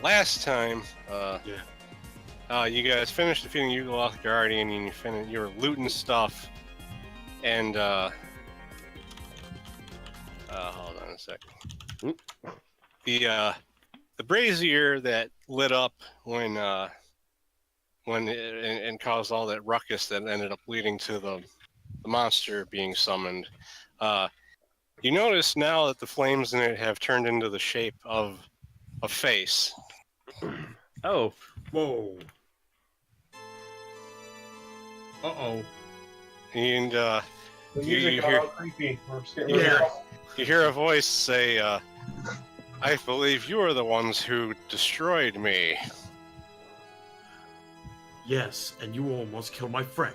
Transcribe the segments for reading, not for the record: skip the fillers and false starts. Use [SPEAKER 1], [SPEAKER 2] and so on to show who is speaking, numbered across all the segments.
[SPEAKER 1] last time,
[SPEAKER 2] Yeah.
[SPEAKER 1] you guys finished defeating Yugoloth Guardian, and you were looting stuff, and hold on a second. The brazier that lit up when and caused all that ruckus that ended up leading to the monster being summoned. You notice now that the flames in it have turned into the shape of a face.
[SPEAKER 3] Oh,
[SPEAKER 2] Whoa. Uh-oh.
[SPEAKER 1] And
[SPEAKER 4] The music
[SPEAKER 1] you
[SPEAKER 4] got
[SPEAKER 1] hear-
[SPEAKER 4] all creepy. We're scared.
[SPEAKER 2] Yeah.
[SPEAKER 1] you hear a voice say, I believe you are the ones who destroyed me.
[SPEAKER 2] Yes, and you almost killed my friend.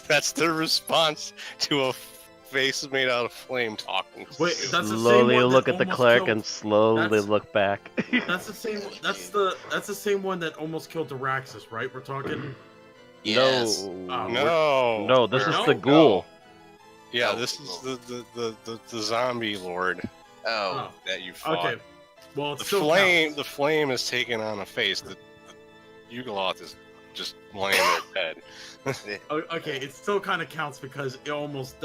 [SPEAKER 1] That's the response to a face made out of flame talking.
[SPEAKER 2] Wait, that's the
[SPEAKER 3] slowly
[SPEAKER 2] same one
[SPEAKER 3] look
[SPEAKER 2] that
[SPEAKER 3] at the
[SPEAKER 2] almost
[SPEAKER 3] clerk
[SPEAKER 2] killed...
[SPEAKER 3] and slowly
[SPEAKER 2] That's-
[SPEAKER 3] look back.
[SPEAKER 2] That's the same. That's the same one that almost killed Daraxus, right? We're talking.
[SPEAKER 5] Yes.
[SPEAKER 1] No,
[SPEAKER 3] This is
[SPEAKER 2] No?
[SPEAKER 3] the ghoul.
[SPEAKER 1] Yeah,
[SPEAKER 5] Oh,
[SPEAKER 1] this is the zombie lord
[SPEAKER 5] Oh.
[SPEAKER 1] that you fought.
[SPEAKER 2] Okay. Well, it's
[SPEAKER 1] The
[SPEAKER 2] still
[SPEAKER 1] flame,
[SPEAKER 2] counts.
[SPEAKER 1] the flame is taken on a face. The Yugoloth is just laying there dead.
[SPEAKER 2] Okay, it still kind of counts because it almost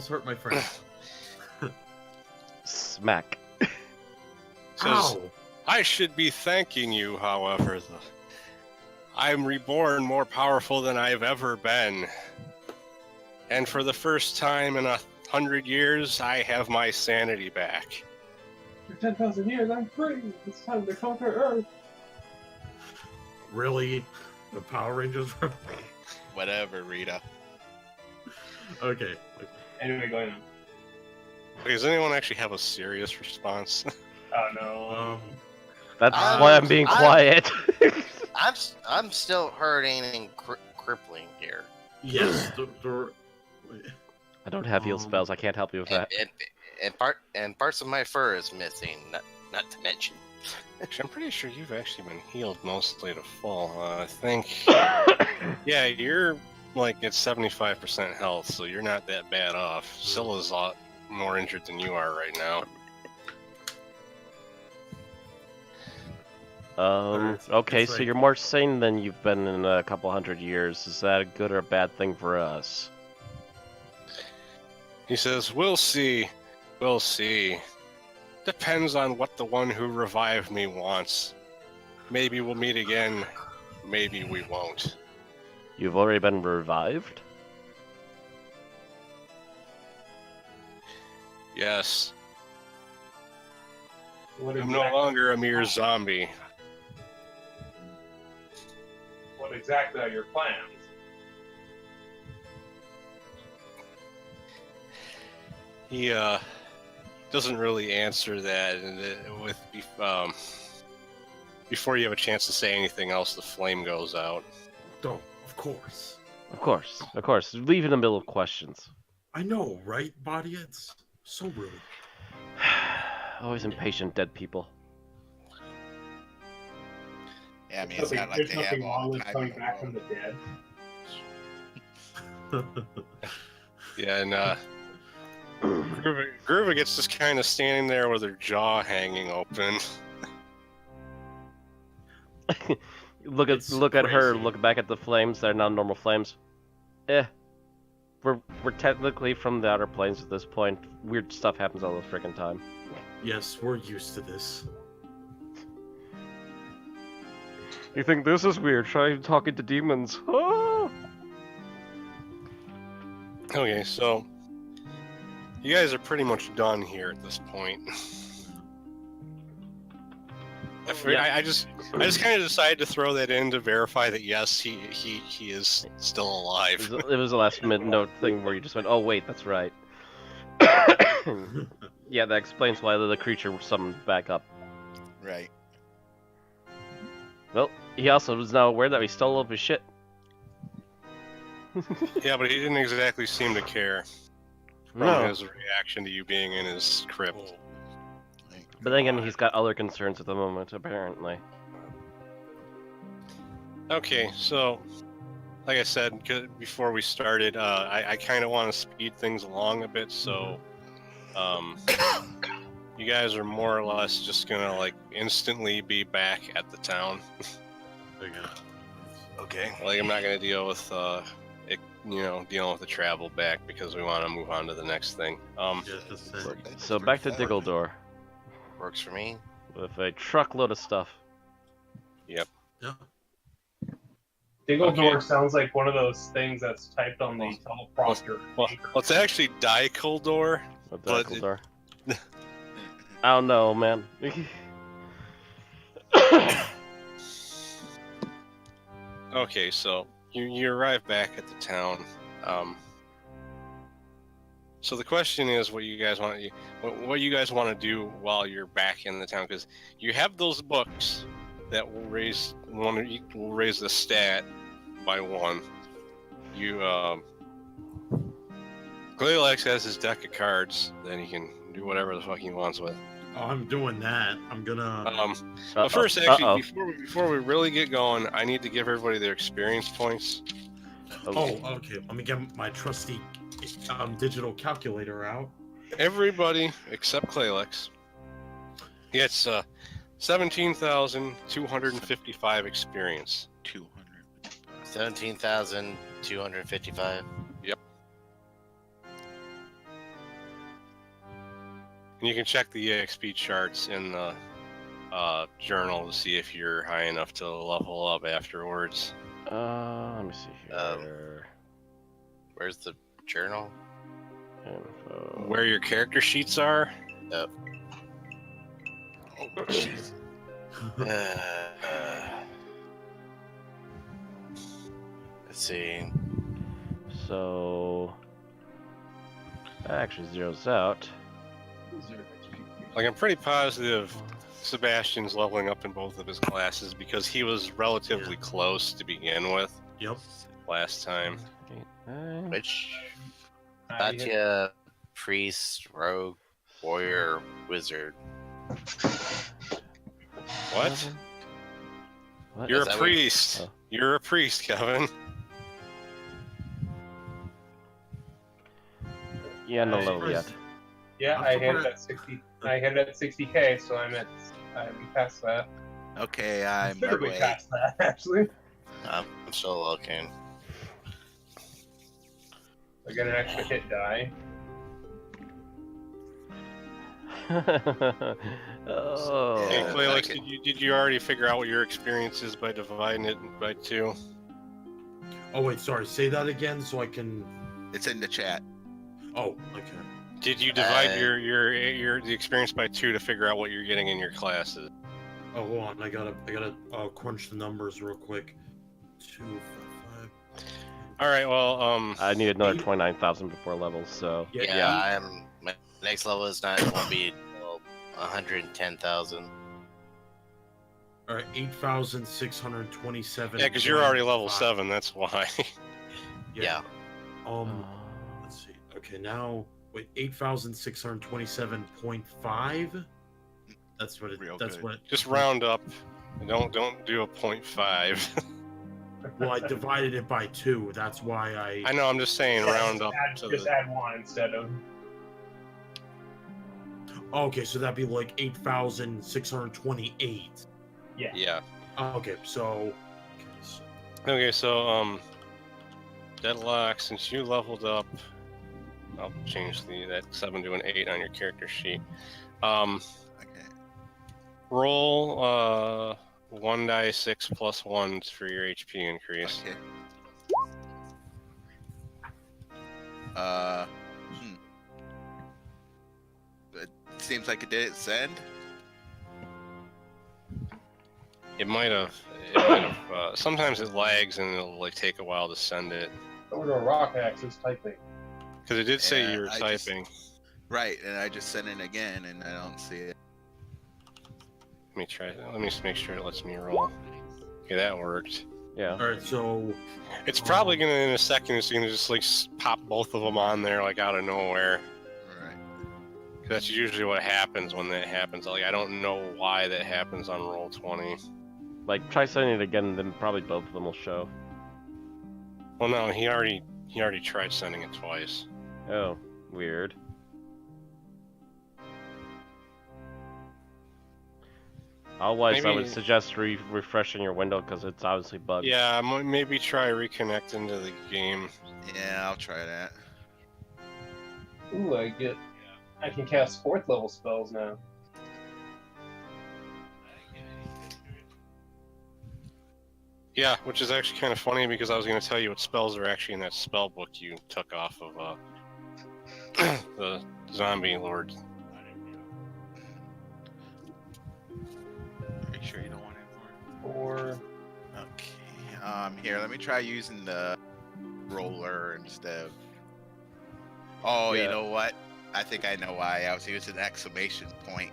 [SPEAKER 2] hurt my friend.
[SPEAKER 3] Smack.
[SPEAKER 1] Says,
[SPEAKER 2] Ow!
[SPEAKER 1] I should be thanking you, however. I'm reborn more powerful than I've ever been. And for the first time in 100 years, I have my sanity back.
[SPEAKER 4] For 10,000 years, I'm free. It's time to conquer Earth.
[SPEAKER 2] Really? The Power Rangers?
[SPEAKER 5] Whatever, Rita.
[SPEAKER 2] Okay.
[SPEAKER 4] Anyway, going on.
[SPEAKER 1] Okay, does anyone actually have a serious response?
[SPEAKER 4] Oh no.
[SPEAKER 3] That's
[SPEAKER 5] Um,
[SPEAKER 3] why I'm being quiet.
[SPEAKER 5] I'm still hurting and crippling here.
[SPEAKER 2] Yes.
[SPEAKER 3] I don't have heal spells. I can't help you with that.
[SPEAKER 5] And parts of my fur is missing. Not to mention.
[SPEAKER 1] Actually, I'm pretty sure you've actually been healed mostly to full. I think. Yeah, you're like at 75% health, so you're not that bad off. Scylla's a lot more injured than you are right now.
[SPEAKER 3] Okay,
[SPEAKER 2] It's
[SPEAKER 3] so
[SPEAKER 2] like-
[SPEAKER 3] you're more sane than you've been in a couple hundred years. Is that a good or a bad thing for us?
[SPEAKER 1] He says, "We'll see. We'll see. Depends on what the one who revived me wants. Maybe we'll meet again. Maybe we won't."
[SPEAKER 3] You've already been revived?
[SPEAKER 1] Yes.
[SPEAKER 4] What
[SPEAKER 1] I'm no longer a mere zombie.
[SPEAKER 4] What exactly are your plans?
[SPEAKER 1] He doesn't really answer that, and before you have a chance to say anything else, the flame goes out.
[SPEAKER 2] Oh, of course.
[SPEAKER 3] Of course, of course. Leave in the middle of questions.
[SPEAKER 2] I know, right, Body? It's so rude.
[SPEAKER 3] Always impatient dead people.
[SPEAKER 5] Yeah, I mean, it's not like
[SPEAKER 4] There's
[SPEAKER 5] they have
[SPEAKER 4] nothing wrong
[SPEAKER 5] all the
[SPEAKER 4] with
[SPEAKER 5] time
[SPEAKER 4] coming
[SPEAKER 5] in the
[SPEAKER 4] back from
[SPEAKER 5] world.
[SPEAKER 4] the dead.
[SPEAKER 1] Yeah, and Groova gets just kind of standing there with her jaw hanging open.
[SPEAKER 3] Look
[SPEAKER 2] It's
[SPEAKER 3] at her.
[SPEAKER 2] crazy.
[SPEAKER 3] Look back at the flames. They're not normal flames. We're technically from the outer planes at this point. Weird stuff happens all the freaking time.
[SPEAKER 2] Yes, we're used to this.
[SPEAKER 3] You think this is weird? Try talking to demons. Oh!
[SPEAKER 1] Okay, so you guys are pretty much done here at this point. I just kind of decided to throw that in to verify that yes, he is still alive.
[SPEAKER 3] It was a last minute note thing where you just went, oh wait, that's right. Yeah, that explains why the creature was summoned back up.
[SPEAKER 5] Right.
[SPEAKER 3] Well, he also was now aware that we stole all of his shit.
[SPEAKER 1] Yeah, but he didn't exactly seem to care from
[SPEAKER 3] No.
[SPEAKER 1] his reaction to you being in his crypt.
[SPEAKER 3] But then again, he's got other concerns at the moment, apparently.
[SPEAKER 1] Okay, so like I said before we started, I kind of want to speed things along a bit, so you guys are more or less just gonna like instantly be back at the town.
[SPEAKER 5] Okay.
[SPEAKER 1] Like I'm not gonna deal with dealing with the travel back because we want to move on to the next thing.
[SPEAKER 3] So back to Diggledore
[SPEAKER 5] Works for me.
[SPEAKER 3] with a truckload of stuff.
[SPEAKER 1] Yep.
[SPEAKER 2] Yeah.
[SPEAKER 4] Diggledore
[SPEAKER 1] Okay.
[SPEAKER 4] sounds like one of those things that's typed on the teleprompter.
[SPEAKER 1] Well, it's actually Dicaldor.
[SPEAKER 3] A
[SPEAKER 1] But
[SPEAKER 3] Diggledore. I don't know, man.
[SPEAKER 1] Okay, so you arrive back at the town. So the question is, what you guys want to do while you're back in the town? Because you have those books that will raise the stat by 1. You Glaylix has his deck of cards, then he can do whatever the fuck he wants with.
[SPEAKER 2] Oh, I'm doing that. I'm gonna.
[SPEAKER 1] But first, actually, before we really get going, I need to give everybody their experience points.
[SPEAKER 2] Oh, okay. Let me get my trusty digital calculator out.
[SPEAKER 1] Everybody except Glaylix gets 17,255 experience.
[SPEAKER 5] 17,255.
[SPEAKER 1] Yep. And you can check the EXP charts in the journal to see if you're high enough to level up afterwards.
[SPEAKER 3] Let me see here.
[SPEAKER 5] Where's the journal?
[SPEAKER 3] Info.
[SPEAKER 1] Where your character sheets are.
[SPEAKER 5] Oh, jeez. Let's see.
[SPEAKER 3] So that actually zeroes out.
[SPEAKER 1] Like I'm pretty positive Sebastian's leveling up in both of his classes because he was relatively close to begin with
[SPEAKER 2] Yep.
[SPEAKER 1] last time.
[SPEAKER 3] 8, 9.
[SPEAKER 5] Which Satya, priest, rogue, warrior, wizard.
[SPEAKER 1] What?
[SPEAKER 3] 7. What?
[SPEAKER 1] You're
[SPEAKER 5] Is
[SPEAKER 1] a
[SPEAKER 5] that what-
[SPEAKER 1] priest.
[SPEAKER 3] Oh.
[SPEAKER 1] You're a priest, Kevin.
[SPEAKER 3] Yeah, no
[SPEAKER 2] Hey,
[SPEAKER 3] level
[SPEAKER 2] Chris.
[SPEAKER 3] yet.
[SPEAKER 4] Yeah,
[SPEAKER 2] I'm
[SPEAKER 4] I hit it
[SPEAKER 2] surprised.
[SPEAKER 4] at 60. I hit it at 60k, so I'm past that.
[SPEAKER 6] Okay, I'm
[SPEAKER 4] Considerably
[SPEAKER 6] away.
[SPEAKER 4] past that, actually.
[SPEAKER 5] I'm still looking.
[SPEAKER 4] I get an extra hit die.
[SPEAKER 3] Oh.
[SPEAKER 1] Hey,
[SPEAKER 6] Yeah.
[SPEAKER 1] Claylix,
[SPEAKER 6] Okay.
[SPEAKER 1] did you already figure out what your experience is by dividing it by 2?
[SPEAKER 2] Oh wait, sorry. Say that again so I can.
[SPEAKER 6] It's in the chat.
[SPEAKER 2] Oh, okay.
[SPEAKER 1] Did you divide
[SPEAKER 5] Uh,
[SPEAKER 1] the experience by 2 to figure out what you're getting in your classes?
[SPEAKER 2] Oh, hold on. I gotta crunch the numbers real quick. 2, 5.
[SPEAKER 1] All right. Well,
[SPEAKER 3] I need another 29,000 before levels, so
[SPEAKER 5] Yeah, I'm. My next level is not. It won't be 110,000.
[SPEAKER 2] All right, 8,627.
[SPEAKER 1] yeah, because you're already level 7. That's why.
[SPEAKER 5] Yeah.
[SPEAKER 2] Let's see. Okay, now wait, 8,627.5. That's what it.
[SPEAKER 6] Real
[SPEAKER 2] That's
[SPEAKER 6] good.
[SPEAKER 2] what. It,
[SPEAKER 1] Just round up. And don't do a 0.5.
[SPEAKER 2] Well, I divided it by 2. That's why
[SPEAKER 1] I know. I'm just saying round up to
[SPEAKER 4] Just
[SPEAKER 1] the.
[SPEAKER 4] add 1 instead of.
[SPEAKER 2] Okay, so that'd be like 8,628.
[SPEAKER 1] Yeah.
[SPEAKER 2] Okay, so.
[SPEAKER 1] Okay. So Deadlock. Since you leveled up, I'll change that 7 to an 8 on your character sheet.
[SPEAKER 6] Okay.
[SPEAKER 1] Roll 1d6 plus 1 for your HP increase.
[SPEAKER 6] Okay. It seems like it didn't send.
[SPEAKER 1] It might have. Sometimes it lags and it'll like take a while to send it.
[SPEAKER 4] Over to a rock axis typing.
[SPEAKER 1] Because it did say
[SPEAKER 6] Yeah,
[SPEAKER 1] you were
[SPEAKER 6] I just-
[SPEAKER 1] typing.
[SPEAKER 6] Right, and I just sent it again, and I don't see it.
[SPEAKER 1] Let me try. Let me just make sure it lets me roll. Okay, that worked.
[SPEAKER 3] yeah.
[SPEAKER 2] All right, so.
[SPEAKER 1] It's probably gonna in a second. It's gonna just like pop both of them on there like out of nowhere.
[SPEAKER 6] Right.
[SPEAKER 1] 'Cause that's usually what happens when that happens. Like I don't know why that happens on roll 20.
[SPEAKER 3] Like try sending it again, then probably both of them will show.
[SPEAKER 1] Well, no, he already tried sending it twice.
[SPEAKER 3] Oh, weird. Otherwise, I would
[SPEAKER 1] Maybe-
[SPEAKER 3] suggest refreshing your window because it's obviously bugged.
[SPEAKER 1] Yeah, maybe try reconnecting to the game.
[SPEAKER 6] Yeah, I'll try that.
[SPEAKER 4] Ooh, I can cast 4th level spells now.
[SPEAKER 1] Yeah, which is actually kind of funny because I was going to tell you what spells are actually in that spell book you took off of the zombie lord.
[SPEAKER 6] Make sure you don't want it more.
[SPEAKER 4] 4.
[SPEAKER 6] Okay. Here, let me try using the roller instead of. Oh,
[SPEAKER 3] Yeah.
[SPEAKER 6] you know what? I think I know why. I was using exclamation point.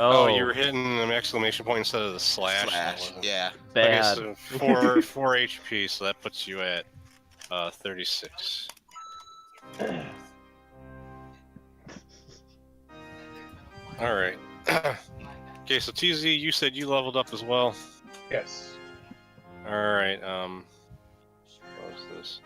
[SPEAKER 1] Oh, you were hitting an exclamation point instead of the slash.
[SPEAKER 6] Slash. Yeah.
[SPEAKER 3] bad.
[SPEAKER 1] Okay, so 4 HP, so that puts you at 36. All right. Okay, so TZ, you said you leveled up as well.
[SPEAKER 4] Yes.
[SPEAKER 1] All right. What was this?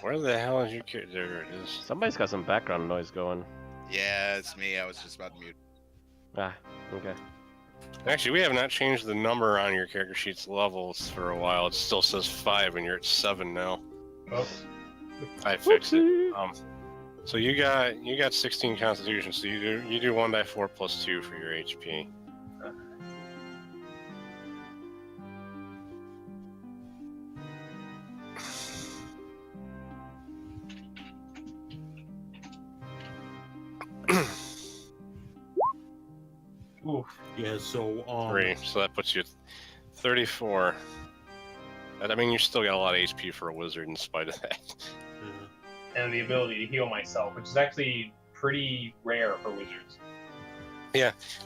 [SPEAKER 1] Where the hell is your character? There it is.
[SPEAKER 3] Somebody's got some background noise going.
[SPEAKER 6] Yeah, it's me. I was just about to mute.
[SPEAKER 3] Ah, okay.
[SPEAKER 1] Actually, we have not changed the number on your character sheet's levels for a while. It still says 5, and you're at 7 now.
[SPEAKER 4] Oh.
[SPEAKER 1] I fixed it.
[SPEAKER 3] Whoopsie.
[SPEAKER 1] So you got 16 Constitution. So you do 1 die 4 plus 2 for your HP.
[SPEAKER 4] Oof.
[SPEAKER 2] Yeah, so
[SPEAKER 1] 3. So that puts you at 34. I mean, you still got a lot of HP for a wizard in spite of that.
[SPEAKER 2] yeah.
[SPEAKER 4] And the ability to heal myself, which is actually pretty rare for wizards.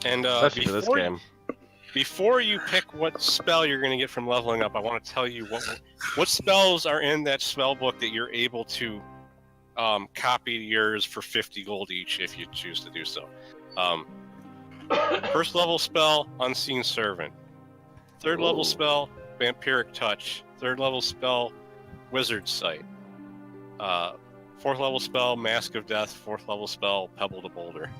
[SPEAKER 1] And
[SPEAKER 3] Especially for this game.
[SPEAKER 1] before you pick what spell you're going to get from leveling up, I want to tell you what spells are in that spell book that you're able to copy yours for 50 gold each if you choose to do so. First level spell, Unseen Servant. Third level
[SPEAKER 3] Ooh.
[SPEAKER 1] spell, Vampiric Touch. Third level spell, Wizard Sight. Fourth level spell, Mask of Death. Fourth level spell, Pebble to Boulder.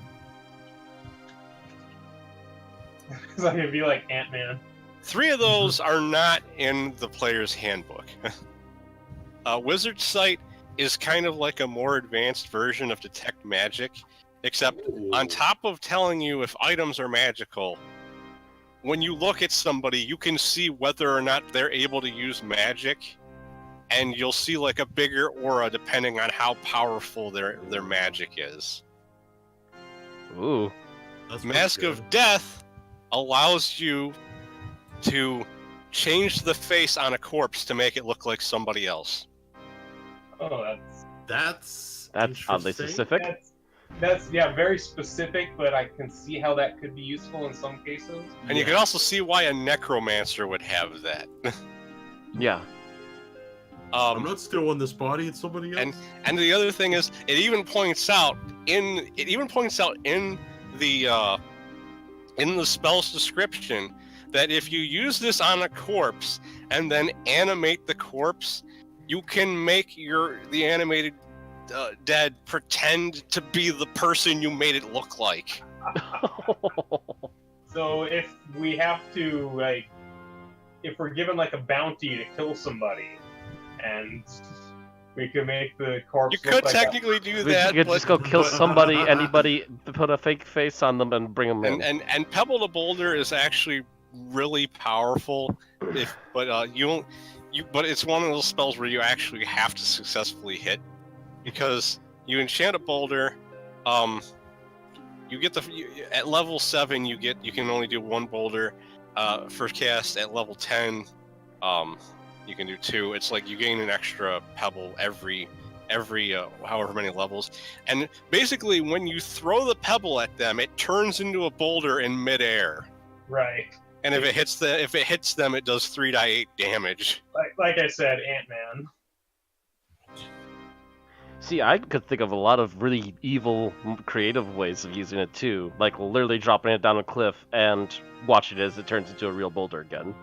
[SPEAKER 4] It's like it'd be like Ant-Man.
[SPEAKER 1] 3 of those are not in the player's handbook. Wizard Sight is kind of like a more advanced version of Detect Magic, except on top of telling you if items are magical, when you look at somebody, you can see whether or not they're able to use magic, and you'll see like a bigger aura depending on how powerful their magic is.
[SPEAKER 3] Ooh.
[SPEAKER 2] That's pretty
[SPEAKER 1] Mask
[SPEAKER 2] good.
[SPEAKER 1] of Death allows you to change the face on a corpse to make it look like somebody else.
[SPEAKER 4] Oh,
[SPEAKER 2] That's
[SPEAKER 3] Oddly
[SPEAKER 2] interesting.
[SPEAKER 3] specific.
[SPEAKER 4] that's very specific, but I can see how that could be useful in some cases.
[SPEAKER 1] And you can also see why a necromancer would have that.
[SPEAKER 3] Yeah.
[SPEAKER 2] I'm not stealing this body; it's somebody else.
[SPEAKER 1] And the other thing is, it even points out in the spell's description that if you use this on a corpse and then animate the corpse, you can make the animated dead pretend to be the person you made it look like.
[SPEAKER 4] So if we have to, like, if we're given like a bounty to kill somebody, and we could make the corpse.
[SPEAKER 1] You
[SPEAKER 4] look
[SPEAKER 1] could
[SPEAKER 4] like
[SPEAKER 1] technically do
[SPEAKER 3] We
[SPEAKER 1] that,
[SPEAKER 3] could
[SPEAKER 1] but,
[SPEAKER 3] just go kill somebody, anybody, put a fake face on them and bring them in.
[SPEAKER 1] and Pebble to Boulder is actually really powerful. But it's one of those spells where you actually have to successfully hit, because you enchant a boulder. You get at level 7 you can only do 1 boulder. First cast at level 10, you can do 2. It's like you gain an extra pebble every however many levels. And basically, when you throw the pebble at them, it turns into a boulder in midair.
[SPEAKER 4] Right.
[SPEAKER 1] And if it hits them, it does 3d8 damage.
[SPEAKER 4] Like I said, Ant-Man.
[SPEAKER 3] See, I could think of a lot of really evil, creative ways of using it too, like literally dropping it down a cliff and watching it as it turns into a real boulder again.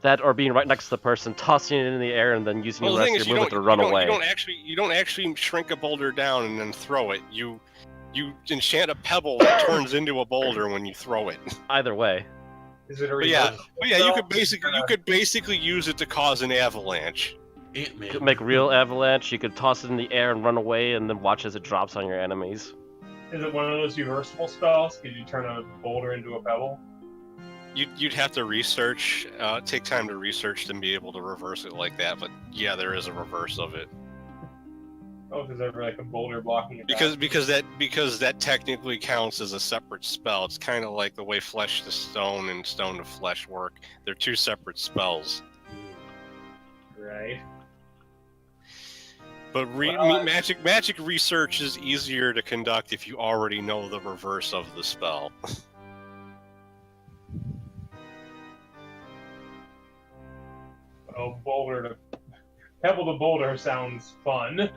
[SPEAKER 3] That, or being right next to the person, tossing it in the air, and then using
[SPEAKER 1] Well,
[SPEAKER 3] the
[SPEAKER 1] the
[SPEAKER 3] rest
[SPEAKER 1] thing
[SPEAKER 3] of
[SPEAKER 1] is,
[SPEAKER 3] your movement to run away.
[SPEAKER 1] you don't actually shrink a boulder down and then throw it. You enchant a pebble that turns into a boulder when you throw it.
[SPEAKER 3] Either way.
[SPEAKER 4] Is it a
[SPEAKER 1] But yeah, you
[SPEAKER 4] reversible
[SPEAKER 1] could basically use it to cause an avalanche.
[SPEAKER 3] You
[SPEAKER 2] Ant-Man.
[SPEAKER 3] could make real avalanche, you could toss it in the air and run away, and then watch as it drops on your enemies.
[SPEAKER 4] Is it one of those reversible spells? Could you turn a boulder into a pebble?
[SPEAKER 1] You'd have to research, take time to research to be able to reverse it like that. But yeah, there is a reverse of it.
[SPEAKER 4] Oh, is there like a boulder blocking it?
[SPEAKER 1] Because that technically counts as a separate spell. It's kind of like the way flesh to stone and stone to flesh work. They're two separate spells.
[SPEAKER 4] Right.
[SPEAKER 1] But magic research is easier to conduct if you already know the reverse of the spell.
[SPEAKER 4] Oh, pebble to boulder sounds fun.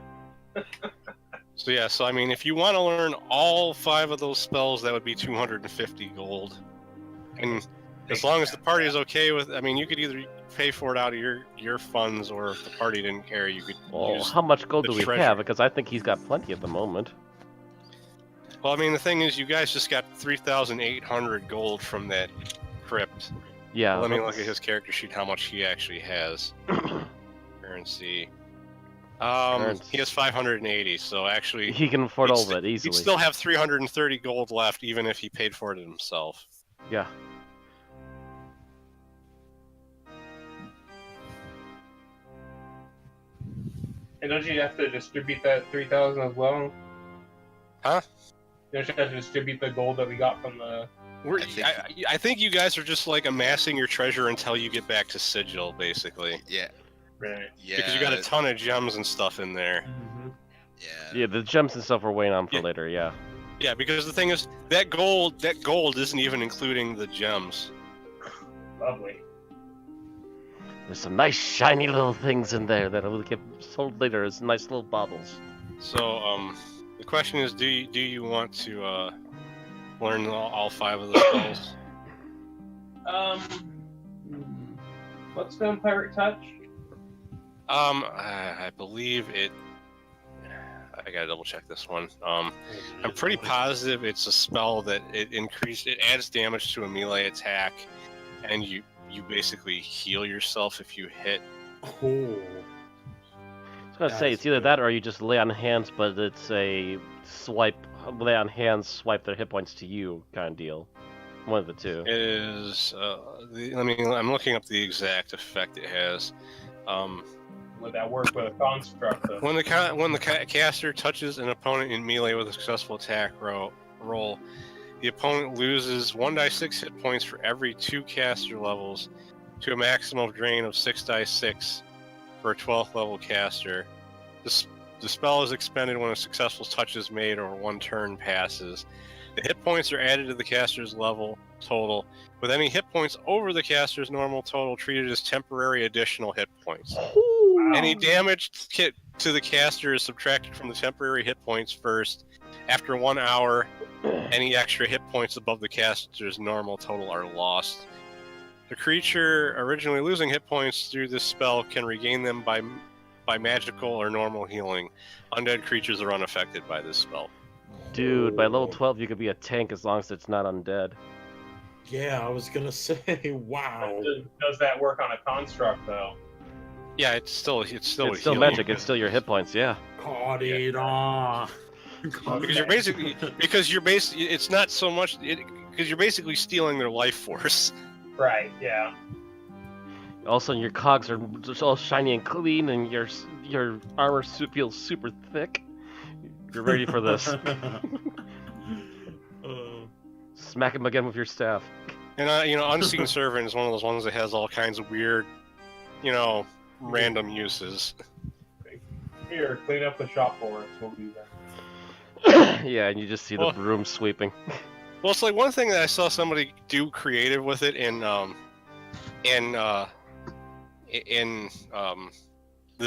[SPEAKER 1] So yeah, so I mean, if you want to learn all 5 of those spells, that would be 250 gold. And as long as the party is okay with, I mean, you could either pay for it out of your funds, or if the party didn't care, you could
[SPEAKER 3] Well,
[SPEAKER 1] use.
[SPEAKER 3] how much gold
[SPEAKER 1] the
[SPEAKER 3] do we
[SPEAKER 1] treasure.
[SPEAKER 3] have? Because I think he's got plenty at the moment.
[SPEAKER 1] Well, I mean, the thing is, you guys just got 3,800 gold from that crypt.
[SPEAKER 3] Yeah.
[SPEAKER 1] Let me look at his character sheet, how much he actually has. Currency. He has 580, so actually
[SPEAKER 3] He can afford
[SPEAKER 1] he'd
[SPEAKER 3] all of
[SPEAKER 1] st-
[SPEAKER 3] it easily.
[SPEAKER 1] He'd still have 330 gold left, even if he paid for it himself.
[SPEAKER 3] Yeah.
[SPEAKER 4] And don't you have to distribute that 3,000 as well?
[SPEAKER 1] Huh?
[SPEAKER 4] Don't you have to distribute the gold that we got from the...
[SPEAKER 1] I think you guys are just like amassing your treasure until you get back to Sigil, basically.
[SPEAKER 6] Yeah.
[SPEAKER 4] Right.
[SPEAKER 6] Yeah.
[SPEAKER 1] Because you got a ton of gems and stuff in there.
[SPEAKER 6] Yeah.
[SPEAKER 3] Yeah, the gems and stuff we're waiting on for later, yeah.
[SPEAKER 1] Yeah, because the thing is, that gold isn't even including the gems.
[SPEAKER 4] Lovely.
[SPEAKER 3] There's some nice shiny little things in there that will get sold later as nice little baubles.
[SPEAKER 1] So, the question is, do you want to learn all 5 of the spells?
[SPEAKER 4] What's Vampire Touch?
[SPEAKER 1] I believe it. I gotta double check this one. I'm pretty positive it's a spell that it adds damage to a melee attack, and you basically heal yourself if you hit.
[SPEAKER 2] Oh.
[SPEAKER 3] I was gonna say, it's either that or you just lay on hands, but it's a lay on hands, swipe their hit points to you kind of deal. One of the two.
[SPEAKER 1] It is. I'm looking up the exact effect it has.
[SPEAKER 4] Would that work with a construct? Though?
[SPEAKER 1] When the caster touches an opponent in melee with a successful attack roll, the opponent loses 1d6 hit points for every 2 caster levels, to a maximum drain of 6d6 for a 12th level caster. The spell is expended when a successful touch is made or 1 turn passes. The hit points are added to the caster's level total, with any hit points over the caster's normal total treated as temporary additional hit points. Any damage to the caster is subtracted from the temporary hit points first. After 1 hour, any extra hit points above the caster's normal total are lost. The creature originally losing hit points through this spell can regain them by magical or normal healing. Undead creatures are unaffected by this spell.
[SPEAKER 3] Dude, by level 12 you could be a tank as long as it's not undead.
[SPEAKER 2] Yeah, I was gonna say, wow.
[SPEAKER 4] Does that work on a construct though?
[SPEAKER 1] Yeah, it's still
[SPEAKER 3] It's still
[SPEAKER 1] healing.
[SPEAKER 3] magic, it's still your hit points, yeah.
[SPEAKER 2] Caught it on.
[SPEAKER 1] Because it's not so much because you're basically stealing their life force.
[SPEAKER 4] Right. Yeah.
[SPEAKER 3] All of a sudden your cogs are just all shiny and clean, and your armor feels super thick. You're ready for this. Smack him again with your staff.
[SPEAKER 1] And Unseen Servant is one of those ones that has all kinds of weird, random uses.
[SPEAKER 4] Here, clean up the shop for us. We'll do that.
[SPEAKER 3] Yeah, and you just see the broom sweeping.
[SPEAKER 1] Well, it's like one thing that I saw somebody do creative with it in the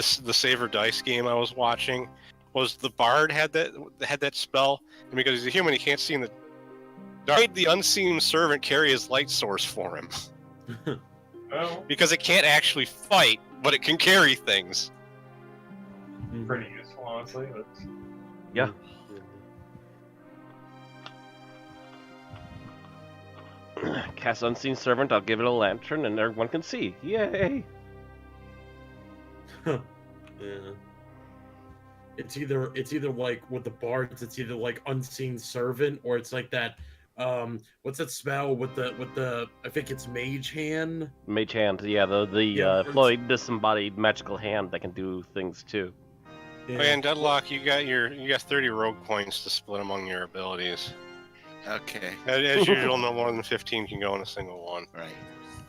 [SPEAKER 1] Saver Dice game I was watching was the bard had that spell, and because he's a human, he can't see in the dark. Made the unseen servant carry his light source for him
[SPEAKER 4] Well,
[SPEAKER 1] because it can't actually fight, but it can carry things.
[SPEAKER 4] pretty useful, honestly. But...
[SPEAKER 3] Yeah. Cast Unseen Servant, I'll give it a lantern and everyone can see. Yay!
[SPEAKER 2] Yeah. It's either like with the bards, it's either like Unseen Servant, or it's like that what's that spell with the I think it's Mage Hand.
[SPEAKER 3] Mage Hand, yeah,
[SPEAKER 2] Yeah,
[SPEAKER 3] Floyd disembodied magical hand that can do things too.
[SPEAKER 2] Yeah.
[SPEAKER 1] Oh, yeah, and Deadlock, you got 30 rogue points to split among your abilities.
[SPEAKER 6] Okay.
[SPEAKER 1] As usual, no more than 15 can go in a single one.
[SPEAKER 6] Right.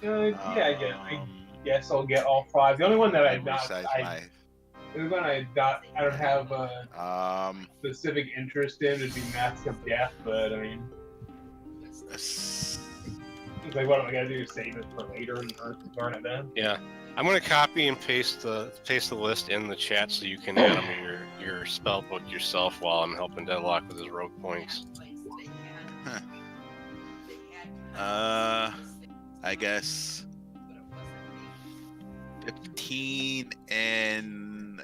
[SPEAKER 4] Yeah, I guess I'll get all 5. The only one that I don't have a specific interest in would be Mask of Death, but I mean, it's like, what am I gonna do? Save it for later and learn it then?
[SPEAKER 1] Yeah, I'm gonna copy and paste the list in the chat so you can add them in your spell book yourself while I'm helping Deadlock with his rogue points.
[SPEAKER 6] I guess 15 and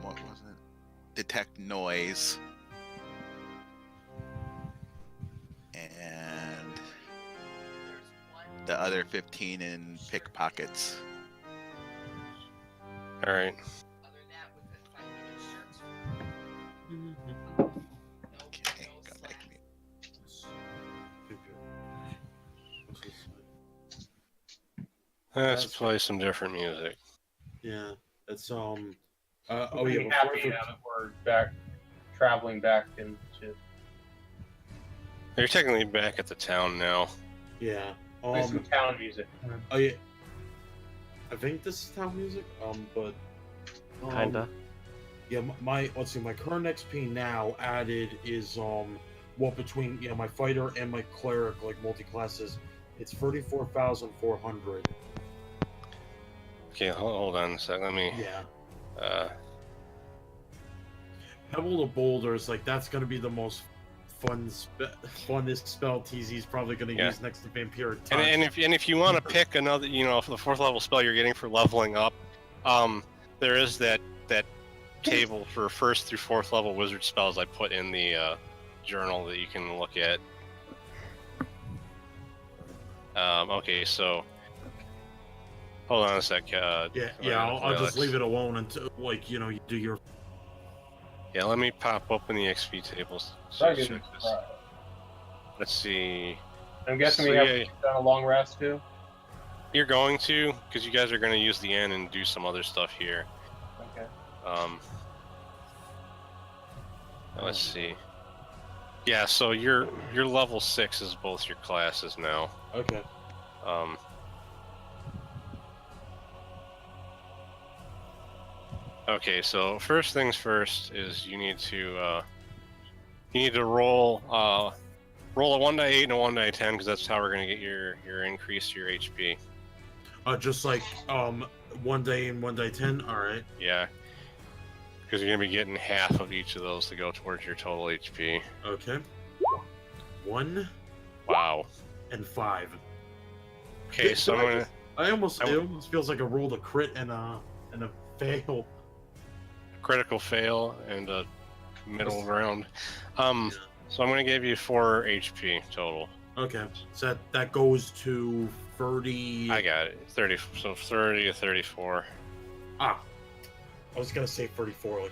[SPEAKER 6] what was it? Detect noise. And the other 15 in pickpockets.
[SPEAKER 1] All right.
[SPEAKER 6] Okay, go back to me.
[SPEAKER 1] Let's play some different music.
[SPEAKER 2] Yeah, it's
[SPEAKER 4] Oh
[SPEAKER 2] yeah.
[SPEAKER 4] yeah, happy now that we're back, traveling back and shit.
[SPEAKER 1] You're technically back at the town now.
[SPEAKER 2] Yeah.
[SPEAKER 4] Play some town music.
[SPEAKER 2] Oh yeah. I think this is town music. But
[SPEAKER 3] Kinda.
[SPEAKER 2] Yeah, let's see. My current XP now added is between my fighter and my cleric, like multi-classes, it's 34,400.
[SPEAKER 1] Okay, hold on a sec. Let me.
[SPEAKER 2] Yeah. Pebble to Boulders, like that's gonna be the most funnest spell TZ's probably gonna use next to Vampiric Touch.
[SPEAKER 1] And if you want to pick another, for the 4th level spell you're getting for leveling up, there is that table for 1st through 4th level wizard spells I put in the journal that you can look at. Okay, so hold on a sec.
[SPEAKER 2] I'll just leave it alone until you do your.
[SPEAKER 1] Yeah, let me pop open the XP tables. Let's see.
[SPEAKER 4] I'm guessing we have done a long rest too.
[SPEAKER 1] You're going to, because you guys are going to use the N and do some other stuff here.
[SPEAKER 4] Okay.
[SPEAKER 1] Let's see. Yeah, so you're level 6 is both your classes now.
[SPEAKER 2] Okay.
[SPEAKER 1] Okay, so first things first is you need to roll a 1d8 and a 1d10 because that's how we're gonna get your increase to your HP.
[SPEAKER 2] Just like 1 day and 1 day 10. All right.
[SPEAKER 1] Yeah, because you're gonna be getting half of each of those to go towards your total HP.
[SPEAKER 2] Okay. 1
[SPEAKER 1] Wow.
[SPEAKER 2] and 5.
[SPEAKER 1] Okay, so I'm gonna.
[SPEAKER 2] It almost feels like I rolled a crit and a fail.
[SPEAKER 1] Critical fail and a middle ground. So I'm gonna give you 4 HP total.
[SPEAKER 2] Okay, so that goes to 30.
[SPEAKER 1] I got it. 30. So 30 to 34.
[SPEAKER 2] I was gonna say 34.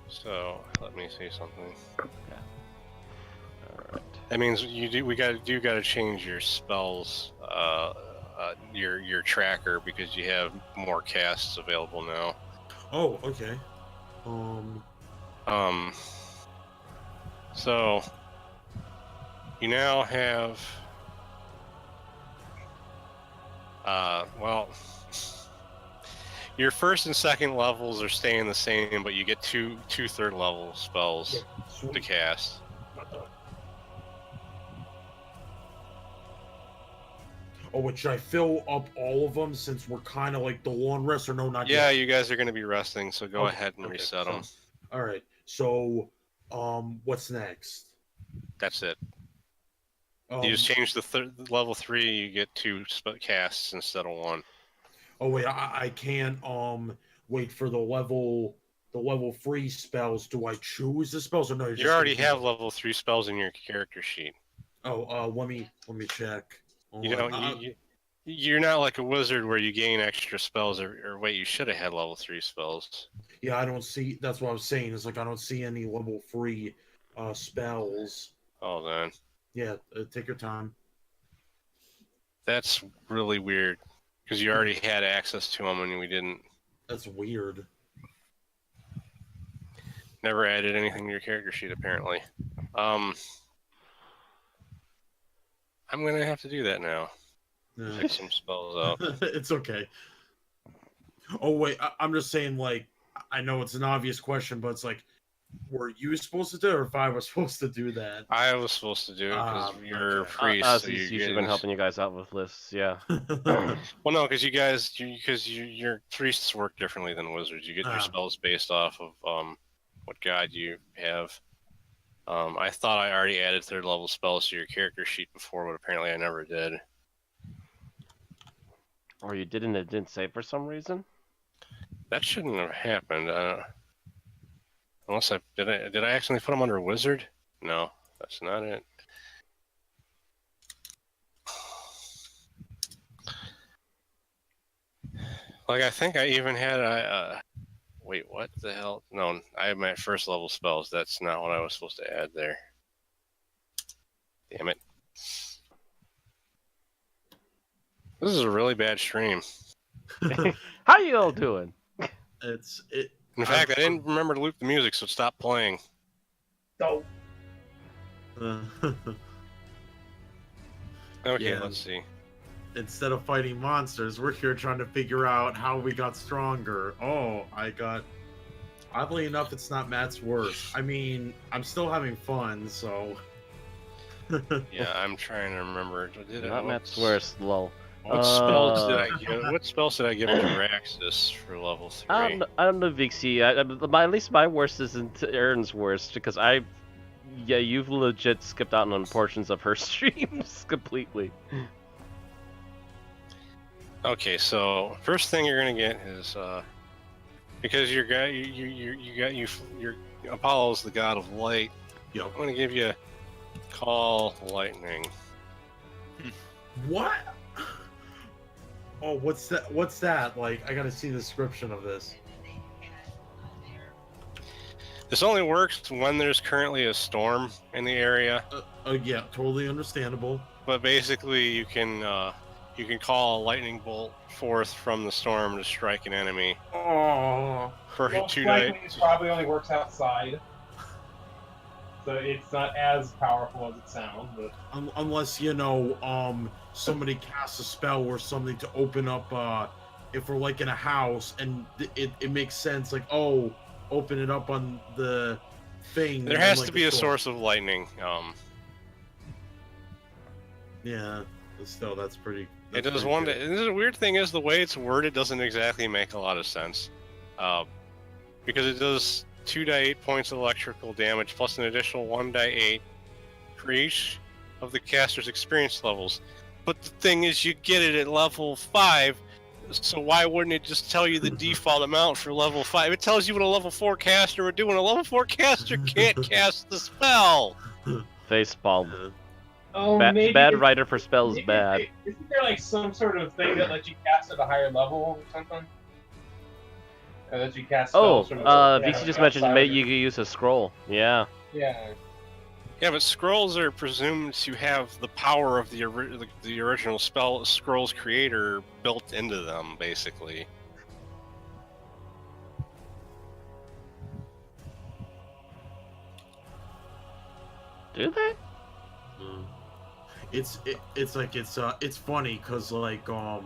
[SPEAKER 1] So let me see something.
[SPEAKER 3] Yeah. All right.
[SPEAKER 1] That means we gotta change your spells, your tracker because you have more casts available now.
[SPEAKER 2] Oh, okay.
[SPEAKER 1] So you now have your 1st and 2nd levels are staying the same, but you get two 3rd level spells to cast.
[SPEAKER 2] Oh, wait, should I fill up all of them since we're kind of like the long rest, or no, not
[SPEAKER 1] Yeah,
[SPEAKER 2] yet?
[SPEAKER 1] you guys are going to be resting, so go
[SPEAKER 2] Okay,
[SPEAKER 1] ahead and
[SPEAKER 2] okay,
[SPEAKER 1] reset them.
[SPEAKER 2] All right. So, what's next?
[SPEAKER 1] That's it. You just change the level 3, you get 2 casts instead of 1.
[SPEAKER 2] Oh wait, I can't wait for the level 3 spells. Do I choose the spells or no?
[SPEAKER 1] You already have level 3 spells in your character sheet.
[SPEAKER 2] Oh, let me check.
[SPEAKER 1] You're not like a wizard where you gain extra spells, or wait, you should have had level 3 spells.
[SPEAKER 2] Yeah, I don't see. That's what I was saying. Is like I don't see any level 3 spells.
[SPEAKER 1] Oh, then.
[SPEAKER 2] Yeah, take your time.
[SPEAKER 1] That's really weird, because you already had access to them and we didn't.
[SPEAKER 2] That's weird.
[SPEAKER 1] Never added anything to your character sheet, apparently. I'm gonna have to do that now. Pick some spells out.
[SPEAKER 2] It's okay. Oh wait, I'm just saying. Like, I know it's an obvious question, but it's like, were you supposed to do it, or if I was supposed to do that?
[SPEAKER 1] I was supposed to do it because you're a priest. So
[SPEAKER 3] Ozzy's usually been helping you guys out with lists, yeah.
[SPEAKER 1] Well, no, because your priests work differently than wizards. You get your spells based off of what god you have. I thought I already added 3rd level spells to your character sheet before, but apparently I never did.
[SPEAKER 3] Or you did and it didn't say for some reason?
[SPEAKER 1] That shouldn't have happened. Unless did I accidentally put them under wizard? No, that's not it. Like, I think I even had wait, what the hell? No, I have my 1st level spells. That's not what I was supposed to add there. Damn it. This is a really bad stream.
[SPEAKER 3] How you all doing?
[SPEAKER 1] In fact, I didn't remember to loop the music, so stop playing.
[SPEAKER 4] So.
[SPEAKER 1] Okay,
[SPEAKER 2] Yeah.
[SPEAKER 1] let's see.
[SPEAKER 2] Instead of fighting monsters, we're here trying to figure out how we got stronger. Oh, oddly enough, it's not Matt's worst. I mean, I'm still having fun, so.
[SPEAKER 1] Yeah, I'm trying to remember.
[SPEAKER 3] Not Matt's worst, lol.
[SPEAKER 1] What spells did I give? What spells did I give to Raxus for level 3?
[SPEAKER 3] I don't know, Vixie. At least my worst isn't Erin's worst because you've legit skipped out on portions of her streams completely.
[SPEAKER 1] Okay, so first thing you're gonna get is because your Apollo's the god of light.
[SPEAKER 2] Yep.
[SPEAKER 1] I'm gonna give you call lightning.
[SPEAKER 2] What? Oh, what's that? Like, I gotta see the description of this.
[SPEAKER 1] This only works when there's currently a storm in the area.
[SPEAKER 2] Yeah, totally understandable.
[SPEAKER 1] But basically, you can call a lightning bolt forth from the storm to strike an enemy.
[SPEAKER 2] Oh.
[SPEAKER 1] For
[SPEAKER 4] Most
[SPEAKER 1] 2
[SPEAKER 4] likely,
[SPEAKER 1] days.
[SPEAKER 4] it probably only works outside. So it's not as powerful as it sounds, but
[SPEAKER 2] Unless somebody casts a spell or something to open up if we're like in a house and it makes sense, like, oh, open it up on the thing.
[SPEAKER 1] There has to be a source of lightning.
[SPEAKER 2] Yeah, still that's pretty.
[SPEAKER 1] It does one. The weird thing is the way it's worded doesn't exactly make a lot of sense, because it does 2d8 points of electrical damage plus an additional 1d8 for each of the caster's experience levels. But the thing is, you get it at level 5, so why wouldn't it just tell you the default amount for level 5? It tells you what a level 4 caster would do, and a level 4 caster can't cast the spell!
[SPEAKER 3] Facepalm.
[SPEAKER 4] oh,
[SPEAKER 3] Bad writer for spells, bad.
[SPEAKER 4] Isn't there like some sort of thing that lets you cast at a higher level or something? Or that you cast spells
[SPEAKER 3] Vixie just mentioned you could use a scroll. Yeah.
[SPEAKER 4] Yeah.
[SPEAKER 1] Yeah, but scrolls are presumed to have the power of the original scroll's creator built into them, basically.
[SPEAKER 3] Do they?
[SPEAKER 2] It's funny because like
[SPEAKER 1] I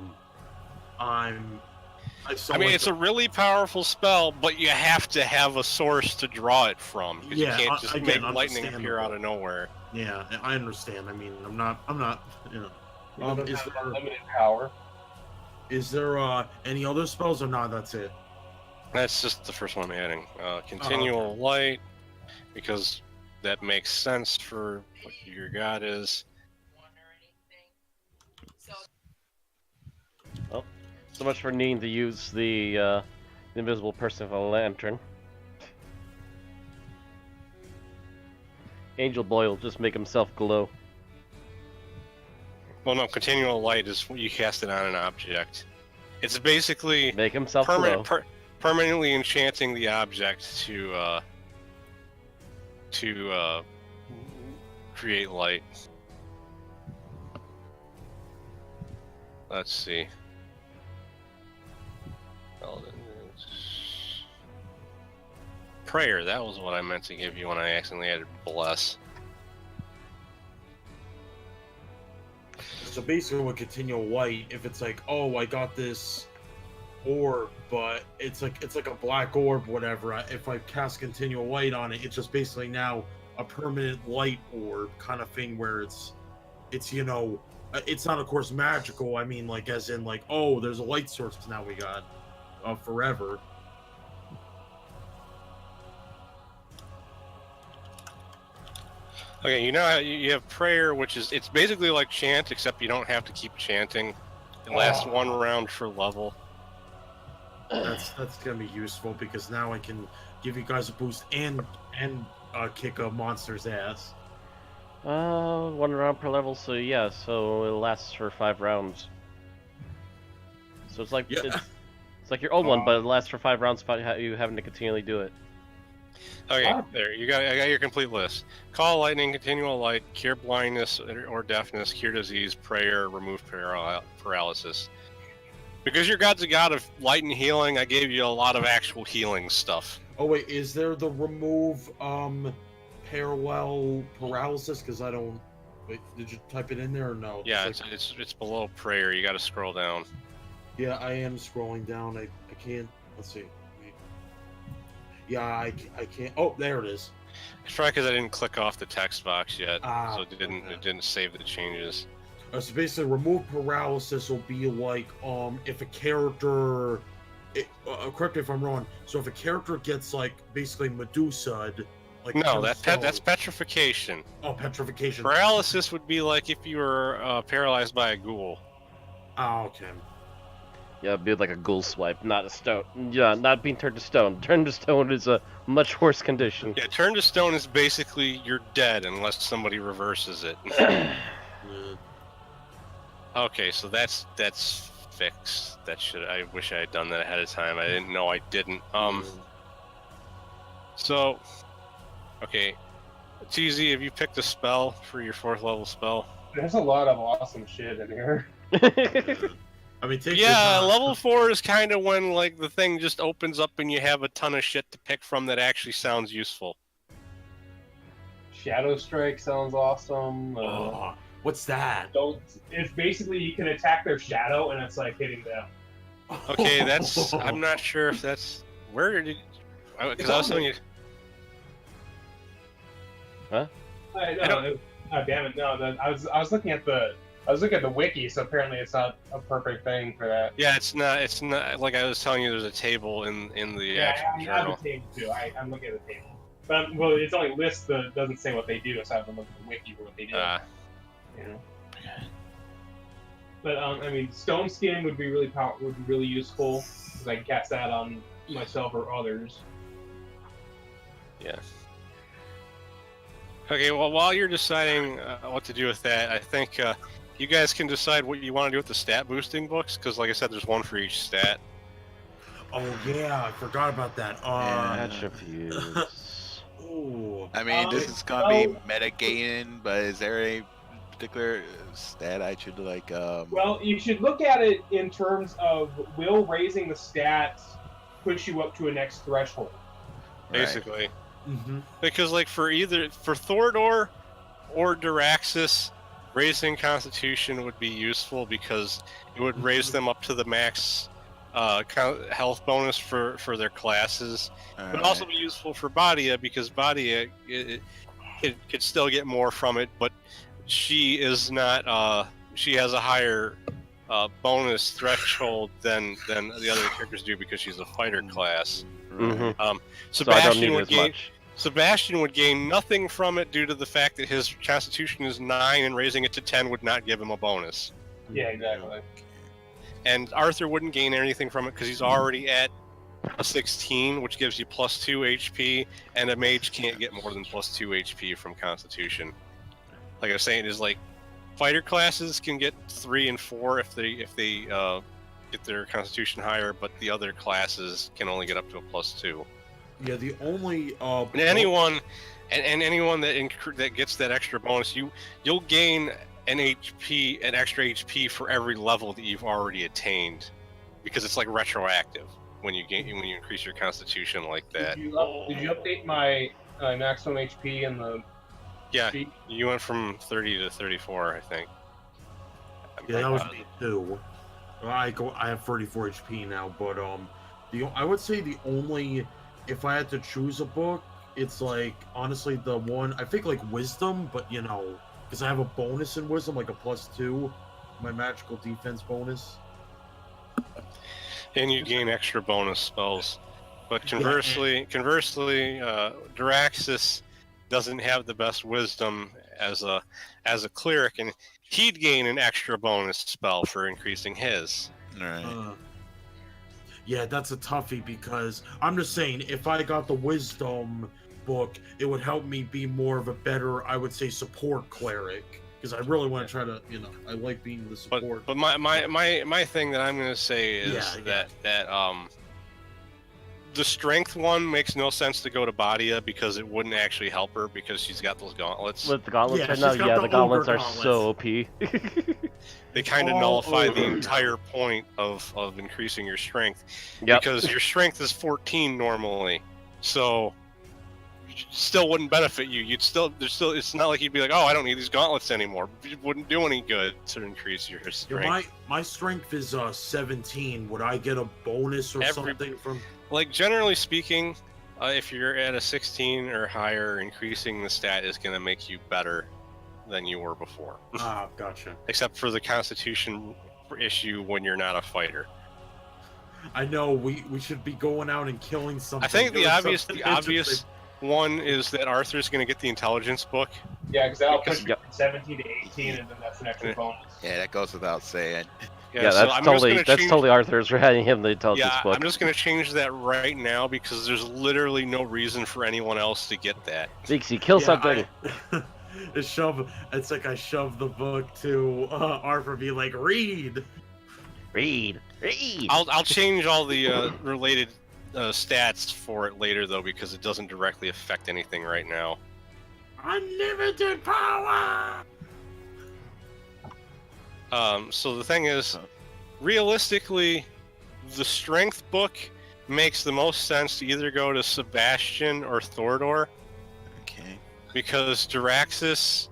[SPEAKER 1] mean, it's a really powerful spell, but you have to have a source to draw it from.
[SPEAKER 2] Yeah,
[SPEAKER 1] you can't just make lightning appear out of nowhere.
[SPEAKER 2] Yeah, I understand. I mean, I'm not, Is there
[SPEAKER 4] unlimited power?
[SPEAKER 2] Is there any other spells or not? That's it.
[SPEAKER 1] That's just the first one I'm adding. Continual light, because that makes sense for what your god is.
[SPEAKER 3] Well, so much for needing to use the invisible person of a lantern. Angel Boy will just make himself glow.
[SPEAKER 1] Well, no, continual light is when you cast it on an object. It's basically
[SPEAKER 3] Make himself glow.
[SPEAKER 1] permanently enchanting the object to create light. Let's see. Prayer, that was what I meant to give you when I accidentally added bless.
[SPEAKER 2] So basically, with continual light, if it's like, oh, I got this orb, but it's like a black orb, whatever. If I cast continual light on it, it's just basically now a permanent light orb kind of thing, where it's it's not, of course, magical. I mean, like, as in, like, oh, there's a light source now we got forever.
[SPEAKER 1] Okay, you know how you have prayer, which is, it's basically like chant, except you don't have to keep chanting. It lasts one round per level.
[SPEAKER 2] That's gonna be useful, because now I can give you guys a boost and kick a monster's ass.
[SPEAKER 3] 1 round per level, so yeah, so it lasts for 5 rounds. So it's like it's like your old one, but it lasts for 5 rounds without you having to continually do it.
[SPEAKER 1] Okay, there, I got your complete list. Call lightning, continual light, cure blindness or deafness, cure disease, prayer, remove paralysis. Because your god's a god of light and healing, I gave you a lot of actual healing stuff.
[SPEAKER 2] Oh wait, is there the remove parallel paralysis? Because I don't. Wait, did you type it in there or no?
[SPEAKER 1] Yeah, it's below prayer. You got to scroll down.
[SPEAKER 2] Yeah, I am scrolling down. I can't. Let's see. Yeah, I can't. Oh, there it is.
[SPEAKER 1] It's probably because I didn't click off the text box yet, so it
[SPEAKER 2] okay.
[SPEAKER 1] didn't save the changes.
[SPEAKER 2] So basically, remove paralysis will be like if a character. Correct me if I'm wrong. So if a character gets like basically Medusa'd, like
[SPEAKER 1] no, that's petrification.
[SPEAKER 2] Oh, petrification.
[SPEAKER 1] Paralysis would be like if you were paralyzed by a ghoul.
[SPEAKER 2] Oh, okay.
[SPEAKER 3] Yeah, it'd be like a ghoul swipe, not a stone. Yeah, not being turned to stone. Turned to stone is a much worse condition.
[SPEAKER 1] Yeah, turned to stone is basically you're dead unless somebody reverses it. Okay, so that's fixed. I wish I had done that ahead of time. I didn't know I didn't. So, okay, TZ, have you picked a spell for your 4th level spell?
[SPEAKER 4] There's a lot of awesome shit in here.
[SPEAKER 2] I mean,
[SPEAKER 1] level 4 is kind of when like the thing just opens up and you have a ton of shit to pick from that actually sounds useful.
[SPEAKER 4] Shadow Strike sounds awesome.
[SPEAKER 2] What's that?
[SPEAKER 4] It's basically you can attack their shadow and it's like hitting them.
[SPEAKER 1] Okay, that's. I'm not sure if that's. Where did you? Because I was telling you.
[SPEAKER 3] Huh?
[SPEAKER 4] Damn it! No, I was looking at the wiki, so apparently it's not a perfect thing for that.
[SPEAKER 1] Yeah, it's not. It's not like I was telling you. There's a table in the action journal.
[SPEAKER 4] I have a table too. I'm looking at the table, but well, it's only lists that doesn't say what they do. So I have to look at the wiki for what they do. You know. But I mean, Stone Skin would be really useful because I can cast that on myself or others.
[SPEAKER 1] Yeah. Okay. Well, while you're deciding what to do with that, I think you guys can decide what you want to do with the stat boosting books, because, like I said, there's one for each stat.
[SPEAKER 2] Oh yeah, I forgot about that.
[SPEAKER 3] Attributes.
[SPEAKER 2] Ooh.
[SPEAKER 6] I mean, this is gonna be metagaming, but is there a particular stat I should like?
[SPEAKER 4] Well, you should look at it in terms of will raising the stats push you up to a next threshold.
[SPEAKER 1] Basically.
[SPEAKER 6] Right.
[SPEAKER 2] Mm-hmm.
[SPEAKER 1] Because like for Thordor or Daraxis, raising Constitution would be useful because it would raise them up to the max health bonus for their classes. It would also be useful for Badia because Badia it could still get more from it, but she is not she has a higher bonus threshold than the other characters do because she's a fighter class.
[SPEAKER 3] Mm-hmm. So I don't
[SPEAKER 1] Sebastian
[SPEAKER 3] need it
[SPEAKER 1] would
[SPEAKER 3] as
[SPEAKER 1] gain.
[SPEAKER 3] much.
[SPEAKER 1] Sebastian would gain nothing from it due to the fact that his Constitution is 9 and raising it to 10 would not give him a bonus.
[SPEAKER 4] Yeah, exactly.
[SPEAKER 1] And Arthur wouldn't gain anything from it because he's already at a 16, which gives you plus 2 HP, and a mage can't get more than plus 2 HP from Constitution. Like I was saying, is like fighter classes can get 3 and 4 if they get their Constitution higher, but the other classes can only get up to a plus 2.
[SPEAKER 2] Yeah, the only
[SPEAKER 1] And anyone that gets that extra bonus, you'll gain an extra HP for every level that you've already attained, because it's like retroactive when you increase your Constitution like that.
[SPEAKER 4] Did you update my maximum HP in the
[SPEAKER 1] Yeah,
[SPEAKER 4] sheet?
[SPEAKER 1] you went from 30 to 34, I think.
[SPEAKER 2] Yeah, that was me too. I have 34 HP now, but I would say the only, if I had to choose a book, it's like honestly the one I think like Wisdom, but you know, because I have a bonus in Wisdom, like a plus 2, my magical defense bonus.
[SPEAKER 1] And you gain extra bonus spells. But conversely, Daraxis doesn't have the best wisdom as a cleric, and he'd gain an extra bonus spell for increasing his.
[SPEAKER 6] Right.
[SPEAKER 2] Yeah, that's a toughie because I'm just saying if I got the Wisdom book, it would help me be more of a better, I would say, support cleric. Because I really want to try to, you know, I like being the support.
[SPEAKER 1] But my thing that I'm gonna say is that the strength one makes no sense to go to Badia because it wouldn't actually help her because she's got those gauntlets.
[SPEAKER 3] With the gauntlets
[SPEAKER 2] Yeah,
[SPEAKER 3] right
[SPEAKER 2] she's
[SPEAKER 3] now,
[SPEAKER 2] got
[SPEAKER 3] yeah,
[SPEAKER 2] the
[SPEAKER 3] the gauntlets
[SPEAKER 2] ogre
[SPEAKER 3] are so OP.
[SPEAKER 1] They kind of
[SPEAKER 2] all
[SPEAKER 1] nullify the
[SPEAKER 2] over.
[SPEAKER 1] entire point of increasing your strength.
[SPEAKER 3] Yep.
[SPEAKER 1] Because your strength is 14 normally, so still wouldn't benefit you. It's not like you'd be like, oh, I don't need these gauntlets anymore. It wouldn't do any good to increase your strength.
[SPEAKER 2] Yeah, my strength is 17. Would I get a bonus or something from?
[SPEAKER 1] Like, generally speaking, if you're at a 16 or higher, increasing the stat is going to make you better than you were before.
[SPEAKER 2] Ah, gotcha.
[SPEAKER 1] Except for the Constitution issue when you're not a fighter.
[SPEAKER 2] I know we should be going out and killing something.
[SPEAKER 1] I think the
[SPEAKER 2] doing
[SPEAKER 1] obvious
[SPEAKER 2] something
[SPEAKER 1] obvious one is that Arthur's going to get the intelligence book.
[SPEAKER 4] Yeah, because that'll
[SPEAKER 1] Because-
[SPEAKER 4] push you from 17 to 18, and then that's an extra bonus.
[SPEAKER 6] Yeah, that goes without saying.
[SPEAKER 3] Yeah,
[SPEAKER 1] so
[SPEAKER 3] that's
[SPEAKER 1] I'm just gonna change-
[SPEAKER 3] totally Arthur's for having him the intelligence
[SPEAKER 1] Yeah,
[SPEAKER 3] book.
[SPEAKER 1] I'm just going to change that right now because there's literally no reason for anyone else to get that.
[SPEAKER 3] Dixie, kill something.
[SPEAKER 2] It's like I shove the book to Arthur, be like, read.
[SPEAKER 3] Read.
[SPEAKER 1] I'll change all the related stats for it later though because it doesn't directly affect anything right now.
[SPEAKER 2] Unlimited power.
[SPEAKER 1] So the thing is, realistically, the strength book makes the most sense to either go to Sebastian or Thordor.
[SPEAKER 6] Okay.
[SPEAKER 1] Because Daraxis,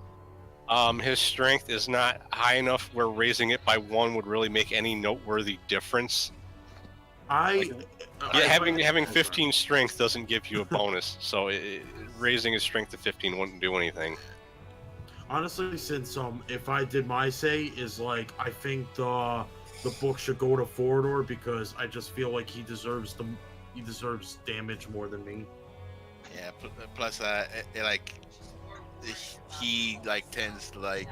[SPEAKER 1] his strength is not high enough where raising it by 1 would really make any noteworthy difference. Having 15 strength doesn't give you a bonus, so raising his strength to 15 wouldn't do anything.
[SPEAKER 2] Honestly, since if I did my say is like I think the book should go to Fordor because I just feel like he deserves damage more than me.
[SPEAKER 6] Yeah. Plus, he tends to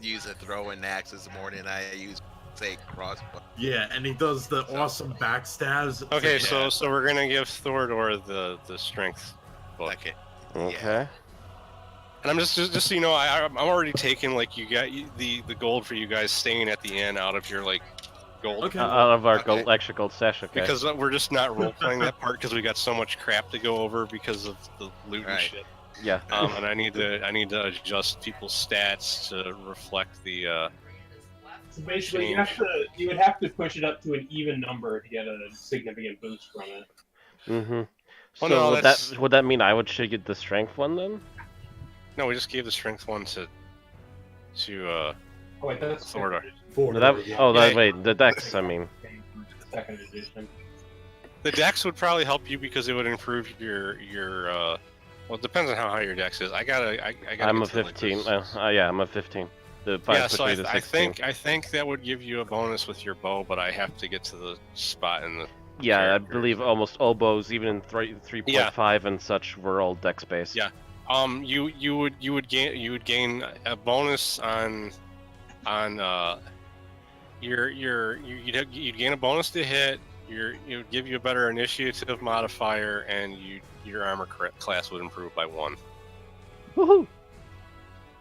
[SPEAKER 6] use a throwing axes more than I use, say, crossbow.
[SPEAKER 2] Yeah, and he does the awesome backstabs. It's
[SPEAKER 1] Okay,
[SPEAKER 2] like,
[SPEAKER 1] so we're gonna give Thordor the strength book.
[SPEAKER 6] Okay.
[SPEAKER 3] Okay.
[SPEAKER 1] And I'm just so you know, I'm already taking you got the gold for you guys staying at the inn out of your gold.
[SPEAKER 2] Okay.
[SPEAKER 3] Out of our
[SPEAKER 6] Okay.
[SPEAKER 3] extra gold stash, okay.
[SPEAKER 1] Because we're just not role playing that part because we got so much crap to go over because of the loot and
[SPEAKER 6] Right.
[SPEAKER 1] shit.
[SPEAKER 3] Yeah.
[SPEAKER 1] And I need to adjust people's stats to reflect the.
[SPEAKER 4] So basically, you would have to push it up to an even number to get a significant boost from it.
[SPEAKER 3] Mm-hmm. So
[SPEAKER 1] Well, no,
[SPEAKER 3] would that mean I should get the strength one then?
[SPEAKER 1] No, we just gave the strength one to
[SPEAKER 4] Oh wait, that's
[SPEAKER 1] Thordor.
[SPEAKER 2] Fordor, yeah.
[SPEAKER 1] Yeah.
[SPEAKER 3] Wait, the dex, I mean.
[SPEAKER 4] second edition.
[SPEAKER 1] The dex would probably help you because it would improve your well, it depends on how high your dex is. I gotta
[SPEAKER 3] I'm a
[SPEAKER 1] get to,
[SPEAKER 3] 15.
[SPEAKER 1] this.
[SPEAKER 3] Yeah, I'm a 15. The
[SPEAKER 1] Yeah, so
[SPEAKER 3] between the
[SPEAKER 1] I
[SPEAKER 3] 16.
[SPEAKER 1] think that would give you a bonus with your bow, but I have to get to the spot in the
[SPEAKER 3] Yeah, I
[SPEAKER 1] characters.
[SPEAKER 3] believe almost all bows, even in 3.5 and such, were all dex based.
[SPEAKER 1] Yeah. You would gain a bonus on you'd gain a bonus to hit. It would give you a better initiative modifier, and your armor class would improve by 1.
[SPEAKER 3] Woohoo!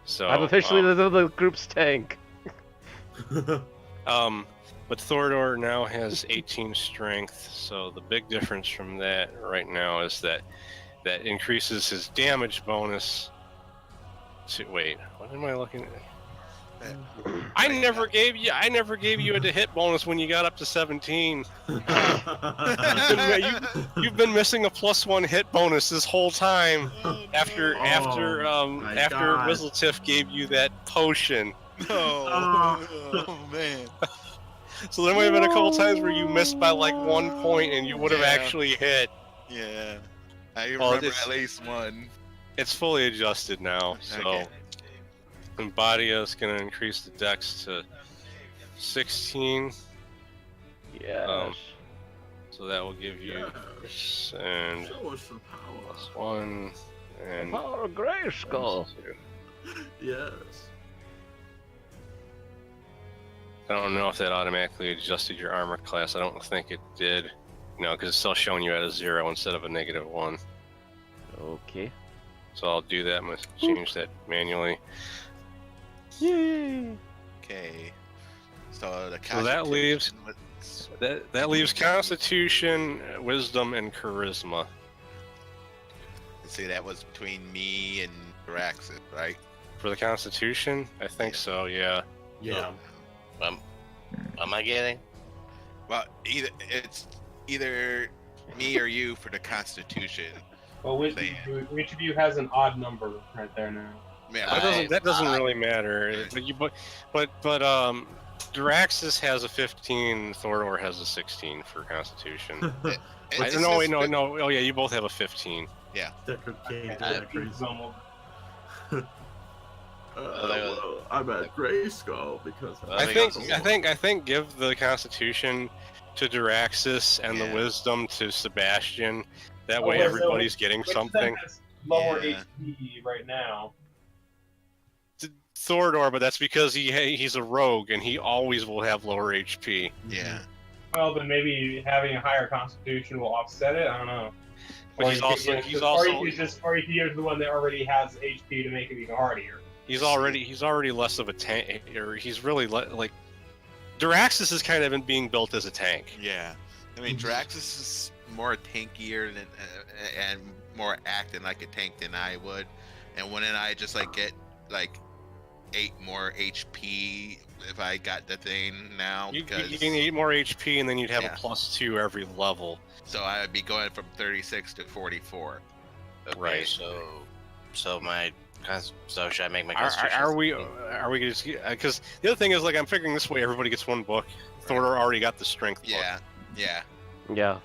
[SPEAKER 1] So
[SPEAKER 3] I'm officially the group's tank.
[SPEAKER 1] but Thorador now has 18 strength, so the big difference from that right now is that increases his damage bonus to wait. What am I looking at? I never gave you a to hit bonus when you got up to 17. You've been missing a +1 hit bonus this whole time. After Wizzletiff gave you that potion.
[SPEAKER 6] Oh man.
[SPEAKER 1] So there might have been a couple times where you missed by like 1 point and you would have actually hit.
[SPEAKER 6] Yeah. I remember at least one.
[SPEAKER 1] It's fully adjusted now, so.
[SPEAKER 6] Okay.
[SPEAKER 1] And Badia is going to increase the dex to 16.
[SPEAKER 3] Yeah.
[SPEAKER 1] So that will give you and
[SPEAKER 2] Show us the power.
[SPEAKER 1] +1 and
[SPEAKER 3] Power of Grayskull.
[SPEAKER 2] Yes.
[SPEAKER 1] I don't know if that automatically adjusted your armor class. I don't think it did. No, because it's still showing you at a 0 instead of a -1.
[SPEAKER 3] Okay.
[SPEAKER 1] So I'll do that. I'm going to change that manually.
[SPEAKER 3] Yay!
[SPEAKER 6] Okay. So the
[SPEAKER 1] So that leaves
[SPEAKER 6] Constitution
[SPEAKER 1] that leaves Constitution, Wisdom, and Charisma.
[SPEAKER 6] See, that was between me and Raxus, right?
[SPEAKER 1] For the Constitution, I think so. Yeah.
[SPEAKER 2] Yeah.
[SPEAKER 5] What am I getting?
[SPEAKER 6] Well, it's either me or you for the Constitution.
[SPEAKER 4] Well, which of you has an odd number right there now?
[SPEAKER 6] Yeah,
[SPEAKER 1] That doesn't really matter. But Duraxis has a 15, Thorador has a 16 for Constitution. No. Oh yeah, you both have a 15.
[SPEAKER 2] Deckard came to
[SPEAKER 5] I-
[SPEAKER 2] that crazy.
[SPEAKER 5] Well,
[SPEAKER 2] I'm at Grayskull because
[SPEAKER 1] I think give the Constitution to Duraxis and the
[SPEAKER 6] Yeah.
[SPEAKER 1] Wisdom to Sebastian. That
[SPEAKER 4] Oh,
[SPEAKER 1] way
[SPEAKER 4] wait, so
[SPEAKER 1] everybody's getting
[SPEAKER 4] Which
[SPEAKER 1] something.
[SPEAKER 4] has lower
[SPEAKER 6] Yeah.
[SPEAKER 4] HP right now.
[SPEAKER 1] Thorador, but that's because he's a rogue and he always will have lower HP.
[SPEAKER 6] Yeah.
[SPEAKER 4] Well, then maybe having a higher constitution will offset it. I don't know.
[SPEAKER 1] But he's also
[SPEAKER 4] or he is the one that already has HP to make it even harder.
[SPEAKER 1] he's already less of a tank, or he's really like Duraxis is kind of being built as a tank.
[SPEAKER 6] Yeah. I mean, Draxus is more tankier than and more acting like a tank than I would, and wouldn't I just like get like 8 more HP if I got the thing now?
[SPEAKER 1] You
[SPEAKER 6] Because
[SPEAKER 1] gain 8 more HP, and then you'd have
[SPEAKER 6] Yeah.
[SPEAKER 1] a +2 every level.
[SPEAKER 6] so I would be going from 36 to 44.
[SPEAKER 5] Okay,
[SPEAKER 1] Right.
[SPEAKER 5] So should I make my
[SPEAKER 1] Are
[SPEAKER 5] Constitution?
[SPEAKER 1] we going to? Because the other thing is, like, I'm figuring this way everybody gets 1 book. Thorador already got the strength book.
[SPEAKER 6] Yeah. Yeah.
[SPEAKER 3] Yeah.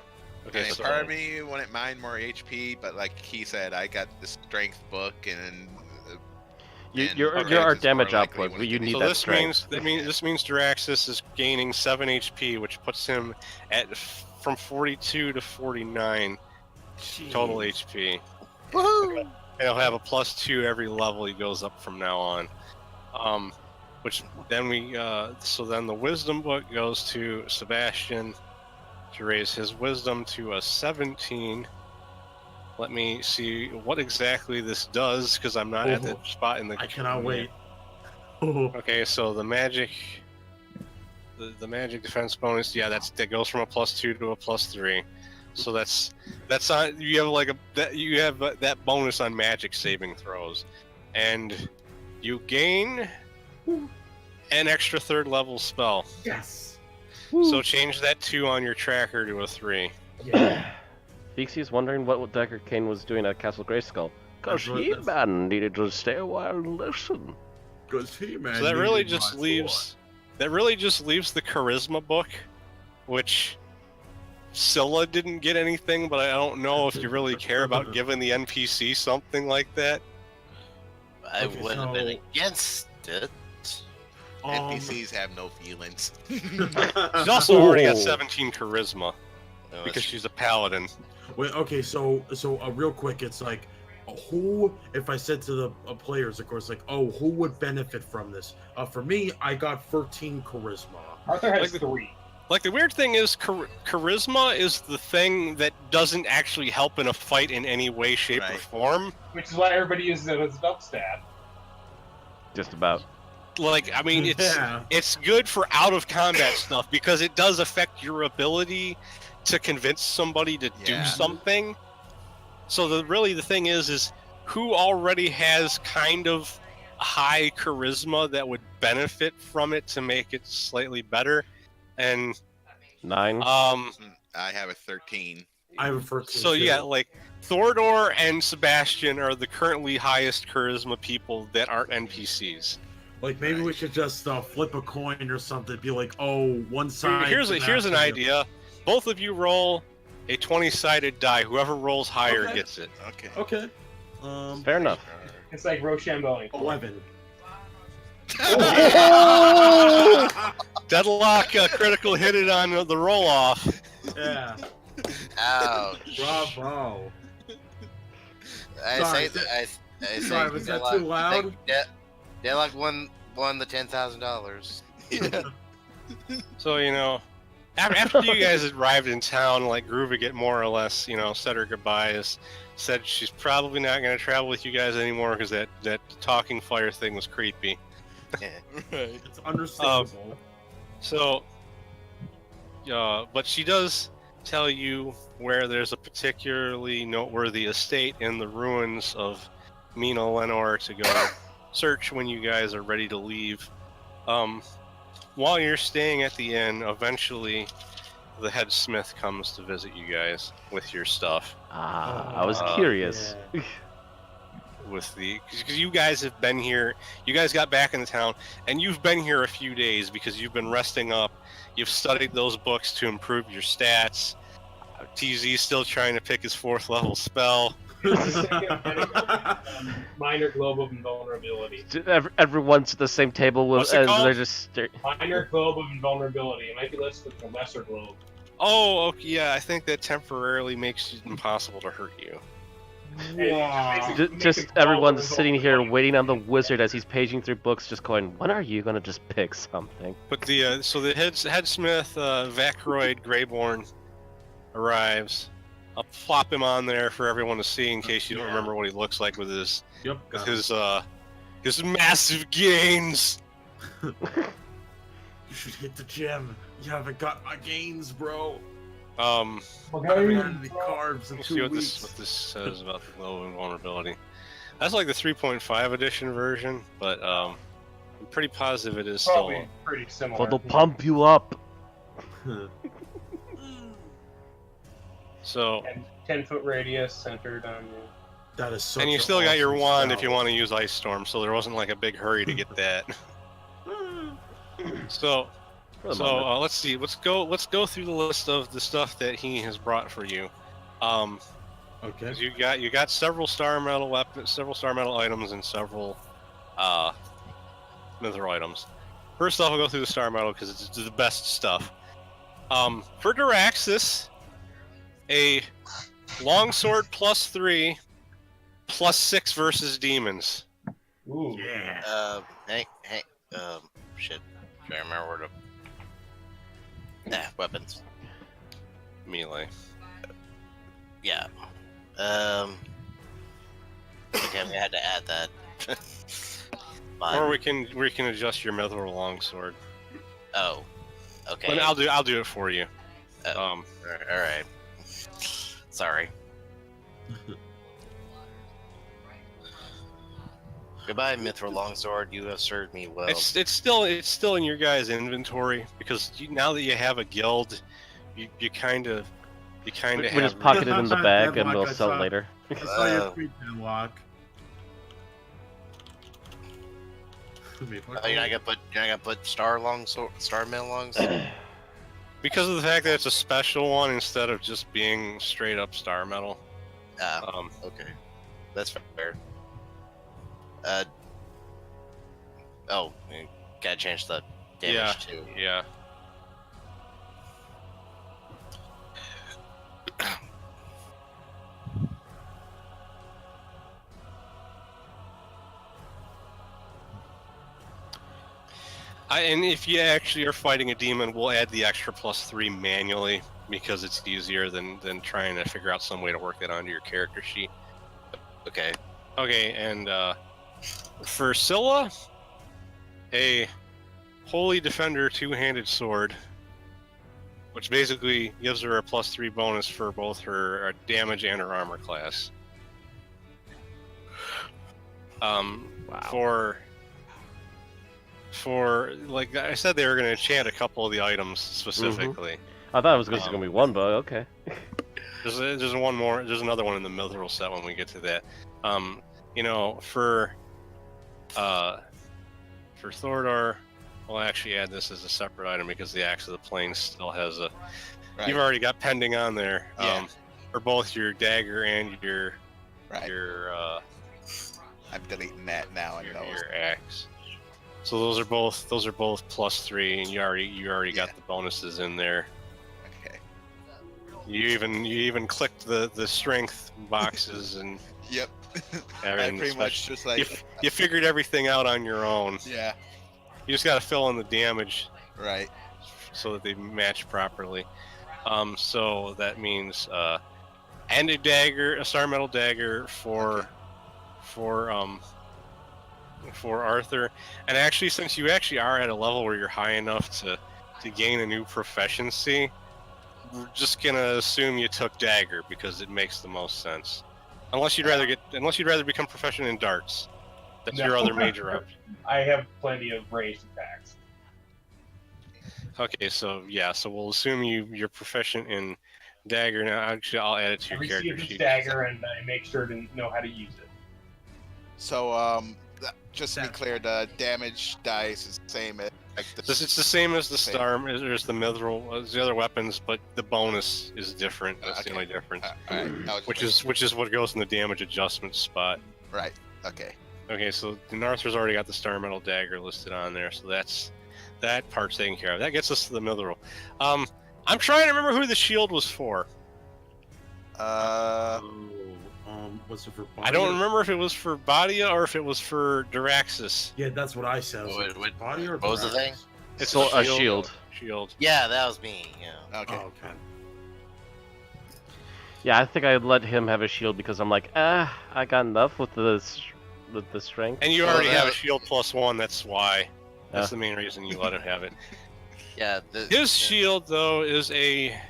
[SPEAKER 1] Okay,
[SPEAKER 6] I mean,
[SPEAKER 1] so
[SPEAKER 6] part of me wouldn't mind more HP, but like he said, I got the strength book and.
[SPEAKER 3] Your
[SPEAKER 6] Draxus
[SPEAKER 3] our
[SPEAKER 6] more
[SPEAKER 3] damage
[SPEAKER 6] likely
[SPEAKER 3] output,
[SPEAKER 6] wouldn't
[SPEAKER 3] you
[SPEAKER 6] give me
[SPEAKER 3] need
[SPEAKER 1] So
[SPEAKER 3] that
[SPEAKER 1] this
[SPEAKER 3] strength.
[SPEAKER 1] means Duraxis is gaining 7 HP, which puts him at from 42 to 49 total HP.
[SPEAKER 3] Woohoo!
[SPEAKER 1] And he'll have a +2 every level he goes up from now on. Which then then the Wisdom book goes to Sebastian to raise his Wisdom to a 17. Let me see what exactly this does, because I'm not at the spot in the.
[SPEAKER 2] I cannot wait. Oh,
[SPEAKER 1] Okay, so the magic defense bonus, yeah, that goes from a +2 to a +3. So that's on, you have that bonus on magic saving throws, and you gain an extra 3rd level spell.
[SPEAKER 2] yes.
[SPEAKER 1] So change that 2 on your tracker to a 3.
[SPEAKER 2] Yeah.
[SPEAKER 3] Fixie's wondering what Deckard Cain was doing at Castle Grayskull. Cause
[SPEAKER 2] That's what-
[SPEAKER 3] He-Man needed to stay a while and listen.
[SPEAKER 2] Because He-Man.
[SPEAKER 1] So that really
[SPEAKER 2] needed
[SPEAKER 1] just
[SPEAKER 2] my
[SPEAKER 1] leaves the charisma book, which Scylla didn't get anything, but I don't know if you really care about giving the NPC something like that.
[SPEAKER 5] I
[SPEAKER 2] Okay,
[SPEAKER 5] would have been
[SPEAKER 2] so-
[SPEAKER 5] against it.
[SPEAKER 6] NPCs have no feelings.
[SPEAKER 1] She's also already got 17 charisma
[SPEAKER 5] No,
[SPEAKER 1] because she's a paladin.
[SPEAKER 2] Wait, okay, so real quick, it's like, who? If I said to the players, of course, like, oh, who would benefit from this? For me, I got 13 charisma.
[SPEAKER 4] Arthur has
[SPEAKER 1] Like
[SPEAKER 4] 3.
[SPEAKER 1] Like, the weird thing is, charisma is the thing that doesn't actually help in a fight in any way, shape, or form.
[SPEAKER 4] Which is why everybody uses it as a dump stat.
[SPEAKER 3] Just about.
[SPEAKER 1] Like, I mean, it's good for out-of-combat stuff because it does affect your ability to convince somebody to do something. So the thing is who already has kind of high charisma that would benefit from it to make it slightly better. And
[SPEAKER 3] 9.
[SPEAKER 6] I have a 13.
[SPEAKER 2] I have a 13.
[SPEAKER 1] So
[SPEAKER 2] too.
[SPEAKER 1] yeah, like Thordor and Sebastian are the currently highest charisma people that aren't NPCs.
[SPEAKER 2] Like, maybe we should just flip a coin or something. Be like, oh, one side.
[SPEAKER 1] Here's an idea. Both of you roll a 20-sided die. Whoever rolls higher gets it.
[SPEAKER 2] Okay.
[SPEAKER 3] Fair enough.
[SPEAKER 4] It's like Rochambeau.
[SPEAKER 2] 11.
[SPEAKER 1] Deadlock critical hit it on the roll off.
[SPEAKER 2] Yeah.
[SPEAKER 5] Ouch.
[SPEAKER 2] Bravo.
[SPEAKER 5] I
[SPEAKER 2] Sorry, was that too loud?
[SPEAKER 5] Deadlock won the $10,000.
[SPEAKER 6] Yeah.
[SPEAKER 1] So, after you guys arrived in town, like, Gruvigit more or less, said her goodbyes, said she's probably not going to travel with you guys anymore because that talking fire thing was creepy.
[SPEAKER 2] It's understandable.
[SPEAKER 1] But she does tell you where there's a particularly noteworthy estate in the ruins of Mina Lenore to go search when you guys are ready to leave. While you're staying at the inn, eventually the head smith comes to visit you guys with your stuff.
[SPEAKER 3] I was curious.
[SPEAKER 2] Yeah.
[SPEAKER 1] Because you guys have been here, you guys got back in the town, and you've been here a few days because you've been resting up. You've studied those books to improve your stats. TZ's still trying to pick his 4th level spell.
[SPEAKER 4] Minor globe of invulnerability.
[SPEAKER 3] Everyone's at the same table with, and they're just.
[SPEAKER 4] Minor globe of invulnerability. It might be listed as a lesser globe.
[SPEAKER 1] Oh, okay, yeah, I think that temporarily makes it impossible to hurt you.
[SPEAKER 2] Wow.
[SPEAKER 3] Just everyone's sitting here waiting on the wizard as he's paging through books, just going, when are you gonna just pick something?
[SPEAKER 1] But the headsmith, Vacroid Greyborn, arrives. I'll flop him on there for everyone to see in case you don't remember what he looks like with his massive gains.
[SPEAKER 2] You should hit the gym. You haven't got my gains, bro. I haven't had any carbs in
[SPEAKER 1] Let's
[SPEAKER 2] 2
[SPEAKER 1] see
[SPEAKER 2] weeks.
[SPEAKER 1] what this says about the glow and vulnerability. That's like the 3.5 edition version, but I'm pretty positive it is
[SPEAKER 4] Probably
[SPEAKER 1] still.
[SPEAKER 4] pretty similar.
[SPEAKER 3] It'll pump you up.
[SPEAKER 1] So.
[SPEAKER 4] 10-foot radius centered on you.
[SPEAKER 2] That is so.
[SPEAKER 1] And you still got your wand if you want to use Ice Storm, so there wasn't like a big hurry to get that. So let's see. Let's go through the list of the stuff that he has brought for you.
[SPEAKER 2] Okay.
[SPEAKER 1] You got several star metal weapons, several star metal items, and several mithril items. First off, I'll go through the star metal because it's the best stuff. For Diraxis, a longsword +3, +6 versus demons.
[SPEAKER 4] Ooh.
[SPEAKER 2] Yeah.
[SPEAKER 5] Shit. I remember where to. Weapons.
[SPEAKER 1] Melee.
[SPEAKER 5] Yeah. Okay, we had to add that.
[SPEAKER 1] Or we can adjust your mithril longsword.
[SPEAKER 5] Oh. Okay.
[SPEAKER 1] But I'll do it for you.
[SPEAKER 5] All right. Sorry. Goodbye, Mithril Longsword. You have served me well.
[SPEAKER 1] It's still in your guys' inventory because now that you have a guild, you kind of
[SPEAKER 3] We
[SPEAKER 1] have.
[SPEAKER 3] just pocket it in the bag and we'll sell it later.
[SPEAKER 2] I saw your tweet, Deadlock.
[SPEAKER 5] You're not gonna put Star Mail Longsword.
[SPEAKER 1] Because of the fact that it's a special one instead of just being straight up star metal.
[SPEAKER 5] Okay, that's fair. gotta change the damage too.
[SPEAKER 1] Yeah. And if you actually are fighting a demon, we'll add the extra +3 manually because it's easier than trying to figure out some way to work that onto your character sheet.
[SPEAKER 5] Okay.
[SPEAKER 1] Okay, and for Scylla, a Holy Defender two-handed sword, which basically gives her a +3 bonus for both her damage and her armor class.
[SPEAKER 3] Wow.
[SPEAKER 1] For like I said, they were going to enchant a couple of the items specifically.
[SPEAKER 3] I thought it was just going to be one, but okay.
[SPEAKER 1] There's one more. There's another one in the mithril set when we get to that. You know, for Thordar, we'll actually add this as a separate item because the Axe of the Plains still has a.
[SPEAKER 6] Right.
[SPEAKER 1] You've already got pending on there.
[SPEAKER 6] Yeah.
[SPEAKER 1] For both your dagger and your
[SPEAKER 6] Right. I'm deleting that now and those.
[SPEAKER 1] your axe. So those are both +3, and you already got the bonuses in there.
[SPEAKER 6] Okay.
[SPEAKER 1] You even clicked the strength boxes and
[SPEAKER 6] Yep. I
[SPEAKER 1] everything.
[SPEAKER 6] pretty much just like
[SPEAKER 1] you figured everything out on your own.
[SPEAKER 6] yeah.
[SPEAKER 1] You just got to fill in the damage
[SPEAKER 6] Right.
[SPEAKER 1] so that they match properly. So that means and a dagger, a star metal dagger for Arthur. And actually, since you actually are at a level where you're high enough to gain a new proficiency, we're just gonna assume you took dagger because it makes the most sense. Unless you'd rather become proficient in darts. That's your other major option.
[SPEAKER 4] I have plenty of ranged attacks.
[SPEAKER 1] Okay, so yeah, so we'll assume you're proficient in dagger. Now, actually, I'll add it to
[SPEAKER 4] I
[SPEAKER 1] your character
[SPEAKER 4] receive this
[SPEAKER 1] sheet.
[SPEAKER 4] dagger and I make sure to know how to use it.
[SPEAKER 6] So just to be clear, the damage dice is the same as like
[SPEAKER 1] It's the same as the star, as the mithril, as the other weapons, but the bonus is different. That's the only difference.
[SPEAKER 6] All right.
[SPEAKER 1] Which is what goes in the damage adjustment spot.
[SPEAKER 6] Right. Okay.
[SPEAKER 1] Okay, so Arthur's already got the star metal dagger listed on there, so that part's taken care of. That gets us to the mithril. I'm trying to remember who the shield was for.
[SPEAKER 2] Was it for?
[SPEAKER 1] I don't remember if it was for Badia or if it was for Daraxis.
[SPEAKER 2] Yeah, that's what I said.
[SPEAKER 5] What
[SPEAKER 2] Body or
[SPEAKER 5] was the thing?
[SPEAKER 1] It's
[SPEAKER 3] So a shield.
[SPEAKER 1] Shield.
[SPEAKER 5] Yeah, that was me. Yeah.
[SPEAKER 6] Okay.
[SPEAKER 2] Oh, okay.
[SPEAKER 3] Yeah, I think I'd let him have a shield because I'm like, I got enough with the strength.
[SPEAKER 1] And you
[SPEAKER 5] Well,
[SPEAKER 1] already have a
[SPEAKER 5] that-
[SPEAKER 1] shield +1. That's why. That's
[SPEAKER 3] Yeah.
[SPEAKER 1] the main reason you let him have it.
[SPEAKER 5] Yeah.
[SPEAKER 1] His shield, though, is a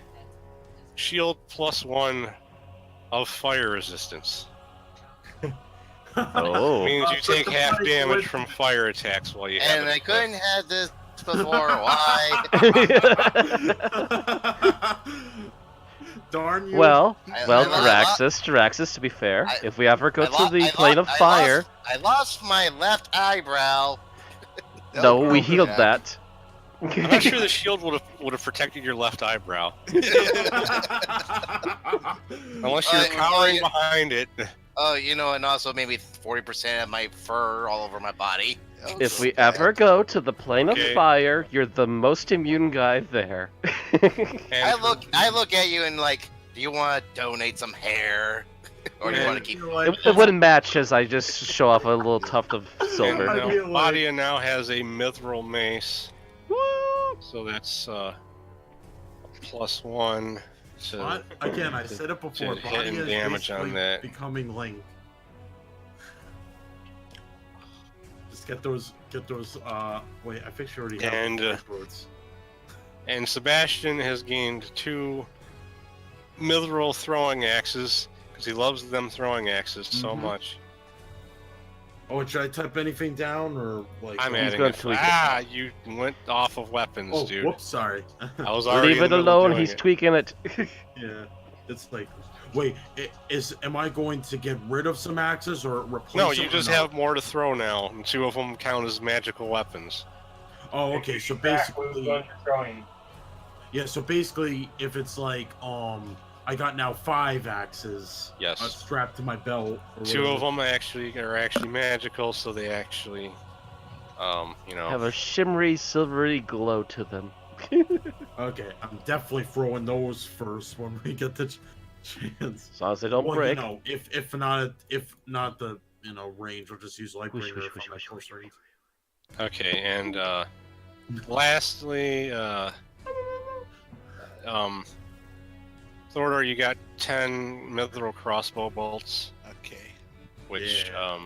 [SPEAKER 1] shield +1 of fire resistance.
[SPEAKER 3] Oh.
[SPEAKER 1] Means you take half damage from fire attacks while you have
[SPEAKER 5] And
[SPEAKER 1] it.
[SPEAKER 5] I couldn't have this before. Why?
[SPEAKER 2] Darn you.
[SPEAKER 3] well,
[SPEAKER 5] I-
[SPEAKER 3] Daraxis, to be fair,
[SPEAKER 5] I-
[SPEAKER 3] if we ever go
[SPEAKER 5] I
[SPEAKER 3] to
[SPEAKER 5] lo-
[SPEAKER 3] the
[SPEAKER 5] I
[SPEAKER 3] plane
[SPEAKER 5] lo-
[SPEAKER 3] of fire,
[SPEAKER 5] I lost my left eyebrow.
[SPEAKER 3] no, we
[SPEAKER 6] Oh,
[SPEAKER 3] healed
[SPEAKER 6] yeah.
[SPEAKER 3] that.
[SPEAKER 1] I'm not sure the shield would have protected your left eyebrow. Unless you're
[SPEAKER 5] Well,
[SPEAKER 1] cowering
[SPEAKER 5] you-
[SPEAKER 1] behind it.
[SPEAKER 5] Oh, and also maybe 40% of my fur all over my body.
[SPEAKER 3] If we ever go to the plane of
[SPEAKER 1] Okay.
[SPEAKER 3] fire, you're the most immune guy there.
[SPEAKER 5] I look at you and like, do you want to donate some hair, or do you
[SPEAKER 1] Man.
[SPEAKER 5] want to keep?
[SPEAKER 3] It wouldn't match as I just show off a little tuft of
[SPEAKER 1] And
[SPEAKER 3] silver.
[SPEAKER 2] I
[SPEAKER 1] now,
[SPEAKER 2] feel like-
[SPEAKER 1] Badia now has a mithril mace.
[SPEAKER 3] Woo!
[SPEAKER 1] So that's +1 to
[SPEAKER 2] What? Again, I said it before.
[SPEAKER 1] to
[SPEAKER 2] Body
[SPEAKER 1] hitting
[SPEAKER 2] is
[SPEAKER 1] damage on
[SPEAKER 2] basically
[SPEAKER 1] that.
[SPEAKER 2] becoming Link. Just get those. Wait, I think she already have
[SPEAKER 1] And,
[SPEAKER 2] the words.
[SPEAKER 1] And Sebastian has gained 2 mithril throwing axes because he loves them throwing axes so
[SPEAKER 2] Mhm.
[SPEAKER 1] much.
[SPEAKER 2] Oh, should I type anything down or like?
[SPEAKER 1] I'm
[SPEAKER 3] He's
[SPEAKER 1] adding
[SPEAKER 3] gonna
[SPEAKER 1] it.
[SPEAKER 3] tweak it.
[SPEAKER 1] Ah, you went off of weapons,
[SPEAKER 2] Oh,
[SPEAKER 1] dude.
[SPEAKER 2] whoops! Sorry.
[SPEAKER 1] I was already
[SPEAKER 3] Leave
[SPEAKER 1] in
[SPEAKER 3] it
[SPEAKER 1] the middle of
[SPEAKER 3] alone,
[SPEAKER 1] doing
[SPEAKER 3] he's
[SPEAKER 1] it.
[SPEAKER 3] tweaking it.
[SPEAKER 2] Yeah, it's like, wait, am I going to get rid of some axes or replace?
[SPEAKER 1] No,
[SPEAKER 2] them
[SPEAKER 1] you
[SPEAKER 2] or
[SPEAKER 1] just
[SPEAKER 2] no?
[SPEAKER 1] have more to throw now, and 2 of them count as magical weapons.
[SPEAKER 2] Oh, okay. So
[SPEAKER 4] Back with
[SPEAKER 2] basically,
[SPEAKER 4] the one you're throwing.
[SPEAKER 2] yeah. So basically, if it's like, I got now 5 axes.
[SPEAKER 1] Yes.
[SPEAKER 2] Strapped to my belt. or
[SPEAKER 1] 2 of
[SPEAKER 2] whatever.
[SPEAKER 1] them are actually magical, so they actually
[SPEAKER 3] Have a shimmery, silvery glow to them.
[SPEAKER 2] Okay, I'm definitely throwing those first when we get the chance.
[SPEAKER 3] As long as they don't
[SPEAKER 2] Well,
[SPEAKER 3] break.
[SPEAKER 2] you know, if not the range, we'll just use Lightbringer if I'm at close range.
[SPEAKER 1] Okay, and lastly, Thordor, you got 10 mithril crossbow bolts,
[SPEAKER 6] Okay.
[SPEAKER 1] which
[SPEAKER 2] Yeah.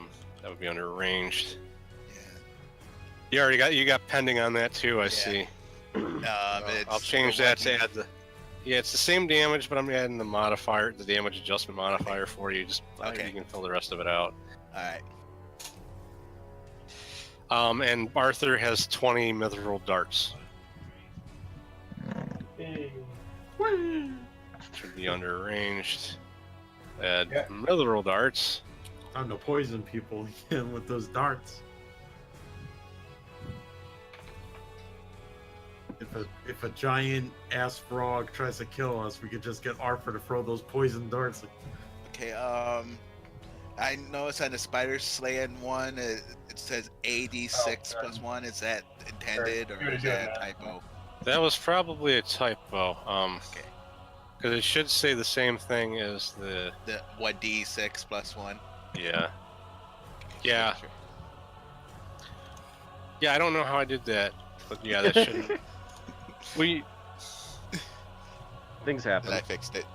[SPEAKER 1] that would be under ranged.
[SPEAKER 6] Yeah.
[SPEAKER 1] You got pending on that too. I see. I'll change that to add the. Yeah, it's the same damage, but I'm adding the modifier, the damage adjustment modifier for you. Just
[SPEAKER 6] Okay.
[SPEAKER 1] you can fill the rest of it out.
[SPEAKER 6] All right.
[SPEAKER 1] And Arthur has 20 mithril darts.
[SPEAKER 4] Hey.
[SPEAKER 1] Should be under ranged. Add
[SPEAKER 4] Yeah.
[SPEAKER 1] mithril darts.
[SPEAKER 2] Time to poison people again with those darts. If a giant ass frog tries to kill us, we could just get Arthur to throw those poison darts.
[SPEAKER 6] Okay. I noticed on the spider slaying one, it says AD6 plus 1. Is that intended or is that a typo?
[SPEAKER 1] That was probably a typo.
[SPEAKER 6] Okay.
[SPEAKER 1] Because it should say the same thing as the.
[SPEAKER 6] The 1d6 plus 1.
[SPEAKER 1] Yeah. Yeah. Yeah, I don't know how I did that, but yeah, that shouldn't.
[SPEAKER 3] Things happen.
[SPEAKER 6] And I fixed it.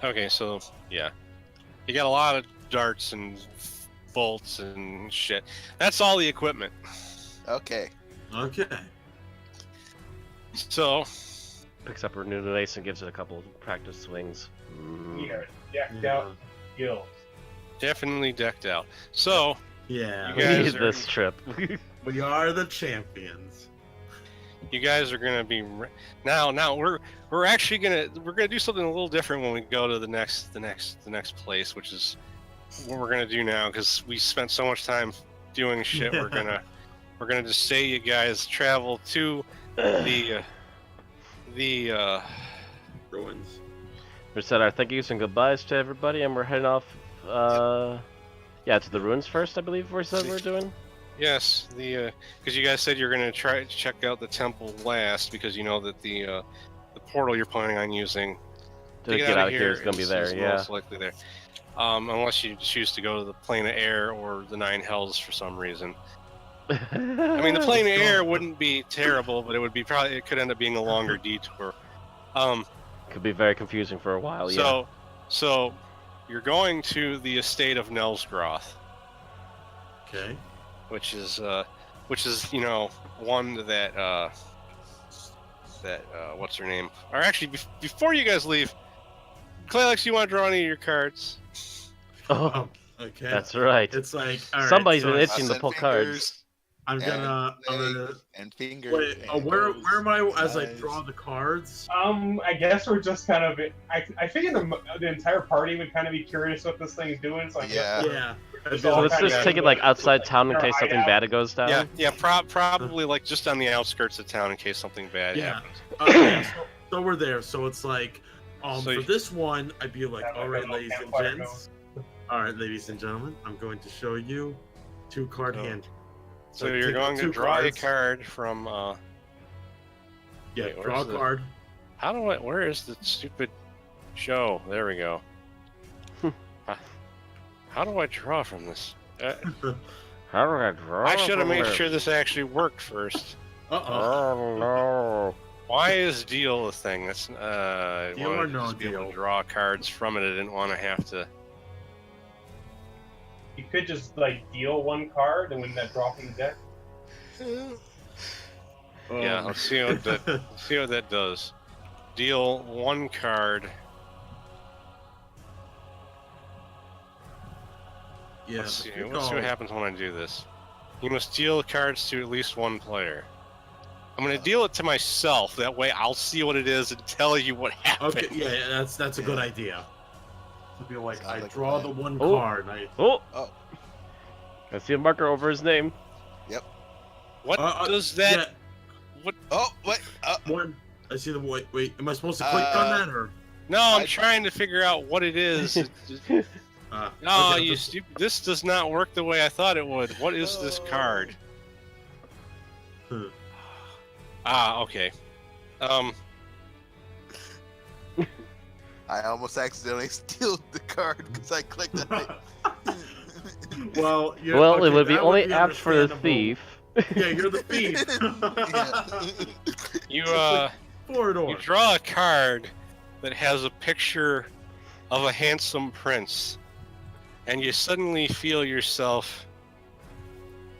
[SPEAKER 1] Okay, so yeah, you got a lot of darts and bolts and shit. That's all the equipment.
[SPEAKER 6] Okay.
[SPEAKER 2] Okay.
[SPEAKER 1] So
[SPEAKER 3] Picks up her new ace and gives it a couple practice swings.
[SPEAKER 4] We are decked out skills.
[SPEAKER 1] definitely decked out. So
[SPEAKER 2] Yeah.
[SPEAKER 1] You
[SPEAKER 3] We
[SPEAKER 1] guys
[SPEAKER 3] need
[SPEAKER 1] are-
[SPEAKER 3] this trip.
[SPEAKER 2] We are the champions.
[SPEAKER 1] you guys are gonna be now. We're actually gonna do something a little different when we go to the next place, which is what we're gonna do now because we spent so much time doing shit. We're gonna just say you guys travel to the
[SPEAKER 2] Ruins.
[SPEAKER 3] We said our thank yous and goodbyes to everybody, and we're heading off. To the ruins first, I believe. We said we're doing.
[SPEAKER 1] yes, because you guys said you're gonna try to check out the temple last because you know that the portal you're planning on using
[SPEAKER 3] To get out of here is gonna be there.
[SPEAKER 1] is
[SPEAKER 3] Yeah.
[SPEAKER 1] most likely there. Unless you choose to go to the plane of air or the Nine Hells for some reason. I mean, the plane of
[SPEAKER 2] Let's go.
[SPEAKER 1] air wouldn't be terrible, but it could end up being a longer detour.
[SPEAKER 3] Could be very confusing for a while. Yeah.
[SPEAKER 1] So you're going to the estate of Nelsgroth,
[SPEAKER 2] Okay.
[SPEAKER 1] which is one that what's her name? Or actually, before you guys leave, Claylex, you want to draw any of your cards?
[SPEAKER 3] Oh,
[SPEAKER 2] Okay.
[SPEAKER 3] that's right.
[SPEAKER 2] It's like all right,
[SPEAKER 3] Somebody's
[SPEAKER 2] so
[SPEAKER 3] been itching to
[SPEAKER 6] and
[SPEAKER 3] pull cards.
[SPEAKER 2] I'm gonna.
[SPEAKER 6] And fingers.
[SPEAKER 2] Wait.
[SPEAKER 6] and
[SPEAKER 2] Where
[SPEAKER 6] toes,
[SPEAKER 2] am I as I
[SPEAKER 6] eyes.
[SPEAKER 2] draw the cards?
[SPEAKER 4] I guess we're just kind of. I figure the entire party would kind of be curious what this thing's doing. So I guess
[SPEAKER 6] Yeah.
[SPEAKER 2] Yeah.
[SPEAKER 4] Just
[SPEAKER 3] So
[SPEAKER 4] all
[SPEAKER 3] let's
[SPEAKER 4] kinda
[SPEAKER 3] just take it like outside town in
[SPEAKER 4] Or
[SPEAKER 3] case something
[SPEAKER 4] hideout.
[SPEAKER 3] bad goes down.
[SPEAKER 1] Yeah, probably like just on the outskirts of town in case something bad
[SPEAKER 2] Yeah.
[SPEAKER 1] happens.
[SPEAKER 2] So we're there. So it's like,
[SPEAKER 1] So
[SPEAKER 2] for
[SPEAKER 1] you-
[SPEAKER 2] this one, I'd be like,
[SPEAKER 4] Yeah,
[SPEAKER 2] all right,
[SPEAKER 4] like a
[SPEAKER 2] ladies and
[SPEAKER 4] campfire
[SPEAKER 2] gents. All right, ladies and gentlemen, I'm going to show you 2-card
[SPEAKER 1] Oh.
[SPEAKER 2] hand.
[SPEAKER 1] So
[SPEAKER 2] Like,
[SPEAKER 1] you're
[SPEAKER 2] take
[SPEAKER 1] going to
[SPEAKER 2] 2
[SPEAKER 1] draw a
[SPEAKER 2] cards.
[SPEAKER 1] card from.
[SPEAKER 2] Yeah,
[SPEAKER 1] Wait,
[SPEAKER 2] draw a
[SPEAKER 1] where's the-
[SPEAKER 2] card.
[SPEAKER 1] Where is the stupid show? There we go. How do I draw from this?
[SPEAKER 3] How do I draw?
[SPEAKER 1] I should have
[SPEAKER 3] from
[SPEAKER 1] made
[SPEAKER 3] there?
[SPEAKER 1] sure this actually worked first.
[SPEAKER 2] Uh-oh.
[SPEAKER 3] Oh no.
[SPEAKER 1] Why is deal a thing? That's I
[SPEAKER 2] Deal
[SPEAKER 1] wanted
[SPEAKER 2] or
[SPEAKER 1] to
[SPEAKER 2] no
[SPEAKER 1] just be able
[SPEAKER 2] deal?
[SPEAKER 1] to draw cards from it. I didn't want to have to.
[SPEAKER 4] You could just like deal 1 card and win that draw from the deck.
[SPEAKER 1] Yeah, let's see what that does. Deal 1 card.
[SPEAKER 2] Yeah.
[SPEAKER 1] Let's see.
[SPEAKER 2] good
[SPEAKER 1] Let's see
[SPEAKER 2] call.
[SPEAKER 1] what happens when I do this. You must deal cards to at least 1 player. I'm gonna deal it to myself. That way, I'll see what it is and tell you what happened.
[SPEAKER 2] Okay, yeah, that's a good idea. To be like,
[SPEAKER 6] Sounds
[SPEAKER 2] I
[SPEAKER 6] like a
[SPEAKER 2] draw
[SPEAKER 6] plan.
[SPEAKER 2] the 1
[SPEAKER 3] Oh.
[SPEAKER 2] card.
[SPEAKER 3] Oh.
[SPEAKER 6] Oh.
[SPEAKER 3] I see a marker over his name.
[SPEAKER 1] What does that?
[SPEAKER 2] Yeah,
[SPEAKER 6] Oh, wait.
[SPEAKER 2] 1. I see the wait. Am I supposed to click on that or?
[SPEAKER 1] No, I'm
[SPEAKER 6] I-
[SPEAKER 1] trying to figure out what it is. Oh,
[SPEAKER 2] okay,
[SPEAKER 1] you stupid! This does not work the way I thought it would. What is this card? Okay.
[SPEAKER 6] I almost accidentally steal the card because I clicked on it.
[SPEAKER 2] Well,
[SPEAKER 3] Well, it would be
[SPEAKER 2] that
[SPEAKER 3] only
[SPEAKER 2] be
[SPEAKER 3] apt for the
[SPEAKER 2] understandable.
[SPEAKER 3] thief.
[SPEAKER 2] Yeah, you're the thief.
[SPEAKER 1] You
[SPEAKER 2] Foridor.
[SPEAKER 1] you draw a card that has a picture of a handsome prince, and you suddenly feel yourself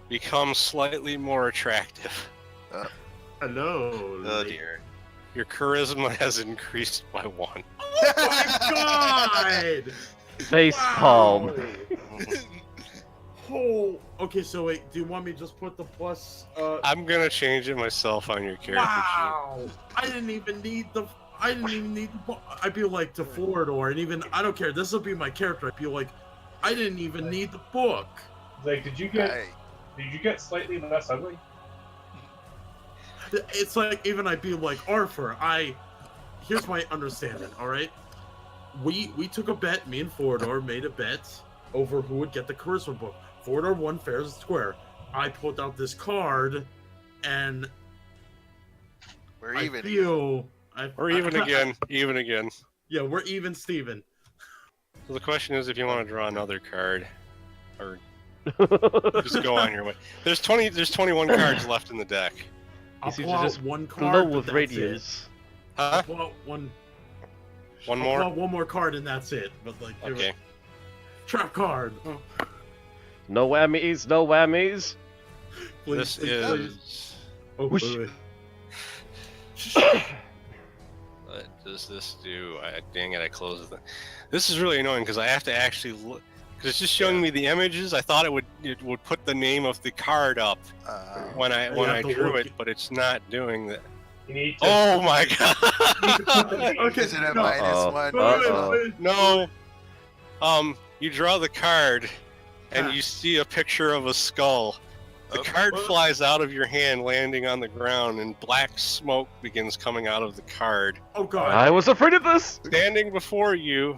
[SPEAKER 1] become slightly more attractive.
[SPEAKER 2] Hello.
[SPEAKER 5] Oh dear.
[SPEAKER 1] Your charisma has increased by 1.
[SPEAKER 2] Oh my god!
[SPEAKER 3] Face palm.
[SPEAKER 2] Oh, okay, so wait, do you want me to just put the plus?
[SPEAKER 1] I'm gonna change it myself on your character
[SPEAKER 2] Wow! I didn't even need the. I'd be like to Foridor, and even I don't care. This will be my character. I'd be like, I didn't even need the book.
[SPEAKER 4] Like, did you get slightly less ugly?
[SPEAKER 2] It's like even I'd be like Arthur. Here's my understanding. All right, we took a bet. Me and Foridor made a bet over who would get the charisma book. Foridor won fair and square. I pulled out this card, and
[SPEAKER 6] We're
[SPEAKER 2] I
[SPEAKER 6] even.
[SPEAKER 2] feel.
[SPEAKER 1] We're even again. Even again.
[SPEAKER 2] Yeah, we're even, Steven.
[SPEAKER 1] So the question is if you want to draw another card, or just go on your way. There's 21 cards left in the deck.
[SPEAKER 2] I'll
[SPEAKER 3] seems
[SPEAKER 2] pull
[SPEAKER 3] to
[SPEAKER 2] out
[SPEAKER 3] just
[SPEAKER 2] one
[SPEAKER 3] Glow
[SPEAKER 2] card.
[SPEAKER 3] with
[SPEAKER 2] but that's
[SPEAKER 3] radiance.
[SPEAKER 2] I'll
[SPEAKER 1] Huh?
[SPEAKER 2] pull out one.
[SPEAKER 1] One
[SPEAKER 2] I'll pull
[SPEAKER 1] more?
[SPEAKER 2] out one more card, and that's it. But like, here we-
[SPEAKER 1] Okay.
[SPEAKER 2] trap card. Oh,
[SPEAKER 3] No whammies, no whammies.
[SPEAKER 2] please,
[SPEAKER 1] This
[SPEAKER 2] please,
[SPEAKER 1] is...
[SPEAKER 2] please. Oh,
[SPEAKER 3] Whoosh.
[SPEAKER 2] wait, wait.
[SPEAKER 1] What does this do? Dang it, I closed it. This is really annoying because I have to actually look. Because it's just showing me the images. I thought it would put the name of the card up when I
[SPEAKER 2] you have to
[SPEAKER 1] drew
[SPEAKER 2] look.
[SPEAKER 1] it, but it's not doing that.
[SPEAKER 4] You need to.
[SPEAKER 1] Oh my god!
[SPEAKER 2] Okay,
[SPEAKER 6] Is it a
[SPEAKER 2] no.
[SPEAKER 6] minus one?
[SPEAKER 3] Uh-oh.
[SPEAKER 2] Wait.
[SPEAKER 1] No. You draw the card, and
[SPEAKER 2] Ah.
[SPEAKER 1] you see a picture of a skull. The card flies out of your hand, landing on the ground, and black smoke begins coming out of the card.
[SPEAKER 2] Oh god.
[SPEAKER 3] I was afraid of this.
[SPEAKER 1] Standing before you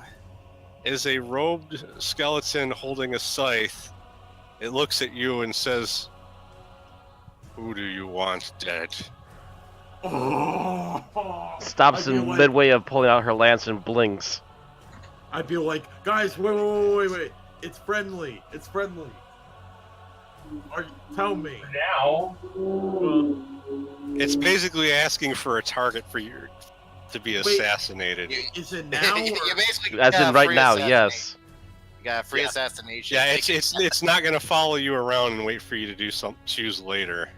[SPEAKER 1] is a robed skeleton holding a scythe. It looks at you and says, "Who do you want dead?"
[SPEAKER 2] Oh.
[SPEAKER 3] Stops
[SPEAKER 2] I'd be
[SPEAKER 3] in
[SPEAKER 2] like-
[SPEAKER 3] midway of pulling out her lance and blinks.
[SPEAKER 2] I'd be like, guys, wait. It's friendly. It's friendly. Tell me.
[SPEAKER 4] Now.
[SPEAKER 1] It's basically asking for a target for you to be assassinated.
[SPEAKER 2] Is it now? Or...
[SPEAKER 5] You basically
[SPEAKER 3] As
[SPEAKER 5] got
[SPEAKER 3] in right
[SPEAKER 5] free
[SPEAKER 3] now,
[SPEAKER 5] assassination.
[SPEAKER 3] yes.
[SPEAKER 5] You got free
[SPEAKER 1] Yeah.
[SPEAKER 5] assassination.
[SPEAKER 1] Yeah, it's not gonna follow you around and wait for you to do choose later.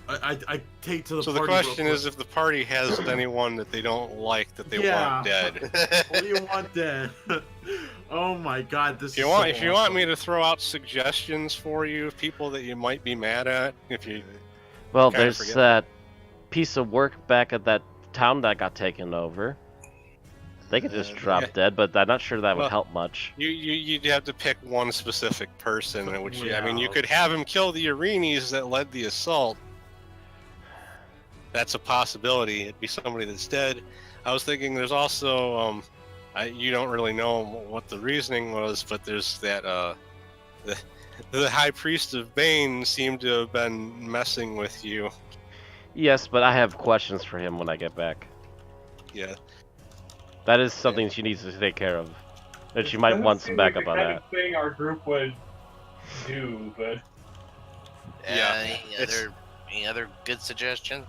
[SPEAKER 2] I take to the
[SPEAKER 1] So the
[SPEAKER 2] party
[SPEAKER 1] question
[SPEAKER 2] real
[SPEAKER 1] is if the party has anyone that they don't like that they
[SPEAKER 2] Yeah.
[SPEAKER 1] want dead.
[SPEAKER 2] quick. What do you want then? Oh my god, this
[SPEAKER 1] If you
[SPEAKER 2] is
[SPEAKER 1] want,
[SPEAKER 2] so
[SPEAKER 1] if you want
[SPEAKER 2] awesome.
[SPEAKER 1] me to throw out suggestions for you, people that you might be mad at, if you
[SPEAKER 3] Well,
[SPEAKER 1] Kinda
[SPEAKER 3] there's
[SPEAKER 1] forget
[SPEAKER 3] that piece of work back at that town that got taken over. They could just drop
[SPEAKER 1] yeah.
[SPEAKER 3] dead, but I'm not sure that would
[SPEAKER 1] Well,
[SPEAKER 3] help much.
[SPEAKER 1] you'd have to pick one specific person, which I mean, you
[SPEAKER 2] Yeah.
[SPEAKER 1] could have him kill the Arenes that led the assault. That's a possibility. It'd be somebody that's dead. I was thinking there's also you don't really know what the reasoning was, but there's that the High Priest of Bane seemed to have been messing with you.
[SPEAKER 3] Yes, but I have questions for him when I get back.
[SPEAKER 1] Yeah.
[SPEAKER 3] That is something she needs to take care of. And she might
[SPEAKER 4] Doesn't
[SPEAKER 3] want some
[SPEAKER 4] seem like
[SPEAKER 3] backup
[SPEAKER 4] the
[SPEAKER 3] on
[SPEAKER 4] kind
[SPEAKER 3] that.
[SPEAKER 4] of thing our group would do, but
[SPEAKER 1] Yeah,
[SPEAKER 5] Any other good suggestion?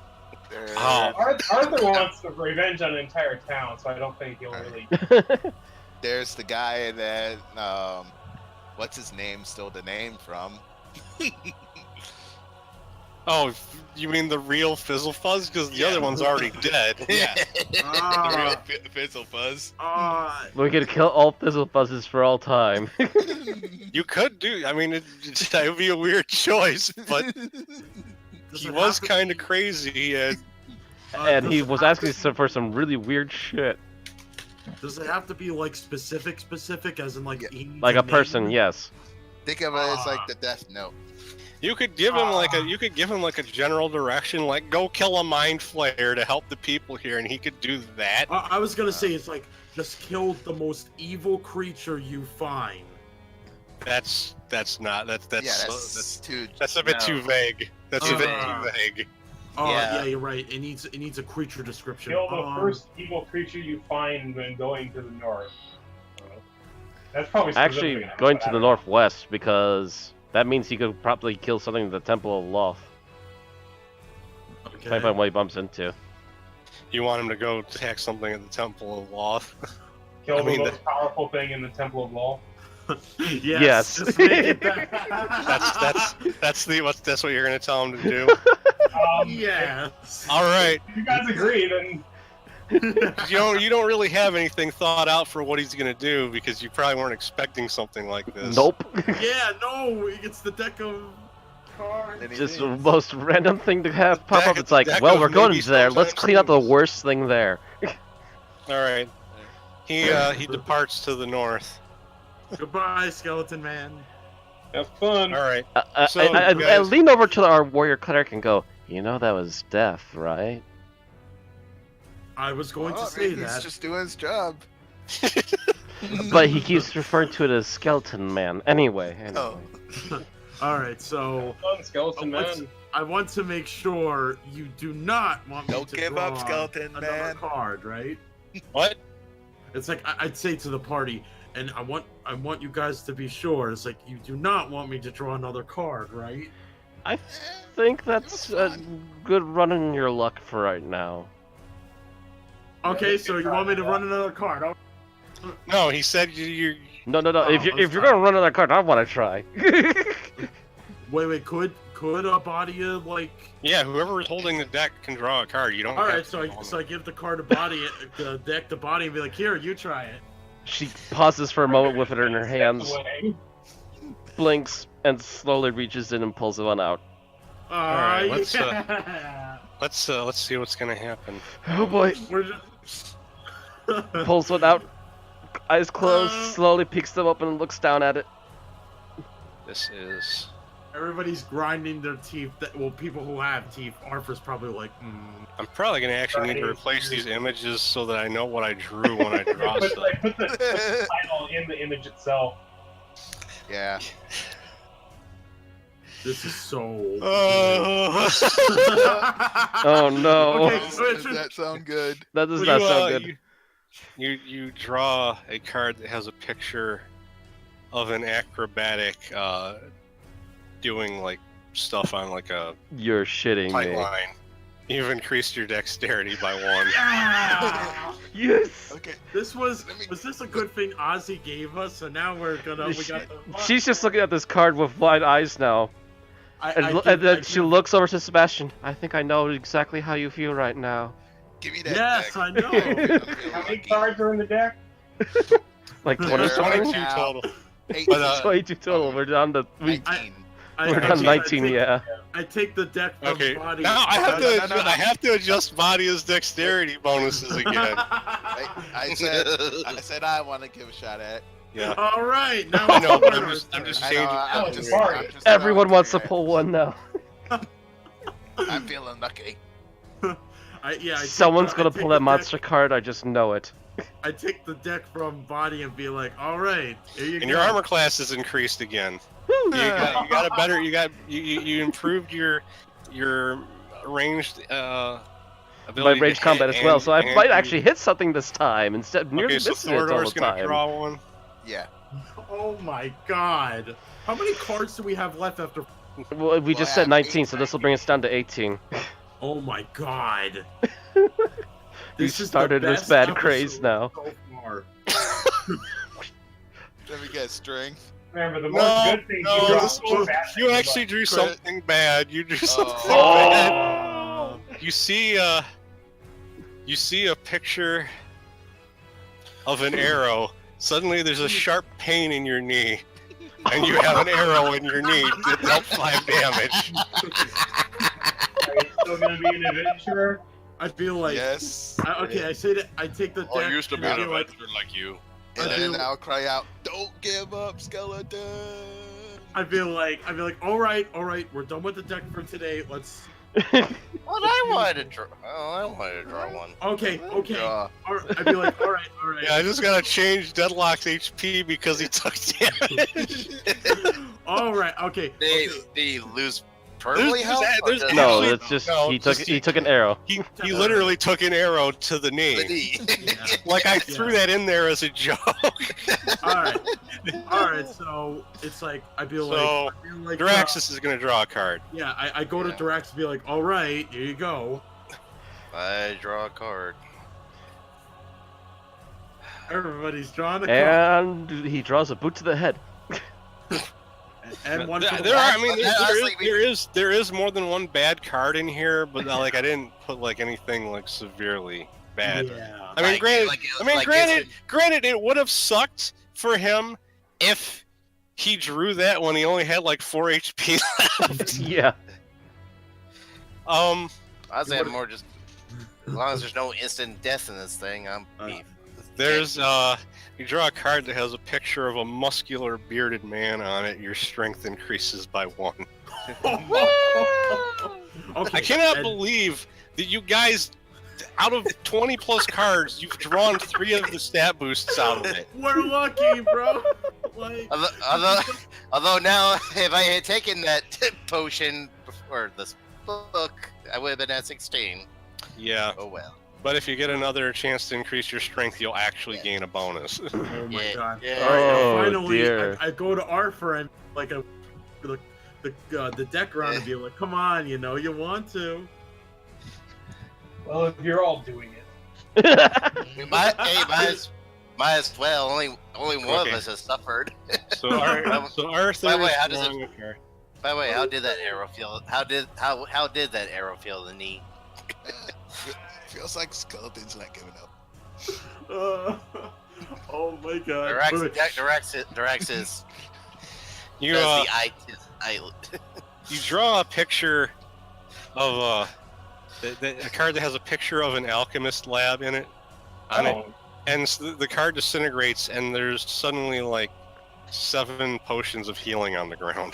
[SPEAKER 1] Oh.
[SPEAKER 4] Arthur wants the revenge on an entire town, so I don't think he'll really.
[SPEAKER 6] There's the guy that what's his name? Stole the name from.
[SPEAKER 1] Oh, you mean the real Fizzle Fuzz? Because the other one's already dead.
[SPEAKER 6] Yeah, the real
[SPEAKER 2] Ah,
[SPEAKER 6] Fizzle Fuzz.
[SPEAKER 3] We could kill all Fizzle Fuzzes for all time.
[SPEAKER 1] You could do. I mean, it would be a weird choice, but
[SPEAKER 2] does
[SPEAKER 1] he
[SPEAKER 2] it
[SPEAKER 1] was
[SPEAKER 2] have to-
[SPEAKER 1] kind of crazy. And
[SPEAKER 3] And
[SPEAKER 2] does
[SPEAKER 3] he
[SPEAKER 2] it
[SPEAKER 3] was
[SPEAKER 2] have to-
[SPEAKER 3] asking for some really weird shit.
[SPEAKER 2] Does it have to be like specific, as in like
[SPEAKER 6] Yeah.
[SPEAKER 2] he needs
[SPEAKER 3] Like a
[SPEAKER 2] name?
[SPEAKER 3] person, yes.
[SPEAKER 6] Think of it as like the Death Note.
[SPEAKER 1] you could give him like a general direction, like go kill a mind flayer to help the people here, and he could do that.
[SPEAKER 2] I was gonna say it's like just kill the most evil creature you find.
[SPEAKER 1] That's not that's
[SPEAKER 6] too.
[SPEAKER 1] that's a bit too vague. That's a bit too vague.
[SPEAKER 2] Oh yeah, you're right. It needs a creature description.
[SPEAKER 4] Kill the first evil creature you find when going to the north. That's probably
[SPEAKER 3] Actually going to the northwest, because that means he could probably kill something in the Temple of Loth.
[SPEAKER 2] Okay.
[SPEAKER 3] Depending on what he bumps into.
[SPEAKER 1] You want him to go attack something at the Temple of Loth?
[SPEAKER 4] Kill the most powerful thing in the Temple of Law.
[SPEAKER 2] Yes.
[SPEAKER 3] Yes.
[SPEAKER 1] That's what you're gonna tell him to do.
[SPEAKER 2] Yes.
[SPEAKER 1] All right.
[SPEAKER 4] If you guys agree, then
[SPEAKER 1] You don't really have anything thought out for what he's gonna do because you probably weren't expecting something like this.
[SPEAKER 3] Nope.
[SPEAKER 2] Yeah, no, it's the deck of cards.
[SPEAKER 3] Just the most random thing to have pop up. It's like,
[SPEAKER 1] deck
[SPEAKER 3] well,
[SPEAKER 1] of
[SPEAKER 3] we're going
[SPEAKER 1] maybe
[SPEAKER 3] there. Let's
[SPEAKER 1] sometimes
[SPEAKER 3] clean up the
[SPEAKER 1] things.
[SPEAKER 3] worst thing there.
[SPEAKER 1] All right. He departs to the north.
[SPEAKER 2] Goodbye, skeleton man.
[SPEAKER 4] have fun.
[SPEAKER 1] All right. So,
[SPEAKER 3] I
[SPEAKER 1] guys-
[SPEAKER 3] lean over to our warrior cleric and go, you know that was death, right?
[SPEAKER 2] I was going to say
[SPEAKER 6] He's
[SPEAKER 2] that.
[SPEAKER 6] just doing his job.
[SPEAKER 3] But he keeps referring to it as skeleton man. Anyway.
[SPEAKER 6] Oh.
[SPEAKER 2] All right, so
[SPEAKER 4] Fun, skeleton man.
[SPEAKER 2] I want to make sure you do not want me
[SPEAKER 6] Don't
[SPEAKER 2] to
[SPEAKER 6] give
[SPEAKER 2] draw
[SPEAKER 6] up, skeleton
[SPEAKER 2] another
[SPEAKER 6] man.
[SPEAKER 2] card, right?
[SPEAKER 1] What?
[SPEAKER 2] It's like I'd say to the party, and I want you guys to be sure. It's like you do not want me to draw another card, right?
[SPEAKER 3] I think that's a good run in your luck for right now.
[SPEAKER 2] Okay, so you want me to run another card? Oh,
[SPEAKER 1] No, he said you.
[SPEAKER 3] No.
[SPEAKER 2] Oh,
[SPEAKER 3] if
[SPEAKER 2] that's
[SPEAKER 3] you're gonna run another card, I want to try.
[SPEAKER 2] wait, could Abadia like?
[SPEAKER 1] Yeah, whoever's holding the deck can draw a card. You don't.
[SPEAKER 2] All
[SPEAKER 1] have
[SPEAKER 2] right,
[SPEAKER 1] to
[SPEAKER 2] so I give the card to Body, the deck to Body, and be like, here, you try it.
[SPEAKER 3] She pauses for a moment with it in her hands, blinks, and slowly reaches in and pulls one out.
[SPEAKER 1] right, let's,
[SPEAKER 2] yeah.
[SPEAKER 1] Let's see what's gonna happen.
[SPEAKER 3] Oh boy.
[SPEAKER 2] We're just...
[SPEAKER 3] Pulls one out, eyes closed, slowly picks them up and looks down at it.
[SPEAKER 1] This is.
[SPEAKER 2] Everybody's grinding their teeth. Well, people who have teeth, Arthur's probably like,
[SPEAKER 1] I'm probably gonna actually need to replace these images so that I know what I drew when I draw
[SPEAKER 4] Put
[SPEAKER 1] stuff.
[SPEAKER 4] the title in the image itself.
[SPEAKER 6] Yeah.
[SPEAKER 2] This is so.
[SPEAKER 3] Oh no.
[SPEAKER 2] Okay,
[SPEAKER 6] Does that sound good?
[SPEAKER 3] That does not sound good.
[SPEAKER 1] You draw a card that has a picture of an acrobatic doing like stuff on like a
[SPEAKER 3] You're shitting
[SPEAKER 1] tight
[SPEAKER 3] me.
[SPEAKER 1] line. You've increased your dexterity by 1.
[SPEAKER 2] Yeah!
[SPEAKER 3] Yes.
[SPEAKER 6] Okay.
[SPEAKER 2] This was this a good thing Ozzie gave us? So now we got the.
[SPEAKER 3] She's just looking at this card with wide eyes now. And then she looks over to Sebastian. I think I know exactly how you feel right now.
[SPEAKER 6] Give me that.
[SPEAKER 2] Yes,
[SPEAKER 6] deck.
[SPEAKER 2] I know.
[SPEAKER 4] How many cards are in the deck?
[SPEAKER 3] Like
[SPEAKER 6] There
[SPEAKER 3] 20
[SPEAKER 6] are
[SPEAKER 3] something?
[SPEAKER 1] 22
[SPEAKER 6] now
[SPEAKER 1] total.
[SPEAKER 6] 18.
[SPEAKER 1] But,
[SPEAKER 3] 22 total. We're down to
[SPEAKER 6] 19.
[SPEAKER 3] we're down 19, yeah.
[SPEAKER 2] I take the deck from
[SPEAKER 1] Okay,
[SPEAKER 2] Body.
[SPEAKER 1] now I have
[SPEAKER 6] No,
[SPEAKER 1] to
[SPEAKER 6] no, no.
[SPEAKER 1] I have to adjust Badia's dexterity bonuses again.
[SPEAKER 6] I said I want to give a shot at.
[SPEAKER 1] Yeah.
[SPEAKER 2] All right, now
[SPEAKER 1] I know, but
[SPEAKER 2] it's
[SPEAKER 1] I'm just
[SPEAKER 6] I
[SPEAKER 1] changing.
[SPEAKER 6] know, I'm
[SPEAKER 4] Oh,
[SPEAKER 6] just,
[SPEAKER 4] sorry.
[SPEAKER 6] I'm just
[SPEAKER 3] Everyone
[SPEAKER 6] allowing
[SPEAKER 3] wants to
[SPEAKER 6] react.
[SPEAKER 3] pull one now.
[SPEAKER 6] I'm feeling lucky.
[SPEAKER 2] I take
[SPEAKER 3] Someone's
[SPEAKER 2] the-
[SPEAKER 3] gonna
[SPEAKER 2] I take
[SPEAKER 3] pull
[SPEAKER 2] the
[SPEAKER 3] that monster card, I just know it.
[SPEAKER 2] I take the deck from Body and be like, all right, here you
[SPEAKER 1] And
[SPEAKER 2] go.
[SPEAKER 1] your armor class is increased again. You got a better. You improved your ranged
[SPEAKER 3] My
[SPEAKER 1] ability.
[SPEAKER 3] range
[SPEAKER 1] to
[SPEAKER 3] combat
[SPEAKER 1] hit
[SPEAKER 3] as well, so I
[SPEAKER 1] and
[SPEAKER 3] might
[SPEAKER 1] you-
[SPEAKER 3] actually hit something this time instead of nearly
[SPEAKER 1] Okay, so
[SPEAKER 3] missing it all
[SPEAKER 1] Thordor's
[SPEAKER 3] the
[SPEAKER 1] gonna
[SPEAKER 3] time.
[SPEAKER 1] draw one.
[SPEAKER 6] Yeah.
[SPEAKER 2] Oh my god. How many cards do we have left after?
[SPEAKER 3] Well, we just said 19, so this will bring us down to 18.
[SPEAKER 2] Oh my god.
[SPEAKER 3] You
[SPEAKER 2] This is the
[SPEAKER 3] started this
[SPEAKER 2] best
[SPEAKER 3] bad craze
[SPEAKER 2] episode
[SPEAKER 3] now.
[SPEAKER 2] So far.
[SPEAKER 6] Let me get strength.
[SPEAKER 4] Remember, the more
[SPEAKER 1] No,
[SPEAKER 4] good things
[SPEAKER 1] no,
[SPEAKER 4] you draw,
[SPEAKER 1] this
[SPEAKER 4] the more
[SPEAKER 1] was-
[SPEAKER 4] bad
[SPEAKER 1] you
[SPEAKER 4] things
[SPEAKER 1] actually drew
[SPEAKER 6] Credit.
[SPEAKER 1] something bad. You drew something
[SPEAKER 6] Oh.
[SPEAKER 1] bad. You see a picture of an arrow. Suddenly, there's a sharp pain in your knee, and you have an arrow in your knee that dealt 5 damage.
[SPEAKER 4] Are you still gonna be an adventurer?
[SPEAKER 2] I feel like
[SPEAKER 6] Yes.
[SPEAKER 2] okay, I say that I take the deck.
[SPEAKER 7] I used to be
[SPEAKER 2] and
[SPEAKER 7] an
[SPEAKER 2] I feel like
[SPEAKER 7] adventurer like you.
[SPEAKER 6] And
[SPEAKER 2] I
[SPEAKER 6] then
[SPEAKER 2] do.
[SPEAKER 6] I'll cry out, "Don't give up, skeleton!"
[SPEAKER 2] I feel like all right, we're done with the deck for today. Let's
[SPEAKER 5] What I wanted to draw. Oh, I wanted to draw one.
[SPEAKER 2] Okay.
[SPEAKER 5] Draw.
[SPEAKER 2] I'd be like, all right.
[SPEAKER 1] Yeah, I just gotta change Deadlock's HP because he took damage.
[SPEAKER 2] All right. Okay.
[SPEAKER 5] Did he lose permanently health?
[SPEAKER 3] No, it's just he took an arrow.
[SPEAKER 1] He literally took an arrow to the knee. Like I threw that in there as a joke.
[SPEAKER 2] All right. So it's like I'd be like,
[SPEAKER 1] Draxus is gonna draw a card.
[SPEAKER 2] Yeah, I go to Drax and be like, all right, here you go.
[SPEAKER 5] I draw a card.
[SPEAKER 2] Everybody's drawing a card.
[SPEAKER 3] And he draws a boot to the head.
[SPEAKER 2] And one.
[SPEAKER 1] There is more than one bad card in here, but like I didn't put like anything like severely bad.
[SPEAKER 2] Yeah.
[SPEAKER 1] I mean, granted, it would have sucked for him if he drew that when he only had like 4 HP left.
[SPEAKER 3] Yeah.
[SPEAKER 5] I was saying more just as long as there's no instant death in this thing, I'm beef.
[SPEAKER 1] There's you draw a card that has a picture of a muscular bearded man on it. Your strength increases by 1.
[SPEAKER 2] Okay.
[SPEAKER 1] I cannot believe that you guys, out of 20 plus cards, you've drawn 3 of the stat boosts out of it.
[SPEAKER 2] We're lucky, bro. Like...
[SPEAKER 5] Although now, if I had taken that potion before this book, I would have been at 16.
[SPEAKER 1] Yeah.
[SPEAKER 5] Oh well.
[SPEAKER 1] But if you get another chance to increase your strength, you'll actually gain a bonus.
[SPEAKER 2] Oh my god.
[SPEAKER 5] Yeah.
[SPEAKER 3] Oh,
[SPEAKER 2] Finally,
[SPEAKER 3] dear.
[SPEAKER 2] I go to our friend, like the deck round and be like, come on, you want to.
[SPEAKER 4] Well, if you're all doing it.
[SPEAKER 5] We might as well. Only one of us has suffered.
[SPEAKER 1] So Arthur.
[SPEAKER 5] By the way, how does
[SPEAKER 1] drawing a card.
[SPEAKER 5] By the way, how did that arrow feel? How did that arrow feel in the knee?
[SPEAKER 6] Feels like skeleton's not giving up.
[SPEAKER 2] Oh my god.
[SPEAKER 5] Dirax is.
[SPEAKER 1] You
[SPEAKER 5] the island.
[SPEAKER 1] You draw a picture of a card that has a picture of an alchemist lab in it, on it, and the card disintegrates, and there's suddenly like 7 potions of healing on the ground.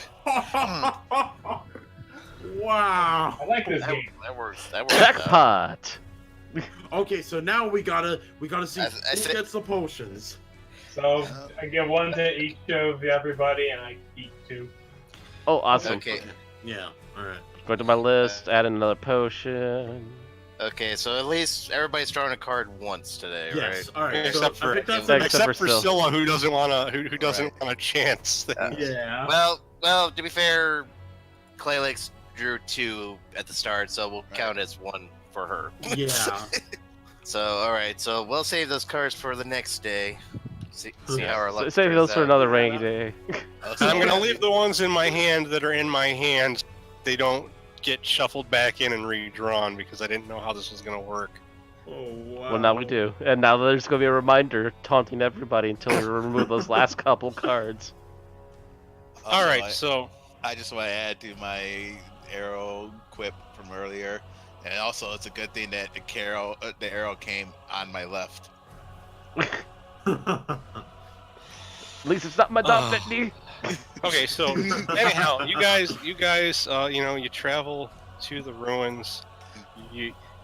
[SPEAKER 2] Wow.
[SPEAKER 4] I like this game.
[SPEAKER 5] That works.
[SPEAKER 3] Jackpot.
[SPEAKER 2] Okay, so now we gotta see who gets the potions.
[SPEAKER 4] So I give 1 to each of everybody, and I eat 2.
[SPEAKER 3] Oh, awesome.
[SPEAKER 5] Okay.
[SPEAKER 2] Yeah. All right.
[SPEAKER 3] Go to my list, add another potion.
[SPEAKER 5] Okay, so at least everybody's drawing a card once today,
[SPEAKER 2] Yes.
[SPEAKER 5] right?
[SPEAKER 2] All right.
[SPEAKER 1] Except
[SPEAKER 2] so I
[SPEAKER 1] for
[SPEAKER 2] picked up
[SPEAKER 3] Except for
[SPEAKER 1] Scylla, who doesn't want a chance.
[SPEAKER 2] yeah.
[SPEAKER 5] Well, to be fair, Claylix drew 2 at the start, so we'll count as 1 for her.
[SPEAKER 2] Yeah.
[SPEAKER 5] So, all right. So we'll save those cards for the next day. See how our luck.
[SPEAKER 3] Save
[SPEAKER 5] turns
[SPEAKER 3] those for
[SPEAKER 5] out.
[SPEAKER 3] another rainy day.
[SPEAKER 1] I'm gonna leave the ones in my hand that are in my hand. They don't get shuffled back in and redrawn because I didn't know how this was gonna work.
[SPEAKER 2] Oh wow.
[SPEAKER 3] Well, now we do. And now there's going to be a reminder taunting everybody until we remove those last couple cards.
[SPEAKER 1] All right, so
[SPEAKER 6] I just want to add to my arrow quip from earlier, and also it's a good thing that the arrow came on my left.
[SPEAKER 3] At least it's not my dog that knee.
[SPEAKER 1] okay, so anyhow, you guys, you travel to the ruins.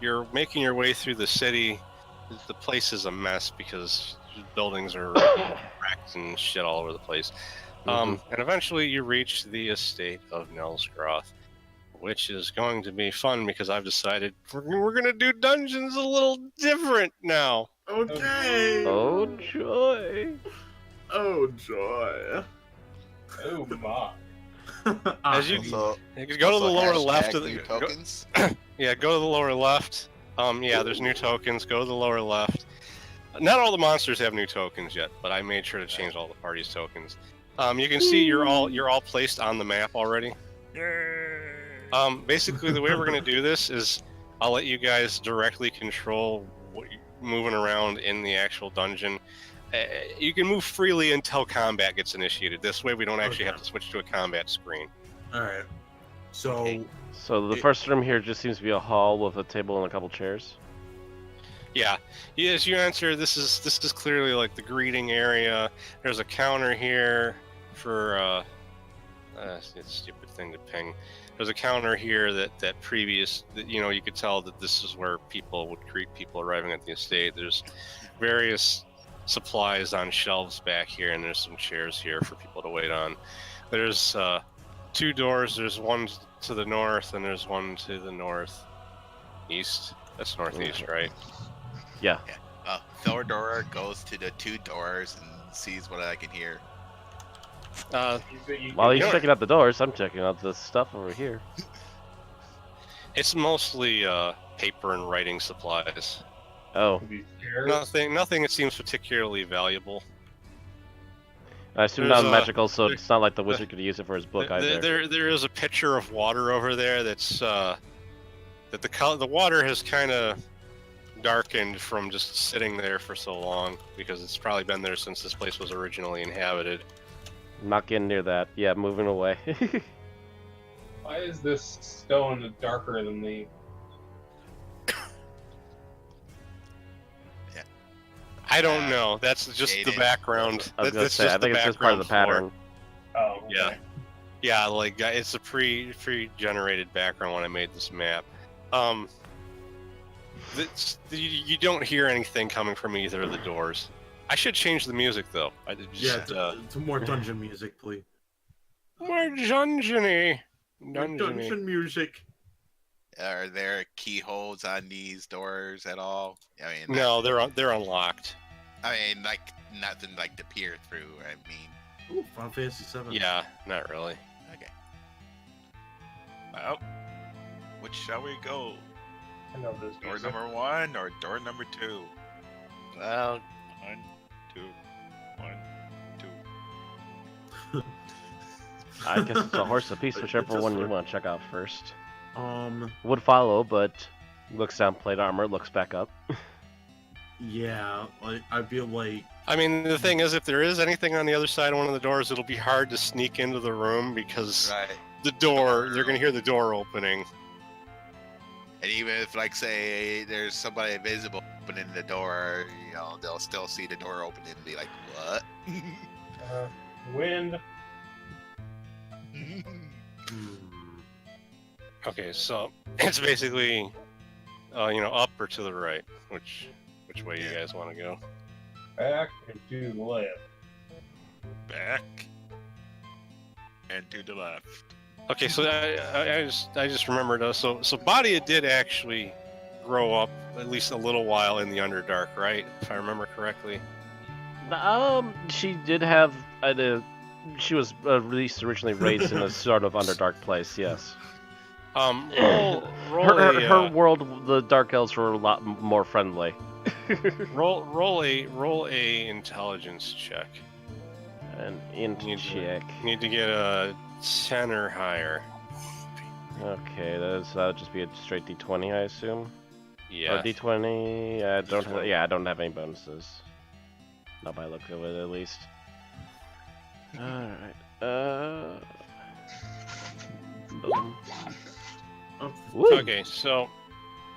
[SPEAKER 1] You're making your way through the city. The place is a mess because buildings are wrecked and shit all over the place. And eventually you reach the estate of Nelsgroth, which is going to be fun because I've decided we're going to do dungeons a little different now.
[SPEAKER 2] Okay.
[SPEAKER 3] Oh, joy.
[SPEAKER 2] Oh, joy.
[SPEAKER 4] Oh my.
[SPEAKER 1] As you go to the lower left of the
[SPEAKER 6] tokens.
[SPEAKER 1] Go to the lower left. There's new tokens. Go to the lower left. Not all the monsters have new tokens yet, but I made sure to change all the party's tokens. You can see you're all placed on the map already. Basically, the way we're gonna do this is I'll let you guys directly control what you're moving around in the actual dungeon. You can move freely until combat gets initiated. This way, we don't actually have to switch to a combat screen.
[SPEAKER 2] All right. So.
[SPEAKER 3] So the first room here just seems to be a hall with a table and a couple chairs.
[SPEAKER 1] Yeah. As you enter, this is clearly like the greeting area. There's a counter here for It's a stupid thing to ping. There's a counter here that you could tell that this is where people would greet people arriving at the estate. There's various supplies on shelves back here, and there's some chairs here for people to wait on. There's 2 doors. There's one to the north, and there's one to the northeast. That's northeast, right?
[SPEAKER 3] Yeah.
[SPEAKER 6] Theodora goes to the 2 doors and sees what I can hear.
[SPEAKER 3] While he's checking out the doors, I'm checking out the stuff over here.
[SPEAKER 1] It's mostly paper and writing supplies.
[SPEAKER 3] Oh.
[SPEAKER 1] Nothing that seems particularly valuable.
[SPEAKER 3] I assume
[SPEAKER 1] There's,
[SPEAKER 3] non-magical, so it's not like the wizard could use it for his book either.
[SPEAKER 1] There is a pitcher of water over there that's that the water has kind of darkened from just sitting there for so long, because it's probably been there since this place was originally inhabited.
[SPEAKER 3] I'm not getting near that. Yeah, moving away.
[SPEAKER 4] Why is this stone darker than the...
[SPEAKER 1] I don't know. That's just the background.
[SPEAKER 3] I was gonna say, I think it's just part of the pattern.
[SPEAKER 4] Oh, okay.
[SPEAKER 1] Yeah. Yeah, like it's a pre-generated background when I made this map. You don't hear anything coming from either of the doors. I should change the music though.
[SPEAKER 2] To more dungeon music, please.
[SPEAKER 1] More dungeony.
[SPEAKER 2] Dungeon music.
[SPEAKER 6] Are there keyholes on these doors at all? I mean,
[SPEAKER 1] No, they're unlocked.
[SPEAKER 6] I mean, like nothing like to peer through. I mean,
[SPEAKER 2] Ooh, Final Fantasy 7.
[SPEAKER 1] Yeah, not really.
[SPEAKER 6] okay. Well, which shall we go?
[SPEAKER 4] I know this
[SPEAKER 6] Door
[SPEAKER 4] music.
[SPEAKER 6] number 1 or door number 2?
[SPEAKER 5] Well,
[SPEAKER 6] 1, 2, 1, 2.
[SPEAKER 3] I guess it's a horse apiece, whichever one you want to check out first.
[SPEAKER 2] Um,
[SPEAKER 3] Would follow, but looks down plate armor, looks back up.
[SPEAKER 2] yeah, like I feel like
[SPEAKER 1] I mean, the thing is, if there is anything on the other side of one of the doors, it'll be hard to sneak into the room because
[SPEAKER 6] Right.
[SPEAKER 1] they're gonna hear the door opening.
[SPEAKER 6] And even if, like, say, there's somebody visible opening the door, they'll still see the door open and be like, what?
[SPEAKER 4] Wind.
[SPEAKER 1] Okay, so it's basically, up or to the right. Which way you guys want to go?
[SPEAKER 4] Back and to the left.
[SPEAKER 6] Back and to the left.
[SPEAKER 1] Okay, so I just remembered. So Badia did actually grow up at least a little while in the Underdark, right? If I remember correctly.
[SPEAKER 3] She did have she was originally raised in a sort of Underdark place. Yes.
[SPEAKER 1] Roll
[SPEAKER 3] Her world, the Dark Elves were a lot more friendly.
[SPEAKER 1] roll a intelligence check.
[SPEAKER 3] An int check.
[SPEAKER 1] You need to get a 10 or higher.
[SPEAKER 3] Okay, that would just be a straight D20, I assume.
[SPEAKER 1] Yeah.
[SPEAKER 3] Or D20. I don't have any bonuses. Not by the look of it, at least. All right. Boom. Woo.
[SPEAKER 1] Okay, so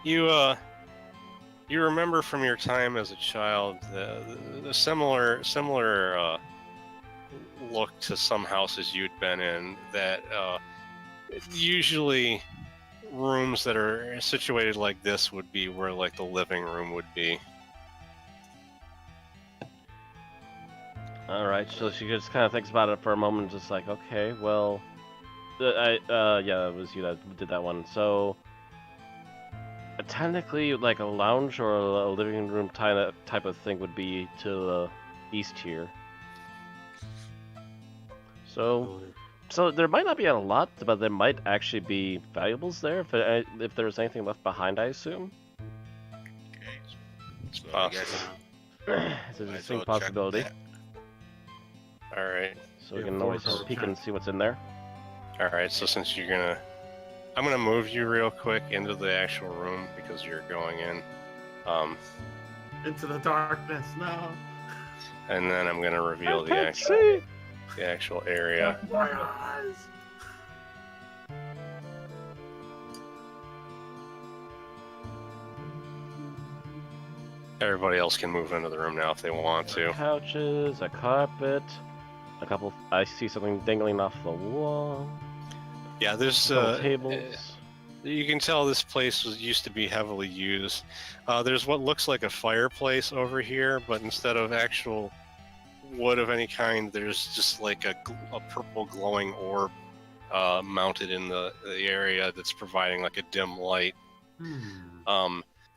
[SPEAKER 1] you remember from your time as a child the similar look to some houses you'd been in, that usually rooms that are situated like this would be where like the living room would be.
[SPEAKER 3] All right, so she just kind of thinks about it for a moment, just like, okay, well, yeah, it was you that did that one. So technically, like a lounge or a living room type of thing would be to the east here. So there might not be a lot, but there might actually be valuables there if there's anything left behind, I assume.
[SPEAKER 6] Okay.
[SPEAKER 1] It's
[SPEAKER 6] So I guess
[SPEAKER 1] possible.
[SPEAKER 3] It's a
[SPEAKER 6] might as
[SPEAKER 3] distinct
[SPEAKER 6] well check
[SPEAKER 3] possibility.
[SPEAKER 6] that.
[SPEAKER 1] All right.
[SPEAKER 3] So we
[SPEAKER 2] Yeah,
[SPEAKER 3] can always
[SPEAKER 2] forward
[SPEAKER 3] peek
[SPEAKER 2] check.
[SPEAKER 3] and see what's in there.
[SPEAKER 1] All right. So since I'm gonna move you real quick into the actual room because you're going in.
[SPEAKER 2] into the darkness. No.
[SPEAKER 1] And then I'm gonna reveal the actual area.
[SPEAKER 2] My eyes.
[SPEAKER 1] Everybody else can move into the room now if they want to.
[SPEAKER 3] Couches, a carpet. I see something dangling off the wall.
[SPEAKER 1] Yeah, there's
[SPEAKER 3] Tables.
[SPEAKER 1] You can tell this place used to be heavily used. There's what looks like a fireplace over here, but instead of actual wood of any kind, there's just like a purple glowing orb mounted in the area that's providing like a dim light.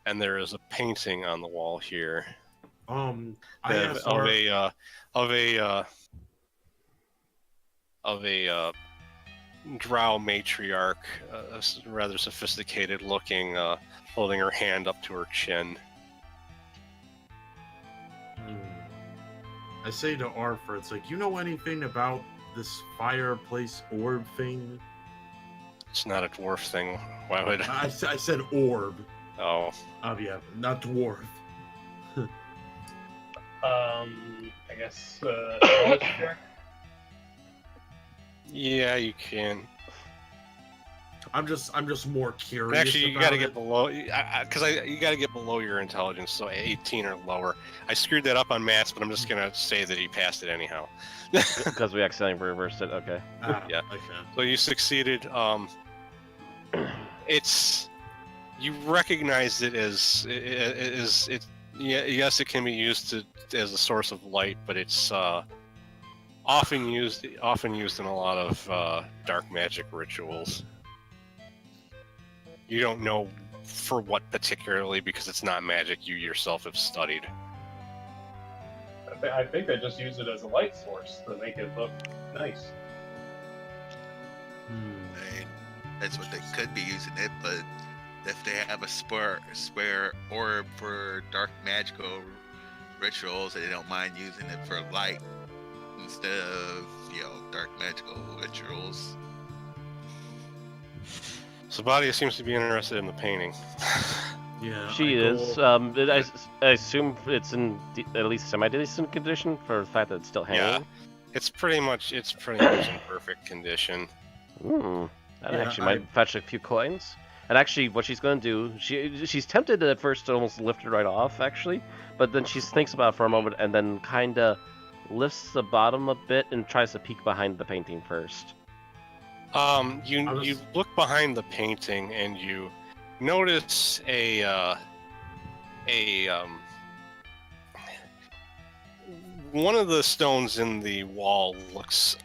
[SPEAKER 1] And there is a painting on the wall here.
[SPEAKER 2] I
[SPEAKER 1] of
[SPEAKER 2] asked
[SPEAKER 1] a drow matriarch, rather sophisticated looking, holding her hand up to her chin.
[SPEAKER 2] I say to Arthur, it's like, you know anything about this fireplace orb thing?
[SPEAKER 1] It's not a dwarf thing. Why would
[SPEAKER 2] I said orb.
[SPEAKER 1] Oh.
[SPEAKER 2] Yeah, not dwarf.
[SPEAKER 4] I guess knowledge check.
[SPEAKER 1] Yeah, you can.
[SPEAKER 2] I'm just more curious.
[SPEAKER 1] Actually, you gotta get below, you gotta get below your intelligence, so 18 or lower. I screwed that up on Matt's, but I'm just gonna say that he passed it anyhow.
[SPEAKER 3] Because we accidentally reversed it. Okay.
[SPEAKER 1] Yeah.
[SPEAKER 2] Okay.
[SPEAKER 1] So you succeeded. You recognize it as it. Yeah, yes, it can be used as a source of light, but it's often used in a lot of dark magic rituals. You don't know for what particularly, because it's not magic you yourself have studied.
[SPEAKER 4] I think they just use it as a light source to make it look nice.
[SPEAKER 6] I mean, that's what they could be using it, but if they have a spare orb for dark magical rituals, they don't mind using it for light instead of, dark magical rituals.
[SPEAKER 1] Sabadia seems to be interested in the painting.
[SPEAKER 2] Yeah.
[SPEAKER 3] She is. I assume it's in at least semi-decent condition for the fact that it's still hanging.
[SPEAKER 1] Yeah, it's pretty much in perfect condition.
[SPEAKER 3] That actually might fetch a few coins. And actually, what she's going to do, she's tempted at first to almost lift it right off, actually, but then she thinks about it for a moment and then kind of lifts the bottom a bit and tries to peek behind the painting first.
[SPEAKER 1] You look behind the painting and you notice one of the stones in the wall looks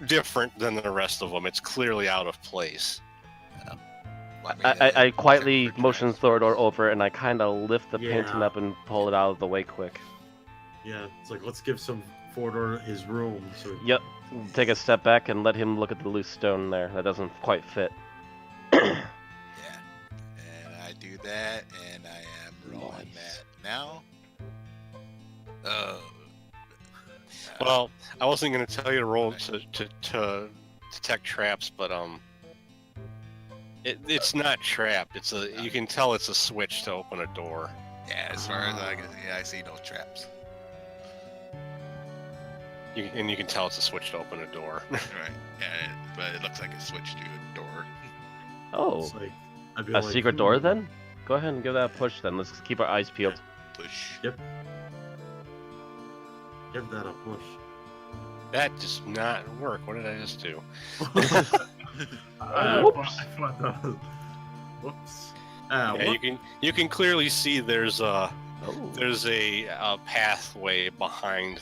[SPEAKER 1] different than the rest of them. It's clearly out of place.
[SPEAKER 3] I quietly motion Thorador over and I kind of lift the painting up and pull it out of the way quick.
[SPEAKER 2] Yeah, it's like, let's give some Thorador his room. So...
[SPEAKER 3] Yep. Take a step back and let him look at the loose stone there. That doesn't quite fit.
[SPEAKER 6] Yeah. And I do that, and I am rolling that now.
[SPEAKER 1] Well, I wasn't going to tell you to roll to detect traps, but it's not trapped. You can tell it's a switch to open a door.
[SPEAKER 6] Yeah, as far as I can see, I see no traps.
[SPEAKER 1] And you can tell it's a switch to open a door.
[SPEAKER 6] Right. Yeah, but it looks like a switch to a door.
[SPEAKER 3] Oh,
[SPEAKER 2] it's like,
[SPEAKER 3] a secret door then? Go ahead and give that a push then. Let's keep our eyes peeled.
[SPEAKER 6] Push.
[SPEAKER 2] Yep. Give that a push.
[SPEAKER 1] That does not work. What did I just do?
[SPEAKER 2] Whoops.
[SPEAKER 1] Yeah, you can clearly see there's a pathway behind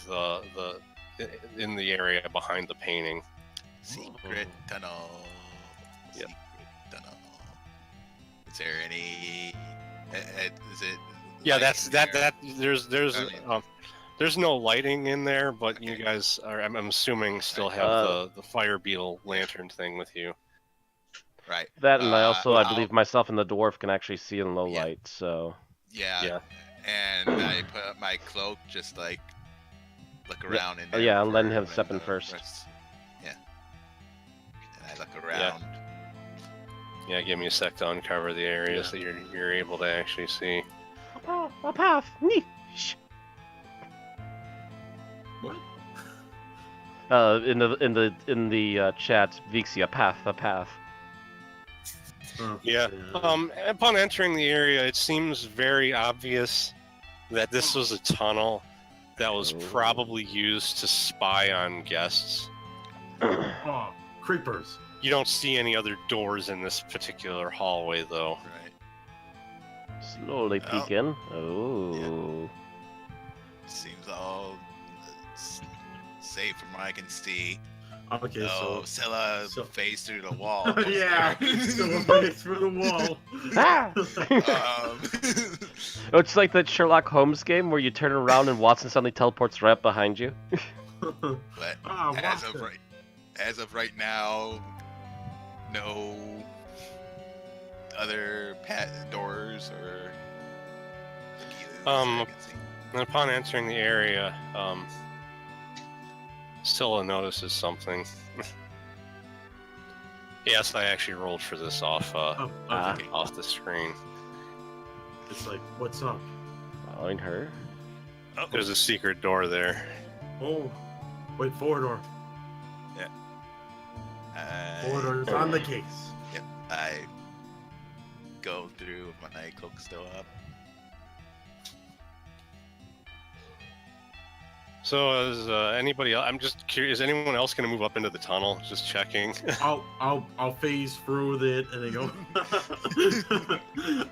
[SPEAKER 1] in the area behind the painting.
[SPEAKER 6] Secret tunnel.
[SPEAKER 1] Yep.
[SPEAKER 6] Secret tunnel. Is there any? Is it?
[SPEAKER 1] Yeah, there's no lighting in there, but you guys are, I'm assuming, still have the fire beetle lantern thing with you.
[SPEAKER 6] Right.
[SPEAKER 3] That and I believe myself and the dwarf can actually see in low light, so...
[SPEAKER 6] Yeah. And I put up my cloak, just like, look around in there.
[SPEAKER 3] Yeah, I'm letting him step in first.
[SPEAKER 6] Yeah. And I look around.
[SPEAKER 1] Yeah, give me a sec to uncover the areas that you're able to actually see.
[SPEAKER 3] A path! Niche!
[SPEAKER 2] What?
[SPEAKER 3] In the chat, Vixie, a path.
[SPEAKER 1] Yeah. Upon entering the area, it seems very obvious that this was a tunnel that was probably used to spy on guests.
[SPEAKER 2] Oh, creepers.
[SPEAKER 1] You don't see any other doors in this particular hallway, though.
[SPEAKER 6] Right.
[SPEAKER 3] Slowly peek in. Oh.
[SPEAKER 6] Seems all safe from what I can see.
[SPEAKER 2] Okay,
[SPEAKER 6] Oh, Scylla
[SPEAKER 2] so-
[SPEAKER 6] face through the wall.
[SPEAKER 2] yeah, so face through the wall.
[SPEAKER 3] Ah!
[SPEAKER 6] Um,
[SPEAKER 3] It's like that Sherlock Holmes game where you turn around and Watson suddenly teleports right up behind you.
[SPEAKER 6] but
[SPEAKER 2] Ah,
[SPEAKER 6] as of right now, no other doors or keys I can see.
[SPEAKER 1] And upon entering the area, Scylla notices something. Yes, I actually rolled for this off off the screen.
[SPEAKER 2] It's like, what's up?
[SPEAKER 3] Following her.
[SPEAKER 6] Oh,
[SPEAKER 1] There's a secret door there.
[SPEAKER 2] Oh, wait, forward door. Forward door is on the case.
[SPEAKER 6] Yep, I go through with my cloak still up.
[SPEAKER 1] So, is anybody else? I'm just curious. Is anyone else going to move up into the tunnel? Just checking.
[SPEAKER 2] I'll phase through it and then go.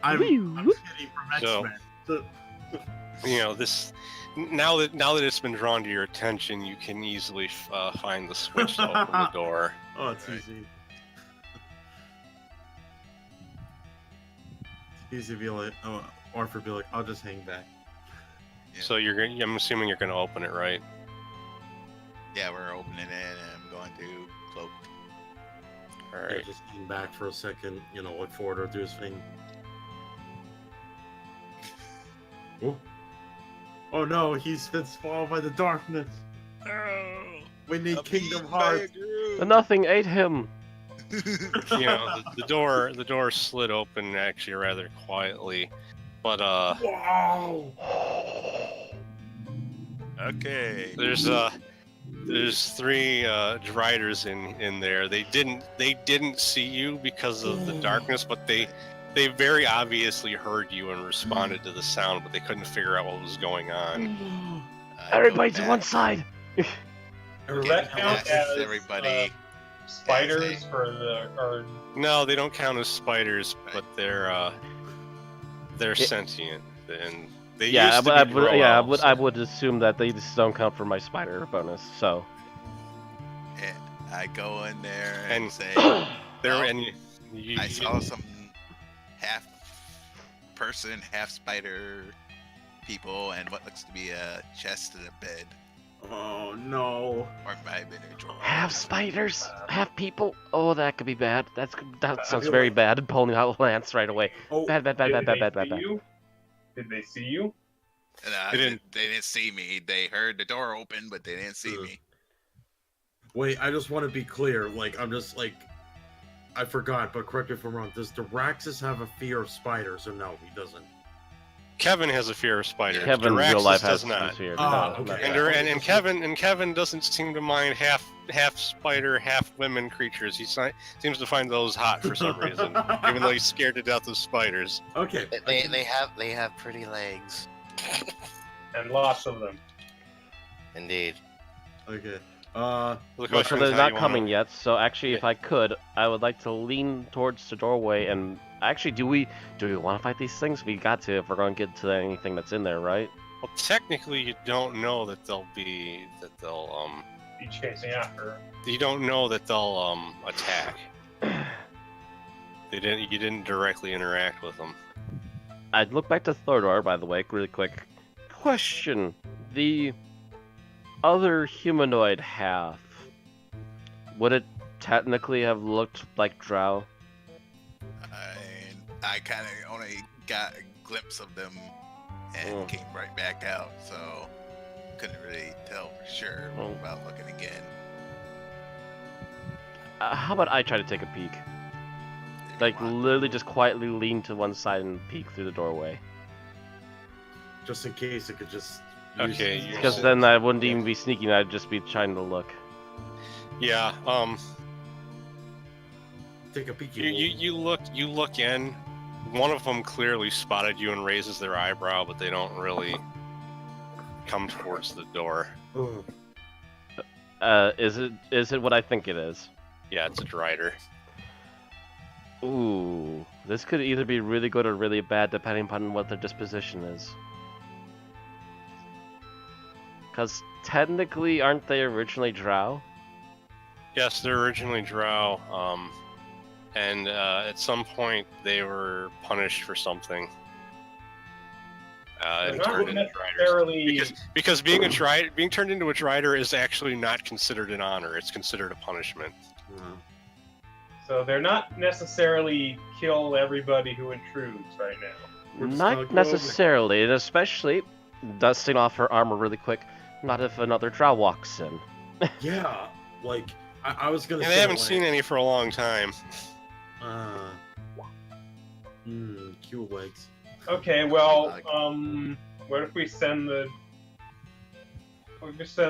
[SPEAKER 2] I'm kidding from
[SPEAKER 1] So-
[SPEAKER 2] X-Men.
[SPEAKER 1] You know, this. Now that it's been drawn to your attention, you can easily find the switch to open the door.
[SPEAKER 2] Oh, it's
[SPEAKER 6] Right.
[SPEAKER 2] easy. It's easy to be like, Arthur be like, I'll just hang back.
[SPEAKER 6] Yeah.
[SPEAKER 1] So I'm assuming you're going to open it, right?
[SPEAKER 6] Yeah, we're opening it and I'm going to cloak.
[SPEAKER 1] All
[SPEAKER 2] Yeah,
[SPEAKER 1] right.
[SPEAKER 2] just hang back for a second, let forward or do his thing. Oh no, he's been swallowed by the darkness. We need Kingdom Hearts.
[SPEAKER 3] The nothing ate him.
[SPEAKER 1] You know, the door slid open actually rather quietly, but
[SPEAKER 2] Wow.
[SPEAKER 6] Okay.
[SPEAKER 1] there's three Driders in there. They didn't see you because of the darkness, but they very obviously heard you and responded to the sound, but they couldn't figure out what was going on.
[SPEAKER 3] Everybody to one side.
[SPEAKER 4] Does that count as
[SPEAKER 6] everybody?
[SPEAKER 4] spiders or
[SPEAKER 1] No, they don't count as spiders, but they're sentient and they
[SPEAKER 3] Yeah,
[SPEAKER 1] used to be
[SPEAKER 3] I would assume that they just don't count for my spider bonus. So
[SPEAKER 6] Yeah, I go in there
[SPEAKER 1] And-
[SPEAKER 6] and say,
[SPEAKER 1] There
[SPEAKER 6] Oh,
[SPEAKER 1] and you,
[SPEAKER 6] I saw some half person, half spider people, and what looks to be a chest and a bed.
[SPEAKER 2] Oh no.
[SPEAKER 6] Or might have been a drawer.
[SPEAKER 3] half spiders, half people. Oh, that could be bad. That sounds
[SPEAKER 2] feel
[SPEAKER 3] very
[SPEAKER 2] like-
[SPEAKER 3] bad. Pulling out Lance right away.
[SPEAKER 2] Oh,
[SPEAKER 3] Bad.
[SPEAKER 4] did they see you? Did they see you?
[SPEAKER 6] And, they didn't see me. They heard the door open, but they didn't see me.
[SPEAKER 2] wait, I just want to be clear. Like, I'm just like, I forgot, but correct me if I'm wrong. Does Diraxis have a fear of spiders, or no, he doesn't?
[SPEAKER 1] Kevin has a fear of spiders.
[SPEAKER 3] Kevin in
[SPEAKER 1] Diraxis
[SPEAKER 3] real life
[SPEAKER 1] does
[SPEAKER 3] has
[SPEAKER 1] not.
[SPEAKER 3] fear.
[SPEAKER 2] Ah,
[SPEAKER 3] No,
[SPEAKER 2] okay.
[SPEAKER 3] no.
[SPEAKER 1] And Kevin doesn't seem to mind half spider, half women creatures. He seems to find those hot for some reason, even though he's scared to death of spiders.
[SPEAKER 2] Okay.
[SPEAKER 5] They have pretty legs.
[SPEAKER 4] And lots of them.
[SPEAKER 5] Indeed.
[SPEAKER 2] Okay.
[SPEAKER 1] The
[SPEAKER 3] Well,
[SPEAKER 1] question
[SPEAKER 3] so
[SPEAKER 1] is
[SPEAKER 3] they're
[SPEAKER 1] how
[SPEAKER 3] not
[SPEAKER 1] you
[SPEAKER 3] coming
[SPEAKER 1] wanna-
[SPEAKER 3] yet. So actually, if I could, I would like to lean towards the doorway and actually, do we want to fight these things? We got to if we're going to get to anything that's in there, right?
[SPEAKER 1] Well, technically, you don't know that they'll
[SPEAKER 4] Each chasing after.
[SPEAKER 1] you don't know that they'll attack. You didn't directly interact with them.
[SPEAKER 3] I'd look back to Thordor, by the way, really quick. Question: the other humanoid half, would it technically have looked like Drow?
[SPEAKER 6] I kind of only got a glimpse of them and came right back out, so couldn't really tell for sure without looking again.
[SPEAKER 3] How about I try to take a peek?
[SPEAKER 6] If you
[SPEAKER 3] Like,
[SPEAKER 6] want.
[SPEAKER 3] literally just quietly lean to one side and peek through the doorway.
[SPEAKER 2] Just in case it could just.
[SPEAKER 1] Okay,
[SPEAKER 2] use-
[SPEAKER 1] you're
[SPEAKER 3] Because then I wouldn't even be sneaking, I'd just be trying to look.
[SPEAKER 1] Yeah.
[SPEAKER 2] Take a peek.
[SPEAKER 1] You look in. One of them clearly spotted you and raises their eyebrow, but they don't really come towards the door.
[SPEAKER 3] Is it what I think it is?
[SPEAKER 1] Yeah, it's a Drider.
[SPEAKER 3] Ooh, this could either be really good or really bad depending upon what their disposition is. Because technically, aren't they originally Drow?
[SPEAKER 1] Yes, they're originally Drow, and at some point they were punished for something. And
[SPEAKER 4] They're not
[SPEAKER 1] turned into
[SPEAKER 4] necessarily-
[SPEAKER 1] Driders. Because being turned into a Drider is actually not considered an honor; it's considered a punishment.
[SPEAKER 4] So they're not necessarily kill everybody who intrudes right now.
[SPEAKER 3] Not necessarily, and especially, dusting off her armor really quick, not if another Drow walks in.
[SPEAKER 2] Yeah, like, I was gonna
[SPEAKER 1] Yeah,
[SPEAKER 2] say...
[SPEAKER 1] they haven't
[SPEAKER 2] like,
[SPEAKER 1] seen any for a long time.
[SPEAKER 2] cute legs.
[SPEAKER 4] Okay, well, what if we send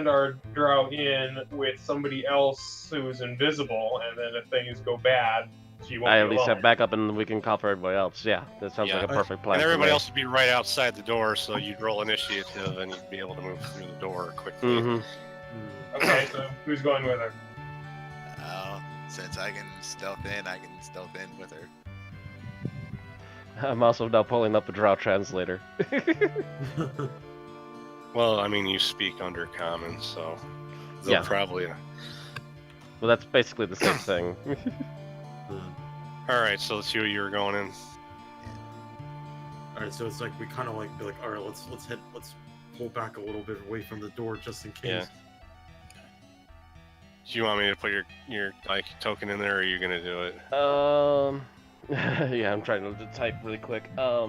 [SPEAKER 4] our Drow in with somebody else who's invisible, and then if things go bad, she won't
[SPEAKER 3] I
[SPEAKER 4] be
[SPEAKER 3] at least
[SPEAKER 4] alone.
[SPEAKER 3] have backup, and we can call for everybody else. Yeah, that sounds
[SPEAKER 1] Yeah.
[SPEAKER 3] like a perfect plan.
[SPEAKER 1] And
[SPEAKER 3] for
[SPEAKER 1] everybody
[SPEAKER 3] me.
[SPEAKER 1] else would be right outside the door, so you'd roll initiative and you'd be able to move through the door quickly.
[SPEAKER 3] Mm-hmm.
[SPEAKER 4] Okay, so who's going with her?
[SPEAKER 6] Since I can stealth in, I can stealth in with her.
[SPEAKER 3] I'm also now pulling up a Drow translator.
[SPEAKER 1] Well, I mean, you speak under common, so they'll
[SPEAKER 3] Yeah.
[SPEAKER 1] probably.
[SPEAKER 3] Well, that's basically the same thing.
[SPEAKER 1] All right, so the two of you are going in.
[SPEAKER 2] Alright, so it's like we kind of like be like, all right, let's pull back a little bit away from the door just in case.
[SPEAKER 1] Yeah. Do you want me to put your like token in there, or are you gonna do it?
[SPEAKER 3] Yeah, I'm trying to type really quick. I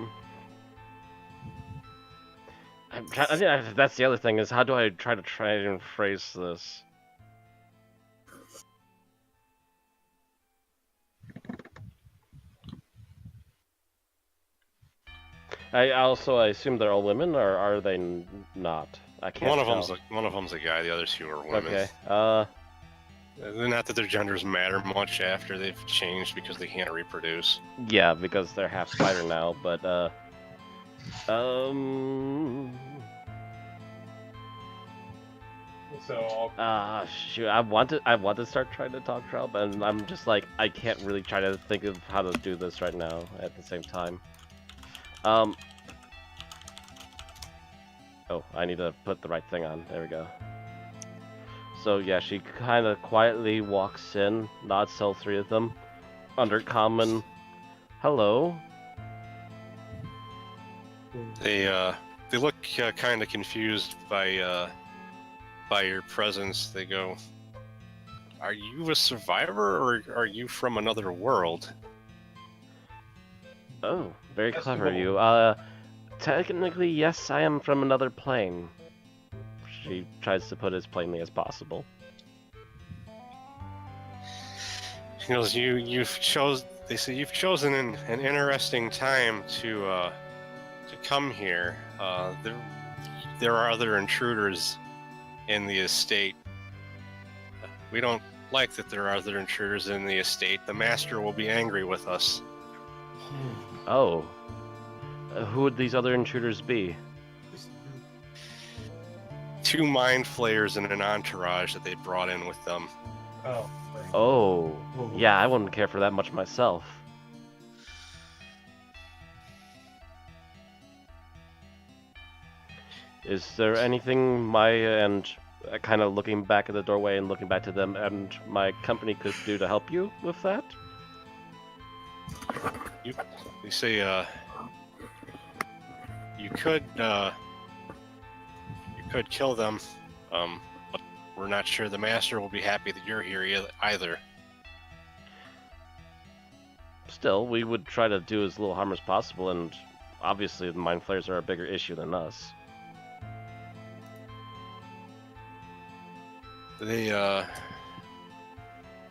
[SPEAKER 3] think that's the other thing is how do I try and phrase this? I assume they're all women, or are they not? I can't.
[SPEAKER 1] One of
[SPEAKER 3] tell.
[SPEAKER 1] them's a guy. The other two are women.
[SPEAKER 3] Okay.
[SPEAKER 1] Not that their genders matter much after they've changed because they can't reproduce.
[SPEAKER 3] Yeah, because they're half spider now, but
[SPEAKER 4] So
[SPEAKER 3] shoot, I want to start trying to talk Drow, but I'm just like I can't really try to think of how to do this right now at the same time. Oh, I need to put the right thing on. There we go. So yeah, she kind of quietly walks in, nods to all three of them, under common. Hello.
[SPEAKER 1] They look kind of confused by your presence. They go, "Are you a survivor, or are you from another world?"
[SPEAKER 3] Oh, very
[SPEAKER 4] That's
[SPEAKER 3] clever,
[SPEAKER 4] cool.
[SPEAKER 3] you. Technically, yes, I am from another plane. She tries to put it as plainly as possible.
[SPEAKER 1] He goes, They say you've chosen an interesting time to come here. There are other intruders in the estate. We don't like that there are other intruders in the estate. The master will be angry with us.
[SPEAKER 3] Oh. Who would these other intruders be?
[SPEAKER 1] Two mind flayers and an entourage that they brought in with them.
[SPEAKER 4] oh,
[SPEAKER 3] Oh. Yeah, I wouldn't care for that much myself. Is there anything my and kind of looking back at the doorway and looking back to them and my company could do to help you with that?
[SPEAKER 1] They say you could kill them, but we're not sure the master will be happy that you're here either.
[SPEAKER 3] Still, we would try to do as little harm as possible, and obviously the mind flayers are a bigger issue than us.
[SPEAKER 1] They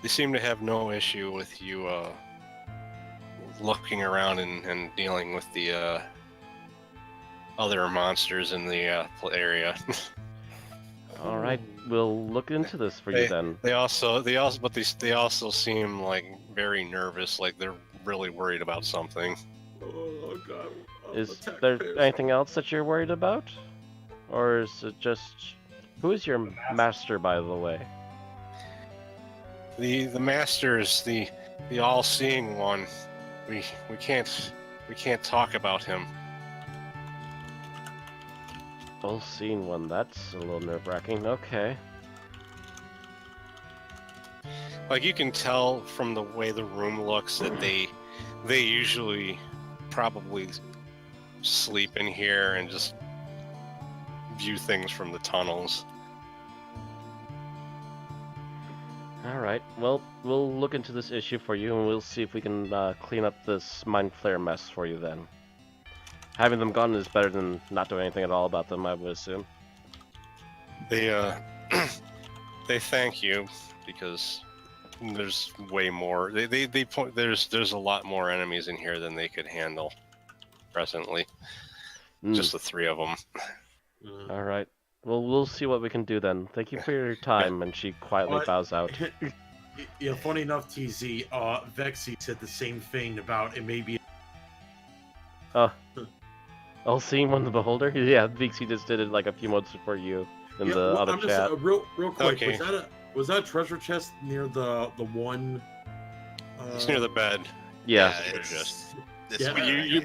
[SPEAKER 1] seem to have no issue with you looking around and dealing with the other monsters in the area.
[SPEAKER 3] All right, we'll look into this for you then.
[SPEAKER 1] They also seem like very nervous, like they're really worried about something.
[SPEAKER 2] Oh god.
[SPEAKER 3] Is there anything else that you're worried about? Or is it just... Who is your master, by the way?
[SPEAKER 1] The master is the all-seeing one. We can't talk about him.
[SPEAKER 3] All-seeing one, that's a little nerve-wracking. Okay.
[SPEAKER 1] Like, you can tell from the way the room looks that they usually probably sleep in here and just view things from the tunnels.
[SPEAKER 3] Alright, well, we'll look into this issue for you, and we'll see if we can clean up this Mind Flayer mess for you then. Having them gone is better than not doing anything at all about them, I would assume.
[SPEAKER 1] They they thank you because there's way more. They point there's a lot more enemies in here than they could handle presently. Just the 3 of them.
[SPEAKER 3] Alright. Well, we'll see what we can do then. Thank you for your time, and she quietly bows out.
[SPEAKER 2] Yeah, funny enough, TZ, Vexy said the same thing about it may be...
[SPEAKER 3] All seeing one the beholder? Yeah, Vexy just did it like a few months before you in the other chat.
[SPEAKER 2] Real quick,
[SPEAKER 1] Okay.
[SPEAKER 2] was that a treasure chest near the one...
[SPEAKER 1] It's near the bed.
[SPEAKER 3] Yeah.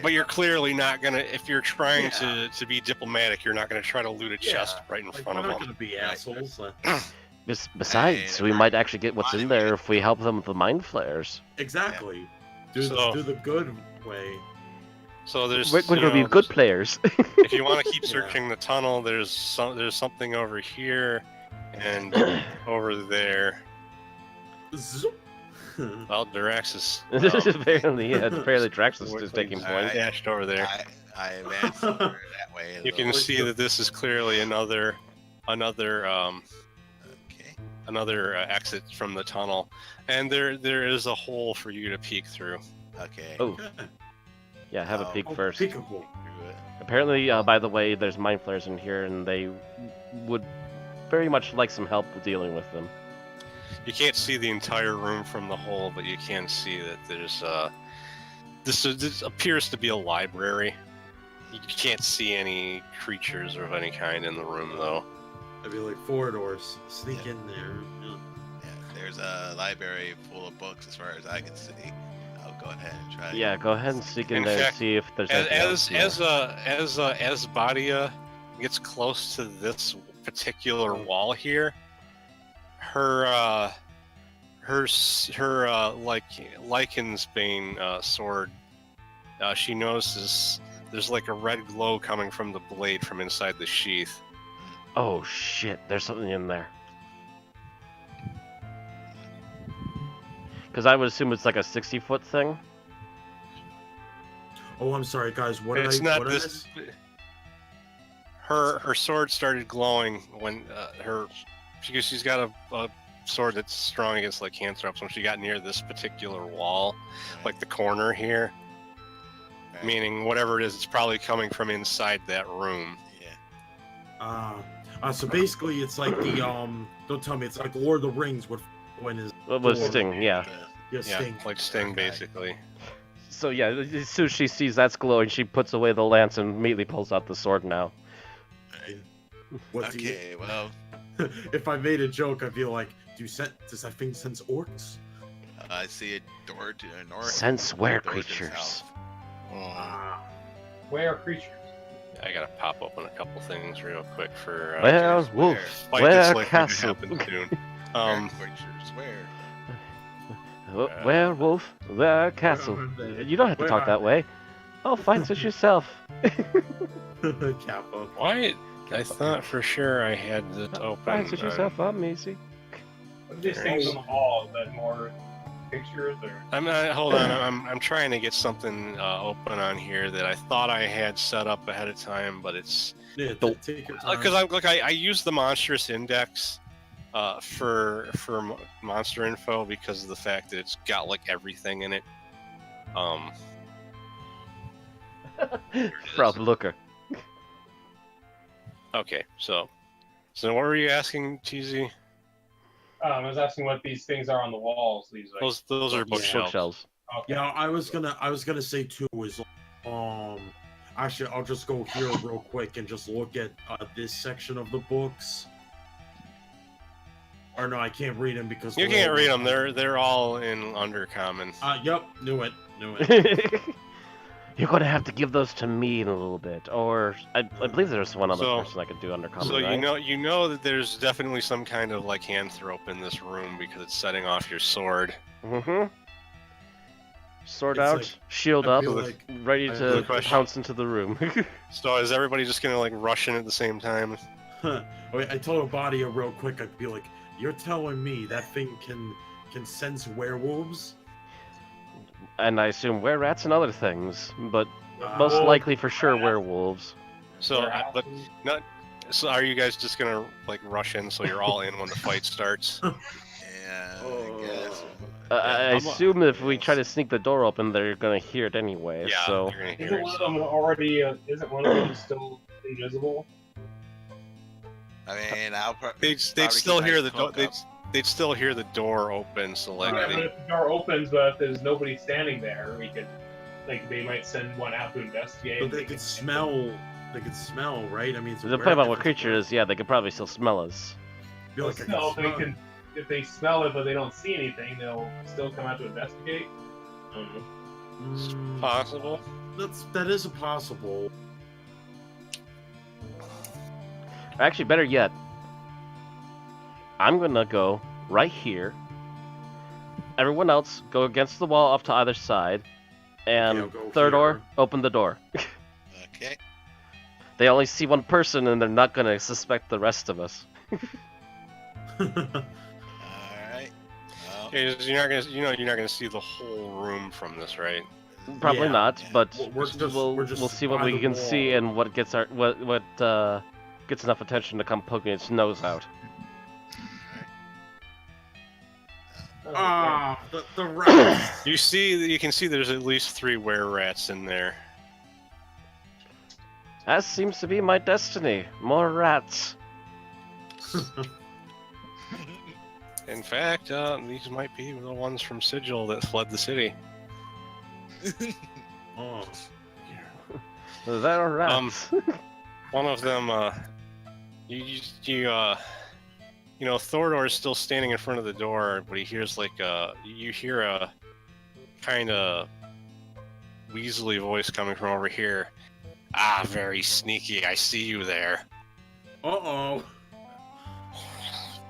[SPEAKER 1] But you're clearly not gonna. If you're trying to be diplomatic, you're not gonna try to loot a chest right in front of
[SPEAKER 2] We're
[SPEAKER 1] them.
[SPEAKER 2] not gonna be assholes.
[SPEAKER 3] Besides, we might actually get what's in there if we help them with the Mind Flayers.
[SPEAKER 2] Exactly. Do the good way.
[SPEAKER 1] So there's.
[SPEAKER 3] We're gonna be good players.
[SPEAKER 1] If you want to keep searching the tunnel, there's something over here, and over there.
[SPEAKER 2] Zoop.
[SPEAKER 1] Well, Dirax is.
[SPEAKER 3] Apparently Drax is just taking point.
[SPEAKER 1] Dashed over there.
[SPEAKER 6] I advanced over that way.
[SPEAKER 1] You can see that this is clearly another exit from the tunnel, and there is a hole for you to peek through.
[SPEAKER 6] Okay.
[SPEAKER 3] Oh. Yeah, have a peek first.
[SPEAKER 2] Peekable.
[SPEAKER 3] Apparently, by the way, there's Mind Flayers in here, and they would very much like some help with dealing with them.
[SPEAKER 1] You can't see the entire room from the hole, but you can see that there's this appears to be a library. You can't see any creatures of any kind in the room, though.
[SPEAKER 2] I'd be like 4 doors. Sneak in there.
[SPEAKER 6] Yeah, there's a library full of books as far as I can see. I'll go ahead and try.
[SPEAKER 3] Yeah, go ahead and sneak in there
[SPEAKER 1] fact,
[SPEAKER 3] and see if there's anything else.
[SPEAKER 1] As Badia gets close to this particular wall here, her Lycan's Bane sword, she notices there's like a red glow coming from the blade from inside the sheath.
[SPEAKER 3] Oh shit, there's something in there. Because I would assume it's like a 60-foot thing.
[SPEAKER 2] Oh, I'm sorry, guys. What
[SPEAKER 1] It's
[SPEAKER 2] did
[SPEAKER 1] not
[SPEAKER 2] I
[SPEAKER 1] this. Her sword started glowing when she's got a sword that's strong against like cantrips. When she got near this particular wall, like the corner here, meaning whatever it is, it's probably coming from inside that room.
[SPEAKER 6] Yeah.
[SPEAKER 2] So basically, it's like the Don't tell me it's like Lord of the Rings with his.
[SPEAKER 3] With Sting, yeah.
[SPEAKER 2] Yeah, Sting.
[SPEAKER 1] Yeah, like Sting, basically.
[SPEAKER 3] So yeah, as soon as she sees that's glowing, she puts away the lance and immediately pulls out the sword now.
[SPEAKER 2] What's
[SPEAKER 6] Okay, well,
[SPEAKER 2] if I made a joke, I'd be like, does that thing sense orcs?
[SPEAKER 6] I see a door to the north.
[SPEAKER 3] Sense where
[SPEAKER 6] door to the
[SPEAKER 3] creatures.
[SPEAKER 6] south.
[SPEAKER 4] Where are creatures?
[SPEAKER 1] I gotta pop open a couple things real quick for.
[SPEAKER 3] Where
[SPEAKER 6] Where?
[SPEAKER 3] wolf?
[SPEAKER 1] fight
[SPEAKER 3] Where
[SPEAKER 1] that's likely to
[SPEAKER 3] castle?
[SPEAKER 1] happen soon.
[SPEAKER 6] Where creatures? Where?
[SPEAKER 3] Where wolf? Where castle? You don't have to talk that way. Oh, find such yourself.
[SPEAKER 2] Kappa.
[SPEAKER 1] Why? I thought for sure I had it open.
[SPEAKER 3] Find such yourself up, Macy.
[SPEAKER 4] What are these things on the wall? Is that more pictures or?
[SPEAKER 1] Hold on. I'm trying to get something open on here that I thought I had set up ahead of time, but it's
[SPEAKER 2] Yeah, take your time.
[SPEAKER 1] because I use the monstrous index for monster info because of the fact that it's got like everything in it.
[SPEAKER 3] Rob Looker.
[SPEAKER 1] Okay, so what were you asking, TZ?
[SPEAKER 4] I was asking what these things are on the walls. These like,
[SPEAKER 1] Those are bookshelves.
[SPEAKER 3] Bookshelves.
[SPEAKER 4] okay.
[SPEAKER 2] Yeah, I was gonna say too is Actually, I'll just go here real quick and just look at this section of the books. Or no, I can't read them because
[SPEAKER 1] You can't read them. They're all in Undercommon.
[SPEAKER 2] Yep, knew it.
[SPEAKER 3] You're gonna have to give those to me in a little bit, or I believe there's one other person I could do Undercommon.
[SPEAKER 1] So
[SPEAKER 3] right?
[SPEAKER 1] you know that there's definitely some kind of like lycanthrope in this room because it's setting off your sword.
[SPEAKER 3] Mm-hmm. Sword
[SPEAKER 2] It's
[SPEAKER 3] out,
[SPEAKER 2] like-
[SPEAKER 3] shield
[SPEAKER 2] I
[SPEAKER 3] up,
[SPEAKER 2] feel like-
[SPEAKER 3] ready
[SPEAKER 2] I
[SPEAKER 3] to
[SPEAKER 2] have a
[SPEAKER 1] question.
[SPEAKER 3] pounce into the room.
[SPEAKER 1] So is everybody just gonna like rush in at the same time?
[SPEAKER 2] Wait, I told Abadia real quick. I'd be like, "You're telling me that thing can sense werewolves?"
[SPEAKER 3] And I assume were-rats and other things, but most likely for sure werewolves.
[SPEAKER 1] So, So are you guys just gonna like rush in so you're all in when the fight starts?
[SPEAKER 6] Yeah, I guess.
[SPEAKER 3] I assume if we try to sneak the door open, they're gonna hear it anyway.
[SPEAKER 1] Yeah,
[SPEAKER 3] So
[SPEAKER 1] you're gonna hear
[SPEAKER 4] Isn't
[SPEAKER 1] it.
[SPEAKER 4] one of them already? Isn't one of them still invisible?
[SPEAKER 6] I mean, I'll
[SPEAKER 1] They'd still hear the door. They'd still hear the door open. So like,
[SPEAKER 4] Yeah, but if the door opens, but if there's nobody standing there, we could, like, they might send one out to investigate.
[SPEAKER 2] But they could smell. They could smell, right? I mean, it's a
[SPEAKER 3] depending on what
[SPEAKER 2] werewolf.
[SPEAKER 3] creature it is, yeah, they could probably still smell us.
[SPEAKER 2] Feel like I could
[SPEAKER 4] Still,
[SPEAKER 2] smell-
[SPEAKER 4] if they smell it but they don't see anything, they'll still come out to investigate. I don't know.
[SPEAKER 2] Mm,
[SPEAKER 1] possible.
[SPEAKER 2] that is a possible.
[SPEAKER 3] Actually, better yet, I'm gonna go right here. Everyone else go against the wall off to either side, and
[SPEAKER 2] Okay, I'll go
[SPEAKER 3] third door,
[SPEAKER 2] here.
[SPEAKER 3] open the door.
[SPEAKER 6] Okay.
[SPEAKER 3] They only see one person, and they're not gonna suspect the rest of us.
[SPEAKER 6] All right. Well,
[SPEAKER 1] Okay, so you're not gonna see the whole room from this, right?
[SPEAKER 3] Probably
[SPEAKER 2] Yeah.
[SPEAKER 3] not, but
[SPEAKER 2] We're just-
[SPEAKER 3] we'll
[SPEAKER 2] we're just
[SPEAKER 3] see what
[SPEAKER 2] by
[SPEAKER 3] we
[SPEAKER 2] the
[SPEAKER 3] can
[SPEAKER 2] wall.
[SPEAKER 3] see and what gets gets enough attention to come poking its nose out.
[SPEAKER 2] Ah, the rats.
[SPEAKER 1] You can see there's at least 3 were-rats in there.
[SPEAKER 3] That seems to be my destiny. More rats.
[SPEAKER 1] In fact, these might be the ones from Sigil that fled the city.
[SPEAKER 2] Oh.
[SPEAKER 3] That are rats.
[SPEAKER 1] One of them, you know, Thordor is still standing in front of the door, but he hears like you hear a kind of weaselly voice coming from over here. Ah, very sneaky. I see you there.
[SPEAKER 2] Uh-oh.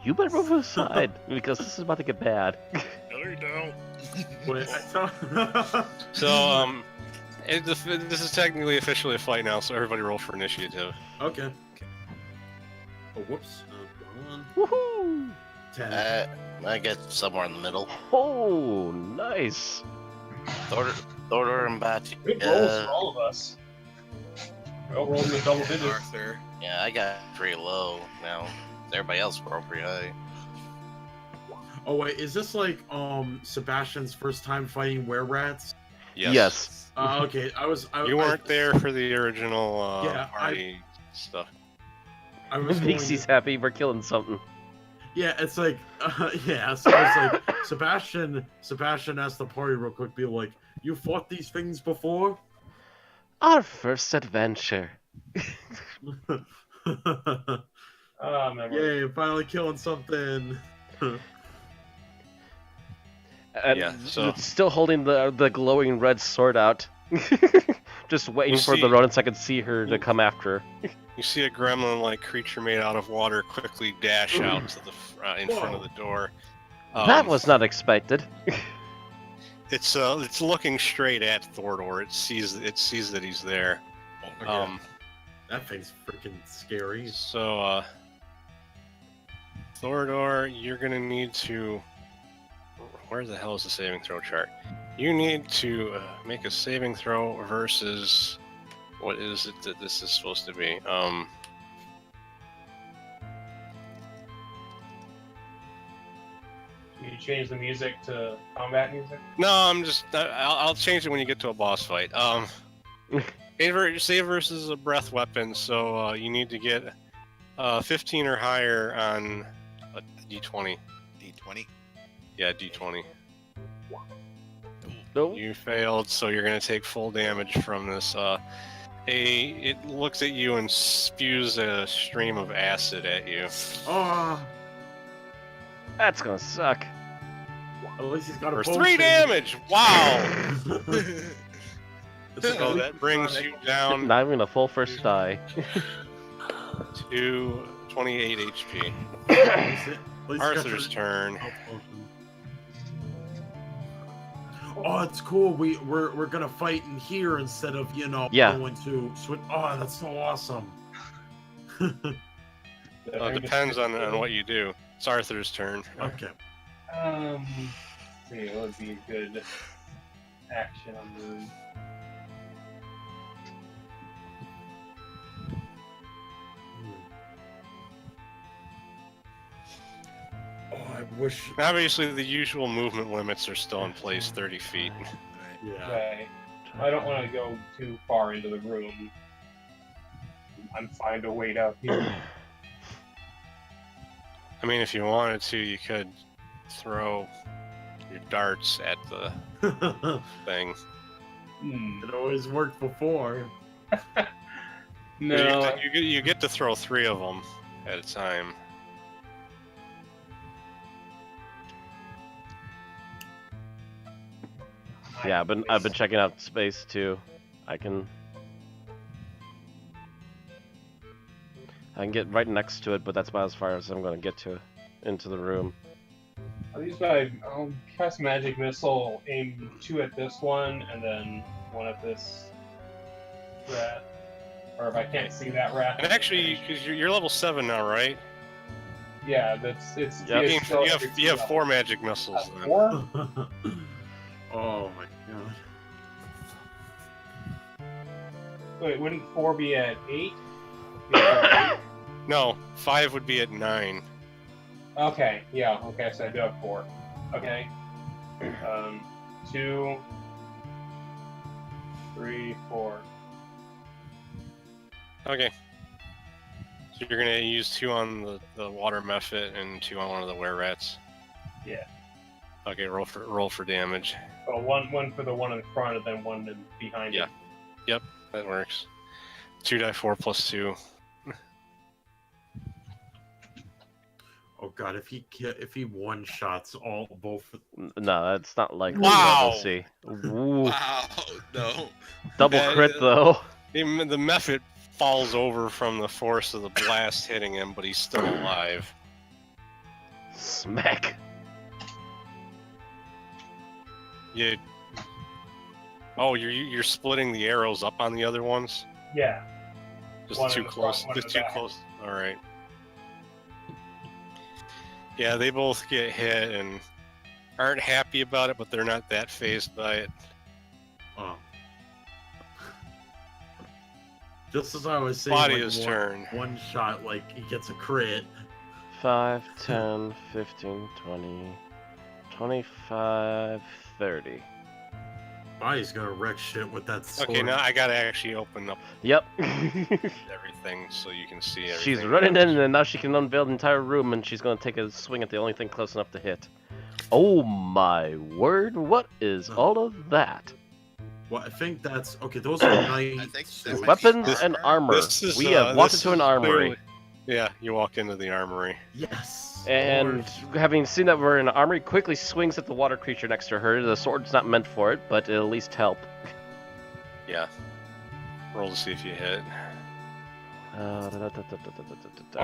[SPEAKER 3] You better move aside because this is about to get bad.
[SPEAKER 1] No, you don't.
[SPEAKER 2] Wait, I thought...
[SPEAKER 1] So, this is technically officially a fight now, so everybody roll for initiative.
[SPEAKER 2] Okay. Oh, whoops. Wrong one.
[SPEAKER 3] Woohoo!
[SPEAKER 2] 10.
[SPEAKER 5] I get somewhere in the middle.
[SPEAKER 3] Oh, nice.
[SPEAKER 5] Thordor and Bat.
[SPEAKER 4] Good rolls for all of us. We all rolled in the double digits.
[SPEAKER 6] Arthur.
[SPEAKER 5] Yeah, I got pretty low now. Everybody else rolled pretty high.
[SPEAKER 2] Oh, wait, is this like, Sebastian's first time fighting were-rats?
[SPEAKER 3] Yes.
[SPEAKER 2] Okay,
[SPEAKER 1] You weren't there for the original
[SPEAKER 2] Yeah,
[SPEAKER 1] party stuff.
[SPEAKER 2] I was going
[SPEAKER 3] Vixie's happy we're killing something.
[SPEAKER 2] Yeah, it's like, yeah, so it's like, Sebastian asked the party real quick, be like, you fought these things before?
[SPEAKER 3] Our first adventure.
[SPEAKER 2] Yay, finally killing something.
[SPEAKER 3] And
[SPEAKER 1] Yeah, so-
[SPEAKER 3] it's still holding the glowing red sword out. Just waiting
[SPEAKER 1] You
[SPEAKER 3] for the
[SPEAKER 1] see-
[SPEAKER 3] rodents I could see her to come after her.
[SPEAKER 1] You see a gremlin-like creature made out of water quickly dash out to the in front of the door.
[SPEAKER 3] That was not expected.
[SPEAKER 1] It's looking straight at Thordor. It sees that he's there.
[SPEAKER 2] Okay. That thing's freaking scary.
[SPEAKER 1] So Thordor, you're gonna need to. Where the hell is the saving throw chart? You need to make a saving throw versus. What is it that this is supposed to be?
[SPEAKER 4] You change the music to combat music.
[SPEAKER 1] No, I'll change it when you get to a boss fight. Save versus a breath weapon, so you need to get 15 or higher on a d20.
[SPEAKER 6] D20.
[SPEAKER 1] Yeah, d20.
[SPEAKER 3] No.
[SPEAKER 1] You failed, so you're gonna take full damage from this. It looks at you and spews a stream of acid at you.
[SPEAKER 2] Oh,
[SPEAKER 3] That's gonna suck.
[SPEAKER 2] at least he's got a
[SPEAKER 1] For
[SPEAKER 2] potion.
[SPEAKER 1] 3 damage! Wow!
[SPEAKER 2] It's
[SPEAKER 1] So that brings you down
[SPEAKER 3] Not even a full first die.
[SPEAKER 1] to 28 HP.
[SPEAKER 2] At least he's got
[SPEAKER 1] Arthur's
[SPEAKER 2] the
[SPEAKER 1] turn.
[SPEAKER 2] health potion. Oh, it's cool. We're gonna fight in here instead of going to switch. Oh, that's so awesome.
[SPEAKER 1] Well, it depends on what you do. It's Arthur's turn.
[SPEAKER 2] Okay.
[SPEAKER 4] Let's see, what would be a good action on move?
[SPEAKER 2] Oh, I wish.
[SPEAKER 1] Obviously, the usual movement limits are still in place, 30 feet.
[SPEAKER 2] Yeah.
[SPEAKER 4] Right. I don't want to go too far into the room. I'm fine to wait out here.
[SPEAKER 1] I mean, if you wanted to, you could throw your darts at the thing.
[SPEAKER 2] It always worked before.
[SPEAKER 4] No.
[SPEAKER 1] You get to throw 3 of them at a time.
[SPEAKER 3] Yeah, I've been checking out space too. I can get right next to it, but that's about as far as I'm going to get to into the room.
[SPEAKER 4] I'll cast Magic Missile, aim 2 at this one, and then 1 at this rat. Or if I can't see that rat.
[SPEAKER 1] And actually, because you're level 7 now, right?
[SPEAKER 4] Yeah, it's
[SPEAKER 1] You have 4 magic missiles. Then.
[SPEAKER 4] 4?
[SPEAKER 2] Oh my god.
[SPEAKER 4] Wait, wouldn't 4 be at 8?
[SPEAKER 1] No, 5 would be at 9.
[SPEAKER 4] Okay, yeah, okay, so I do have 4. Okay. 2, 3, 4.
[SPEAKER 1] Okay. So you're gonna use 2 on the water mephit and 2 on one of the were-rats.
[SPEAKER 4] Yeah.
[SPEAKER 1] Okay, roll for damage.
[SPEAKER 4] So one for the one in front, and then 1 behind it.
[SPEAKER 1] Yep, that works. 2d4 plus 2.
[SPEAKER 2] Oh god, if he one shots both.
[SPEAKER 3] No, that's not likely.
[SPEAKER 1] Wow.
[SPEAKER 3] We'll see. Ooh.
[SPEAKER 6] Wow, no.
[SPEAKER 3] Double crit though.
[SPEAKER 1] The mephit falls over from the force of the blast hitting him, but he's still alive.
[SPEAKER 3] Smack.
[SPEAKER 1] Oh, you're splitting the arrows up on the other ones?
[SPEAKER 4] Yeah.
[SPEAKER 1] Just
[SPEAKER 4] One
[SPEAKER 1] too
[SPEAKER 4] in the
[SPEAKER 1] close.
[SPEAKER 4] front, one
[SPEAKER 1] Just
[SPEAKER 4] in
[SPEAKER 1] too
[SPEAKER 4] the back.
[SPEAKER 1] close. All right. Yeah, they both get hit and aren't happy about it, but they're not that phased by it.
[SPEAKER 2] Oh. Just as I was saying,
[SPEAKER 1] Claudia's turn.
[SPEAKER 2] One shot, like he gets a crit.
[SPEAKER 3] 5, 10, 15, 20, 25, 30.
[SPEAKER 2] Oh, he's gonna wreck shit with that sword.
[SPEAKER 1] Okay, now I gotta actually open up
[SPEAKER 3] Yep.
[SPEAKER 1] everything so you can see everything.
[SPEAKER 3] She's running in, and now she can unveil the entire room, and she's gonna take a swing at the only thing close enough to hit. Oh my word! What is all of that?
[SPEAKER 2] Well, I think that's okay. Those are knights.
[SPEAKER 6] I think that might be
[SPEAKER 3] Weapons
[SPEAKER 6] armor.
[SPEAKER 3] and armor.
[SPEAKER 1] This
[SPEAKER 3] We have walked into an armory.
[SPEAKER 1] clearly- Yeah, you walk into the armory.
[SPEAKER 2] Yes.
[SPEAKER 3] And having seen that we're in an armory, quickly swings at the water creature next to her. The sword's not meant for it, but it'll at least help.
[SPEAKER 1] Yeah. Roll to see if you hit. Why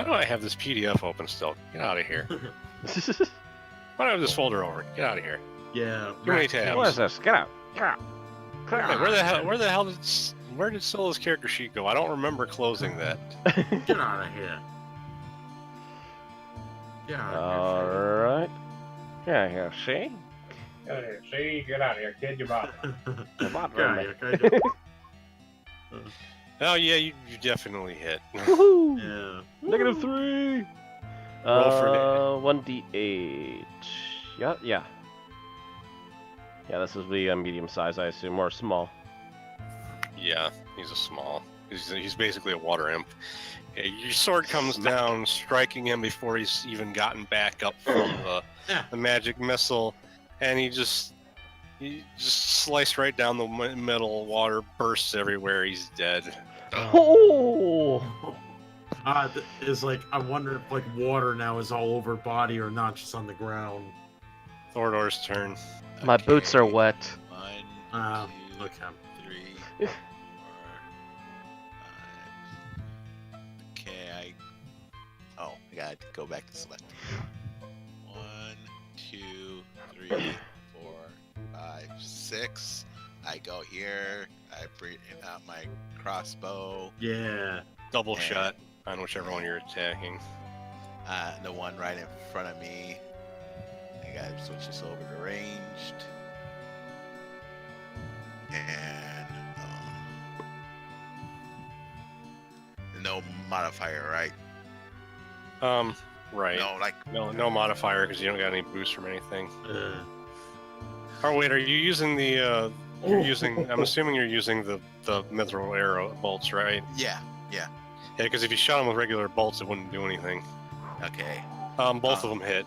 [SPEAKER 1] do I have this PDF open still? Get out of here. Why do I have this folder over? Get out of here.
[SPEAKER 2] Yeah.
[SPEAKER 1] Too many tabs.
[SPEAKER 3] What is this? Get out! Get out! Get
[SPEAKER 1] Wait,
[SPEAKER 3] out!
[SPEAKER 1] where did Silla's character sheet go? I don't remember closing that.
[SPEAKER 2] Get out of here. Yeah.
[SPEAKER 3] Alright. Yeah, here, see?
[SPEAKER 4] Get out of here. See, get out of here, kid. You're about.
[SPEAKER 3] Come on,
[SPEAKER 2] Yeah,
[SPEAKER 3] Remy.
[SPEAKER 1] Oh yeah, you definitely hit.
[SPEAKER 3] Woohoo!
[SPEAKER 2] Yeah.
[SPEAKER 3] Negative 3!
[SPEAKER 1] Roll for
[SPEAKER 3] 1d8. Yeah. Yeah, this is the medium size, I assume, or small.
[SPEAKER 1] Yeah, he's a small. He's basically a water imp. Yeah, your sword comes down, striking him before he's even gotten back up from the magic missile, and he just sliced right down the middle. Water bursts everywhere. He's dead.
[SPEAKER 3] Oh!
[SPEAKER 2] Is like I wonder if like water now is all over body or not just on the ground.
[SPEAKER 1] Thordor's turn.
[SPEAKER 3] My boots are wet.
[SPEAKER 6] 1, 2,
[SPEAKER 2] Okay.
[SPEAKER 6] 3, 4, 5. Okay, I gotta go back to select. 1, 2, 3, 4, 5, 6. I go here. I bring out my crossbow.
[SPEAKER 2] Yeah.
[SPEAKER 1] Double shot on whichever one you're attacking.
[SPEAKER 6] The one right in front of me. I gotta switch this over to ranged. And no modifier, right?
[SPEAKER 1] Right. No modifier because you don't got any boost from anything. Oh wait, are you using the? I'm assuming you're using the mithril arrow bolts, right?
[SPEAKER 6] Yeah.
[SPEAKER 1] Yeah, because if you shot them with regular bolts, it wouldn't do anything.
[SPEAKER 6] Okay.
[SPEAKER 1] Both of them hit.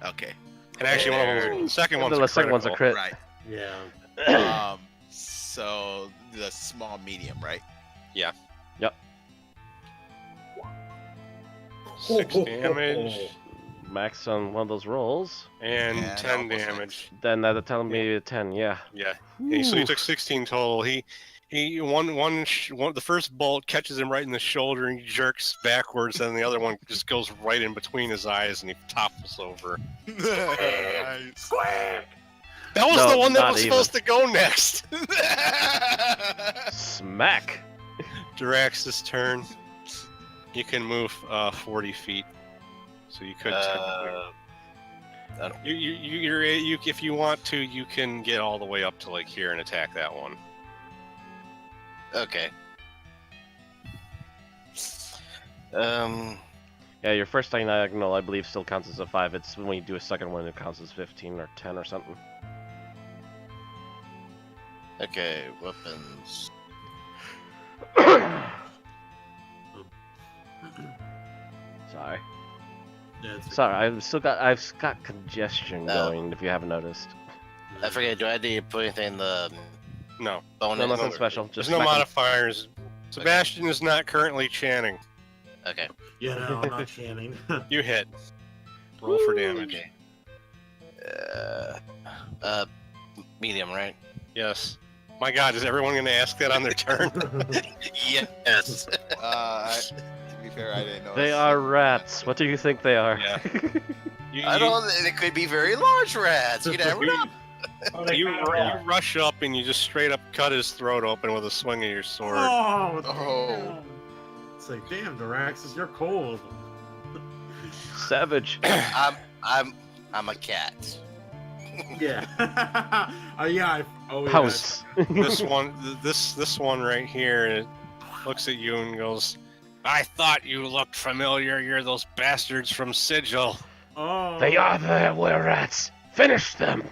[SPEAKER 6] Okay.
[SPEAKER 1] And actually, the second one's
[SPEAKER 3] a crit.
[SPEAKER 6] Right.
[SPEAKER 2] Yeah.
[SPEAKER 6] So the small medium, right?
[SPEAKER 1] Yeah.
[SPEAKER 3] Yep.
[SPEAKER 1] 6 damage.
[SPEAKER 3] Max on one of those rolls.
[SPEAKER 1] And
[SPEAKER 6] Yeah,
[SPEAKER 1] 10
[SPEAKER 6] almost
[SPEAKER 1] damage.
[SPEAKER 3] Then that'll tell me 10, yeah.
[SPEAKER 1] Yeah. So you took 16 total. He the first bolt catches him right in the shoulder and he jerks backwards, and the other one just goes right in between his eyes and he topples over.
[SPEAKER 6] Nice.
[SPEAKER 1] That was the one that was supposed to go next.
[SPEAKER 3] Smack.
[SPEAKER 1] Dirax's turn. You can move 40 feet. So you could if you want to, you can get all the way up to like here and attack that one.
[SPEAKER 5] Okay.
[SPEAKER 3] Yeah, your first diagonal, I believe, still counts as a 5. It's when you do a second one, it counts as 15 or 10 or something.
[SPEAKER 5] Okay, weapons.
[SPEAKER 3] Sorry.
[SPEAKER 2] Yeah,
[SPEAKER 3] Sorry, I've got congestion going. If you haven't noticed.
[SPEAKER 5] I forget. Do I need to put anything in the
[SPEAKER 1] No.
[SPEAKER 5] bonus?
[SPEAKER 3] No, nothing special.
[SPEAKER 1] There's
[SPEAKER 3] Just
[SPEAKER 1] no
[SPEAKER 3] smack 'em.
[SPEAKER 1] modifiers. Sebastian is not currently chanting.
[SPEAKER 5] Okay.
[SPEAKER 2] Yeah, no, I'm not chanting.
[SPEAKER 1] You hit. Roll for damage.
[SPEAKER 5] Okay. Medium, right?
[SPEAKER 1] Yes. My God, is everyone going to ask that on their turn?
[SPEAKER 5] Yes.
[SPEAKER 6] To be fair, I didn't know.
[SPEAKER 3] They are rats. What do you think they are?
[SPEAKER 1] Yeah.
[SPEAKER 5] I don't. They could be very large rats. You never know.
[SPEAKER 1] You rush up and you just straight up cut his throat open with a swing of your sword.
[SPEAKER 2] Oh. It's like, damn, Diraxis, you're cold.
[SPEAKER 3] Savage.
[SPEAKER 5] I'm a cat.
[SPEAKER 2] Yeah. Yeah.
[SPEAKER 3] House.
[SPEAKER 1] This one right here, it looks at you and goes, "I thought you looked familiar. You're those bastards from Sigil."
[SPEAKER 2] Oh.
[SPEAKER 3] They are the were-rats. Finish them.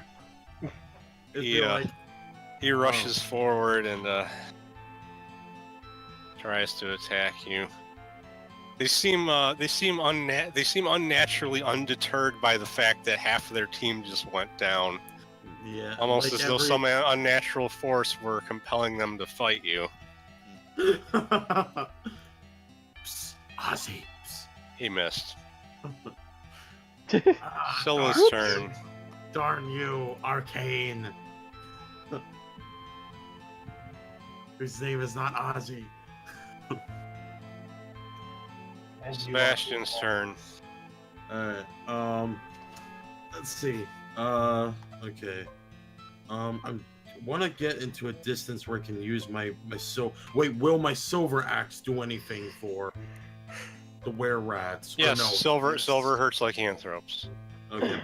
[SPEAKER 1] He rushes forward and tries to attack you. They seem unnaturally undeterred by the fact that half of their team just went down.
[SPEAKER 2] Yeah.
[SPEAKER 1] Almost
[SPEAKER 2] like
[SPEAKER 1] as though some unnatural force were compelling them to fight you.
[SPEAKER 2] Psst, Ozzie. Psst.
[SPEAKER 1] He missed.
[SPEAKER 2] Ah,
[SPEAKER 1] Silla's turn.
[SPEAKER 2] Darn you, Arcane. His name is not Ozzie.
[SPEAKER 1] Sebastian's turn.
[SPEAKER 2] Alright, let's see. Okay. I want to get into a distance where I can use my Wait, will my silver axe do anything for the were-rats?
[SPEAKER 1] Yes,
[SPEAKER 2] no?
[SPEAKER 1] silver hurts like anthropes.
[SPEAKER 2] Okay.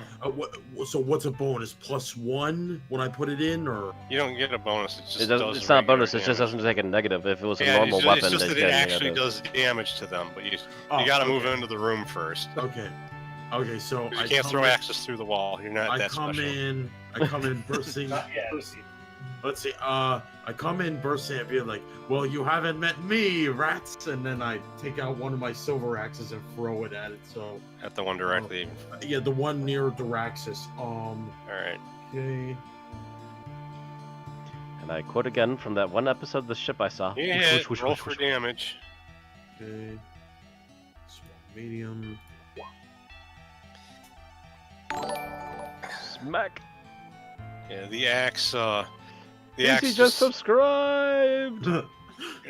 [SPEAKER 2] So what's a bonus? +1 when I put it in, or
[SPEAKER 1] You don't get a bonus. It just
[SPEAKER 3] It's not a bonus. It just doesn't take a negative. If it was a normal weapon,
[SPEAKER 1] it's just
[SPEAKER 3] they'd
[SPEAKER 1] that it
[SPEAKER 3] get a
[SPEAKER 1] actually
[SPEAKER 3] negative.
[SPEAKER 1] does damage to them. But you got to move into the room first.
[SPEAKER 2] Okay. Okay. So
[SPEAKER 1] You can't throw axes through the wall. You're not
[SPEAKER 2] I
[SPEAKER 1] that
[SPEAKER 2] come
[SPEAKER 1] special.
[SPEAKER 2] in. I come in bursting.
[SPEAKER 4] Not yet.
[SPEAKER 2] Let's see. I come in bursting and be like, "Well, you haven't met me, rats!" And then I take out one of my silver axes and throw it at it. So
[SPEAKER 1] At the one directly.
[SPEAKER 2] yeah, the one near Diraxis.
[SPEAKER 1] All right.
[SPEAKER 2] Okay.
[SPEAKER 3] And I quote again from that one episode of the ship I saw.
[SPEAKER 1] You hit. Roll for damage.
[SPEAKER 2] Okay. Small, medium.
[SPEAKER 3] Smack.
[SPEAKER 1] Yeah, the axe. The
[SPEAKER 3] Easy
[SPEAKER 1] axe
[SPEAKER 3] just subscribed.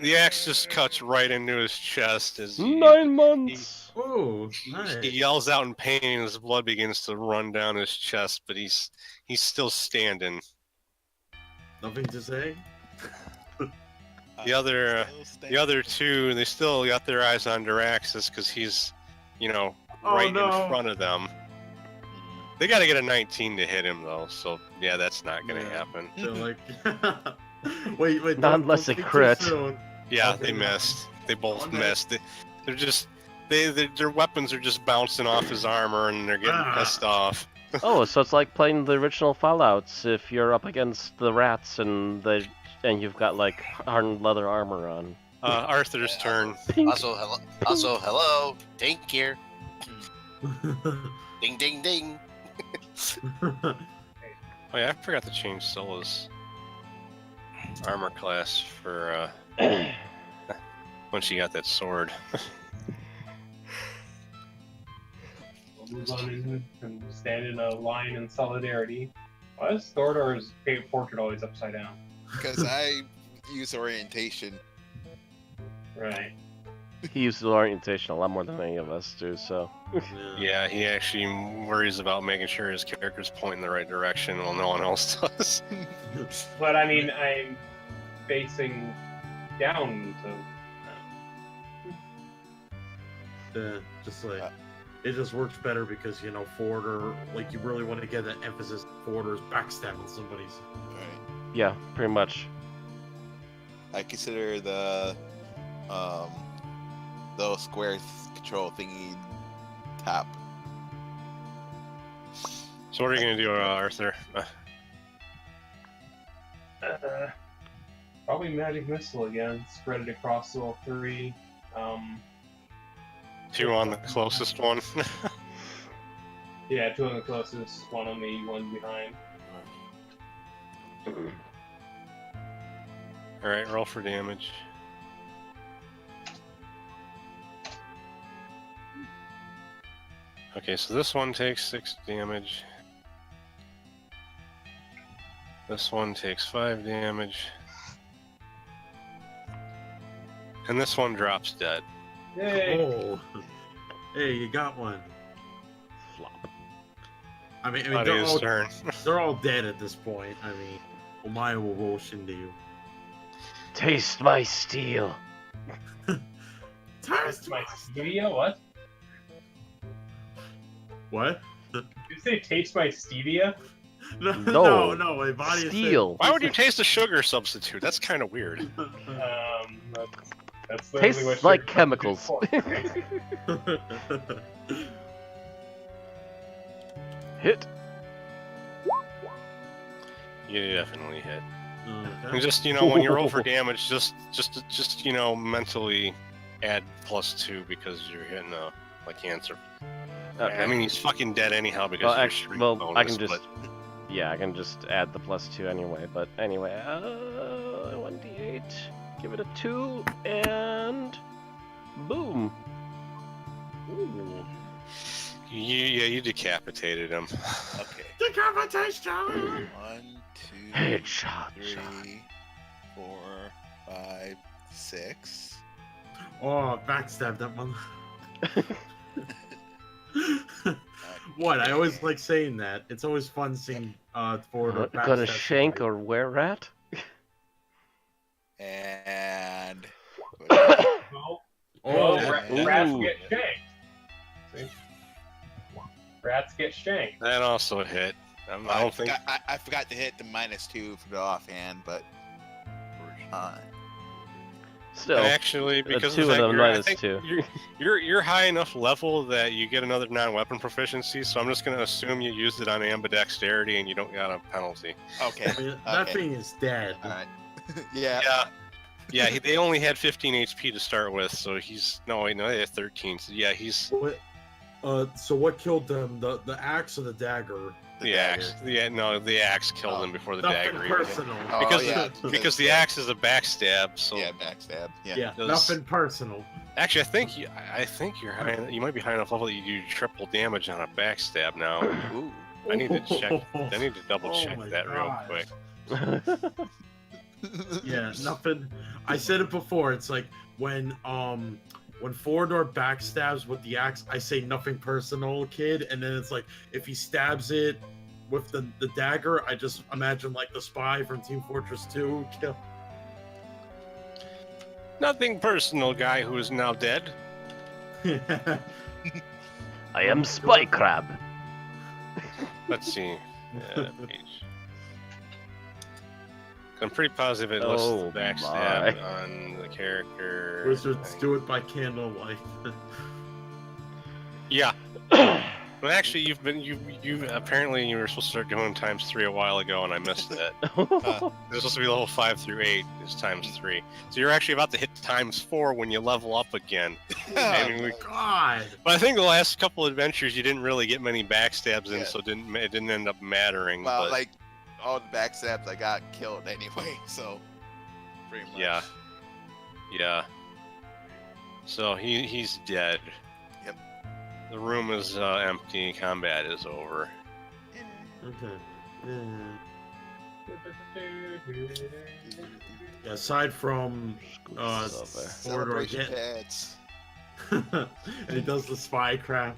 [SPEAKER 1] The axe just cuts right into his chest as
[SPEAKER 3] 9 months.
[SPEAKER 2] Oh, nice.
[SPEAKER 1] he yells out in pain, and his blood begins to run down his chest. But he's still standing.
[SPEAKER 2] Nothing to say.
[SPEAKER 1] The other two, they still got their eyes on Daraxis because he's, right in front of them. They got to get a 19 to hit him though, so yeah, that's not gonna happen.
[SPEAKER 2] They're like, wait,
[SPEAKER 3] Not unless
[SPEAKER 2] don't
[SPEAKER 3] it
[SPEAKER 2] speak too
[SPEAKER 3] crit.
[SPEAKER 2] soon.
[SPEAKER 1] Yeah,
[SPEAKER 2] Okay.
[SPEAKER 1] they missed. They both
[SPEAKER 2] Okay.
[SPEAKER 1] missed. Their weapons are just bouncing off his armor, and they're getting pissed off.
[SPEAKER 3] Oh, so it's like playing the original Fallouts. If you're up against the rats and you've got like hardened leather armor on.
[SPEAKER 1] Arthur's turn.
[SPEAKER 3] Pink.
[SPEAKER 5] Also, hello, Dink here. Ding, ding, ding.
[SPEAKER 1] Oh yeah, I forgot to change Scylla's armor class for when she got that sword.
[SPEAKER 4] We'll move on in and stand in a line in solidarity. Why is Thordor's portrait always upside down?
[SPEAKER 6] Because I use orientation.
[SPEAKER 4] Right.
[SPEAKER 3] He uses orientation a lot more than any of us do, so.
[SPEAKER 1] Yeah, he actually worries about making sure his character's pointing the right direction while no one else does.
[SPEAKER 4] But I mean, I'm facing down, so.
[SPEAKER 2] Just like it just works better because forward or like you really want to get that emphasis forward or backstabbing somebody's.
[SPEAKER 6] Right.
[SPEAKER 3] Yeah, pretty much.
[SPEAKER 6] I consider the square control thingy tap.
[SPEAKER 1] So what are you gonna do, Arthur?
[SPEAKER 4] Probably magic missile again. Spread it across all three.
[SPEAKER 1] 2 on the closest one.
[SPEAKER 4] Yeah, 2 on the closest, 1 on me, 1 behind.
[SPEAKER 1] Alright, roll for damage. Okay, so this one takes 6 damage. This one takes 5 damage. And this one drops dead.
[SPEAKER 4] Yay!
[SPEAKER 2] Oh, hey, you got one.
[SPEAKER 3] Flop.
[SPEAKER 2] I mean
[SPEAKER 1] Claudia's turn.
[SPEAKER 2] they're all dead at this point. I mean, Omaya will roll into you.
[SPEAKER 3] Taste my steel.
[SPEAKER 4] That's my stevia? What?
[SPEAKER 2] What?
[SPEAKER 4] Did you say taste my stevia?
[SPEAKER 3] No.
[SPEAKER 2] no. My body is
[SPEAKER 3] Steel.
[SPEAKER 1] Why would you taste a sugar substitute? That's kind of weird.
[SPEAKER 4] That's literally
[SPEAKER 3] Tastes
[SPEAKER 4] what
[SPEAKER 3] like
[SPEAKER 4] sugar
[SPEAKER 3] chemicals.
[SPEAKER 4] substitutes for.
[SPEAKER 3] Hit.
[SPEAKER 1] You definitely hit.
[SPEAKER 2] Okay.
[SPEAKER 1] And just when you roll for damage, just mentally add +2 because you're hitting a cancer.
[SPEAKER 3] Okay.
[SPEAKER 1] I mean, he's fucking dead anyhow because
[SPEAKER 3] Well,
[SPEAKER 1] of your
[SPEAKER 3] actually,
[SPEAKER 1] strength
[SPEAKER 3] I
[SPEAKER 1] bonus,
[SPEAKER 3] can just.
[SPEAKER 1] but-
[SPEAKER 3] Yeah, I can just add the +2 anyway. But anyway, 1d8. Give it a 2 and boom.
[SPEAKER 2] Ooh.
[SPEAKER 1] You decapitated him.
[SPEAKER 6] Okay.
[SPEAKER 2] Decapitation!
[SPEAKER 6] 1, 2,
[SPEAKER 3] Headshot.
[SPEAKER 6] 3, 4, 5, 6.
[SPEAKER 2] Oh, backstab that one. What? I always like saying that. It's always fun seeing forward or backstab.
[SPEAKER 3] Gonna shank
[SPEAKER 2] somebody.
[SPEAKER 3] or were rat?
[SPEAKER 6] And
[SPEAKER 4] Well,
[SPEAKER 2] Oh,
[SPEAKER 4] rats
[SPEAKER 3] Ooh.
[SPEAKER 4] get shanked. See? Rats get shanked.
[SPEAKER 1] That also hit. I don't think.
[SPEAKER 6] I forgot to hit the -2 for the offhand, but
[SPEAKER 3] Still,
[SPEAKER 1] Actually, because of
[SPEAKER 3] 2
[SPEAKER 1] the
[SPEAKER 3] and
[SPEAKER 1] fact
[SPEAKER 3] a
[SPEAKER 1] I think
[SPEAKER 3] -2.
[SPEAKER 1] you're high enough level that you get another non-weapon proficiency. So I'm just gonna assume you used it on ambidexterity and you don't got a penalty.
[SPEAKER 6] okay.
[SPEAKER 2] I mean, that
[SPEAKER 6] Okay.
[SPEAKER 2] thing is dead.
[SPEAKER 6] All right. Yeah.
[SPEAKER 1] Yeah. They only had 15 HP to start with, so they had 13. So yeah, he's
[SPEAKER 2] What? So what killed them? The axe or the dagger?
[SPEAKER 1] The axe. The axe killed him before the
[SPEAKER 2] Nothing
[SPEAKER 1] dagger.
[SPEAKER 2] personal.
[SPEAKER 1] Because the axe is a backstab. So
[SPEAKER 6] yeah, backstab. Yeah.
[SPEAKER 2] Yeah, nothing personal.
[SPEAKER 1] Actually, I think you're high. You might be high enough level that you do triple damage on a backstab now.
[SPEAKER 6] Ooh.
[SPEAKER 1] I need to check. I need to double
[SPEAKER 2] Oh
[SPEAKER 1] check
[SPEAKER 2] my
[SPEAKER 1] that real
[SPEAKER 2] God.
[SPEAKER 1] quick.
[SPEAKER 2] Yeah, nothing. I said it before. It's like when Forador backstabs with the axe, I say nothing personal, kid, and then it's like if he stabs it with the dagger, I just imagine like the spy from Team Fortress 2 kill.
[SPEAKER 1] Nothing personal, guy who is now dead.
[SPEAKER 3] I am Spy Crab.
[SPEAKER 1] Let's see. Page. I'm pretty positive it lists
[SPEAKER 3] Oh
[SPEAKER 1] the backstab on the character.
[SPEAKER 2] Wizards do it by candlelight.
[SPEAKER 1] Yeah. But actually, you apparently you were supposed to start doing ×3 a while ago, and I missed it. It's supposed to be level 5 through 8 is ×3. So you're actually about to hit ×4 when you level up again.
[SPEAKER 2] God.
[SPEAKER 1] But I think the last couple adventures you didn't really get many backstabs in,
[SPEAKER 6] Yeah.
[SPEAKER 1] so it didn't end up mattering.
[SPEAKER 6] Well,
[SPEAKER 1] but...
[SPEAKER 6] like all the backstabs, I got killed anyway. So pretty much.
[SPEAKER 1] Yeah. Yeah. So he's dead.
[SPEAKER 6] Yep.
[SPEAKER 1] The room is empty. Combat is over.
[SPEAKER 2] Okay. Yeah, aside from Forador
[SPEAKER 6] Celebration
[SPEAKER 2] getting,
[SPEAKER 6] pads.
[SPEAKER 2] and he does the spy crap.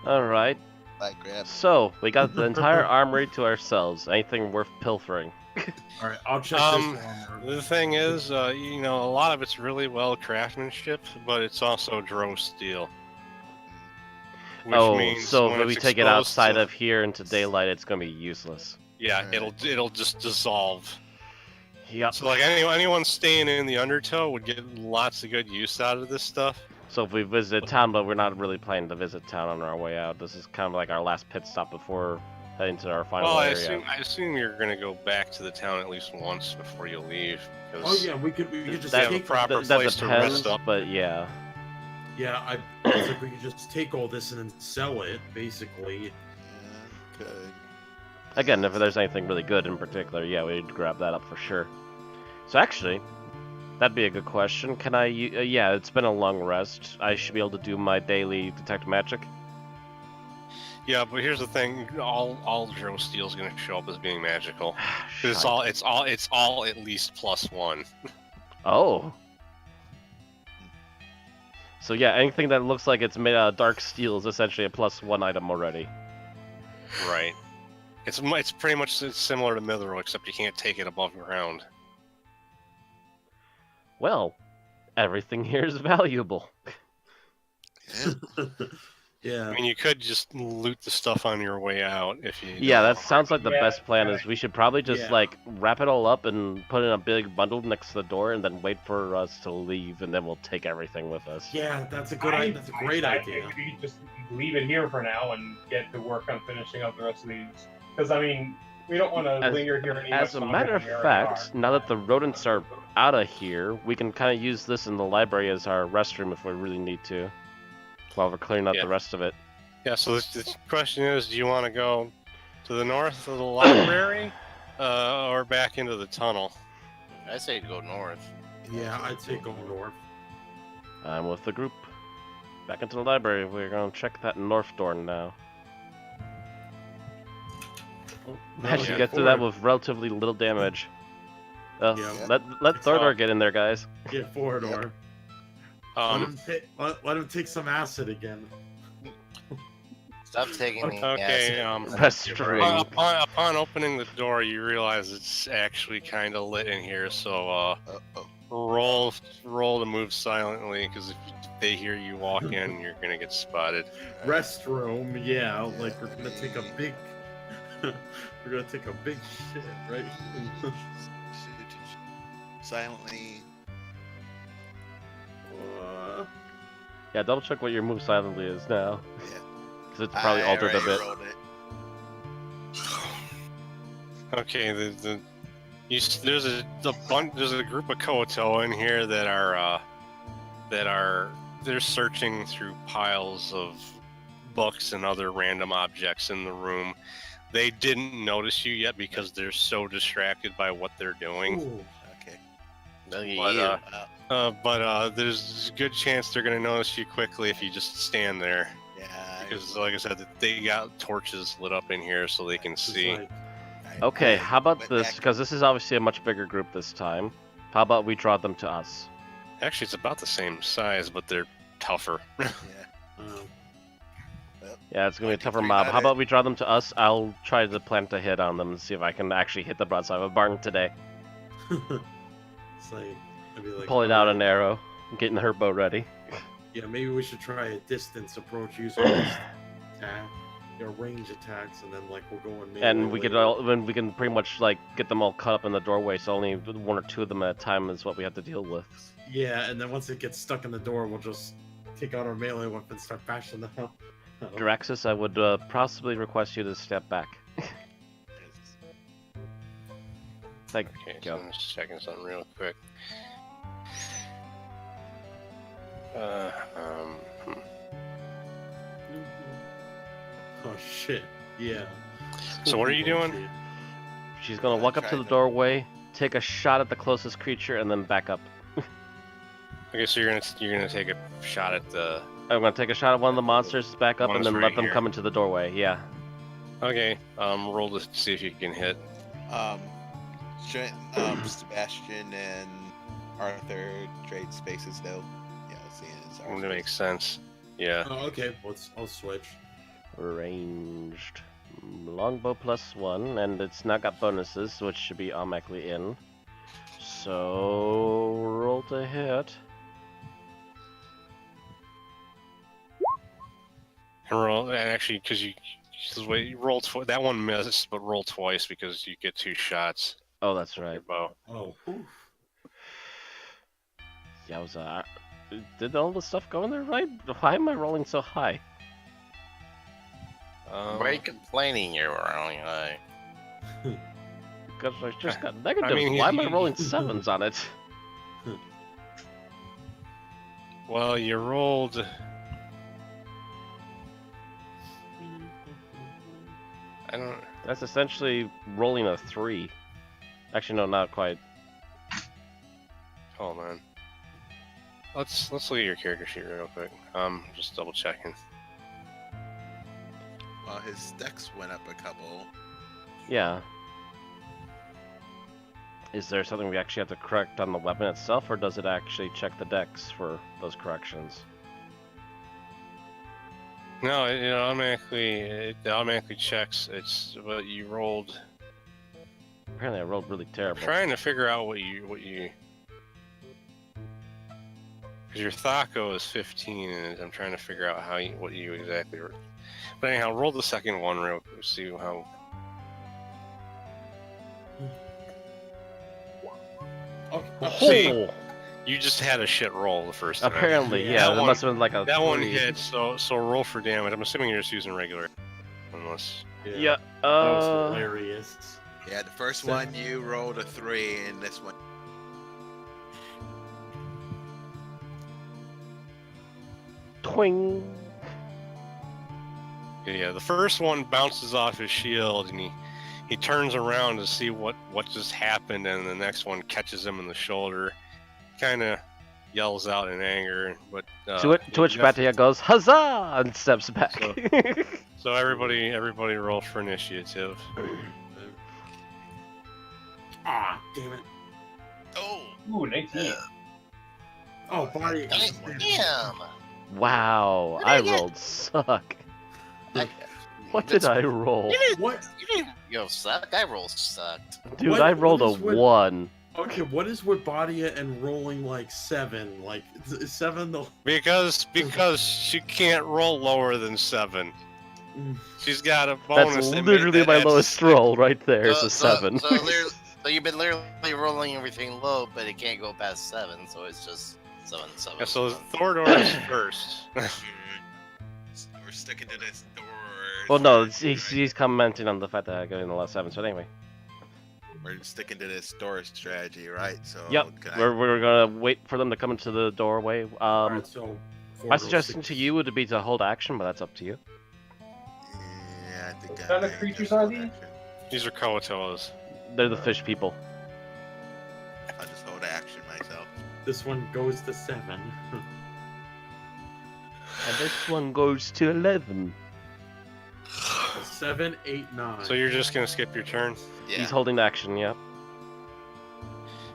[SPEAKER 3] All right.
[SPEAKER 6] Like grab.
[SPEAKER 3] So we got the entire armory to ourselves. Anything worth pilfering?
[SPEAKER 2] All right, I'll check this one.
[SPEAKER 1] The thing is, a lot of it's really well craftsmanship, but it's also drow steel. Which means
[SPEAKER 3] so
[SPEAKER 1] when
[SPEAKER 3] if we
[SPEAKER 1] it's
[SPEAKER 3] take it
[SPEAKER 1] exposed
[SPEAKER 3] outside
[SPEAKER 1] to-
[SPEAKER 3] of here into daylight, it's gonna be useless.
[SPEAKER 1] Yeah,
[SPEAKER 6] Alright.
[SPEAKER 1] it'll just dissolve.
[SPEAKER 3] Yep.
[SPEAKER 1] So like anyone staying in the Undertow would get lots of good use out of this stuff.
[SPEAKER 3] So if we visit town, but we're not really planning to visit town on our way out. This is kind of like our last pit stop before heading to our final
[SPEAKER 1] Well, I
[SPEAKER 3] area.
[SPEAKER 1] assume you're gonna go back to the town at least once before you leave.
[SPEAKER 2] Oh
[SPEAKER 1] 'cause
[SPEAKER 2] yeah, we could just
[SPEAKER 1] they have a
[SPEAKER 2] take
[SPEAKER 1] proper
[SPEAKER 3] that
[SPEAKER 1] place to
[SPEAKER 3] depends,
[SPEAKER 1] rest up.
[SPEAKER 3] but yeah.
[SPEAKER 2] Yeah, I was like we could just take all this and then sell it, basically.
[SPEAKER 6] Yeah, okay.
[SPEAKER 3] Again, if there's anything really good in particular, yeah, we'd grab that up for sure. So actually, that'd be a good question. Can I? Yeah, it's been a long rest. I should be able to do my daily detect magic.
[SPEAKER 1] Yeah, but here's the thing: all drow steel is gonna show up as being magical. 'Cause
[SPEAKER 3] Shite.
[SPEAKER 1] it's all at least +1.
[SPEAKER 3] Oh. So yeah, anything that looks like it's made out of dark steel is essentially a +1 item already.
[SPEAKER 1] Right. It's pretty much similar to Mithril, except you can't take it above ground.
[SPEAKER 3] Well, everything here is valuable.
[SPEAKER 6] Yeah.
[SPEAKER 2] Yeah.
[SPEAKER 1] I mean, you could just loot the stuff on your way out if you.
[SPEAKER 3] Yeah, that sounds like the
[SPEAKER 4] Yeah,
[SPEAKER 3] best plan.
[SPEAKER 4] yeah.
[SPEAKER 3] Is we should probably just
[SPEAKER 2] Yeah.
[SPEAKER 3] like wrap it all up and put it in a big bundle next to the door, and then wait for us to leave, and then we'll take everything with us.
[SPEAKER 2] Yeah, that's a good. That's a great
[SPEAKER 4] I
[SPEAKER 2] idea.
[SPEAKER 4] think we could just leave it here for now and get to work on finishing up the rest of these. Because I mean, we don't want to
[SPEAKER 3] As-
[SPEAKER 4] linger here any
[SPEAKER 3] As a
[SPEAKER 4] much
[SPEAKER 3] matter
[SPEAKER 4] longer
[SPEAKER 3] of
[SPEAKER 4] than we already
[SPEAKER 3] fact,
[SPEAKER 4] are.
[SPEAKER 3] now that the rodents are out of here, we can kind of use this in the library as our restroom if we really need to, while we're clearing up
[SPEAKER 1] Yeah.
[SPEAKER 3] the rest of it.
[SPEAKER 1] Yeah. So the question is, do you want to go to the north of the library, or back into the tunnel?
[SPEAKER 5] I say go north.
[SPEAKER 2] Yeah, I'd say go north.
[SPEAKER 3] I'm with the group. Back into the library. We're gonna check that north door now. Managed to
[SPEAKER 2] yeah,
[SPEAKER 3] get through that
[SPEAKER 2] forward.
[SPEAKER 3] with relatively little damage.
[SPEAKER 2] Yeah.
[SPEAKER 3] Let
[SPEAKER 2] It's
[SPEAKER 3] Thordor
[SPEAKER 1] all-
[SPEAKER 3] get in there, guys.
[SPEAKER 2] Get Forador. Let him take some acid again.
[SPEAKER 5] Stop taking the
[SPEAKER 1] Okay.
[SPEAKER 5] acid.
[SPEAKER 3] Restroom.
[SPEAKER 1] Upon opening the door, you realize it's actually kind of lit in here. So roll to move silently, because if they hear you walk in, you're gonna get spotted.
[SPEAKER 2] Restroom, yeah. Like we're gonna take a big. We're gonna take a big shit, right?
[SPEAKER 6] Silently.
[SPEAKER 3] Yeah, double check what your move silently is now.
[SPEAKER 6] Yeah.
[SPEAKER 3] Because it's probably
[SPEAKER 6] I
[SPEAKER 3] altered a
[SPEAKER 6] already
[SPEAKER 3] bit.
[SPEAKER 6] rolled it.
[SPEAKER 1] Okay, there's a group of Koto in here that are they're searching through piles of books and other random objects in the room. They didn't notice you yet because they're so distracted by what they're doing.
[SPEAKER 2] Ooh.
[SPEAKER 5] Okay.
[SPEAKER 7] Look at
[SPEAKER 1] But,
[SPEAKER 7] you.
[SPEAKER 1] but there's a good chance they're going to notice you quickly if you just stand there.
[SPEAKER 5] Yeah.
[SPEAKER 1] Because, like I said, they got torches lit up in here so they can
[SPEAKER 2] It's
[SPEAKER 1] see.
[SPEAKER 2] like,
[SPEAKER 3] Okay, how about
[SPEAKER 6] But
[SPEAKER 3] this?
[SPEAKER 6] back-
[SPEAKER 3] Because this is obviously a much bigger group this time. How about we draw them to us?
[SPEAKER 1] Actually, it's about the same size, but they're tougher.
[SPEAKER 6] Yeah.
[SPEAKER 3] Yeah, it's gonna be a
[SPEAKER 6] 1, 2,
[SPEAKER 3] tougher
[SPEAKER 6] 3,
[SPEAKER 3] mob.
[SPEAKER 6] got
[SPEAKER 3] How
[SPEAKER 6] it.
[SPEAKER 3] about we draw them to us? I'll try to plant a hit on them and see if I can actually hit the broadside of a barn today.
[SPEAKER 2] it's like, I'd be like,
[SPEAKER 3] Pulling out an arrow, getting her bow ready.
[SPEAKER 2] Yeah, maybe we should try a distance approach using this attack, range attacks, and then like we'll go in.
[SPEAKER 3] And we can pretty much like get them all cut up in the doorway, so only 1 or 2 of them at a time is what we have to deal with.
[SPEAKER 2] Yeah, and then once it gets stuck in the door, we'll just take out our melee weapon and start bashing them out.
[SPEAKER 3] Draxus, I would possibly request you to step back. Thank
[SPEAKER 1] Okay,
[SPEAKER 3] you.
[SPEAKER 1] so I'm just checking something real quick.
[SPEAKER 2] Oh shit! Yeah.
[SPEAKER 1] So what are you doing?
[SPEAKER 2] Shit.
[SPEAKER 3] She's gonna walk up to the
[SPEAKER 6] Try
[SPEAKER 3] doorway, take a shot at the closest creature, and then back up.
[SPEAKER 1] Okay, so you're gonna take a shot at the.
[SPEAKER 3] I'm gonna take a shot at one of the monsters, back up, and
[SPEAKER 1] One's
[SPEAKER 3] then
[SPEAKER 1] right
[SPEAKER 3] let them
[SPEAKER 1] here.
[SPEAKER 3] come into the doorway. Yeah.
[SPEAKER 1] Okay, roll to see if you can hit.
[SPEAKER 6] Sebastian and Arthur trade spaces though. Yeah, seeing as
[SPEAKER 1] That makes sense. Yeah.
[SPEAKER 2] Oh, okay. I'll switch.
[SPEAKER 3] Ranged. Longbow +1, and it's not got bonuses, which should be automatically in. So roll to hit.
[SPEAKER 1] And roll, and actually, because you roll that one missed, but roll twice because you get 2 shots.
[SPEAKER 3] Oh, that's
[SPEAKER 1] with
[SPEAKER 3] right.
[SPEAKER 1] Your bow.
[SPEAKER 2] Oh. Oof.
[SPEAKER 3] Yowza. Did all the stuff go in there right? Why am I rolling so high?
[SPEAKER 7] Why are you complaining you're rolling high?
[SPEAKER 3] Because I just got negatives.
[SPEAKER 1] mean,
[SPEAKER 3] Why am I rolling 7s on it?
[SPEAKER 1] Well, you rolled. I don't.
[SPEAKER 3] That's essentially rolling a 3. Actually, no, not quite.
[SPEAKER 1] Hold on. Let's look at your character sheet real quick. Just double checking.
[SPEAKER 6] Well, his dex went up a couple.
[SPEAKER 3] Yeah. Is there something we actually have to correct on the weapon itself, or does it actually check the dex for those corrections?
[SPEAKER 1] No, it automatically checks. It's what you rolled.
[SPEAKER 3] Apparently, I rolled really terrible.
[SPEAKER 1] I'm trying to figure out what you. Because your Thaco is 15, and I'm trying to figure out what you exactly. But anyhow, roll the second one real quick. See how.
[SPEAKER 2] Okay.
[SPEAKER 1] See, you just had a shit roll the first time.
[SPEAKER 3] Apparently,
[SPEAKER 2] Yeah,
[SPEAKER 3] yeah.
[SPEAKER 1] that
[SPEAKER 3] It must have been like a
[SPEAKER 1] That one
[SPEAKER 3] 3.
[SPEAKER 1] hit, so roll for damage. I'm assuming you're just using regular, unless.
[SPEAKER 3] Yeah.
[SPEAKER 2] That was hilarious.
[SPEAKER 6] Yeah, the first
[SPEAKER 2] So-
[SPEAKER 6] one you rolled a 3, and this one.
[SPEAKER 3] Twing.
[SPEAKER 1] Yeah, the first one bounces off his shield, and he turns around to see what just happened, and the next one catches him in the shoulder, kind of yells out in anger. But
[SPEAKER 3] To which Batia goes, huzzah! And steps back.
[SPEAKER 1] So- So everybody roll for initiative.
[SPEAKER 2] Ah, damn it.
[SPEAKER 6] Oh!
[SPEAKER 4] Ooh, 19.
[SPEAKER 2] Oh, body.
[SPEAKER 7] Damn!
[SPEAKER 3] Wow, I rolled suck. What did I roll?
[SPEAKER 2] What?
[SPEAKER 7] You didn't suck. I roll sucked.
[SPEAKER 3] Dude,
[SPEAKER 2] What-
[SPEAKER 3] I rolled
[SPEAKER 2] what
[SPEAKER 3] a
[SPEAKER 2] is with-
[SPEAKER 3] 1.
[SPEAKER 2] Okay, what is with Badia and rolling like 7? Like is 7 the?
[SPEAKER 1] Because she can't roll lower than 7.
[SPEAKER 2] Mm.
[SPEAKER 1] She's got a bonus.
[SPEAKER 3] That's
[SPEAKER 1] that
[SPEAKER 3] literally
[SPEAKER 1] made
[SPEAKER 3] my
[SPEAKER 1] that
[SPEAKER 3] lowest roll right there. Is a
[SPEAKER 7] So-
[SPEAKER 3] 7.
[SPEAKER 7] So you've been literally rolling everything low, but it can't go past 7, so it's just 7, 7.
[SPEAKER 1] Yeah, so Thordor is first.
[SPEAKER 6] We're sticking to this door.
[SPEAKER 3] Well, no, he's commenting on the fact that I got in the last 7. So anyway,
[SPEAKER 6] We're sticking to this door strategy, right? So.
[SPEAKER 3] yep,
[SPEAKER 6] can I-
[SPEAKER 3] we're gonna wait for them to come into the doorway.
[SPEAKER 2] Alright, so
[SPEAKER 3] My
[SPEAKER 2] Fordor
[SPEAKER 3] suggestion
[SPEAKER 2] 6.
[SPEAKER 3] to you would be to hold action, but that's up to you.
[SPEAKER 6] What
[SPEAKER 4] kind of creatures are these?
[SPEAKER 1] These are Koatoas.
[SPEAKER 3] They're the fish people.
[SPEAKER 6] I'll just hold action myself.
[SPEAKER 2] This one goes to 7.
[SPEAKER 3] And this one goes to 11.
[SPEAKER 2] 7, 8, 9.
[SPEAKER 1] So you're just gonna skip your turn?
[SPEAKER 6] Yeah.
[SPEAKER 3] He's holding action, yeah.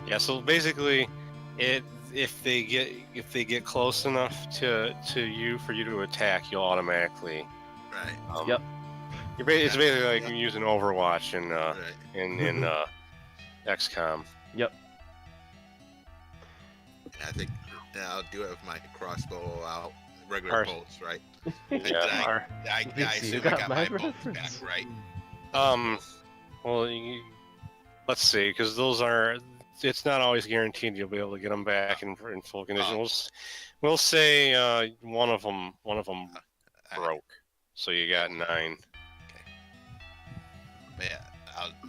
[SPEAKER 1] Yeah. So basically, if they get close enough to you for you to attack, you'll automatically.
[SPEAKER 6] Right.
[SPEAKER 3] Yep.
[SPEAKER 1] It's basically like you're using Overwatch in
[SPEAKER 6] Right.
[SPEAKER 1] in XCOM.
[SPEAKER 3] Yep.
[SPEAKER 6] I think I'll do it with my crossbow out. Regular
[SPEAKER 1] Alright.
[SPEAKER 6] bolts, right?
[SPEAKER 1] Yeah.
[SPEAKER 6] I
[SPEAKER 3] Vinci, you
[SPEAKER 6] assume I
[SPEAKER 3] got
[SPEAKER 6] got
[SPEAKER 3] my
[SPEAKER 6] my bolts
[SPEAKER 3] reference.
[SPEAKER 6] back, right?
[SPEAKER 1] Well, let's see, because those are. It's not always guaranteed you'll be able to get them back in full condition.
[SPEAKER 6] Oh.
[SPEAKER 1] We'll say one of them
[SPEAKER 6] Alright.
[SPEAKER 1] broke, so you got 9.
[SPEAKER 6] But yeah,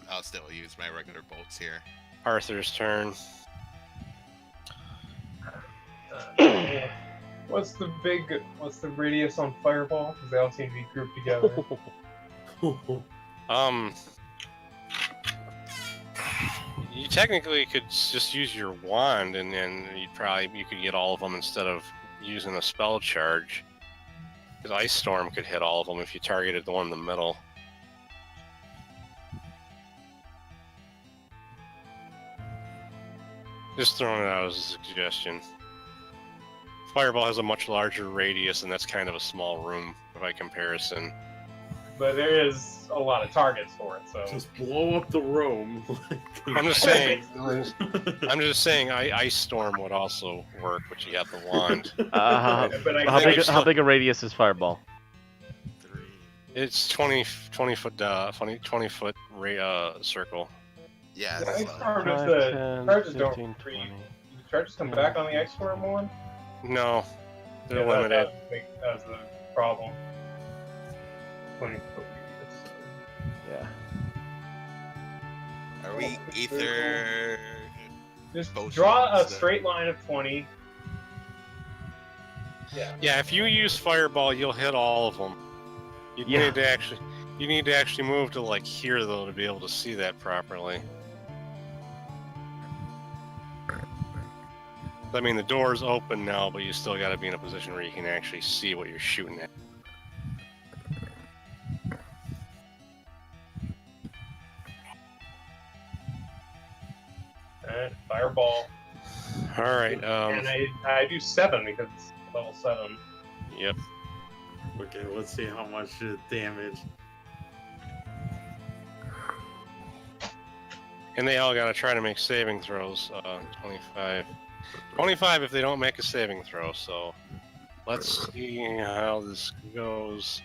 [SPEAKER 6] I'll still use my regular bolts here.
[SPEAKER 1] Arthur's turn.
[SPEAKER 4] What's the radius on Fireball? Because they all seem to be grouped together.
[SPEAKER 1] You technically could just use your wand, and then you could get all of them instead of using a spell charge. Because Ice Storm could hit all of them if you targeted the one in the middle. Just throwing it out as a suggestion. Fireball has a much larger radius, and that's kind of a small room by comparison.
[SPEAKER 4] But there is a lot of targets for it, so.
[SPEAKER 2] Just blow up the room.
[SPEAKER 1] I'm just saying. Ice Storm would also work, but you got the wand.
[SPEAKER 4] But I think
[SPEAKER 3] How big a radius is Fireball?
[SPEAKER 6] 3.
[SPEAKER 1] It's 20 foot circle.
[SPEAKER 6] Yeah,
[SPEAKER 4] The
[SPEAKER 6] that's
[SPEAKER 4] Ice
[SPEAKER 6] fine.
[SPEAKER 4] Storm, does
[SPEAKER 3] 5,
[SPEAKER 4] the
[SPEAKER 3] 10,
[SPEAKER 4] charges
[SPEAKER 3] 15,
[SPEAKER 4] don't
[SPEAKER 3] 20.
[SPEAKER 4] the charges come back on the Ice Storm one?
[SPEAKER 1] No, they're
[SPEAKER 4] Yeah,
[SPEAKER 1] limited.
[SPEAKER 4] that was the problem. 20 foot radius.
[SPEAKER 3] Yeah.
[SPEAKER 6] Are we either?
[SPEAKER 4] Just
[SPEAKER 6] Potions,
[SPEAKER 4] draw a
[SPEAKER 6] then.
[SPEAKER 4] straight line of 20. Yeah.
[SPEAKER 1] Yeah, if you use Fireball, you'll hit all of them. You
[SPEAKER 3] Yeah.
[SPEAKER 1] need to actually move to like here though to be able to see that properly. I mean, the door's open now, but you still got to be in a position where you can actually see what you're shooting at.
[SPEAKER 4] Alright, Fireball.
[SPEAKER 1] All right.
[SPEAKER 4] And I do 7 because it's level 7.
[SPEAKER 1] Yep.
[SPEAKER 2] Okay, let's see how much damage.
[SPEAKER 1] And they all got to try to make saving throws. 25. 25 if they don't make a saving throw. So let's see how this goes.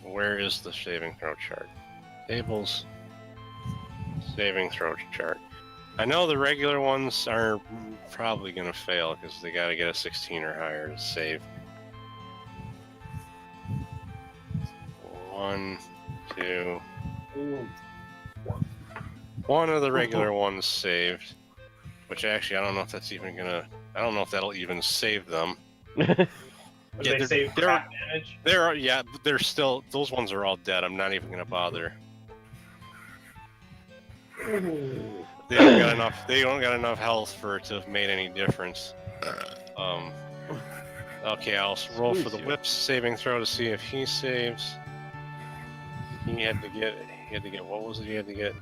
[SPEAKER 1] Where is the saving throw chart? Tables. Saving throw chart. I know the regular ones are probably going to fail because they got to get a 16 or higher to save. 1, 2. One of the regular ones saved, which actually I don't know if that's even gonna. I don't know if that'll even save them.
[SPEAKER 4] But
[SPEAKER 1] Yeah,
[SPEAKER 4] they save
[SPEAKER 1] they're-
[SPEAKER 4] crap damage.
[SPEAKER 1] They're still. Those ones are all dead. I'm not even gonna bother. They don't got enough. They don't got enough health for it to have made any difference. Okay, I'll roll for the whips saving throw to see if he saves. He had to get. What was it? He had to get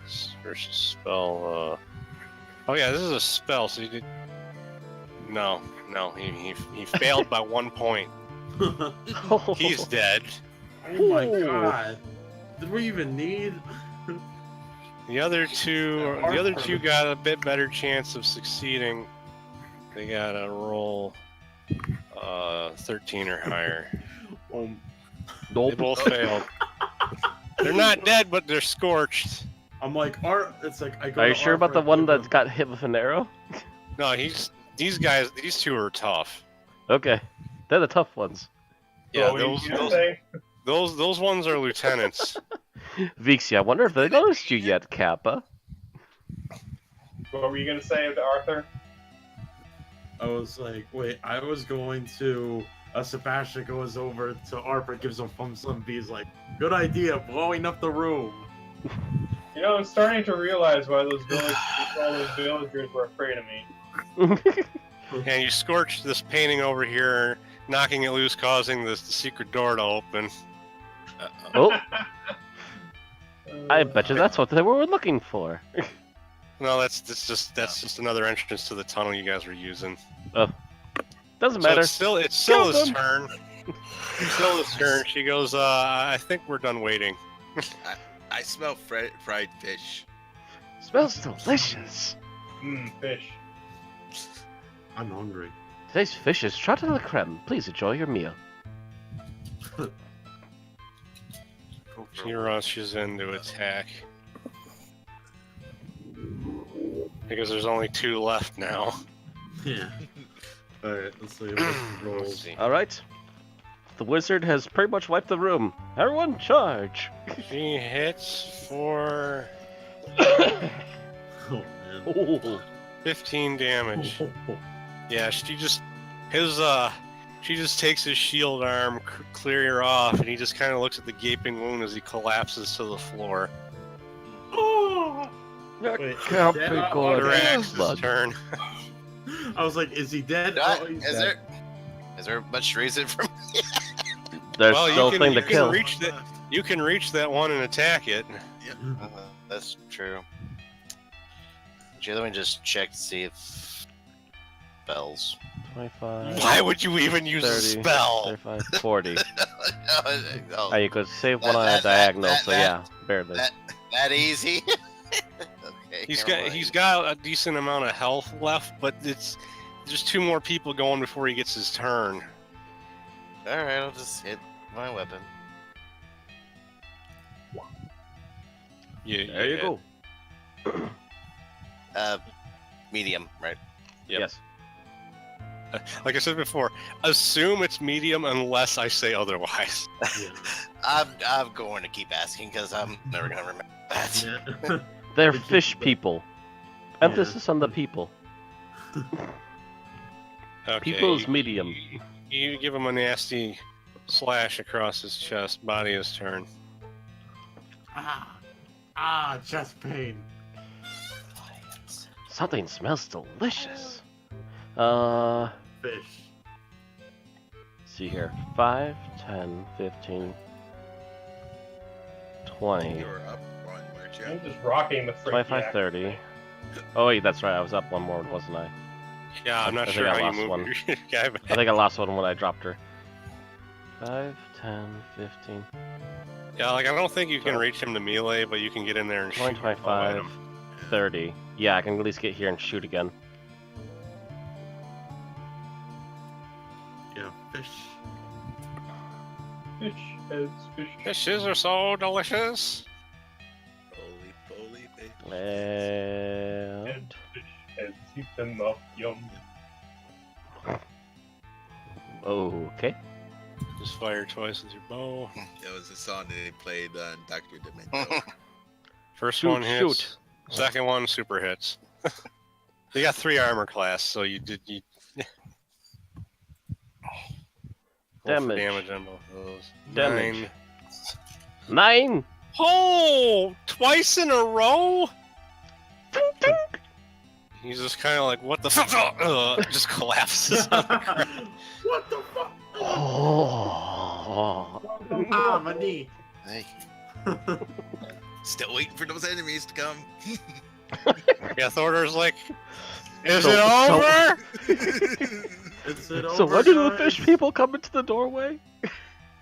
[SPEAKER 1] first spell. Oh yeah, this is a spell. So he did. No. He failed by 1 point. He's dead.
[SPEAKER 2] Oh my god. Did we even need?
[SPEAKER 1] The other two got a bit better chance of succeeding. They gotta roll 13 or higher. They both failed. They're not dead, but they're scorched.
[SPEAKER 2] I'm like, it's like I go.
[SPEAKER 3] Are you
[SPEAKER 2] to
[SPEAKER 3] sure about
[SPEAKER 2] Arthur
[SPEAKER 3] the one
[SPEAKER 2] and give
[SPEAKER 3] that
[SPEAKER 2] him-
[SPEAKER 3] got hit with an arrow?
[SPEAKER 1] No, these two are tough.
[SPEAKER 3] Okay. They're the tough ones.
[SPEAKER 1] Yeah,
[SPEAKER 4] What were you gonna say?
[SPEAKER 1] those ones are lieutenants.
[SPEAKER 3] Vixie, I wonder if they noticed you yet, Kappa.
[SPEAKER 4] What were you gonna say to Arthur?
[SPEAKER 2] I was like, wait, I was going to Sebastian goes over to Arpa, gives him thumbs up, and he's like, "Good idea, blowing up the room."
[SPEAKER 4] You know, I'm starting to realize why all those villagers were afraid of me.
[SPEAKER 1] And you scorch this painting over here, knocking it loose, causing the secret door to open.
[SPEAKER 3] Oh, I bet you that's what they were looking for.
[SPEAKER 1] No, that's just another entrance to the tunnel you guys were using.
[SPEAKER 3] Oh, doesn't
[SPEAKER 1] So
[SPEAKER 3] matter.
[SPEAKER 1] it's still
[SPEAKER 3] Kill
[SPEAKER 1] his
[SPEAKER 3] them.
[SPEAKER 1] turn. Still his turn. She goes, I think we're done waiting.
[SPEAKER 6] I smell fried fish.
[SPEAKER 3] Smells delicious.
[SPEAKER 4] Fish.
[SPEAKER 2] I'm hungry.
[SPEAKER 3] Today's fish is trout à la creme. Please enjoy your meal.
[SPEAKER 1] She rushes in to attack. Because there's only 2 left now.
[SPEAKER 2] Yeah. Alright, let's see what it
[SPEAKER 1] Let's
[SPEAKER 2] rolls.
[SPEAKER 1] see.
[SPEAKER 3] Alright. The wizard has pretty much wiped the room. Everyone charge!
[SPEAKER 1] She hits for
[SPEAKER 2] Oh, man.
[SPEAKER 3] Oh.
[SPEAKER 1] 15 damage. Yeah, she just takes his shield arm, clear off, and he just kind of looks at the gaping wound as he collapses to the floor.
[SPEAKER 2] Oh!
[SPEAKER 3] That
[SPEAKER 2] Wait,
[SPEAKER 3] can't
[SPEAKER 2] is
[SPEAKER 3] be
[SPEAKER 2] that-
[SPEAKER 3] good.
[SPEAKER 1] Drax's turn.
[SPEAKER 2] I was like, is he dead?
[SPEAKER 5] Uh,
[SPEAKER 2] Oh, he's
[SPEAKER 5] is
[SPEAKER 2] dead.
[SPEAKER 5] there much reason for me?
[SPEAKER 3] There's
[SPEAKER 1] Well,
[SPEAKER 3] still a thing to
[SPEAKER 1] you
[SPEAKER 3] kill.
[SPEAKER 1] can reach that one and attack it.
[SPEAKER 5] That's true. Actually, let me just check to see if spells.
[SPEAKER 3] 25,
[SPEAKER 1] Why would you even use a
[SPEAKER 3] 30,
[SPEAKER 1] spell?
[SPEAKER 3] 35, 40.
[SPEAKER 5] Oh,
[SPEAKER 3] Oh, you could save one on a diagonal, so yeah, barely.
[SPEAKER 5] that easy? Okay.
[SPEAKER 1] He's got a decent amount of health left, but it's just 2 more people going before he gets his turn.
[SPEAKER 5] All right, I'll just hit my weapon.
[SPEAKER 3] There you go.
[SPEAKER 5] Medium, right?
[SPEAKER 1] Yep.
[SPEAKER 3] Yes.
[SPEAKER 1] Like I said before, assume it's medium unless I say otherwise.
[SPEAKER 2] Yeah.
[SPEAKER 5] I'm going to keep asking because I'm never gonna remember that.
[SPEAKER 2] Yeah.
[SPEAKER 3] They're
[SPEAKER 2] Did you-
[SPEAKER 3] fish people. Emphasis on the people.
[SPEAKER 1] Okay,
[SPEAKER 3] People's medium.
[SPEAKER 1] You give him a nasty slash across his chest. Body his turn.
[SPEAKER 2] Chest pain.
[SPEAKER 3] Something smells delicious.
[SPEAKER 2] Fish.
[SPEAKER 3] See here. 5, 10, 15, 20,
[SPEAKER 6] You're up one, weren't you?
[SPEAKER 4] I'm just rocking the freak
[SPEAKER 3] 25,
[SPEAKER 4] yak.
[SPEAKER 3] 30. Oh wait, that's right. I was up one more, wasn't I?
[SPEAKER 1] Yeah, I'm
[SPEAKER 3] I
[SPEAKER 1] not
[SPEAKER 3] think
[SPEAKER 1] sure
[SPEAKER 3] I
[SPEAKER 1] how you
[SPEAKER 3] lost
[SPEAKER 1] move
[SPEAKER 3] one.
[SPEAKER 1] your guy.
[SPEAKER 3] I think I lost one when I dropped her. 5, 10, 15,
[SPEAKER 1] Yeah, like I don't think you can reach him to melee, but you can get in there and
[SPEAKER 3] 20,
[SPEAKER 1] shoot bow at
[SPEAKER 3] 25,
[SPEAKER 1] him.
[SPEAKER 3] 30. Yeah, I can at least get here and shoot again.
[SPEAKER 2] Yeah, fish.
[SPEAKER 4] Fish heads, fish.
[SPEAKER 1] Fishes are so delicious.
[SPEAKER 6] Holy fish.
[SPEAKER 3] And...
[SPEAKER 4] Fish heads, heat them up, yum.
[SPEAKER 3] Okay.
[SPEAKER 1] Just fire twice with your bow.
[SPEAKER 6] That was a song that they played on Dr. Demento.
[SPEAKER 1] First
[SPEAKER 3] Shoot,
[SPEAKER 1] one hits.
[SPEAKER 3] shoot.
[SPEAKER 1] Second one super hits. They got 3 armor class, so you roll for
[SPEAKER 3] Damage.
[SPEAKER 1] damage on both of those.
[SPEAKER 3] Damage.
[SPEAKER 1] 9.
[SPEAKER 3] 9!
[SPEAKER 1] Oh, twice in a row? He's just kind of like, what the fuck? Just collapses.
[SPEAKER 2] What the fuck?
[SPEAKER 3] Oh.
[SPEAKER 2] My knee.
[SPEAKER 5] Thank
[SPEAKER 6] Still waiting for those enemies to come.
[SPEAKER 1] Yeah, Thorder's like, is
[SPEAKER 3] So-
[SPEAKER 1] it over?
[SPEAKER 2] Is it
[SPEAKER 3] So
[SPEAKER 2] over,
[SPEAKER 3] when do the
[SPEAKER 2] guys?
[SPEAKER 3] fish people come into the doorway?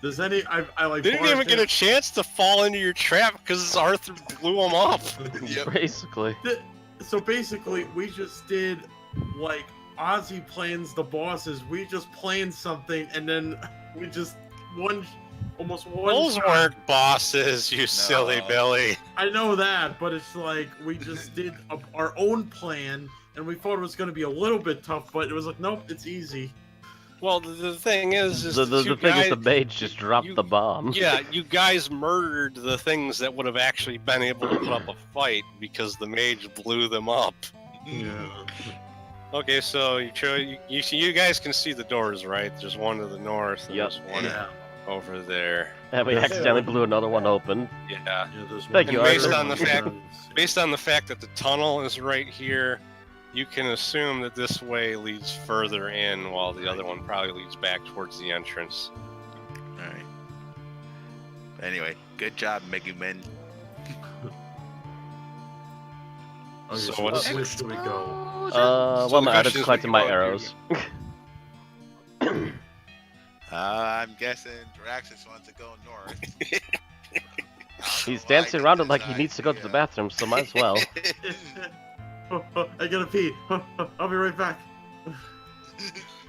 [SPEAKER 2] Does any? I like.
[SPEAKER 1] Didn't even get a chance to fall into your trap because Arthur blew him up.
[SPEAKER 6] Yep.
[SPEAKER 3] Basically.
[SPEAKER 2] So basically, we just did like Ozzie plans the bosses. We just planned something, and then we just almost one.
[SPEAKER 1] Those
[SPEAKER 2] shot.
[SPEAKER 1] weren't bosses, you silly Billy.
[SPEAKER 2] I know that, but it's like we just did our own plan, and we thought it was going to be a little bit tough, but it was like, nope, it's easy.
[SPEAKER 1] Well, the thing is
[SPEAKER 3] The
[SPEAKER 1] that you
[SPEAKER 3] thing is
[SPEAKER 1] guys-
[SPEAKER 3] the mage just dropped
[SPEAKER 1] you-
[SPEAKER 3] the bomb.
[SPEAKER 1] Yeah, you guys murdered the things that would have actually been able to put up a fight because the mage blew them up.
[SPEAKER 2] Yeah.
[SPEAKER 1] Okay, so you guys can see the doors, right? There's one to the north and
[SPEAKER 3] Yep.
[SPEAKER 1] there's one
[SPEAKER 2] Yeah.
[SPEAKER 1] over there.
[SPEAKER 3] And we accidentally blew another one open.
[SPEAKER 1] Yeah.
[SPEAKER 2] Yeah, there's
[SPEAKER 3] Thank
[SPEAKER 2] one
[SPEAKER 3] you,
[SPEAKER 2] here,
[SPEAKER 1] Based on
[SPEAKER 2] one
[SPEAKER 1] the fact-
[SPEAKER 2] here.
[SPEAKER 1] Based on the fact that the tunnel is right here, you can assume that this way leads further in, while the other one probably leads back towards the entrance.
[SPEAKER 6] All right. Anyway, good job, Megumin.
[SPEAKER 2] Okay,
[SPEAKER 1] So
[SPEAKER 2] so
[SPEAKER 1] what's-
[SPEAKER 2] which should we go?
[SPEAKER 3] Well,
[SPEAKER 1] the
[SPEAKER 3] my
[SPEAKER 1] question
[SPEAKER 3] edit's
[SPEAKER 1] is,
[SPEAKER 3] collecting
[SPEAKER 1] what
[SPEAKER 3] my
[SPEAKER 1] do you
[SPEAKER 3] arrows.
[SPEAKER 6] I'm guessing Draxus wants to go north.
[SPEAKER 3] He's dancing around it like he needs to go to the bathroom, so might as well.
[SPEAKER 2] I gotta pee. I'll be right back.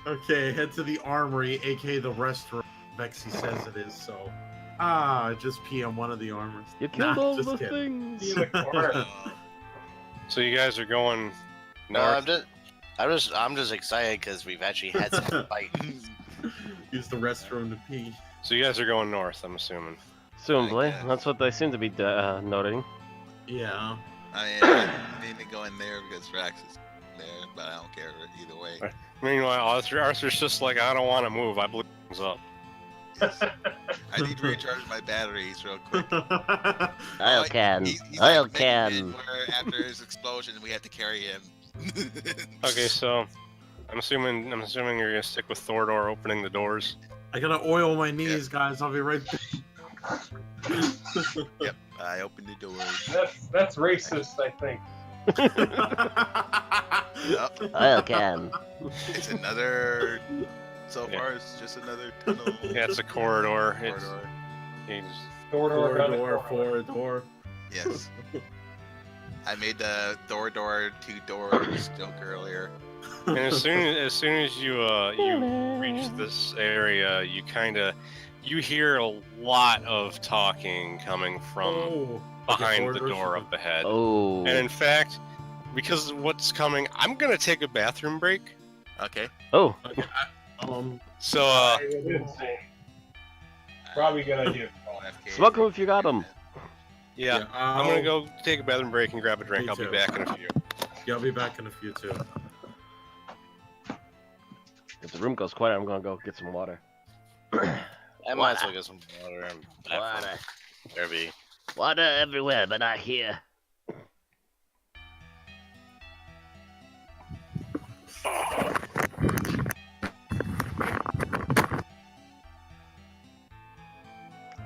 [SPEAKER 2] Okay, head to the armory, aka the restroom. Vexy says it is, so. Just pee on one of the armors.
[SPEAKER 3] You killed all
[SPEAKER 2] just
[SPEAKER 3] the
[SPEAKER 2] kidding.
[SPEAKER 3] things.
[SPEAKER 4] In the corner.
[SPEAKER 1] So you guys are going
[SPEAKER 7] No,
[SPEAKER 1] north.
[SPEAKER 7] I'm just excited because we've actually had some fight.
[SPEAKER 2] Use the restroom to pee.
[SPEAKER 1] So you guys are going north, I'm assuming.
[SPEAKER 3] Assumably,
[SPEAKER 6] guess.
[SPEAKER 3] that's what they seem to be noting.
[SPEAKER 2] Yeah.
[SPEAKER 6] I mean, I need to go in there because Drax is there, but I don't care either way.
[SPEAKER 1] Meanwhile, Arthur's just like, I don't want to move. I blew things up.
[SPEAKER 6] I need to recharge my batteries real quick.
[SPEAKER 3] Oil
[SPEAKER 6] Like,
[SPEAKER 3] can.
[SPEAKER 6] he's
[SPEAKER 3] Oil
[SPEAKER 6] like Megumin,
[SPEAKER 3] can.
[SPEAKER 6] where after his explosion, we had to carry him.
[SPEAKER 1] Okay, so I'm assuming you're gonna stick with Thordor opening the doors.
[SPEAKER 2] I gotta oil my knees, guys. I'll be right back.
[SPEAKER 6] Yep, I opened the doors.
[SPEAKER 4] That's racist, I think.
[SPEAKER 6] Yep,
[SPEAKER 3] Oil can.
[SPEAKER 6] it's another. So far, it's just another tunnel.
[SPEAKER 1] Yeah, it's a corridor. It's,
[SPEAKER 6] Corridor.
[SPEAKER 1] it's-
[SPEAKER 4] Door,
[SPEAKER 2] Four-door.
[SPEAKER 6] Yes. I made the door 2-door joke earlier.
[SPEAKER 1] and as soon as you reach this area, you hear a lot of talking coming from behind the door up ahead.
[SPEAKER 3] Oh.
[SPEAKER 1] And in fact, because of what's coming, I'm gonna take a bathroom break.
[SPEAKER 6] Okay.
[SPEAKER 3] Oh.
[SPEAKER 2] Okay,
[SPEAKER 1] So
[SPEAKER 4] Probably a good idea.
[SPEAKER 3] Smoke 'em if you got 'em.
[SPEAKER 1] yeah, I'm gonna go take a bathroom break and grab a drink.
[SPEAKER 2] Me
[SPEAKER 1] I'll be
[SPEAKER 2] too.
[SPEAKER 1] back in a few.
[SPEAKER 2] Yeah, I'll be back in a few too.
[SPEAKER 3] If the room goes quiet, I'm gonna go get some water.
[SPEAKER 7] I might as well get some water and bathroom. There be.
[SPEAKER 3] Water everywhere, but not here.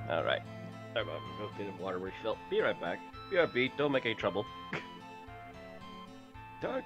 [SPEAKER 3] Alright. I'm gonna go get a water refill. Be right back. BRB, don't make any trouble. Dark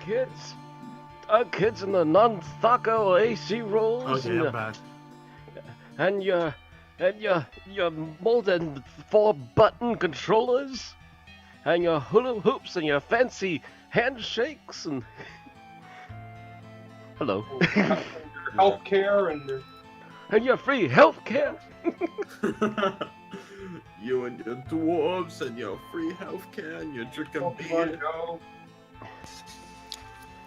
[SPEAKER 3] kids. Dark kids in the non-thaco AC rolls.
[SPEAKER 2] Okay, I'm back.
[SPEAKER 3] And your molten 4-button controllers, and your hula hoops, and your fancy handshakes, and hello,
[SPEAKER 4] Your healthcare and your
[SPEAKER 3] and your free healthcare.
[SPEAKER 2] You and your dwarves and your free healthcare and your drinking
[SPEAKER 4] Pokemon
[SPEAKER 2] beer.
[SPEAKER 4] Go.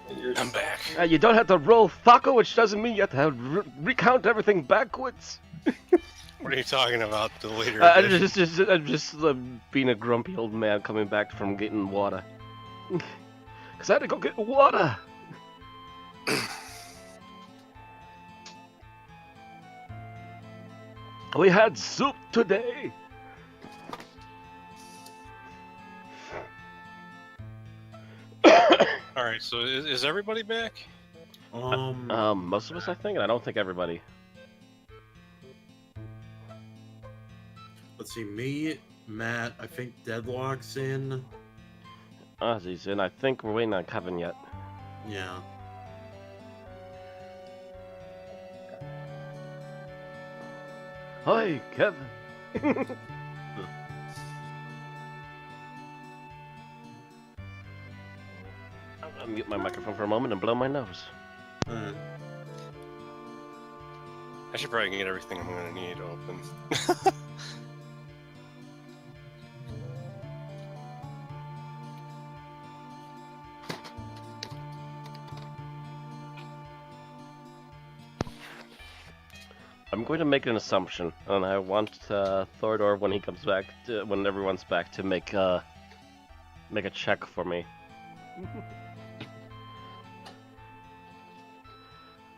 [SPEAKER 4] And your
[SPEAKER 1] I'm back.
[SPEAKER 3] You don't have to roll thaco, which doesn't mean you have to recount everything backwards.
[SPEAKER 1] What are you talking about? The later
[SPEAKER 3] I'm
[SPEAKER 1] edition?
[SPEAKER 3] just being a grumpy old man coming back from getting water. Cause I had to go get water. We had soup today.
[SPEAKER 1] All right, so is everybody back?
[SPEAKER 3] Most of us, I think, and I don't think everybody.
[SPEAKER 2] Let's see, me, Matt, I think Deadlock's in.
[SPEAKER 3] Ozzie's in. I think we're waiting on Kevin yet.
[SPEAKER 2] Yeah.
[SPEAKER 3] Hi, Kevin. I'll mute my microphone for a moment and blow my nose.
[SPEAKER 1] I should probably get everything I'm gonna need open.
[SPEAKER 3] I'm going to make an assumption, and I want Thordor, when he comes back, when everyone's back, to make a check for me.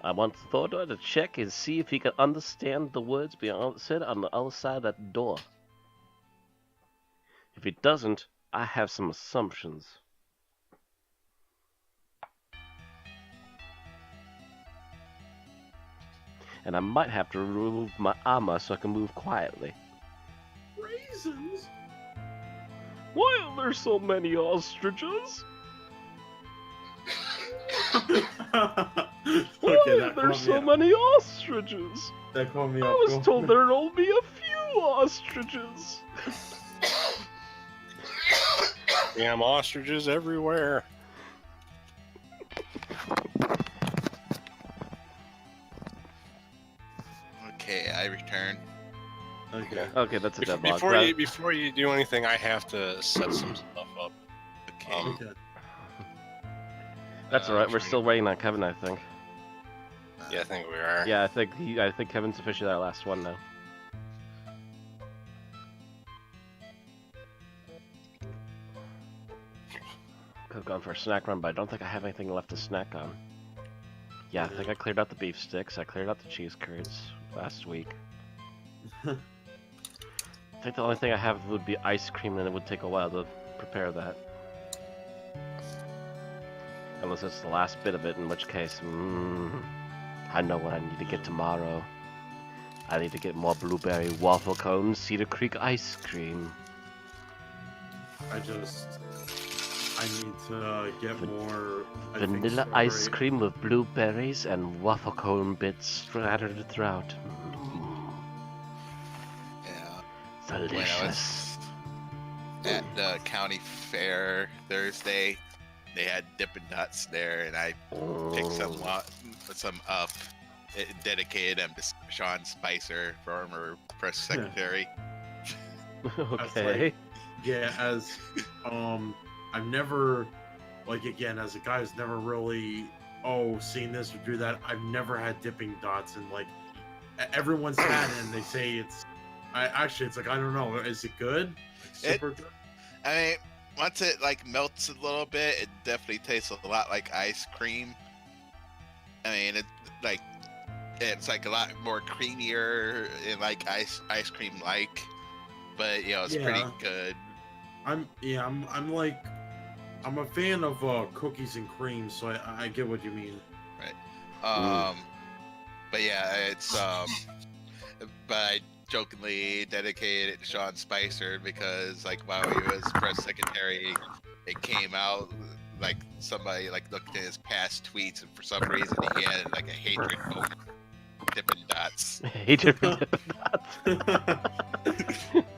[SPEAKER 3] I want Thordor to check and see if he can understand the words being said on the other side of that door. If he doesn't, I have some assumptions. And I might have to remove my armor so I can move quietly.
[SPEAKER 2] Raisins?
[SPEAKER 3] Why are there so many ostriches?
[SPEAKER 2] Okay,
[SPEAKER 3] Why are there so many ostriches?
[SPEAKER 2] That called me
[SPEAKER 3] I
[SPEAKER 2] up.
[SPEAKER 3] was told there'd only be a few ostriches.
[SPEAKER 1] Damn ostriches everywhere.
[SPEAKER 6] Okay, I return.
[SPEAKER 2] Okay.
[SPEAKER 3] Okay, that's a deadlock.
[SPEAKER 1] Before you do anything, I have to set some stuff up.
[SPEAKER 6] Okay.
[SPEAKER 2] Okay.
[SPEAKER 3] That's alright. We're still waiting on Kevin, I think.
[SPEAKER 1] Yeah, I think we are.
[SPEAKER 3] Yeah, I think Kevin's officially our last one now. Could've gone for a snack run, but I don't think I have anything left to snack on. Yeah, I think I cleared out the beef sticks. I cleared out the cheese curds last week. I think the only thing I have would be ice cream, and it would take a while to prepare that. Unless it's the last bit of it, in which case, I know what I need to get tomorrow. I need to get more blueberry waffle cones, Cedar Creek ice cream.
[SPEAKER 2] I need to get more
[SPEAKER 3] Vanilla ice cream with blueberries and waffle cone bits scattered throughout.
[SPEAKER 6] Yeah.
[SPEAKER 3] Delicious.
[SPEAKER 6] When I was at the county fair Thursday, they had Dippin' Dots there, and I picked some up. It dedicated them to Sean Spicer, former press secretary.
[SPEAKER 3] Okay.
[SPEAKER 2] Yeah, as I've never, like, again, as a guy who's never really seen this or do that, I've never had Dipping Dots, and like everyone's had it and they say it's like, I don't know, is it good? Like, super good?
[SPEAKER 6] I mean, once it like melts a little bit, it definitely tastes a lot like ice cream. I mean, it's like a lot more creamier and like ice cream like, but it's pretty good. I'm
[SPEAKER 2] a fan of cookies and cream, so I get what you mean.
[SPEAKER 6] Right. But yeah, it's but I jokingly dedicated it to Sean Spicer because like while he was press secretary, it came out like somebody like looked at his past tweets, and for some reason he had like a hatred for Dippin' Dots.
[SPEAKER 3] Hatred for Dippin' Dots.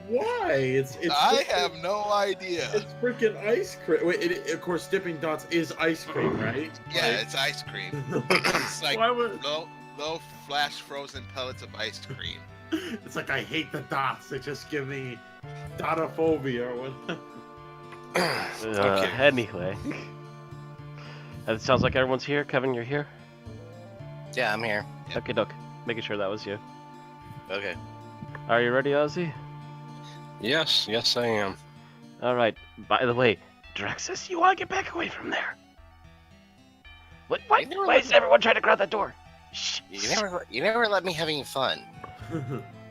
[SPEAKER 2] Why?
[SPEAKER 6] I have no idea.
[SPEAKER 2] It's freaking ice cream. Wait, of course, Dipping Dots is ice cream, right?
[SPEAKER 6] Yeah, it's ice cream. It's like low flash frozen pellets of ice cream.
[SPEAKER 2] It's like I hate the dots. They just give me dotophobia or what.
[SPEAKER 1] Okay.
[SPEAKER 3] Anyway. It sounds like everyone's here. Kevin, you're here?
[SPEAKER 7] Yeah, I'm here.
[SPEAKER 3] Okay, Doc. Making sure that was you.
[SPEAKER 7] Okay.
[SPEAKER 3] Are you ready, Ozzie?
[SPEAKER 1] Yes, yes, I am.
[SPEAKER 3] All right. By the way, Draxus, you want to get back away from there? What? Why is everyone trying to grab that door? Shh.
[SPEAKER 7] You never let me have any fun.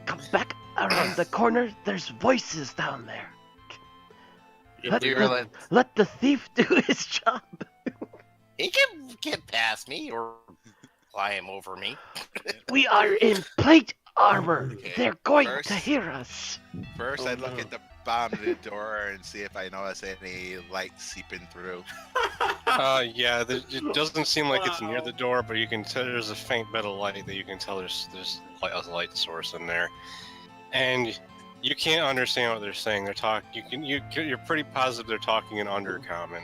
[SPEAKER 3] Come back around the corner. There's voices down there. Let the thief do his job.
[SPEAKER 7] He can get past me or climb over me.
[SPEAKER 3] We are in plate armor.
[SPEAKER 6] Okay,
[SPEAKER 3] They're going to hear us.
[SPEAKER 6] First, I'd look at the bottom of the door and see if I notice any light seeping through.
[SPEAKER 1] Yeah, it doesn't seem like it's near the door, but you can tell there's a faint bit of light that you can tell there's a light source in there, and you can't understand what they're saying. They're talking. You're pretty positive they're talking in Undercommon.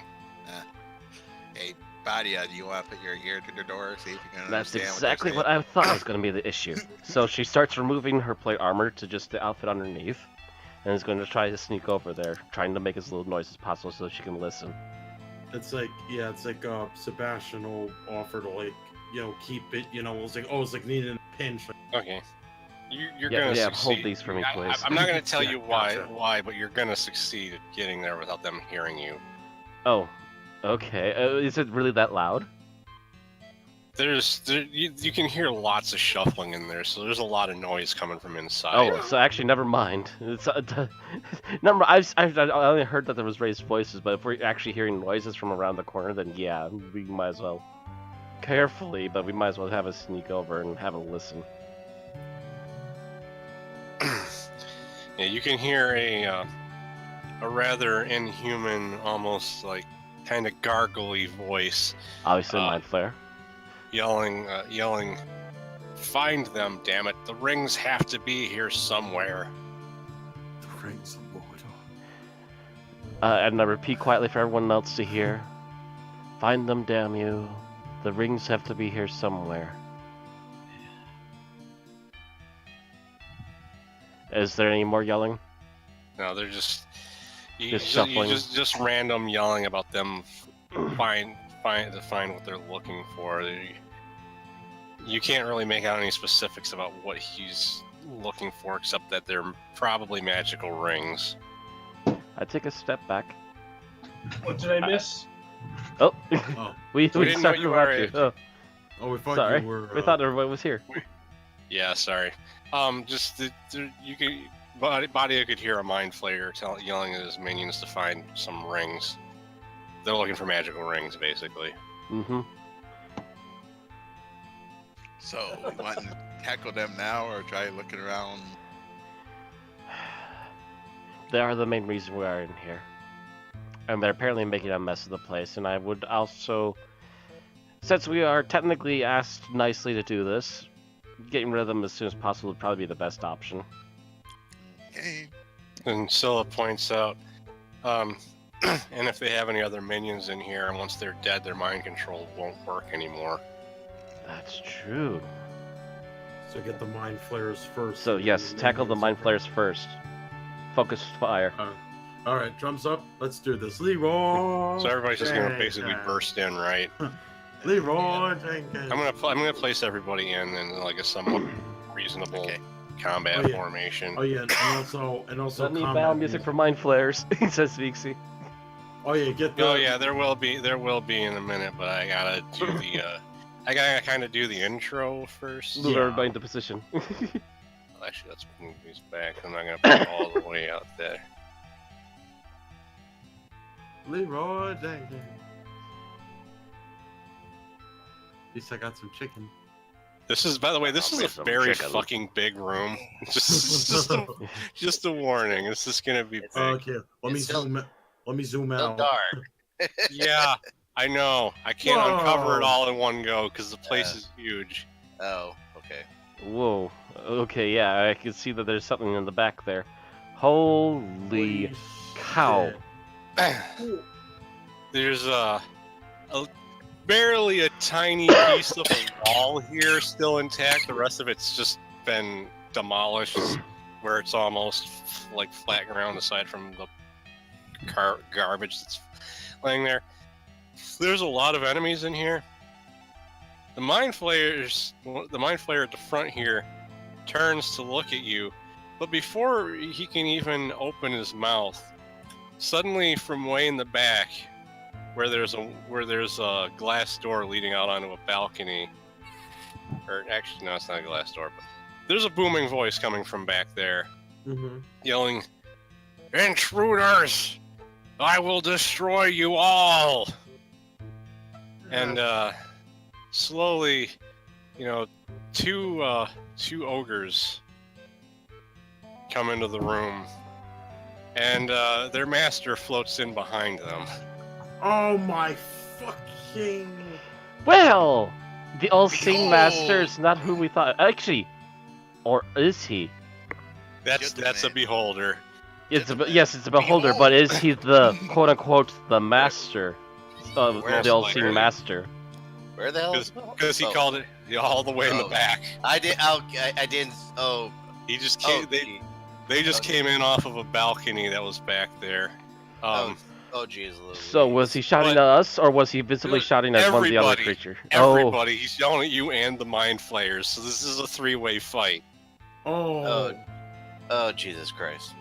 [SPEAKER 6] Hey, Badia, do you want to put your ear to the door, see if you can
[SPEAKER 3] That's
[SPEAKER 6] understand
[SPEAKER 3] exactly what I thought was going to be the issue. So she starts removing her plate armor to just the outfit underneath, and is going to try to sneak over there, trying to make as little noise as possible so she can listen.
[SPEAKER 2] It's like Sebastian will offer to keep it. It's like needing a pinch.
[SPEAKER 1] Okay. You're gonna succeed.
[SPEAKER 3] Hold these for me, please.
[SPEAKER 1] I'm not gonna tell you
[SPEAKER 2] Gotcha.
[SPEAKER 1] why, but you're gonna succeed at getting there without them hearing you.
[SPEAKER 3] Oh, okay. Is it really that loud?
[SPEAKER 1] You can hear lots of shuffling in there, so there's a lot of noise coming from inside.
[SPEAKER 3] Oh, so actually, never mind. It's number. I only heard that there was raised voices, but if we're actually hearing noises from around the corner, then yeah, we might as well carefully, but we might as well have a sneak over and have a listen.
[SPEAKER 1] Yeah, you can hear a rather inhuman, almost like kind of gargly voice.
[SPEAKER 3] Obviously, mind flare.
[SPEAKER 1] Yelling, "Find them, damn it! The rings have to be here somewhere."
[SPEAKER 2] The rings of Mordor.
[SPEAKER 3] And I repeat quietly for everyone else to hear. Find them, damn you. The rings have to be here somewhere. Is there any more yelling?
[SPEAKER 1] No, they're just
[SPEAKER 3] shuffling.
[SPEAKER 1] just random yelling about them find what they're looking for. You can't really make out any specifics about what he's looking for, except that they're probably magical rings.
[SPEAKER 3] I take a step back.
[SPEAKER 4] What did I miss?
[SPEAKER 3] Oh,
[SPEAKER 2] Oh.
[SPEAKER 3] we
[SPEAKER 1] didn't
[SPEAKER 3] started
[SPEAKER 1] know you
[SPEAKER 3] without
[SPEAKER 1] were
[SPEAKER 3] you. Oh,
[SPEAKER 2] Oh, we thought
[SPEAKER 3] sorry.
[SPEAKER 2] you were.
[SPEAKER 3] We thought everybody was here.
[SPEAKER 1] Yeah, sorry. Badia could hear a mind flayer yelling at his minions to find some rings. They're looking for magical rings, basically.
[SPEAKER 3] Mm-hmm.
[SPEAKER 6] So, you want to tackle them now or try looking around?
[SPEAKER 3] They are the main reason we are in here. And they're apparently making a mess of the place, and I would also, since we are technically asked nicely to do this, getting rid of them as soon as possible would probably be the best option.
[SPEAKER 6] Okay.
[SPEAKER 1] And Scylla points out, and if they have any other minions in here, and once they're dead, their mind control won't work anymore.
[SPEAKER 3] That's true.
[SPEAKER 2] So get the mind flares first.
[SPEAKER 3] So yes, tackle the mind flares first. Focus fire.
[SPEAKER 2] All right, drums up. Let's do this. Leroy.
[SPEAKER 1] So everybody's just gonna
[SPEAKER 2] Jenkins.
[SPEAKER 1] basically burst in, right?
[SPEAKER 2] Leroy Jenkins.
[SPEAKER 1] I'm gonna place everybody in like a somewhat reasonable combat
[SPEAKER 2] Oh, yeah.
[SPEAKER 1] formation.
[SPEAKER 2] Oh yeah, and also.
[SPEAKER 3] Let me
[SPEAKER 2] combat
[SPEAKER 3] bound music for mind flares, says Vixie.
[SPEAKER 2] Oh yeah, get the.
[SPEAKER 1] Oh yeah, there will be in a minute, but I gotta do the I gotta kind of do the intro first.
[SPEAKER 3] Move everybody into position.
[SPEAKER 1] Actually, let's move these back. I'm not gonna put it all the way out there.
[SPEAKER 2] Leroy Jenkins. At least I got some chicken.
[SPEAKER 1] This is, by the way, this
[SPEAKER 3] I'll
[SPEAKER 1] is
[SPEAKER 3] make
[SPEAKER 1] a
[SPEAKER 3] some
[SPEAKER 1] very
[SPEAKER 3] chicken.
[SPEAKER 1] fucking big room. Just a warning. This is gonna be big.
[SPEAKER 2] Okay, let me
[SPEAKER 7] It's still-
[SPEAKER 2] zoom
[SPEAKER 7] Still
[SPEAKER 2] out.
[SPEAKER 7] dark.
[SPEAKER 1] Yeah, I know. I can't uncover it
[SPEAKER 2] Whoa.
[SPEAKER 1] all in one go because the place is huge.
[SPEAKER 7] Oh, okay.
[SPEAKER 3] Whoa. Okay, yeah, I can see that there's something in the back there. Holy cow.
[SPEAKER 2] shit.
[SPEAKER 1] There's barely a tiny piece of a wall here still intact. The rest of it's just been demolished, where it's almost like flat ground aside from the garbage that's laying there. There's a lot of enemies in here. The mind flayer at the front here turns to look at you, But before he can even open his mouth, suddenly from way in the back, where there's a glass door leading out onto a balcony, or actually no, it's not a glass door, but there's a booming voice coming from back there, yelling, "Intruders! I will destroy you all!" And slowly, two ogres come into the room, and their master floats in behind them.
[SPEAKER 2] Oh my fucking...
[SPEAKER 3] Well, the all-seeing master is not who we thought. Actually, or is he?
[SPEAKER 1] That's a beholder.
[SPEAKER 3] It's a beholder, but is he the quote-unquote the master of the all-seeing master?
[SPEAKER 7] Where the hell?
[SPEAKER 1] Because he called it all the way in the back.
[SPEAKER 7] I didn't. Oh.
[SPEAKER 1] He just came. They just came in off of a balcony that was back there.
[SPEAKER 7] Oh jeez.
[SPEAKER 3] So was he shouting at us, or was he visibly shouting at one of the other creatures?
[SPEAKER 1] Everybody. He's yelling at you and the mind flayers. So this is a three-way fight.
[SPEAKER 7] Oh, Jesus Christ.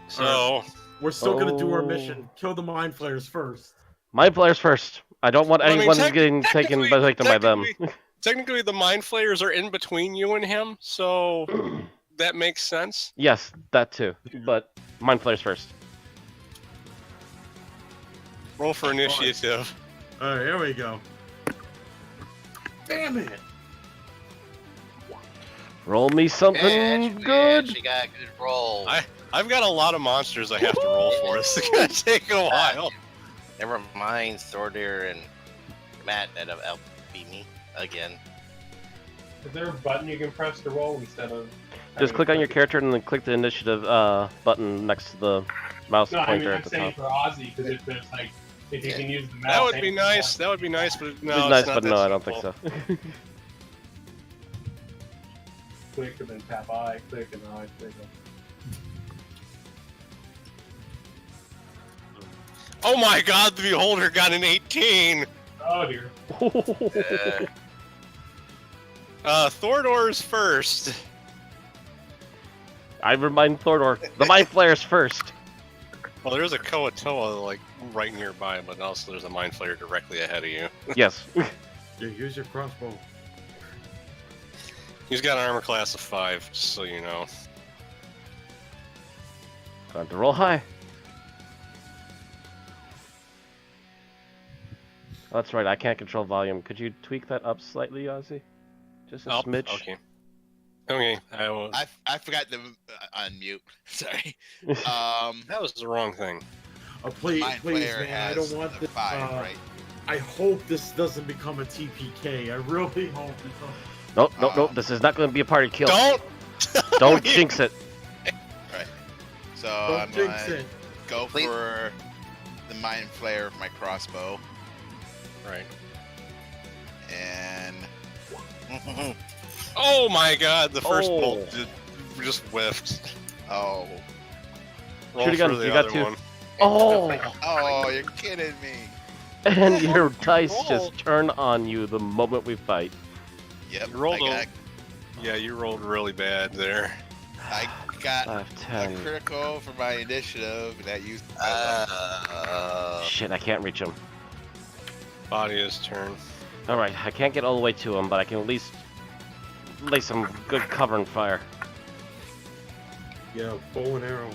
[SPEAKER 1] So
[SPEAKER 2] we're still gonna do our mission. Kill the mind flayers first.
[SPEAKER 3] Mind flayers first. I don't want anyone getting taken by them.
[SPEAKER 1] Technically, the mind flayers are in between you and him, so that makes sense.
[SPEAKER 3] Yes, that too. But mind flayers first.
[SPEAKER 1] Roll for initiative.
[SPEAKER 2] All right, here we go. Damn it!
[SPEAKER 3] Roll me something good.
[SPEAKER 7] She got a good roll.
[SPEAKER 1] I've got a lot of monsters I have to roll for. This is gonna take a while.
[SPEAKER 7] Never mind, Thordir and Matt that'll beat me again.
[SPEAKER 4] Is there a button you can press to roll instead of?
[SPEAKER 3] Just click on your character and then click the initiative button next to the mouse pointer
[SPEAKER 4] I'm
[SPEAKER 3] at the
[SPEAKER 4] saying
[SPEAKER 3] top.
[SPEAKER 4] for Ozzie, because if there's like, if you can use the mouse.
[SPEAKER 1] That would be nice. That would be nice, but no,
[SPEAKER 3] it's nice,
[SPEAKER 1] not
[SPEAKER 3] but
[SPEAKER 1] that
[SPEAKER 3] no, I don't
[SPEAKER 1] simple.
[SPEAKER 3] think so.
[SPEAKER 4] Click and then tap I, click and I, click.
[SPEAKER 1] Oh my God! The beholder got an 18.
[SPEAKER 4] Oh dear.
[SPEAKER 1] Thordor's first.
[SPEAKER 3] I remind Thordor, the mind flayers first.
[SPEAKER 1] Well, there's a Koatoa like right nearby, but also there's a mind flayer directly ahead of you.
[SPEAKER 3] Yes.
[SPEAKER 2] Yeah, use your crossbow.
[SPEAKER 1] He's got an armor class of 5, just so you know.
[SPEAKER 3] Time to roll high. Oh, that's right, I can't control volume. Could you tweak that up slightly, Ozzie? Just a smidge?
[SPEAKER 1] Okay. Okay, I will.
[SPEAKER 6] I forgot to unmute. Sorry.
[SPEAKER 1] That was the wrong thing.
[SPEAKER 2] Please,
[SPEAKER 6] Mind
[SPEAKER 2] please,
[SPEAKER 6] Flayer
[SPEAKER 2] man, I
[SPEAKER 6] has
[SPEAKER 2] don't want
[SPEAKER 6] the
[SPEAKER 2] this.
[SPEAKER 6] 5, right?
[SPEAKER 2] I hope this doesn't become a TPK. I really hope it doesn't.
[SPEAKER 3] Nope, this is not going to be a party kill.
[SPEAKER 1] Don't
[SPEAKER 3] jinx it.
[SPEAKER 6] Right. So
[SPEAKER 2] Don't
[SPEAKER 6] I'm
[SPEAKER 2] jinx
[SPEAKER 6] gonna
[SPEAKER 2] it.
[SPEAKER 6] go for the Mind Flayer of my crossbow.
[SPEAKER 1] Right.
[SPEAKER 6] And
[SPEAKER 1] oh my God! The first bolt just whiffed.
[SPEAKER 6] oh.
[SPEAKER 1] Roll
[SPEAKER 3] Shoot again,
[SPEAKER 1] for the
[SPEAKER 3] you got
[SPEAKER 1] other
[SPEAKER 3] two.
[SPEAKER 1] one.
[SPEAKER 6] Oh, you're kidding me.
[SPEAKER 3] And your dice just turn on you the moment we fight.
[SPEAKER 6] Yep.
[SPEAKER 1] You rolled yeah, you rolled really bad there.
[SPEAKER 6] I got
[SPEAKER 3] 5, 10.
[SPEAKER 6] a critical for my initiative, and that used.
[SPEAKER 3] Shit, I can't reach him.
[SPEAKER 1] Badia's turn.
[SPEAKER 3] Alright, I can't get all the way to him, but I can at least lay some good cover and fire.
[SPEAKER 2] Yeah, bow and arrow.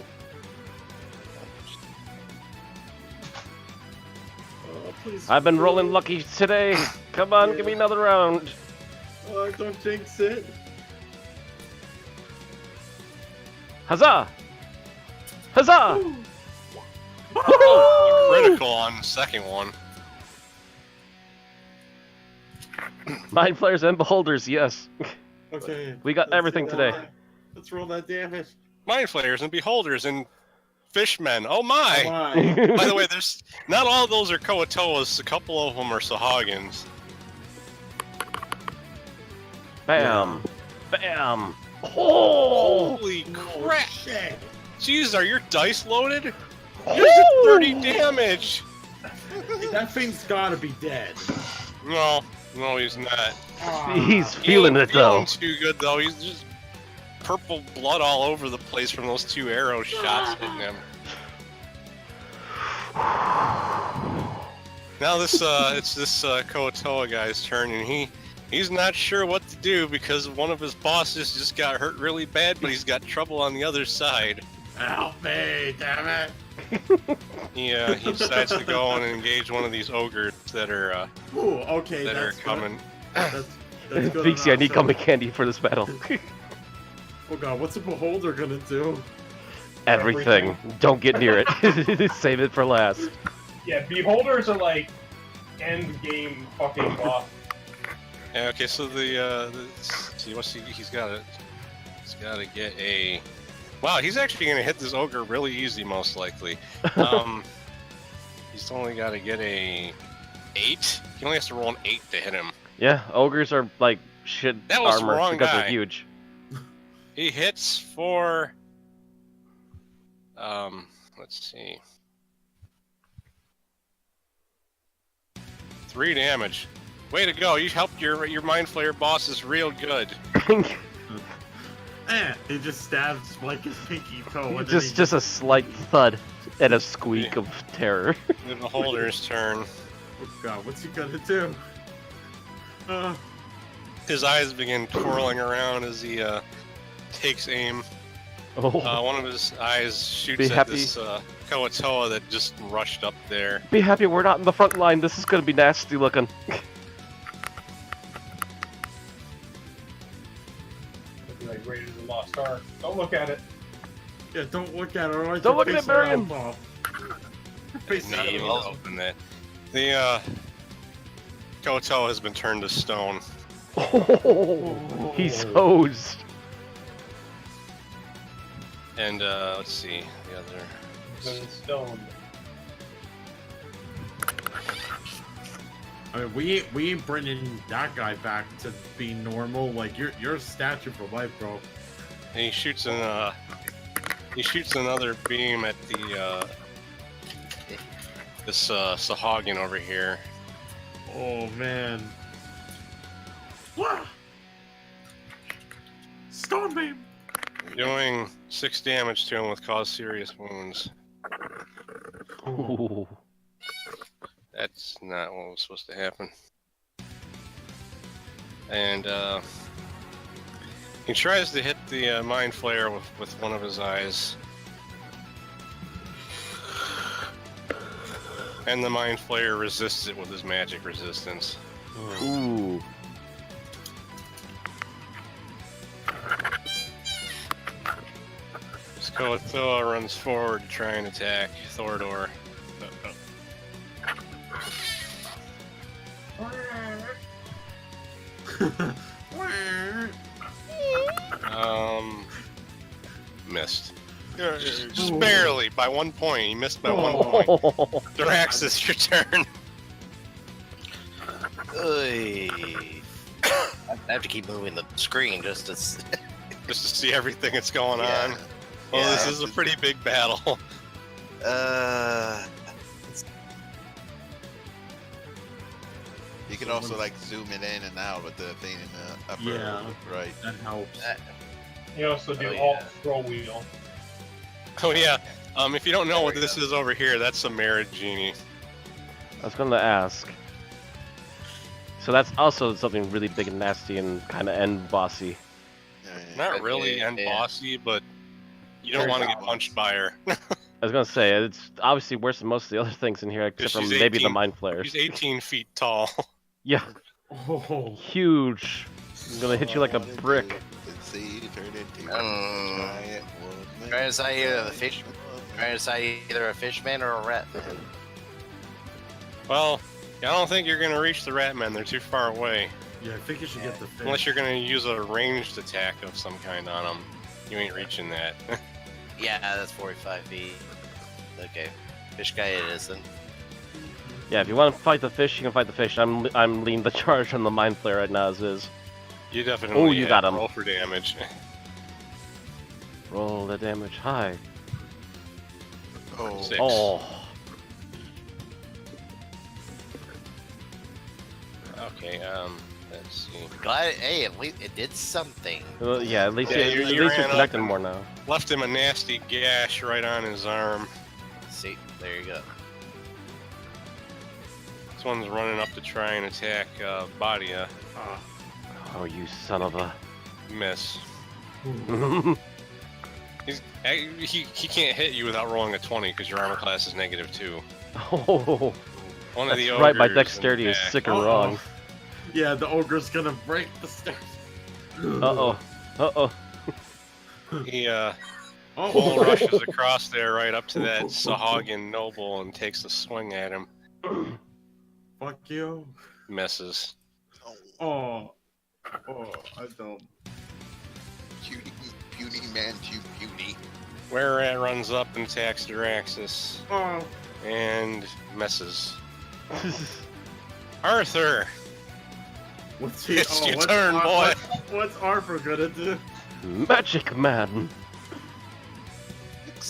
[SPEAKER 2] Please.
[SPEAKER 3] I've been rolling lucky today. Come on, give me another round.
[SPEAKER 2] Don't jinx it.
[SPEAKER 3] Huzzah! Huzzah!
[SPEAKER 1] Critical on the second one.
[SPEAKER 3] Mind flayers and beholders, yes.
[SPEAKER 2] Okay.
[SPEAKER 3] We got everything today.
[SPEAKER 2] Let's roll that damage.
[SPEAKER 1] Mind flayers and beholders and fishmen. Oh my!
[SPEAKER 2] Oh my.
[SPEAKER 1] By the way, there's not all of those are Koatoas. A couple of them are Sahagins.
[SPEAKER 3] Bam! Bam! Oh!
[SPEAKER 1] Holy crap!
[SPEAKER 2] Shit.
[SPEAKER 1] Jeez, are your dice loaded? There's 30 damage.
[SPEAKER 2] That thing's gotta be dead.
[SPEAKER 1] No, he's not.
[SPEAKER 3] He's feeling it though.
[SPEAKER 1] Feeling too good though. He's just purple blood all over the place from those 2 arrow shots hitting him. Now it's this Koatoa guy's turn, and he's not sure what to do because one of his bosses just got hurt really bad, but he's got trouble on the other side.
[SPEAKER 2] Help me, damn it!
[SPEAKER 1] He decides to go and engage one of these ogres that are
[SPEAKER 2] Ooh, okay,
[SPEAKER 1] that are
[SPEAKER 2] that's
[SPEAKER 1] coming.
[SPEAKER 2] That's good.
[SPEAKER 3] Vixie, I need
[SPEAKER 2] enough.
[SPEAKER 3] comic candy for this battle.
[SPEAKER 2] Oh god, what's a beholder gonna do?
[SPEAKER 3] Everything. Don't get near it. Save it for last.
[SPEAKER 4] Yeah, beholders are like end game fucking boss.
[SPEAKER 1] Yeah, okay, so see what's he's got to get a. Wow, he's actually gonna hit this ogre really easy, most likely. He's only got to get a 8. He only has to roll an 8 to hit him.
[SPEAKER 3] Yeah, ogres are like shit
[SPEAKER 1] That was the
[SPEAKER 3] armor
[SPEAKER 1] wrong
[SPEAKER 3] because
[SPEAKER 1] guy.
[SPEAKER 3] they're huge.
[SPEAKER 1] He hits for. Let's see. 3 damage. Way to go! You helped your Mind Flayer bosses real good.
[SPEAKER 2] He just stabs like his pinky toe. And
[SPEAKER 3] just a slight thud and a squeak of terror.
[SPEAKER 1] The beholder's turn.
[SPEAKER 2] Oh god, what's he gonna do?
[SPEAKER 1] His eyes begin twirling around as he takes aim.
[SPEAKER 3] Oh.
[SPEAKER 1] One of his eyes shoots
[SPEAKER 3] Be
[SPEAKER 1] at
[SPEAKER 3] happy.
[SPEAKER 1] this Koatoa that just rushed up there.
[SPEAKER 3] Be happy we're not in the front line. This is gonna be nasty looking.
[SPEAKER 4] Looking like Raiders of the Lost Ark. Don't look at it.
[SPEAKER 2] Yeah, don't look at it. Otherwise
[SPEAKER 3] Don't
[SPEAKER 2] your
[SPEAKER 3] look at
[SPEAKER 2] face
[SPEAKER 3] it,
[SPEAKER 2] will
[SPEAKER 3] Marion.
[SPEAKER 2] melt off. Your face
[SPEAKER 1] Not
[SPEAKER 2] will
[SPEAKER 1] even
[SPEAKER 2] melt off.
[SPEAKER 1] open that. The Koatoa has been turned to stone.
[SPEAKER 3] Oh, he's hosed.
[SPEAKER 1] And let's see the other.
[SPEAKER 4] Been stoned.
[SPEAKER 2] I mean, we ain't bringing that guy back to being normal. Like you're a statue for life, bro.
[SPEAKER 1] And he shoots another beam at the this Sahagin over here.
[SPEAKER 2] Oh man. What? Storm beam.
[SPEAKER 1] Doing 6 damage to him with cause serious wounds.
[SPEAKER 3] Ooh.
[SPEAKER 1] That's not what was supposed to happen. And he tries to hit the Mind Flayer with one of his eyes. And the Mind Flayer resists it with his magic resistance.
[SPEAKER 3] Ooh.
[SPEAKER 1] Koatoa runs forward to try and attack Thordor. Missed. Just barely, by 1 point. He missed by 1 point. Drax, it's your turn.
[SPEAKER 7] Oy. I have to keep moving the screen just to.
[SPEAKER 1] Just to see everything that's going
[SPEAKER 7] Yeah.
[SPEAKER 1] on. Well,
[SPEAKER 7] Yeah.
[SPEAKER 1] this is a pretty big battle.
[SPEAKER 6] You can also like zoom it in and out with the thing in the upper
[SPEAKER 2] Yeah.
[SPEAKER 6] right.
[SPEAKER 2] That helps.
[SPEAKER 4] You also do
[SPEAKER 7] Oh, yeah.
[SPEAKER 4] alt scroll wheel.
[SPEAKER 1] Oh yeah. If you don't know what this is over here, that's a Merit Genie.
[SPEAKER 3] I was gonna ask. So that's also something really big and nasty and kind of end bossy.
[SPEAKER 1] Not really
[SPEAKER 7] Yeah.
[SPEAKER 1] and bossy, but you don't want to get punched by her.
[SPEAKER 3] I was gonna say it's obviously worse than most of the other things in here, except for
[SPEAKER 1] She's
[SPEAKER 3] maybe the
[SPEAKER 1] 18
[SPEAKER 3] mind flayers.
[SPEAKER 1] She's 18 feet tall.
[SPEAKER 3] Yeah,
[SPEAKER 2] Oh.
[SPEAKER 3] huge. I'm gonna hit you like a brick.
[SPEAKER 7] Trying to decide either a fishman or a rat.
[SPEAKER 1] Well, I don't think you're gonna reach the Ratmen. They're too far away.
[SPEAKER 2] Yeah, I think you should get the fish.
[SPEAKER 1] Unless you're gonna use a ranged attack of some kind on them. You ain't reaching that.
[SPEAKER 7] Yeah, that's 45 feet. Okay, fish guy it isn't.
[SPEAKER 3] Yeah, if you want to fight the fish, you can fight the fish. I'm leading the charge on the mind flayer right now as is.
[SPEAKER 1] You definitely
[SPEAKER 3] Oh, you
[SPEAKER 1] have
[SPEAKER 3] got
[SPEAKER 1] to
[SPEAKER 3] him.
[SPEAKER 1] roll for damage.
[SPEAKER 3] Roll the damage high.
[SPEAKER 6] Oh,
[SPEAKER 1] 6.
[SPEAKER 3] Oh,
[SPEAKER 1] Okay, Let's see.
[SPEAKER 7] Glad, hey, at least it did something.
[SPEAKER 3] Well, yeah, at least,
[SPEAKER 1] Yeah,
[SPEAKER 3] you,
[SPEAKER 1] you
[SPEAKER 3] at least
[SPEAKER 1] ran
[SPEAKER 3] you're
[SPEAKER 1] up
[SPEAKER 3] connecting
[SPEAKER 1] and-
[SPEAKER 3] more now.
[SPEAKER 1] Left him a nasty gash right on his arm.
[SPEAKER 7] See, there you go.
[SPEAKER 1] This one's running up to try and attack Badia.
[SPEAKER 3] Oh, you son of a...
[SPEAKER 1] Miss. He can't hit you without rolling a 20 because your armor class is -2.
[SPEAKER 3] Oh,
[SPEAKER 1] One of the
[SPEAKER 3] that's right, my
[SPEAKER 1] ogres in
[SPEAKER 3] dexterity is
[SPEAKER 1] back.
[SPEAKER 3] sick and
[SPEAKER 2] Uh-oh.
[SPEAKER 3] wrong.
[SPEAKER 2] Yeah, the ogre's gonna break the stairs.
[SPEAKER 3] Uh-oh. Uh-oh.
[SPEAKER 1] He
[SPEAKER 2] Oh,
[SPEAKER 1] bull rushes across there right up to that Sahagin noble and takes a swing at him.
[SPEAKER 2] fuck you.
[SPEAKER 1] Misses.
[SPEAKER 2] Oh, I don't.
[SPEAKER 6] Puny man to puny.
[SPEAKER 1] Were-Rat runs up and attacks Diraxis
[SPEAKER 2] Oh,
[SPEAKER 1] and misses. Arthur,
[SPEAKER 2] what's he?
[SPEAKER 1] it's your
[SPEAKER 2] what's
[SPEAKER 1] turn, boy.
[SPEAKER 2] What's Arthur gonna do?
[SPEAKER 3] Magic man.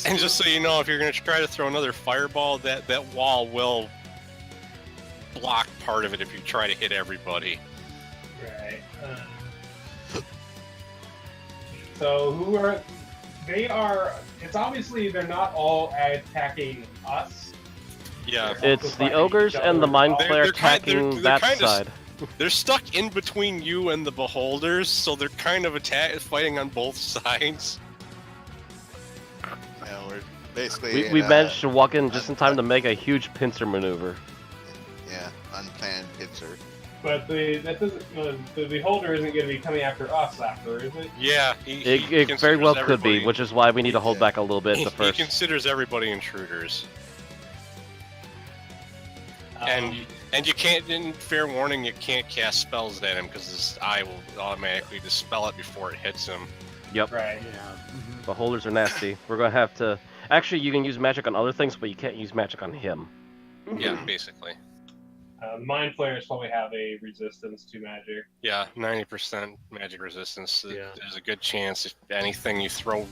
[SPEAKER 1] And just so you know, if you're going to try to throw another fireball, that wall will block part of it if you try to hit everybody.
[SPEAKER 4] Right. So who are they? Are it's obviously they're not all attacking us.
[SPEAKER 1] Yeah,
[SPEAKER 3] It's the ogres and the mind
[SPEAKER 1] They're-
[SPEAKER 3] flare
[SPEAKER 1] they're kind- they're-
[SPEAKER 3] attacking
[SPEAKER 1] they're
[SPEAKER 3] that
[SPEAKER 1] kinda s-
[SPEAKER 3] side.
[SPEAKER 1] they're stuck in between you and the beholders, so they're kind of fighting on both sides.
[SPEAKER 6] Yeah, we're basically.
[SPEAKER 3] We managed to walk in just in time to make a huge pincer maneuver.
[SPEAKER 6] Yeah, unplanned pincer.
[SPEAKER 4] But the beholder isn't going to be coming after us after, is it?
[SPEAKER 1] Yeah,
[SPEAKER 3] It very well could be, which is why we need to hold
[SPEAKER 6] Yeah.
[SPEAKER 3] back a little bit
[SPEAKER 1] he
[SPEAKER 3] the first.
[SPEAKER 1] considers everybody intruders,
[SPEAKER 4] Um,
[SPEAKER 1] and you can't. In fair warning, you can't cast spells at him because his eye will automatically dispel it before it hits him.
[SPEAKER 3] Yep.
[SPEAKER 4] right.
[SPEAKER 2] Yeah.
[SPEAKER 3] Beholders are nasty. We're gonna have to. Actually, you can use magic on other things, but you can't use magic on him.
[SPEAKER 1] Yeah, basically.
[SPEAKER 4] Mind flayers probably have a resistance to magic.
[SPEAKER 1] Yeah, 90% magic resistance.
[SPEAKER 2] Yeah.
[SPEAKER 1] There's a good chance if anything you throw,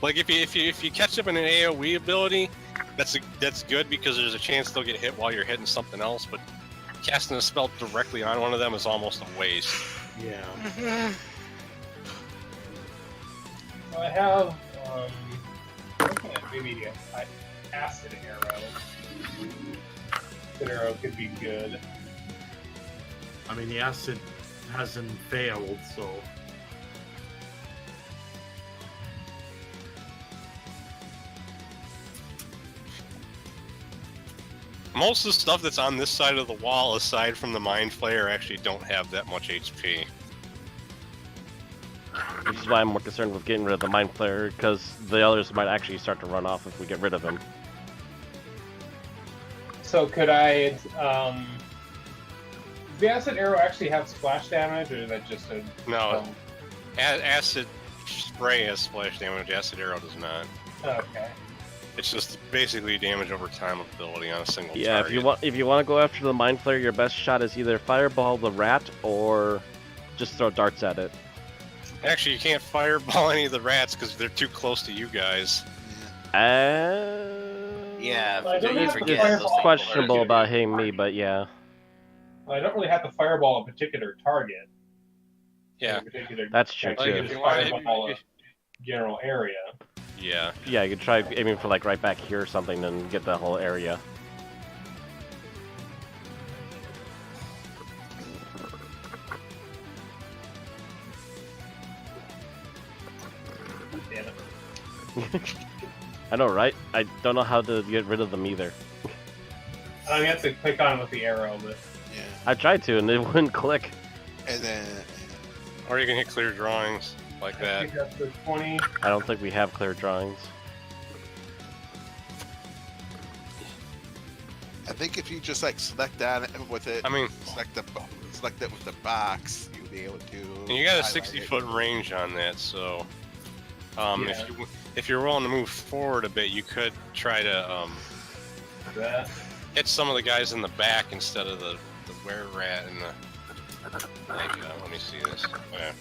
[SPEAKER 1] like if you catch up in an AOE ability, that's good because there's a chance they'll get hit while you're hitting something else. But casting a spell directly on one of them is almost a waste.
[SPEAKER 2] Yeah.
[SPEAKER 4] So I have looking at maybe an acid arrow. Acid arrow could be good.
[SPEAKER 2] I mean, the acid hasn't failed, so.
[SPEAKER 1] Most of the stuff that's on this side of the wall, aside from the Mind Flayer, actually don't have that much HP.
[SPEAKER 3] Which is why I'm more concerned with getting rid of the mind flayer, because the others might actually start to run off if we get rid of him.
[SPEAKER 4] So could I? Does the acid arrow actually have splash damage, or is that just a?
[SPEAKER 1] No, acid spray has splash damage. Acid arrow does not.
[SPEAKER 4] Okay.
[SPEAKER 1] It's just basically damage over time ability on a single
[SPEAKER 3] Yeah,
[SPEAKER 1] target.
[SPEAKER 3] if you want to go after the mind flayer, your best shot is either fireball the rat or just throw darts at it.
[SPEAKER 1] Actually, you can't fireball any of the rats because they're too close to you guys.
[SPEAKER 7] Yeah,
[SPEAKER 4] Well, I don't
[SPEAKER 7] you
[SPEAKER 4] have to
[SPEAKER 7] forget.
[SPEAKER 4] fireball.
[SPEAKER 7] those things
[SPEAKER 3] Questionable
[SPEAKER 7] are-
[SPEAKER 3] about hitting me, but yeah.
[SPEAKER 4] Well, I don't really have to fireball a particular target.
[SPEAKER 1] Yeah,
[SPEAKER 4] A particular,
[SPEAKER 3] That's true,
[SPEAKER 4] I
[SPEAKER 1] like
[SPEAKER 3] too.
[SPEAKER 4] can
[SPEAKER 1] if
[SPEAKER 4] just
[SPEAKER 1] you want,
[SPEAKER 4] fireball a general area.
[SPEAKER 1] yeah.
[SPEAKER 3] Yeah, you could try aiming for like right back here or something and get the whole area.
[SPEAKER 4] Damn it.
[SPEAKER 3] I know, right? I don't know how to get rid of them either.
[SPEAKER 4] I mean, you have to click on it with the arrow, but
[SPEAKER 6] Yeah,
[SPEAKER 3] I tried to and it wouldn't click.
[SPEAKER 6] and then
[SPEAKER 1] Or you can hit clear drawings like
[SPEAKER 4] I
[SPEAKER 1] that.
[SPEAKER 4] think that's the 20.
[SPEAKER 3] I don't think we have clear drawings.
[SPEAKER 6] I think if you just like select that with it,
[SPEAKER 1] I mean,
[SPEAKER 6] select it with the box, you'll be able to.
[SPEAKER 1] and you got a
[SPEAKER 6] highlight
[SPEAKER 1] 60-foot range on that, so
[SPEAKER 4] Yeah.
[SPEAKER 1] if you're willing to move forward a bit, you could try to
[SPEAKER 4] That.
[SPEAKER 1] hit some of the guys in the back instead of the were-rat and the. Let me see this. Yeah.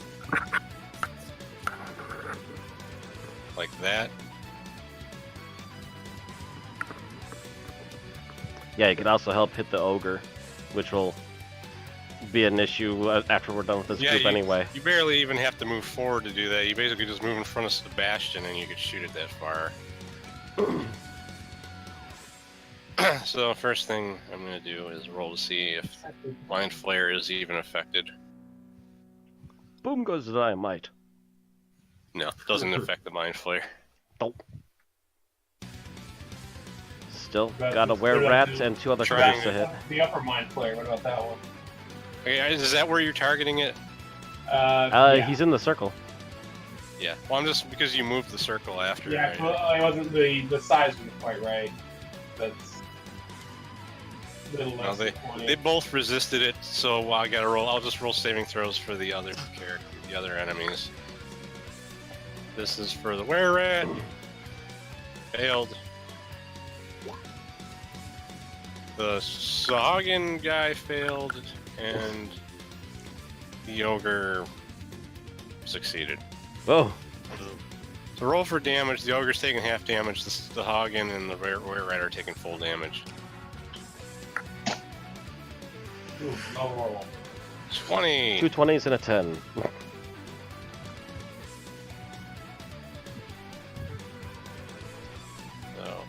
[SPEAKER 1] Like that.
[SPEAKER 3] Yeah, you can also help hit the ogre, which will be an issue after we're done with this group
[SPEAKER 1] you,
[SPEAKER 3] anyway.
[SPEAKER 1] You barely even have to move forward to do that. You basically just move in front of Sebastian and you can shoot it that far. So first thing I'm going to do is roll to see if Blind Flare is even affected.
[SPEAKER 3] Boom goes the dynamite.
[SPEAKER 1] No, doesn't affect the Mind Flare.
[SPEAKER 3] Nope. Still
[SPEAKER 4] But
[SPEAKER 3] got a
[SPEAKER 4] what about
[SPEAKER 3] were-rat
[SPEAKER 4] the-
[SPEAKER 3] and 2 other
[SPEAKER 1] Trying
[SPEAKER 3] creatures to hit.
[SPEAKER 4] The upper mind player. What about that one?
[SPEAKER 1] Okay, is that where you're targeting it?
[SPEAKER 4] Yeah.
[SPEAKER 3] He's in the circle.
[SPEAKER 1] Yeah. Well, I'm just because you moved the circle after.
[SPEAKER 4] Yeah,
[SPEAKER 1] Right?
[SPEAKER 4] well, I wasn't the size wasn't quite right. That's a little
[SPEAKER 1] No,
[SPEAKER 4] less than 20.
[SPEAKER 1] they both resisted it, so I gotta roll. I'll just roll saving throws for the other character, the other enemies. This is for the were-rat. Failed. The Sahagin guy failed, and the ogre succeeded.
[SPEAKER 3] Whoa.
[SPEAKER 1] So roll for damage. The ogre's taking half damage. The Hagen and the were-rat are taking full damage.
[SPEAKER 4] Ooh, no roll.
[SPEAKER 1] 20.
[SPEAKER 3] 2 20s and a 10.
[SPEAKER 1] So.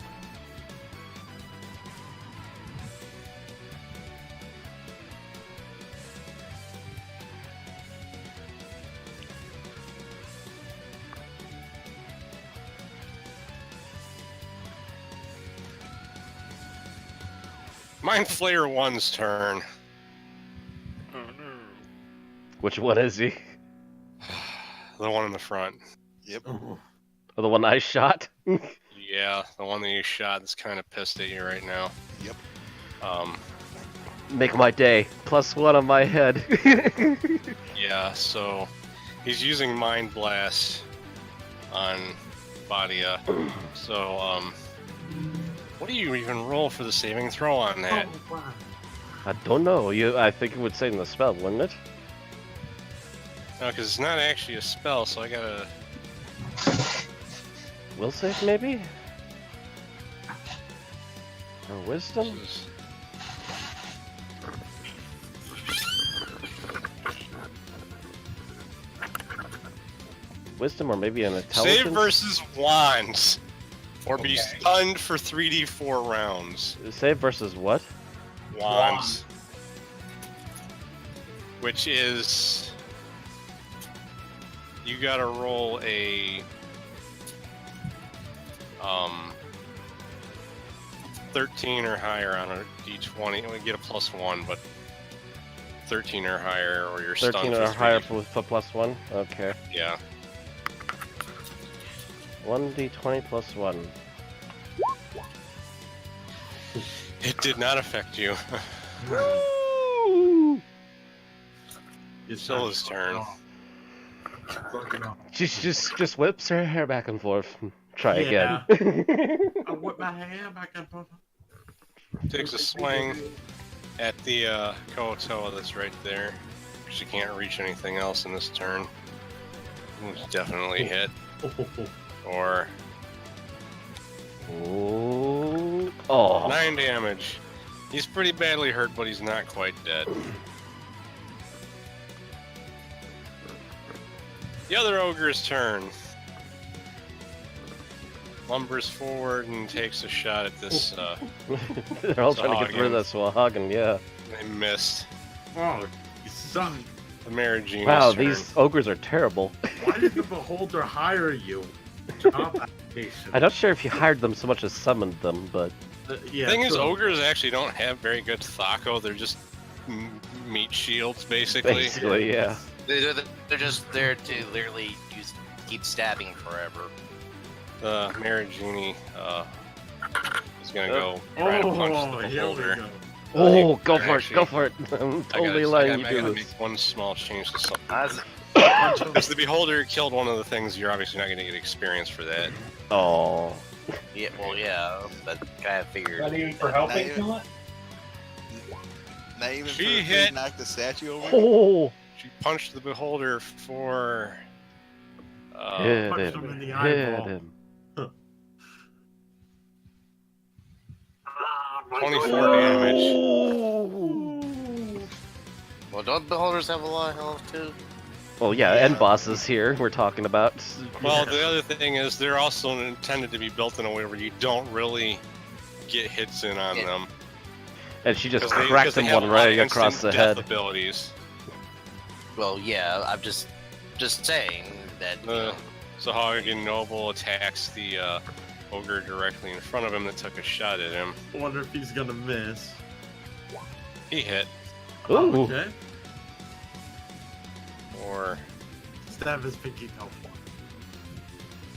[SPEAKER 1] Mind Flayer 1's turn.
[SPEAKER 3] Which one is he?
[SPEAKER 1] The one in the front.
[SPEAKER 6] Yep.
[SPEAKER 3] Or the one I shot?
[SPEAKER 1] Yeah, the one that you shot is kind of pissed at you right now.
[SPEAKER 6] Yep.
[SPEAKER 3] Make my day. +1 on my head.
[SPEAKER 1] Yeah, so he's using Mind Blast on Badia. So, what do you even roll for the saving throw on that?
[SPEAKER 3] I don't know. I think it would say in the spell, wouldn't it?
[SPEAKER 1] No, because it's not actually a spell, so I gotta.
[SPEAKER 3] Will save, maybe? Or wisdom? Wisdom or maybe an intelligence?
[SPEAKER 1] Save versus wands, or be
[SPEAKER 4] Okay.
[SPEAKER 1] stunned for 3d4 rounds.
[SPEAKER 3] Save versus what?
[SPEAKER 1] Wands, which is you gotta roll a 13 or higher on a d20. We get a +1, but 13 or higher, or you're
[SPEAKER 3] 13
[SPEAKER 1] stunned
[SPEAKER 3] or
[SPEAKER 1] for
[SPEAKER 3] higher
[SPEAKER 1] 3d4.
[SPEAKER 3] for +1? Okay.
[SPEAKER 1] Yeah.
[SPEAKER 3] 1d20 +1.
[SPEAKER 1] It did not affect you.
[SPEAKER 2] It's
[SPEAKER 1] Still his turn.
[SPEAKER 3] She just whips her hair back and forth. Try
[SPEAKER 2] Yeah.
[SPEAKER 3] again.
[SPEAKER 2] I whip my hand back and forth.
[SPEAKER 1] Takes a swing at the Koatoa that's right there. She can't reach anything else in this turn. It's definitely hit. Or
[SPEAKER 3] Ooh. Oh.
[SPEAKER 1] 9 damage. He's pretty badly hurt, but he's not quite dead. The other ogre's turn. Lumbers forward and takes a shot at this.
[SPEAKER 3] They're all trying to get rid of that Swahagan, yeah.
[SPEAKER 1] They missed.
[SPEAKER 2] Oh, you suck.
[SPEAKER 1] The Marigina's
[SPEAKER 3] Wow,
[SPEAKER 1] turn.
[SPEAKER 3] these ogres are terrible.
[SPEAKER 2] Why did the beholder hire you? Job application.
[SPEAKER 3] I'm not sure if you hired them so much as summoned them, but
[SPEAKER 2] Yeah,
[SPEAKER 1] Thing is,
[SPEAKER 2] so-
[SPEAKER 1] ogres actually don't have very good Thako. They're just meat shields, basically.
[SPEAKER 3] basically, yeah.
[SPEAKER 7] They're just there to literally keep stabbing forever.
[SPEAKER 1] The Marigini is gonna go try to punch
[SPEAKER 2] Oh,
[SPEAKER 1] the
[SPEAKER 2] here we
[SPEAKER 1] beholder.
[SPEAKER 2] go.
[SPEAKER 3] Oh, go for it,
[SPEAKER 1] Actually,
[SPEAKER 3] go for it. I'm totally letting you
[SPEAKER 1] I
[SPEAKER 3] do
[SPEAKER 1] gotta
[SPEAKER 3] this.
[SPEAKER 1] make one small change to something.
[SPEAKER 7] As-
[SPEAKER 1] Because the beholder killed one of the things, you're obviously not gonna get experience for that.
[SPEAKER 3] Oh.
[SPEAKER 7] yeah, well, yeah, but kind of figured.
[SPEAKER 4] Not even for helping
[SPEAKER 6] Not
[SPEAKER 4] kill it?
[SPEAKER 6] Not even
[SPEAKER 1] She
[SPEAKER 6] for the
[SPEAKER 1] hit-
[SPEAKER 6] knock the statue over.
[SPEAKER 3] Oh.
[SPEAKER 1] She punched the beholder for
[SPEAKER 3] Hit
[SPEAKER 2] Punched him in
[SPEAKER 3] him.
[SPEAKER 2] the
[SPEAKER 3] Hit
[SPEAKER 2] eyeball.
[SPEAKER 3] him.
[SPEAKER 1] 24 damage.
[SPEAKER 3] Oh.
[SPEAKER 7] Well, Well, don't beholders have a lot of health too?
[SPEAKER 3] Well, yeah, end bosses here we're talking about.
[SPEAKER 1] Well, the other thing is they're also intended to be built in a way where you don't really get hits in on them.
[SPEAKER 3] And she just
[SPEAKER 1] 'Cause they-
[SPEAKER 3] cracked
[SPEAKER 1] 'cause they
[SPEAKER 3] him
[SPEAKER 1] have
[SPEAKER 3] one
[SPEAKER 1] a lot of
[SPEAKER 3] right across the
[SPEAKER 1] instant
[SPEAKER 3] head.
[SPEAKER 1] death abilities.
[SPEAKER 7] Well, yeah, I'm just saying that. You know,
[SPEAKER 1] So Hagen Noble attacks the ogre directly in front of him that took a shot at him.
[SPEAKER 2] I wonder if he's gonna miss.
[SPEAKER 1] He hit.
[SPEAKER 3] Ooh.
[SPEAKER 2] Okay.
[SPEAKER 1] Or
[SPEAKER 2] Stab his pinky toe.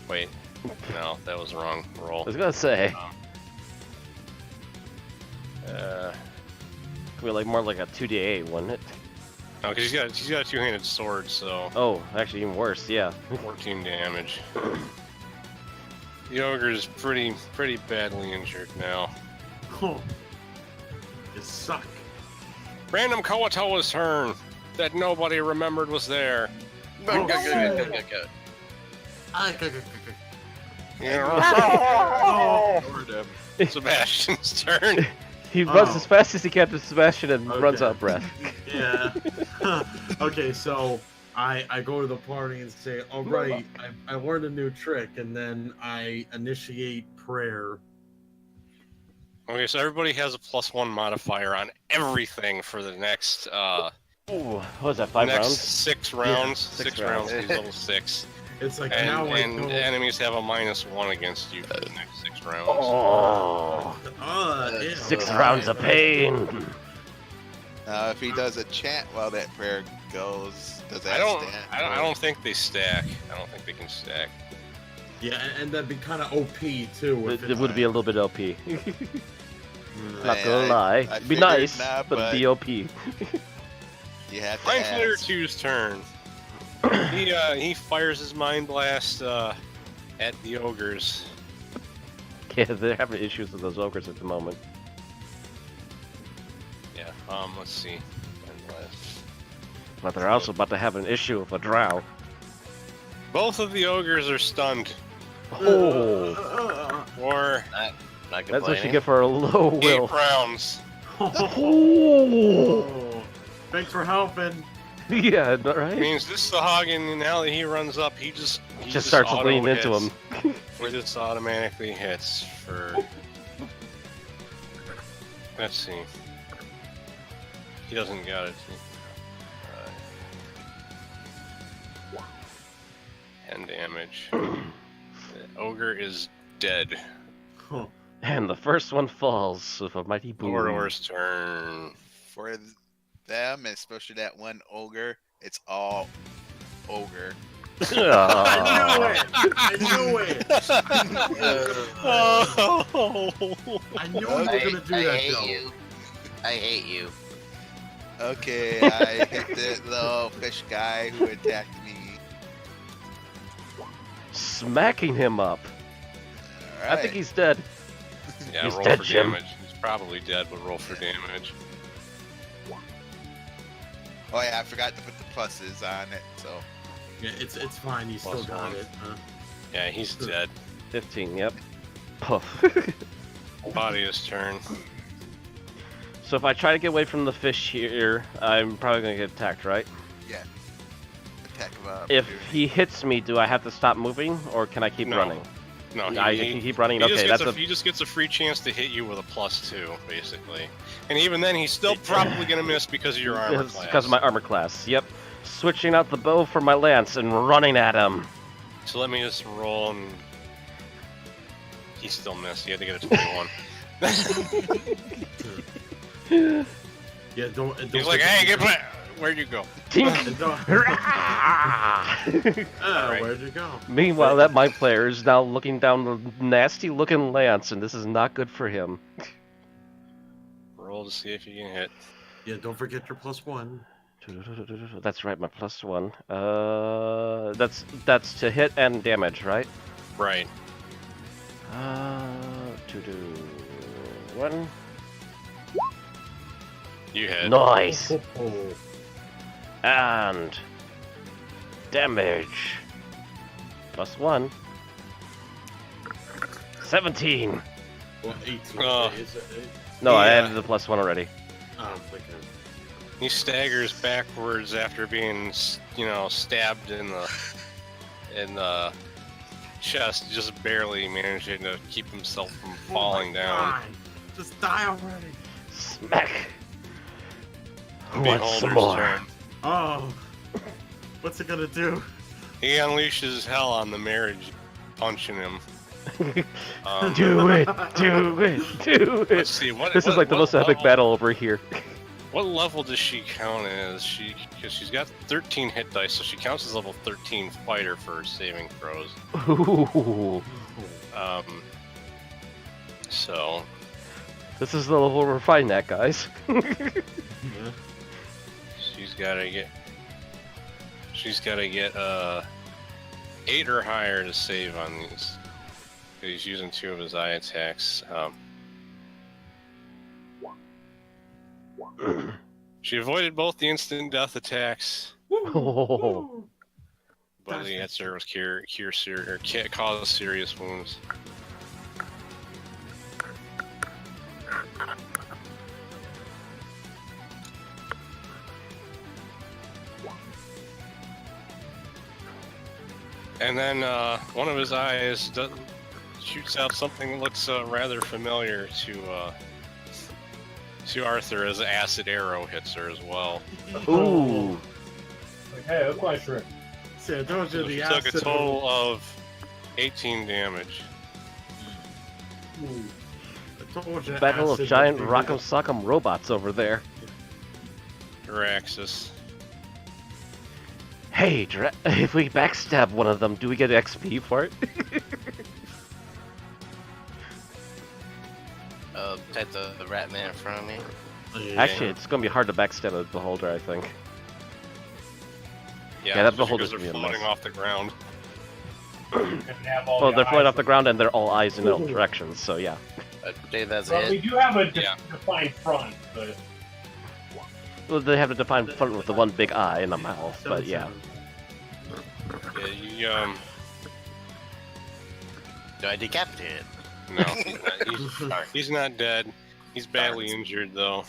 [SPEAKER 1] wait, no, that was the wrong roll.
[SPEAKER 3] I was gonna say, could be like more like a 2d8, wouldn't it?
[SPEAKER 1] No, because he's got a two-handed sword, so
[SPEAKER 3] Oh, actually even worse, yeah.
[SPEAKER 1] 14 damage. The ogre's pretty badly injured now.
[SPEAKER 2] Oh. You suck.
[SPEAKER 1] Random Kawatoa's turn that nobody remembered was there.
[SPEAKER 7] go.
[SPEAKER 1] Sebastian's turn.
[SPEAKER 3] He runs as fast as he can to Sebastian and runs
[SPEAKER 2] Okay.
[SPEAKER 3] out of breath.
[SPEAKER 2] Yeah. Okay, so I go to the party and say, all right, I learned a new trick, and then I initiate prayer.
[SPEAKER 1] Okay, so everybody has a +1 modifier on everything for the next
[SPEAKER 3] Ooh, what was that, 5
[SPEAKER 1] next
[SPEAKER 3] rounds?
[SPEAKER 1] 6 rounds.
[SPEAKER 3] Six
[SPEAKER 1] 6
[SPEAKER 3] rounds.
[SPEAKER 1] rounds. He's level 6.
[SPEAKER 2] It's like
[SPEAKER 1] And,
[SPEAKER 2] now
[SPEAKER 1] and
[SPEAKER 2] I know.
[SPEAKER 1] enemies have a -1 against you for the next 6 rounds.
[SPEAKER 3] Oh,
[SPEAKER 2] Yeah.
[SPEAKER 3] 6 rounds of pain.
[SPEAKER 6] If he does a chant while that prayer goes, does that
[SPEAKER 1] I don't think they stack. I don't think they can stack.
[SPEAKER 2] Yeah, and that'd be kind of OP too. If
[SPEAKER 3] It would be a little bit OP. Not
[SPEAKER 6] I-
[SPEAKER 3] gonna lie.
[SPEAKER 6] I
[SPEAKER 3] It'd be
[SPEAKER 6] figured
[SPEAKER 3] nice,
[SPEAKER 6] not,
[SPEAKER 3] but it'd be OP.
[SPEAKER 6] You have to
[SPEAKER 1] Mind Flayer
[SPEAKER 6] ask.
[SPEAKER 1] 2's turn. He fires his Mind Blast at the ogres.
[SPEAKER 3] Yeah, they're having issues with those ogres at the moment.
[SPEAKER 1] Yeah, let's see. Mind Blast.
[SPEAKER 3] But they're also about to have an issue with a drow.
[SPEAKER 1] Both of the ogres are stunned.
[SPEAKER 3] Oh,
[SPEAKER 1] Or
[SPEAKER 7] Not
[SPEAKER 3] that's what you
[SPEAKER 7] complaining.
[SPEAKER 3] get for a low
[SPEAKER 1] 8
[SPEAKER 3] will.
[SPEAKER 1] rounds.
[SPEAKER 3] Oh.
[SPEAKER 2] Thanks for helping.
[SPEAKER 3] Yeah, not right?
[SPEAKER 1] Means this Sahagin, now that he runs up, he just
[SPEAKER 3] starts
[SPEAKER 1] auto
[SPEAKER 3] leaning into
[SPEAKER 1] hits.
[SPEAKER 3] him.
[SPEAKER 1] He just automatically hits for. Let's see. He doesn't got it. 10 damage. The ogre is dead.
[SPEAKER 3] And the first one falls with a mighty boom.
[SPEAKER 1] Mordor's turn.
[SPEAKER 6] For them, especially that one ogre, it's all ogre.
[SPEAKER 2] I knew it. I knew you were
[SPEAKER 7] I
[SPEAKER 2] gonna do that.
[SPEAKER 7] hate
[SPEAKER 2] Joe.
[SPEAKER 7] you. I hate you.
[SPEAKER 6] Okay, I hit the little fish guy who attacked me.
[SPEAKER 3] Smacking him up.
[SPEAKER 6] All right.
[SPEAKER 3] I think he's dead.
[SPEAKER 1] Yeah,
[SPEAKER 3] He's
[SPEAKER 1] roll
[SPEAKER 3] dead,
[SPEAKER 1] for
[SPEAKER 3] Jim.
[SPEAKER 1] damage. He's probably dead, but roll for damage.
[SPEAKER 6] Oh yeah, I forgot to put the pluses on it. So
[SPEAKER 2] Yeah, it's fine. You still
[SPEAKER 1] Plus
[SPEAKER 2] got
[SPEAKER 1] one.
[SPEAKER 2] it.
[SPEAKER 1] Yeah, he's dead.
[SPEAKER 3] 15, yep. Puff.
[SPEAKER 1] Claudia's turn.
[SPEAKER 3] So if I try to get away from the fish here, I'm probably gonna get attacked, right?
[SPEAKER 6] yeah, attack him up.
[SPEAKER 3] If he hits me, do I have to stop moving, or can I keep
[SPEAKER 1] No.
[SPEAKER 3] running?
[SPEAKER 1] No,
[SPEAKER 3] I can keep running.
[SPEAKER 1] he
[SPEAKER 3] Okay,
[SPEAKER 1] just
[SPEAKER 3] that's
[SPEAKER 1] gets
[SPEAKER 3] a.
[SPEAKER 1] he just gets a free chance to hit you with a +2, basically. And even then, he's still probably gonna miss because of your armor
[SPEAKER 3] It's
[SPEAKER 1] class.
[SPEAKER 3] because of my armor class. Yep. Switching out the bow for my lance and running at him.
[SPEAKER 1] So let me just roll, and he still missed. He had to get a 21.
[SPEAKER 2] Yeah, don't.
[SPEAKER 1] He's like, "Hey, get back! Where'd you go?"
[SPEAKER 3] Tink.
[SPEAKER 2] Don't,
[SPEAKER 1] Alright.
[SPEAKER 2] Where'd you go?
[SPEAKER 3] Meanwhile, that my player is now looking down the nasty-looking lance, and this is not good for him.
[SPEAKER 1] Roll to see if you can hit.
[SPEAKER 2] Yeah, don't forget your +1.
[SPEAKER 3] That's right, my +1. That's to hit and damage, right?
[SPEAKER 1] Right.
[SPEAKER 3] 2, 1.
[SPEAKER 1] You hit.
[SPEAKER 3] Nice.
[SPEAKER 2] Oh.
[SPEAKER 3] And damage. +1. 17.
[SPEAKER 2] Well, 18.
[SPEAKER 1] Oh.
[SPEAKER 2] Is it?
[SPEAKER 3] No, I
[SPEAKER 1] Yeah.
[SPEAKER 3] added the +1 already.
[SPEAKER 2] Oh, I'm thinking.
[SPEAKER 1] He staggers backwards after being, stabbed in the chest, just barely managing to keep himself from falling down.
[SPEAKER 2] God. Just die already.
[SPEAKER 3] Smack.
[SPEAKER 1] The
[SPEAKER 3] Once
[SPEAKER 1] Beholder's
[SPEAKER 3] more.
[SPEAKER 1] turn.
[SPEAKER 2] Oh. What's it gonna do?
[SPEAKER 1] He unleashes hell on the marriage, punching him.
[SPEAKER 3] Do it, do it, do it.
[SPEAKER 1] Let's see,
[SPEAKER 3] This is like the most epic battle over here.
[SPEAKER 1] What level does she count as? Because she's got 13 hit dice, so she counts as level 13 fighter for saving throws.
[SPEAKER 3] Ooh.
[SPEAKER 1] So
[SPEAKER 3] This is the level we're fighting at, guys.
[SPEAKER 1] she's gotta get 8 or higher to save on these. He's using 2 of his eye attacks. She avoided both the instant death attacks,
[SPEAKER 3] Oh.
[SPEAKER 1] but the answer was cause serious wounds. And then one of his eyes shoots out something that looks rather familiar to Arthur as an acid arrow hits her as well.
[SPEAKER 3] Ooh.
[SPEAKER 4] Like, hey, that's my shrimp.
[SPEAKER 2] See, I told you
[SPEAKER 1] So she
[SPEAKER 2] the
[SPEAKER 1] took a
[SPEAKER 2] acid.
[SPEAKER 1] total of 18 damage.
[SPEAKER 2] I told you
[SPEAKER 3] Battle of
[SPEAKER 2] acid
[SPEAKER 3] giant
[SPEAKER 2] would be
[SPEAKER 3] rock'em sock'em robots over there.
[SPEAKER 1] Duraxis.
[SPEAKER 3] Hey, if we backstab one of them, do we get XP for it?
[SPEAKER 7] Type the rat man in front of me.
[SPEAKER 2] good.
[SPEAKER 3] Actually, it's gonna be hard to backstab a beholder, I think.
[SPEAKER 1] Yeah,
[SPEAKER 3] that
[SPEAKER 1] especially
[SPEAKER 3] beholder's
[SPEAKER 1] because they're
[SPEAKER 3] gonna be a
[SPEAKER 1] floating
[SPEAKER 3] mess.
[SPEAKER 1] off the ground.
[SPEAKER 4] And have all
[SPEAKER 3] Well,
[SPEAKER 4] the
[SPEAKER 3] they're flying
[SPEAKER 4] eyes
[SPEAKER 3] off the ground and they're all eyes in all directions, so yeah.
[SPEAKER 7] I'd say that's
[SPEAKER 4] Well, we
[SPEAKER 7] it.
[SPEAKER 4] do have a
[SPEAKER 1] Yeah.
[SPEAKER 4] defined front, but
[SPEAKER 3] Well, they have a defined front with the one big eye and a mouth, but yeah.
[SPEAKER 1] Yeah,
[SPEAKER 7] Do I decapitate it?
[SPEAKER 1] no, he's not dead. He's badly injured though.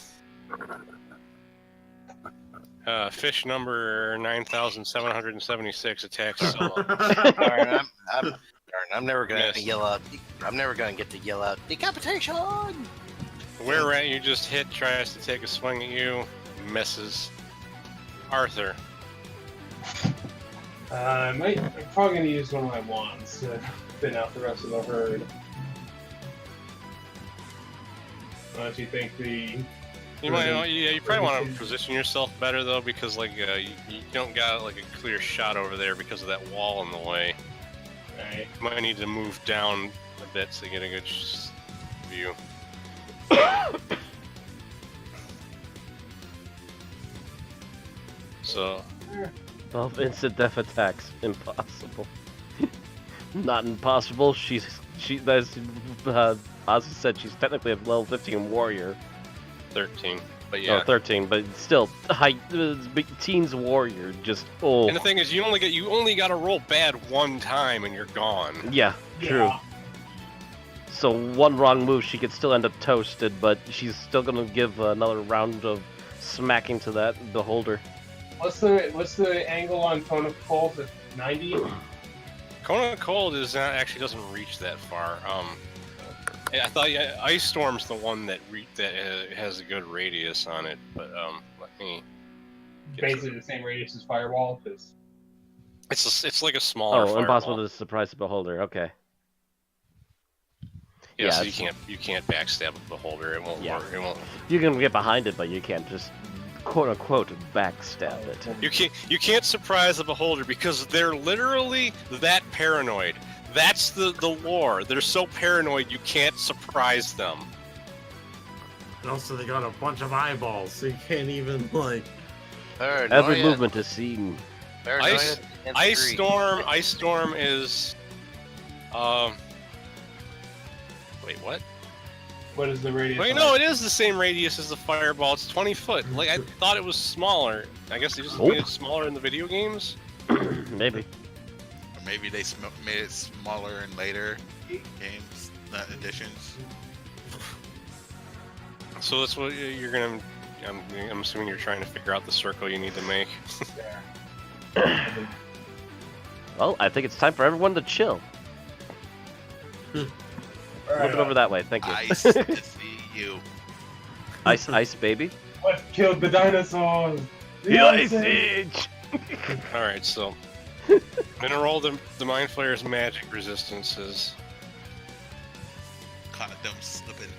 [SPEAKER 1] Fish number 9,776 attacks solo.
[SPEAKER 7] Darn, I'm never gonna
[SPEAKER 1] Yes.
[SPEAKER 7] yell out. I'm never gonna get to yell out decapitation.
[SPEAKER 1] Where rat you just hit tries to take a swing at you, misses. Arthur.
[SPEAKER 4] I'm probably gonna use one of my wands to thin out the rest of the herd. Unless you think the
[SPEAKER 1] You probably want to position yourself better though, because you don't got like a clear shot over there because of that wall in the way.
[SPEAKER 4] right,
[SPEAKER 1] You might need to move down a bit to get a good view. So
[SPEAKER 3] 12 instant death attacks. Impossible. Not impossible. Ozzie said she's technically a level 15 warrior.
[SPEAKER 1] 13, but yeah.
[SPEAKER 3] Oh, 13, but still, teens warrior. Just
[SPEAKER 1] And the thing is, you only got to roll bad one time and you're gone.
[SPEAKER 3] Yeah, true.
[SPEAKER 4] Yeah.
[SPEAKER 3] So one wrong move, she could still end up toasted, but she's still gonna give another round of smacking to that beholder.
[SPEAKER 4] What's the angle on Cone of Cold? At 90?
[SPEAKER 1] Cone of Cold actually doesn't reach that far. I thought Ice Storm's the one that has a good radius on it, but let me.
[SPEAKER 4] Basically the same radius as Firewall. Cause...
[SPEAKER 1] It's like a smaller.
[SPEAKER 3] Oh,
[SPEAKER 1] fireball.
[SPEAKER 3] impossible to surprise the beholder. Okay.
[SPEAKER 1] Yeah, so
[SPEAKER 3] it's-
[SPEAKER 1] you can't backstab a beholder. It won't
[SPEAKER 3] Yeah.
[SPEAKER 1] work. It won't.
[SPEAKER 3] You can get behind it, but you can't just quote unquote backstab it.
[SPEAKER 1] You can't surprise a beholder because they're literally that paranoid. That's the lore. They're so paranoid you can't surprise them.
[SPEAKER 2] And also, they got a bunch of eyeballs, so you can't even like.
[SPEAKER 3] Every movement is seen.
[SPEAKER 1] Ice Storm is. Wait, what?
[SPEAKER 4] What is the radius?
[SPEAKER 1] Wait,
[SPEAKER 4] on
[SPEAKER 1] no,
[SPEAKER 4] it?
[SPEAKER 1] it is the same radius as the fireball. It's 20 foot. Like I thought it was smaller. I guess they just made it smaller in the video games.
[SPEAKER 3] Maybe.
[SPEAKER 6] Or maybe they made it smaller in later games, not editions.
[SPEAKER 1] So that's what you're gonna. I'm assuming you're trying to figure out the circle you need to make.
[SPEAKER 3] Well, I think it's time for everyone to chill. Move it over that way, thank you.
[SPEAKER 6] Nice to see you.
[SPEAKER 3] Ice baby.
[SPEAKER 4] Let's kill the dinosaurs!
[SPEAKER 3] The Ice Age!
[SPEAKER 1] Alright, so I'm gonna roll the Mind Flayer's magic resistances.
[SPEAKER 6] Caught them slipping.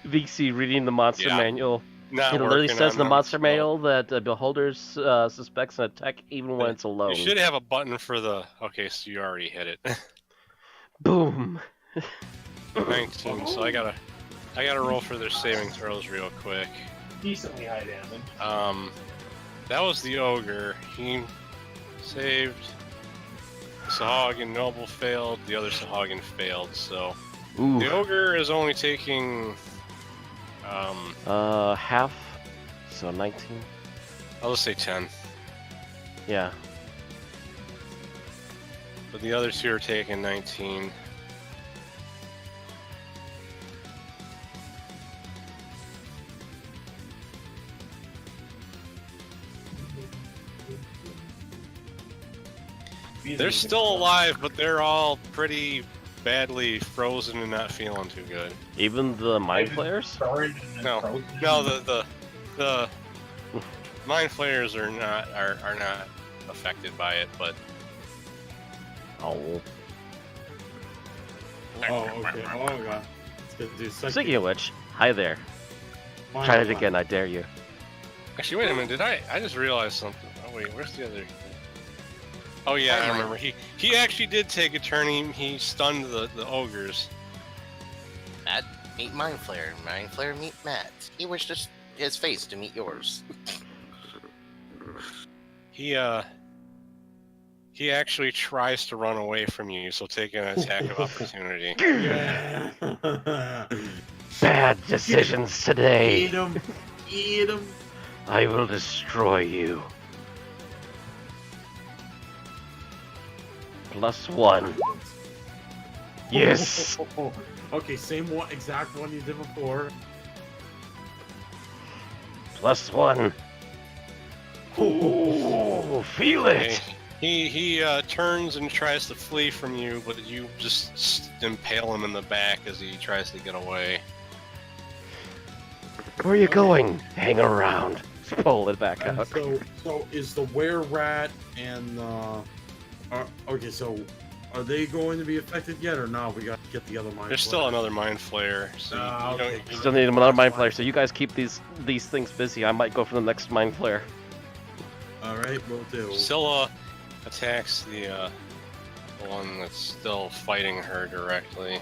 [SPEAKER 3] VC reading the monster
[SPEAKER 1] Yeah.
[SPEAKER 3] manual.
[SPEAKER 1] Not
[SPEAKER 3] It literally
[SPEAKER 1] working
[SPEAKER 3] says
[SPEAKER 1] on
[SPEAKER 3] in the
[SPEAKER 1] them,
[SPEAKER 3] monster
[SPEAKER 1] so-
[SPEAKER 3] manual that Beholder's suspects an attack even when it's alone.
[SPEAKER 1] You should have a button for the. Okay, so you already hit it.
[SPEAKER 3] Boom.
[SPEAKER 1] 19. So I gotta roll for their saving throws real quick.
[SPEAKER 4] Decently high damage.
[SPEAKER 1] That was the ogre. He saved. Sahagin Noble failed. The other Sahagin failed. So
[SPEAKER 3] Ooh.
[SPEAKER 1] the ogre is only taking.
[SPEAKER 3] Half. So 19.
[SPEAKER 1] I'll just say 10.
[SPEAKER 3] Yeah.
[SPEAKER 1] But the other two are taking 19. They're still alive, but they're all pretty badly frozen and not feeling too good.
[SPEAKER 3] Even the mind flayers?
[SPEAKER 1] No, the mind flayers are not affected by it, but
[SPEAKER 3] Oh.
[SPEAKER 2] Oh, okay. Oh, God. It's gonna do second.
[SPEAKER 3] Speaking of which, hi there.
[SPEAKER 2] Fine,
[SPEAKER 3] Try it
[SPEAKER 2] fine.
[SPEAKER 3] again, I dare you.
[SPEAKER 1] actually, wait a minute. Did I just realized something? Oh wait, where's the other? Oh yeah, I remember. He actually did take a turn. He stunned the ogres.
[SPEAKER 7] Matt, meet Mind Flayer. Mind Flayer, meet Matt. He wished his face to meet yours.
[SPEAKER 1] He actually tries to run away from you, so take an attack of opportunity.
[SPEAKER 2] Yeah.
[SPEAKER 3] Bad decisions today.
[SPEAKER 2] Eat him. Eat him.
[SPEAKER 3] I will destroy you. +1. Yes.
[SPEAKER 2] Okay, same one, exact one you did before.
[SPEAKER 3] +1. Ooh, feel it.
[SPEAKER 1] He turns and tries to flee from you, but you just impale him in the back as he tries to get away.
[SPEAKER 3] Where are you going? Hang around. Just pull it back
[SPEAKER 2] And
[SPEAKER 3] out.
[SPEAKER 2] so is the were-rat and okay, so are they going to be affected yet or not? We got to get the other mind.
[SPEAKER 1] There's still another mind flayer, so you
[SPEAKER 2] okay.
[SPEAKER 1] don't.
[SPEAKER 3] Still need another mind flayer, so you guys keep these things busy. I might go for the next mind flayer.
[SPEAKER 2] All right, we'll do.
[SPEAKER 1] Scylla attacks the one that's still fighting her directly.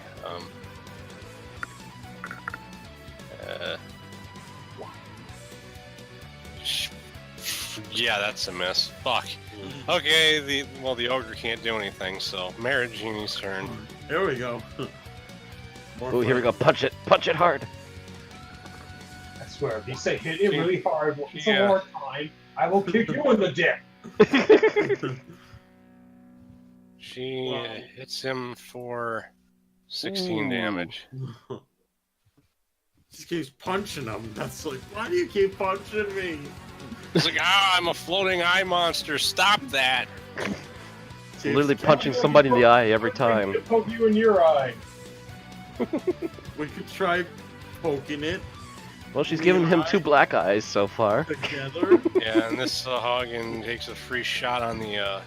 [SPEAKER 1] Yeah, that's a miss. Fuck. Okay, the ogre can't do anything, so Marigenie's turn.
[SPEAKER 2] There we go.
[SPEAKER 3] Oh, here we go. Punch it hard.
[SPEAKER 4] I swear, if you say hit it really hard once
[SPEAKER 1] Yeah.
[SPEAKER 4] more time, I will kick you in the dick.
[SPEAKER 1] She
[SPEAKER 2] Wow.
[SPEAKER 1] hits him for 16 damage.
[SPEAKER 2] Just keeps punching him. That's like, why do you keep punching me?
[SPEAKER 1] He's like, I'm a floating eye monster. Stop that.
[SPEAKER 3] Literally punching somebody in the eye every time.
[SPEAKER 4] Poke you in your eye.
[SPEAKER 2] We could try poking it
[SPEAKER 3] Well, she's given him 2 black eyes so far.
[SPEAKER 2] together.
[SPEAKER 1] Yeah, and this Hagen takes a free shot on the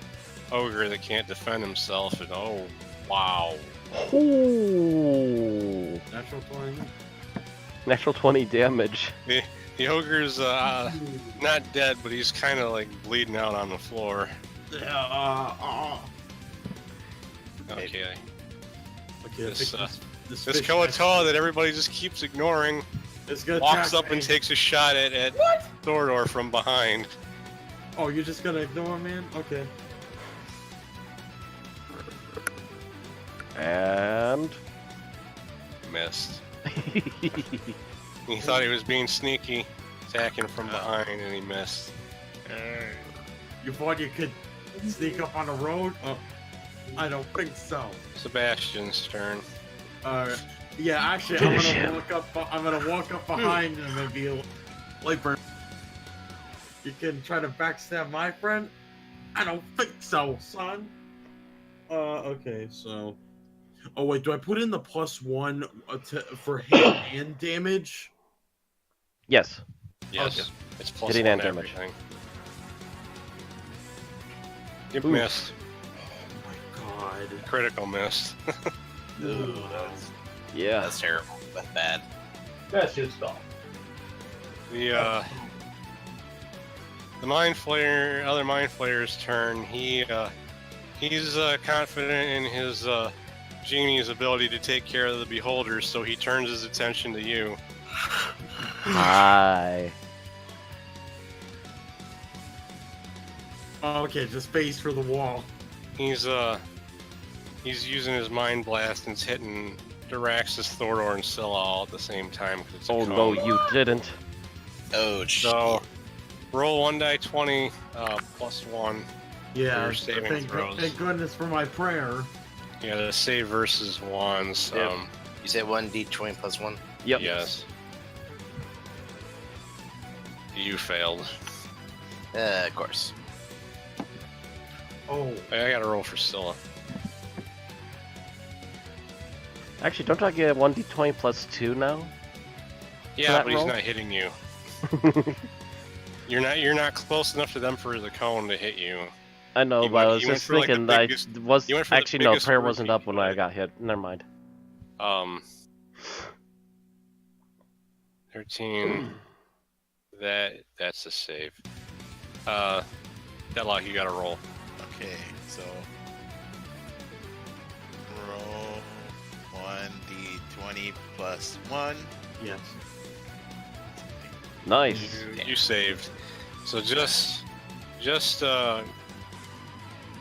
[SPEAKER 1] ogre that can't defend himself. And oh, wow.
[SPEAKER 3] Ooh.
[SPEAKER 2] Natural 20.
[SPEAKER 3] Natural 20 damage.
[SPEAKER 1] The ogre's not dead, but he's kind of like bleeding out on the floor.
[SPEAKER 2] Yeah.
[SPEAKER 1] Okay.
[SPEAKER 2] Okay.
[SPEAKER 1] This
[SPEAKER 2] This
[SPEAKER 1] This
[SPEAKER 2] fish
[SPEAKER 1] Koatoa that everybody just keeps ignoring
[SPEAKER 2] is gonna
[SPEAKER 1] walks
[SPEAKER 2] attack
[SPEAKER 1] up and
[SPEAKER 2] me.
[SPEAKER 1] takes a shot at Thorador from behind.
[SPEAKER 2] Oh, you're just gonna ignore him, man? Okay.
[SPEAKER 3] And...
[SPEAKER 1] Missed. He thought he was being sneaky, attacking from behind, and he missed.
[SPEAKER 2] You thought you could sneak up on the road? I don't think so.
[SPEAKER 1] Sebastian's turn.
[SPEAKER 2] Yeah, actually, I'm gonna walk up behind him and be like, you can try to backstab my friend? I don't think so, son. Okay, so. Oh wait, do I put in the +1 for hit and damage?
[SPEAKER 3] Yes.
[SPEAKER 1] Yes.
[SPEAKER 2] Okay.
[SPEAKER 1] It's
[SPEAKER 3] Hitting
[SPEAKER 1] +1
[SPEAKER 3] and damage.
[SPEAKER 1] everything. You
[SPEAKER 3] Ooh.
[SPEAKER 1] missed.
[SPEAKER 2] Oh my god.
[SPEAKER 1] Critical miss.
[SPEAKER 5] Ooh,
[SPEAKER 3] Yeah.
[SPEAKER 5] that's terrible. That's bad.
[SPEAKER 4] That's just stuff.
[SPEAKER 1] The other mind flayer's turn. He's confident in his genie's ability to take care of the beholders, so he turns his attention to you.
[SPEAKER 3] Hi.
[SPEAKER 2] Okay, just face for the wall.
[SPEAKER 1] He's using his mind blast and it's hitting Diraxis, Thordor, and Scylla all at the same time. 'Cause it's a
[SPEAKER 3] Oh
[SPEAKER 1] cone.
[SPEAKER 3] no, you didn't.
[SPEAKER 5] Oh,
[SPEAKER 1] So roll 1d20 +1.
[SPEAKER 2] Yeah,
[SPEAKER 1] For saving throws.
[SPEAKER 2] thank goodness for my prayer.
[SPEAKER 1] Yeah, the save versus wands.
[SPEAKER 3] Yep.
[SPEAKER 5] You said 1d20 +1?
[SPEAKER 3] Yep.
[SPEAKER 1] Yes. You failed.
[SPEAKER 5] Of course.
[SPEAKER 2] Oh,
[SPEAKER 1] I gotta roll for Scylla.
[SPEAKER 3] Actually, don't I get 1d20 +2 now?
[SPEAKER 1] Yeah,
[SPEAKER 3] that
[SPEAKER 1] but he's
[SPEAKER 3] roll?
[SPEAKER 1] not hitting you. You're not close enough to them for the cone to hit you.
[SPEAKER 3] I know,
[SPEAKER 1] You
[SPEAKER 3] but I
[SPEAKER 1] went-
[SPEAKER 3] was
[SPEAKER 1] you went
[SPEAKER 3] just
[SPEAKER 1] for, like, the
[SPEAKER 3] thinking
[SPEAKER 1] biggest-
[SPEAKER 3] that I was
[SPEAKER 1] you went for the
[SPEAKER 3] actually no,
[SPEAKER 1] biggest
[SPEAKER 3] prayer
[SPEAKER 1] group
[SPEAKER 3] wasn't
[SPEAKER 1] you
[SPEAKER 3] up when I
[SPEAKER 1] could.
[SPEAKER 3] got hit. Never mind.
[SPEAKER 1] 13. That's a save. Deadlock, you gotta roll.
[SPEAKER 6] Okay, so roll 1d20 +1.
[SPEAKER 2] yes.
[SPEAKER 3] Nice.
[SPEAKER 1] You saved. So just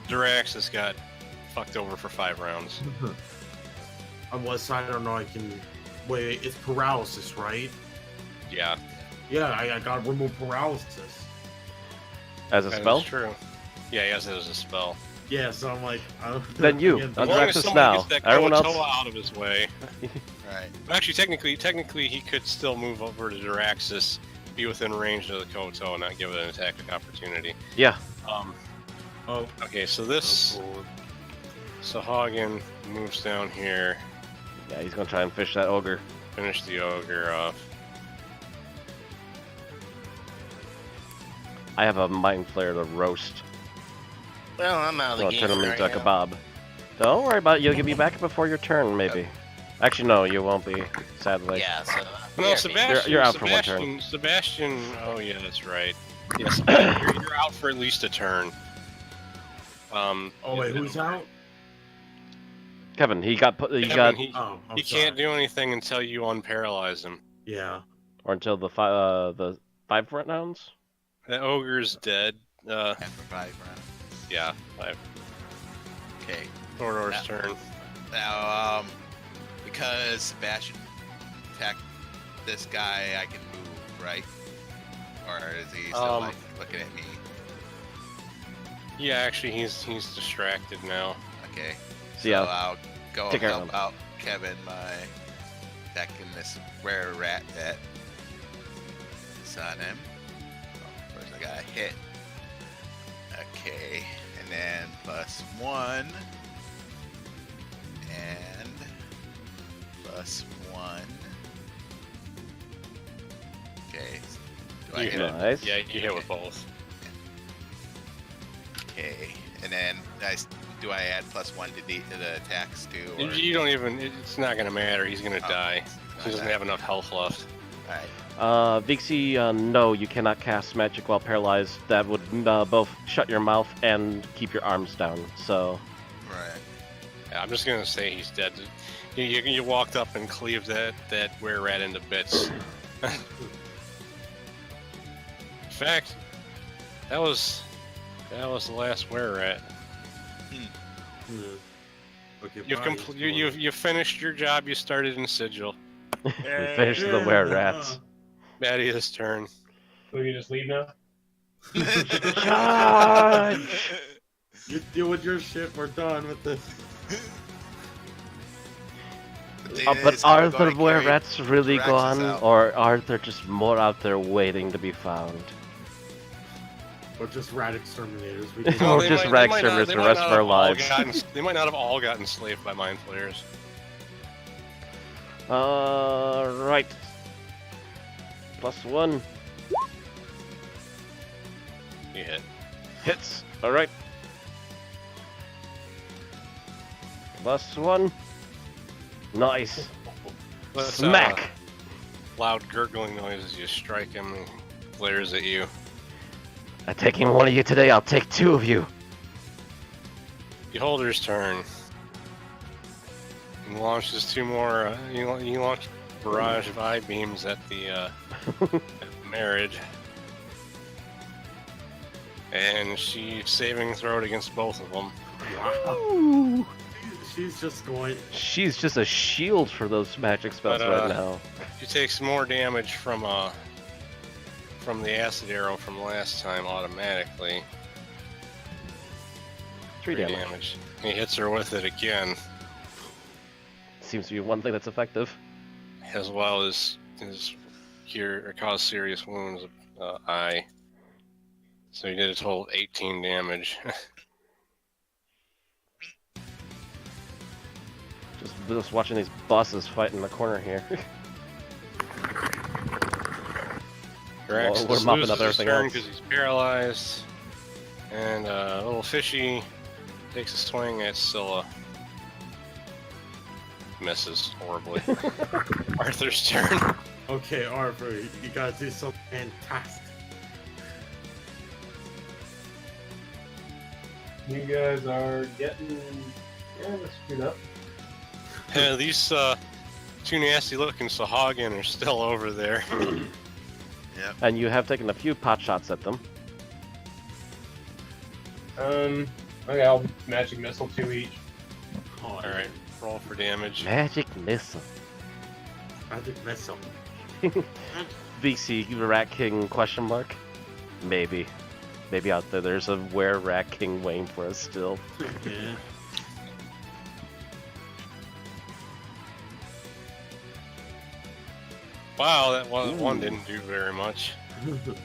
[SPEAKER 1] Diraxis got fucked over for 5 rounds.
[SPEAKER 2] Unless I don't know, I can. Wait, it's paralysis, right?
[SPEAKER 1] Yeah,
[SPEAKER 2] Yeah, I gotta remove paralysis.
[SPEAKER 3] As a
[SPEAKER 1] that
[SPEAKER 3] spell?
[SPEAKER 1] is true. Yeah, yes, it was a spell.
[SPEAKER 2] Yeah, so I'm like.
[SPEAKER 3] Then you.
[SPEAKER 2] again,
[SPEAKER 1] As long as
[SPEAKER 3] Diraxis
[SPEAKER 1] somebody
[SPEAKER 3] now.
[SPEAKER 1] gets that
[SPEAKER 3] Everyone else.
[SPEAKER 1] Koatoa out of his way.
[SPEAKER 6] Right.
[SPEAKER 1] Actually, technically, he could still move over to Diraxis, be within range of the Koto, and not give it an attack opportunity.
[SPEAKER 3] Yeah.
[SPEAKER 2] Oh,
[SPEAKER 1] Okay, so this,
[SPEAKER 2] oh,
[SPEAKER 1] so Hagen moves down here,
[SPEAKER 3] Yeah, he's gonna try and fish that ogre.
[SPEAKER 1] finish the ogre off.
[SPEAKER 3] I have a mind flare to roast.
[SPEAKER 5] Well, I'm out of the
[SPEAKER 3] I'll
[SPEAKER 5] game.
[SPEAKER 3] turn him
[SPEAKER 5] right
[SPEAKER 3] into a
[SPEAKER 5] now.
[SPEAKER 3] kebab. Don't worry about it. You'll get me back before your turn, maybe. Actually, no, you won't be. Sadly.
[SPEAKER 5] Yeah, so.
[SPEAKER 1] No,
[SPEAKER 5] yeah,
[SPEAKER 1] Sebastian.
[SPEAKER 3] You're out for one turn.
[SPEAKER 1] Sebastian. Oh yeah, that's right. Yeah, Sebastian, you're out for at least a turn.
[SPEAKER 2] oh wait, who's out?
[SPEAKER 3] Kevin, he got put. He
[SPEAKER 1] Kevin,
[SPEAKER 3] got
[SPEAKER 1] he
[SPEAKER 2] I'm
[SPEAKER 1] can't
[SPEAKER 2] sorry.
[SPEAKER 1] do anything until you unparalyze him.
[SPEAKER 2] Yeah.
[SPEAKER 3] or until the 5 rounds.
[SPEAKER 1] The ogre's dead.
[SPEAKER 6] After 5 rounds.
[SPEAKER 1] Yeah, 5.
[SPEAKER 6] Okay.
[SPEAKER 1] Thordor's
[SPEAKER 6] Yeah.
[SPEAKER 1] turn.
[SPEAKER 6] Now, because Sebastian attacked this guy, I can move, right? Or is he still like looking at me?
[SPEAKER 1] Yeah, actually, he's distracted now.
[SPEAKER 6] Okay.
[SPEAKER 3] So yeah,
[SPEAKER 6] I'll go
[SPEAKER 3] take care of
[SPEAKER 6] help
[SPEAKER 3] him.
[SPEAKER 6] out Kevin by attacking this rare rat that is on him. Oh, first I got a hit. Okay, and then +1 and +1. Okay. Do I
[SPEAKER 1] You
[SPEAKER 6] hit
[SPEAKER 1] hit.
[SPEAKER 6] him?
[SPEAKER 3] Nice.
[SPEAKER 1] Yeah, you hit with both.
[SPEAKER 6] Okay, and then do I add +1 to the attacks too? Or?
[SPEAKER 1] You don't even. It's not gonna matter. He's gonna die. He doesn't have enough health left.
[SPEAKER 6] Alright.
[SPEAKER 3] Vixie, no, you cannot cast magic while paralyzed. That would both shut your mouth and keep your arms down. So,
[SPEAKER 6] Right.
[SPEAKER 1] Yeah, I'm just gonna say he's dead. You walked up and cleaved that were rat into bits. In fact, that was the last were rat.
[SPEAKER 2] Hmm. Okay.
[SPEAKER 1] You finished your job you started in Sigil.
[SPEAKER 3] we finished the were rats.
[SPEAKER 1] Maddie's turn.
[SPEAKER 4] So we can just leave now?
[SPEAKER 3] Charge!
[SPEAKER 2] You deal with your shit. We're done with this.
[SPEAKER 3] But are the were rats really
[SPEAKER 6] Draxus
[SPEAKER 3] gone,
[SPEAKER 6] out.
[SPEAKER 3] or are there just more out there waiting to be found?
[SPEAKER 2] Or just rat exterminators. We
[SPEAKER 3] Or
[SPEAKER 2] can...
[SPEAKER 3] just rat exterminators for the rest of our lives.
[SPEAKER 1] They might not have all gotten enslaved by mind flayers.
[SPEAKER 3] Right. +1.
[SPEAKER 1] You hit.
[SPEAKER 3] Hits. Alright. +1. Nice.
[SPEAKER 1] Let's,
[SPEAKER 3] Smack!
[SPEAKER 1] Loud gurgling noise as you strike him and glares at you.
[SPEAKER 3] I'm taking one of you today, I'll take 2 of you.
[SPEAKER 1] Beholder's turn. He launches 2 more. You launch a barrage of eye beams at the at the marriage, and she saving throw against both of them.
[SPEAKER 2] Wow. She's just going...
[SPEAKER 3] She's just a shield for those magic spells right now.
[SPEAKER 1] She takes more damage from the acid arrow from last time automatically.
[SPEAKER 3] 3 damage.
[SPEAKER 1] He hits her with it again,
[SPEAKER 3] Seems to be one thing that's effective.
[SPEAKER 1] as well as cure or cause serious wounds of eye. So he did a total of 18 damage.
[SPEAKER 3] Just watching these bosses fight in the corner here.
[SPEAKER 1] Drax
[SPEAKER 3] We're mopping up
[SPEAKER 1] loses his
[SPEAKER 3] everything
[SPEAKER 1] turn
[SPEAKER 3] else.
[SPEAKER 1] because he's paralyzed. And little fishy takes a swing at Scylla. Misses horribly. Arthur's turn.
[SPEAKER 2] Okay, Arthur, you gotta do something fantastic.
[SPEAKER 4] You guys are getting screwed up.
[SPEAKER 1] Yeah, these 2 nasty looking Sahagin are still over there.
[SPEAKER 6] Yep.
[SPEAKER 3] And you have taken a few pot shots at them.
[SPEAKER 4] Okay, I'll magic missile 2 each.
[SPEAKER 1] Alright, roll for damage.
[SPEAKER 3] Magic missile.
[SPEAKER 2] Magic missile.
[SPEAKER 3] VC Rat King question mark? Maybe. Maybe out there's a were Rat King waiting for us still.
[SPEAKER 2] Yeah.
[SPEAKER 1] Wow, that one didn't do very much.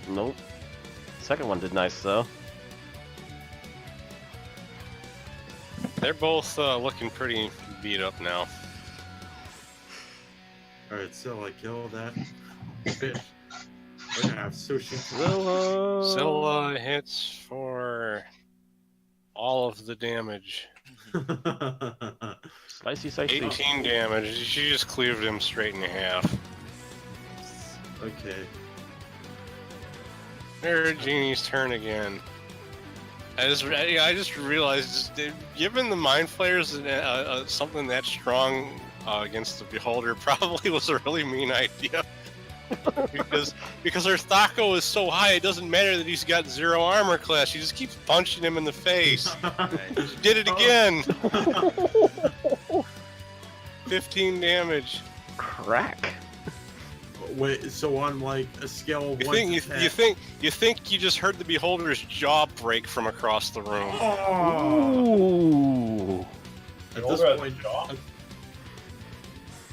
[SPEAKER 3] Nope. Second one did nice though.
[SPEAKER 1] They're both looking pretty beat up now.
[SPEAKER 2] Alright, so I kill that fish. We're gonna have sushi.
[SPEAKER 1] Scylla hits for all of the damage.
[SPEAKER 3] Slicey.
[SPEAKER 1] 18 damage. She just cleaved him straight in half.
[SPEAKER 2] Okay.
[SPEAKER 1] There's Genie's turn again. I just realized, given the Mind Flayers, something that strong against the Beholder probably was a really mean idea. because her Thaco is so high, it doesn't matter that he's got 0 armor class. She just keeps punching him in the face. She did it again. 15 damage.
[SPEAKER 3] Crack.
[SPEAKER 2] Wait, so on like a scale of 1 to 10...
[SPEAKER 1] You think you just heard the Beholder's jaw break from across the room.
[SPEAKER 2] Oh!
[SPEAKER 3] Ooh.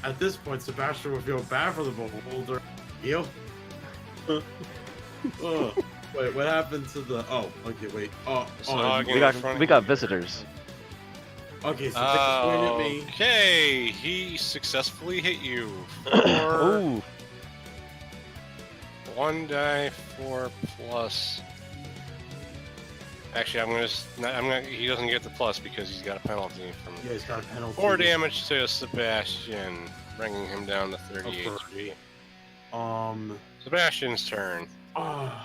[SPEAKER 2] At this point, Sebastian would feel bad for the Beholder. Heal. Oh, wait, what happened to the? Oh, okay, wait.
[SPEAKER 3] We got visitors.
[SPEAKER 2] Okay, so take a point at me.
[SPEAKER 1] Okay, he successfully hit you.
[SPEAKER 3] Ooh.
[SPEAKER 1] 1 die 4 plus. Actually, he doesn't get the plus because he's got a penalty from.
[SPEAKER 2] Yeah, he's got a penalty.
[SPEAKER 1] 4 damage to Sebastian, bringing him down to 30 HP. Sebastian's turn.
[SPEAKER 2] I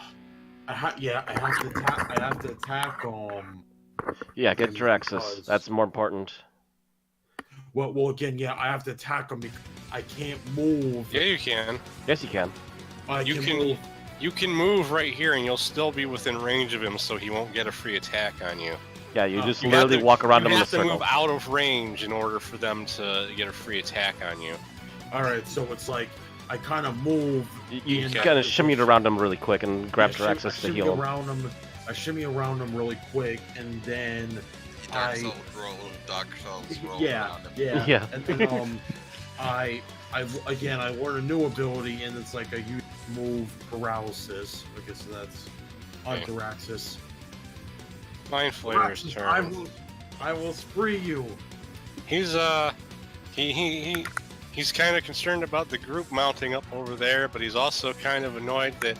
[SPEAKER 2] have to attack.
[SPEAKER 3] Yeah, get Draxus. That's more important.
[SPEAKER 2] Well, again, yeah, I have to attack him because I can't move.
[SPEAKER 1] Yeah, you can.
[SPEAKER 3] Yes, you can.
[SPEAKER 1] You can move right here, and you'll still be within range of him, so he won't get a free attack on you.
[SPEAKER 3] Yeah, you just literally walk around him in a circle.
[SPEAKER 1] You have to move out of range in order for them to get a free attack on you.
[SPEAKER 2] All right, so it's like I kind of move.
[SPEAKER 3] You kind of shimmy around him really quick and grab Draxus to heal him.
[SPEAKER 2] I shimmy around him really quick, and then
[SPEAKER 6] Dark Souls roll around him.
[SPEAKER 2] Yeah. And then I learn a new ability, and it's like a huge move paralysis. I guess that's on
[SPEAKER 1] Okay.
[SPEAKER 2] Jaraxxus.
[SPEAKER 1] Mind Flayer's
[SPEAKER 2] Jaraxxus,
[SPEAKER 1] turn.
[SPEAKER 2] I will spree you.
[SPEAKER 1] He's he's kind of concerned about the group mounting up over there, but he's also kind of annoyed that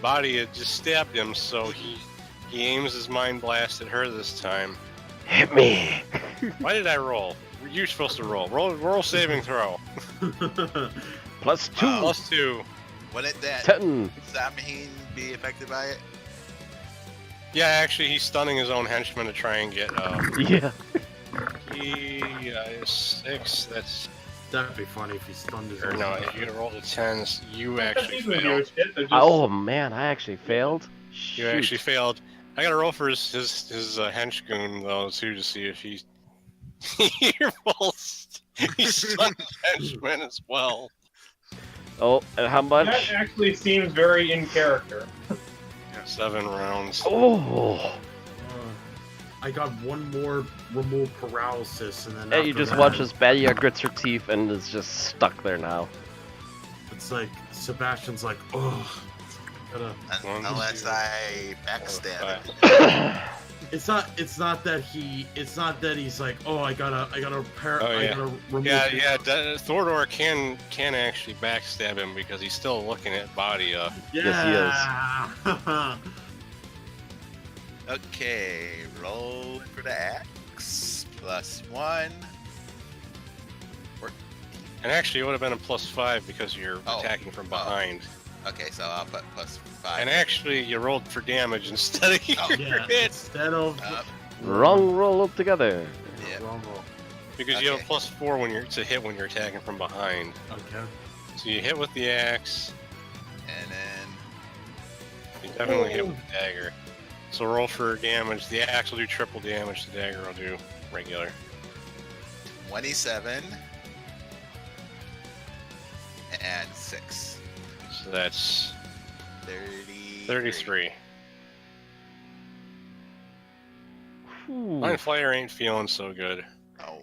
[SPEAKER 1] Body had just stabbed him, so he aims his Mind Blast at her this time.
[SPEAKER 3] Hit me.
[SPEAKER 1] Why did I roll? You're supposed to roll. Roll saving throw.
[SPEAKER 3] +2.
[SPEAKER 1] +2.
[SPEAKER 6] Wouldn't that
[SPEAKER 3] 10.
[SPEAKER 6] Samhain be affected by it?
[SPEAKER 1] Yeah, actually, he's stunning his own henchman to try and get
[SPEAKER 3] Yeah.
[SPEAKER 1] 6. That's
[SPEAKER 2] That'd be funny if he stunned his
[SPEAKER 1] or
[SPEAKER 2] own
[SPEAKER 1] no.
[SPEAKER 2] guy.
[SPEAKER 1] If you roll the 10s, you
[SPEAKER 4] That's
[SPEAKER 1] actually
[SPEAKER 4] easily do
[SPEAKER 1] fail.
[SPEAKER 4] with shit, they're just-
[SPEAKER 3] Oh man, I actually failed.
[SPEAKER 1] You actually failed. I gotta roll for his hench goon though too to see if he he's stunned henchman as well.
[SPEAKER 3] Oh, and how much?
[SPEAKER 4] That actually seems very in character.
[SPEAKER 1] 7 rounds.
[SPEAKER 3] Oh.
[SPEAKER 2] I got one more remove paralysis, and then
[SPEAKER 3] Hey, you
[SPEAKER 2] after
[SPEAKER 3] just
[SPEAKER 2] that,
[SPEAKER 3] watch as Badia grits her teeth and is just stuck there now.
[SPEAKER 2] It's like Sebastian's like, ugh. Gotta.
[SPEAKER 1] One,
[SPEAKER 6] Unless
[SPEAKER 1] two,
[SPEAKER 6] I
[SPEAKER 1] 4,
[SPEAKER 6] backstab
[SPEAKER 1] 5.
[SPEAKER 6] it.
[SPEAKER 2] It's not that he's like, oh, I gotta
[SPEAKER 1] Oh, yeah.
[SPEAKER 2] remove.
[SPEAKER 1] Yeah. Thordor can actually backstab him because he's still looking at Badia.
[SPEAKER 2] Yeah.
[SPEAKER 6] Okay, roll for the axe. +1.
[SPEAKER 1] And actually, it would have been a +5 because you're
[SPEAKER 6] Oh.
[SPEAKER 1] attacking from behind.
[SPEAKER 6] Okay, so I'll put +5.
[SPEAKER 1] And actually, you rolled for damage instead of your
[SPEAKER 6] Oh.
[SPEAKER 2] Yeah.
[SPEAKER 1] hit
[SPEAKER 2] Instead of
[SPEAKER 3] Wrong roll altogether.
[SPEAKER 6] Yeah.
[SPEAKER 2] wrong roll.
[SPEAKER 1] because you have
[SPEAKER 6] Okay.
[SPEAKER 1] a +4 when you're to hit when you're attacking from behind.
[SPEAKER 2] Okay.
[SPEAKER 1] So you hit with the axe.
[SPEAKER 6] And then
[SPEAKER 1] You definitely hit with the dagger. So roll for damage. The axe will do triple damage. The dagger will do regular.
[SPEAKER 6] 27 and 6.
[SPEAKER 1] So that's 33.
[SPEAKER 3] Whew.
[SPEAKER 1] Mind Flayer ain't feeling so good.
[SPEAKER 6] Oh.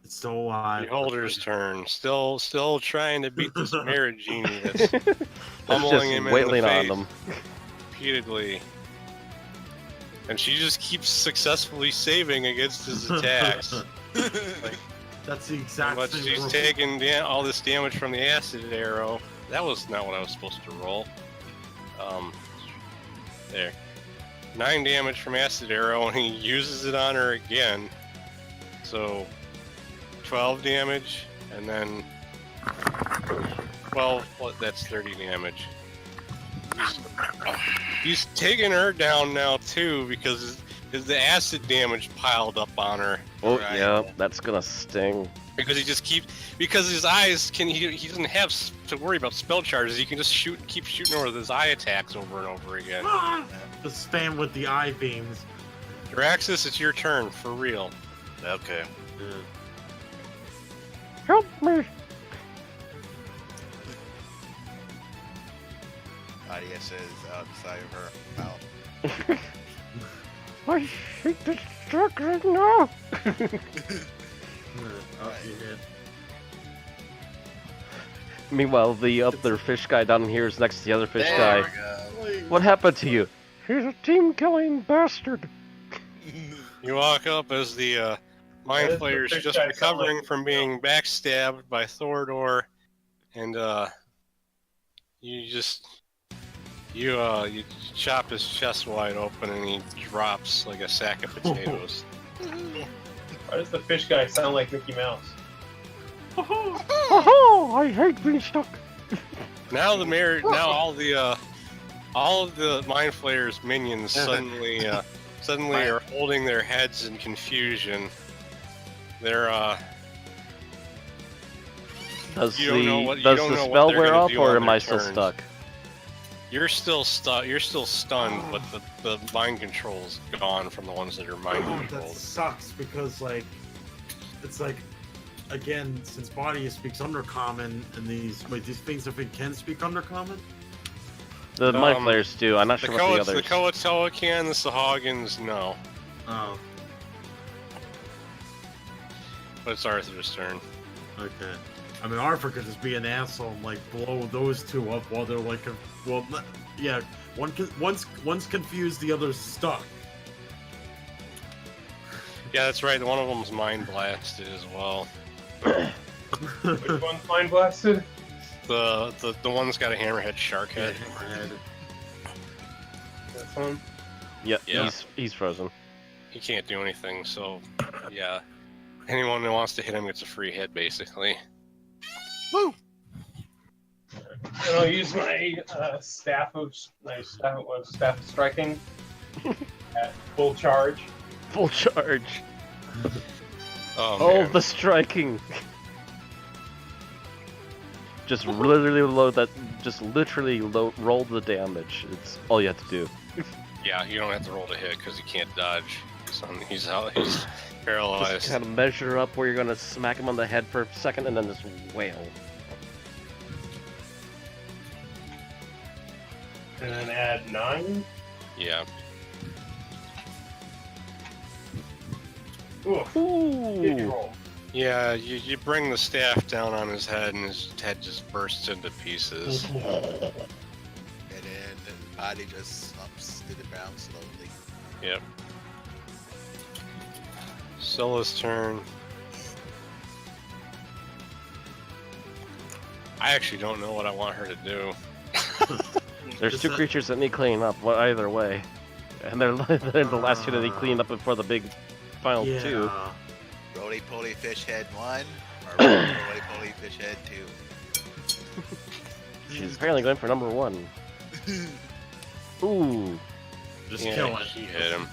[SPEAKER 2] It's still alive.
[SPEAKER 1] Beholder's turn. Still trying to beat this Merit Genie that's
[SPEAKER 3] That's
[SPEAKER 1] pummeling
[SPEAKER 3] just
[SPEAKER 1] him in
[SPEAKER 3] wailing
[SPEAKER 1] the
[SPEAKER 3] on
[SPEAKER 1] face
[SPEAKER 3] them.
[SPEAKER 1] repeatedly. And she just keeps successfully saving against his attacks.
[SPEAKER 2] That's the exact
[SPEAKER 1] But
[SPEAKER 2] thing.
[SPEAKER 1] she's taking all this damage from the acid arrow. That was not what I was supposed to roll. There. 9 damage from acid arrow, and he uses it on her again. So 12 damage, and then 12. Well, that's 30 damage. He's taking her down now too because the acid damage piled up on her.
[SPEAKER 3] Oh
[SPEAKER 6] Right.
[SPEAKER 3] yeah, that's gonna sting.
[SPEAKER 1] Because he just keeps, because his eyes he doesn't have to worry about spell charges. He can just keep shooting her with his eye attacks over and over again.
[SPEAKER 2] The spam with the eye beams.
[SPEAKER 1] Jaraxxus, it's your turn for real.
[SPEAKER 5] Okay.
[SPEAKER 3] Help me!
[SPEAKER 6] Nadia says outside of her mouth.
[SPEAKER 3] I hate this truck right now.
[SPEAKER 2] Oh, you hit.
[SPEAKER 3] Meanwhile, the other fish guy down here is next to the other fish
[SPEAKER 5] There
[SPEAKER 3] guy.
[SPEAKER 5] we go.
[SPEAKER 3] What happened to you? He's a team-killing bastard.
[SPEAKER 1] You walk up as the Mind
[SPEAKER 4] What does the
[SPEAKER 1] Flayer's
[SPEAKER 4] fish
[SPEAKER 1] just
[SPEAKER 4] guy sound
[SPEAKER 1] recovering
[SPEAKER 4] like?
[SPEAKER 1] from being backstabbed by Thordor, and you chop his chest wide open, and he drops like a sack of potatoes.
[SPEAKER 4] Why does the fish guy sound like Mickey Mouse?
[SPEAKER 3] Oh, I hate being stuck.
[SPEAKER 1] Now all of the Mind Flayer's minions suddenly are holding their heads in confusion. They're
[SPEAKER 3] Does
[SPEAKER 1] You don't know
[SPEAKER 3] the
[SPEAKER 1] what- you
[SPEAKER 3] does
[SPEAKER 1] don't
[SPEAKER 3] the
[SPEAKER 1] know what
[SPEAKER 3] spell
[SPEAKER 1] they're
[SPEAKER 3] wear
[SPEAKER 1] gonna
[SPEAKER 3] off,
[SPEAKER 1] do
[SPEAKER 3] or
[SPEAKER 1] on
[SPEAKER 3] am
[SPEAKER 1] their
[SPEAKER 3] I still
[SPEAKER 1] turns.
[SPEAKER 3] stuck?
[SPEAKER 1] you're still stunned, but the mind control's gone from the ones that are mind
[SPEAKER 2] Oh, that
[SPEAKER 1] controlled.
[SPEAKER 2] sucks because it's like again, since Body speaks Undercommon and these things if it can speak Undercommon.
[SPEAKER 3] The mind flayers do. I'm not
[SPEAKER 1] The
[SPEAKER 3] sure what the others.
[SPEAKER 1] Koatoa can, the Sahagins, no.
[SPEAKER 2] Oh.
[SPEAKER 1] But it's Arthur's turn.
[SPEAKER 2] Okay. I mean, Arthur could just be an asshole and like blow those two up while they're like, yeah. One's confused, the other's stuck.
[SPEAKER 1] Yeah, that's right. One of them's mind blasted as well.
[SPEAKER 4] Which one's mind blasted?
[SPEAKER 1] The one's got a hammerhead shark head.
[SPEAKER 4] This one?
[SPEAKER 3] Yeah,
[SPEAKER 1] Yeah.
[SPEAKER 3] he's frozen.
[SPEAKER 1] He can't do anything, so yeah. Anyone who wants to hit him gets a free hit, basically.
[SPEAKER 5] Woo!
[SPEAKER 4] And I'll use my staff of striking at full charge.
[SPEAKER 3] Full charge.
[SPEAKER 1] Oh,
[SPEAKER 3] Oh,
[SPEAKER 1] man.
[SPEAKER 3] the striking. Just literally load that. Just literally roll the damage. It's all you have to do.
[SPEAKER 1] Yeah, you don't have to roll to hit because he can't dodge. So he's paralyzed.
[SPEAKER 3] Just kind of measure up where you're gonna smack him on the head for a second, and then just wail.
[SPEAKER 4] And then add 9.
[SPEAKER 1] Yeah.
[SPEAKER 4] Oof.
[SPEAKER 3] Ooh.
[SPEAKER 4] Did you roll?
[SPEAKER 1] Yeah, you bring the staff down on his head, and his head just bursts into pieces.
[SPEAKER 6] And then the body just slumps to the ground slowly.
[SPEAKER 1] Yep. Scylla's turn. I actually don't know what I want her to do.
[SPEAKER 3] There's two creatures that need cleaning up, either way. And they're the last two that need cleaning up before the big final two.
[SPEAKER 6] Roly-poly fish head 1, or roly-poly fish head 2.
[SPEAKER 3] She's apparently going for number 1. Ooh.
[SPEAKER 2] Just
[SPEAKER 1] Yeah,
[SPEAKER 2] kill it.
[SPEAKER 1] she hit him.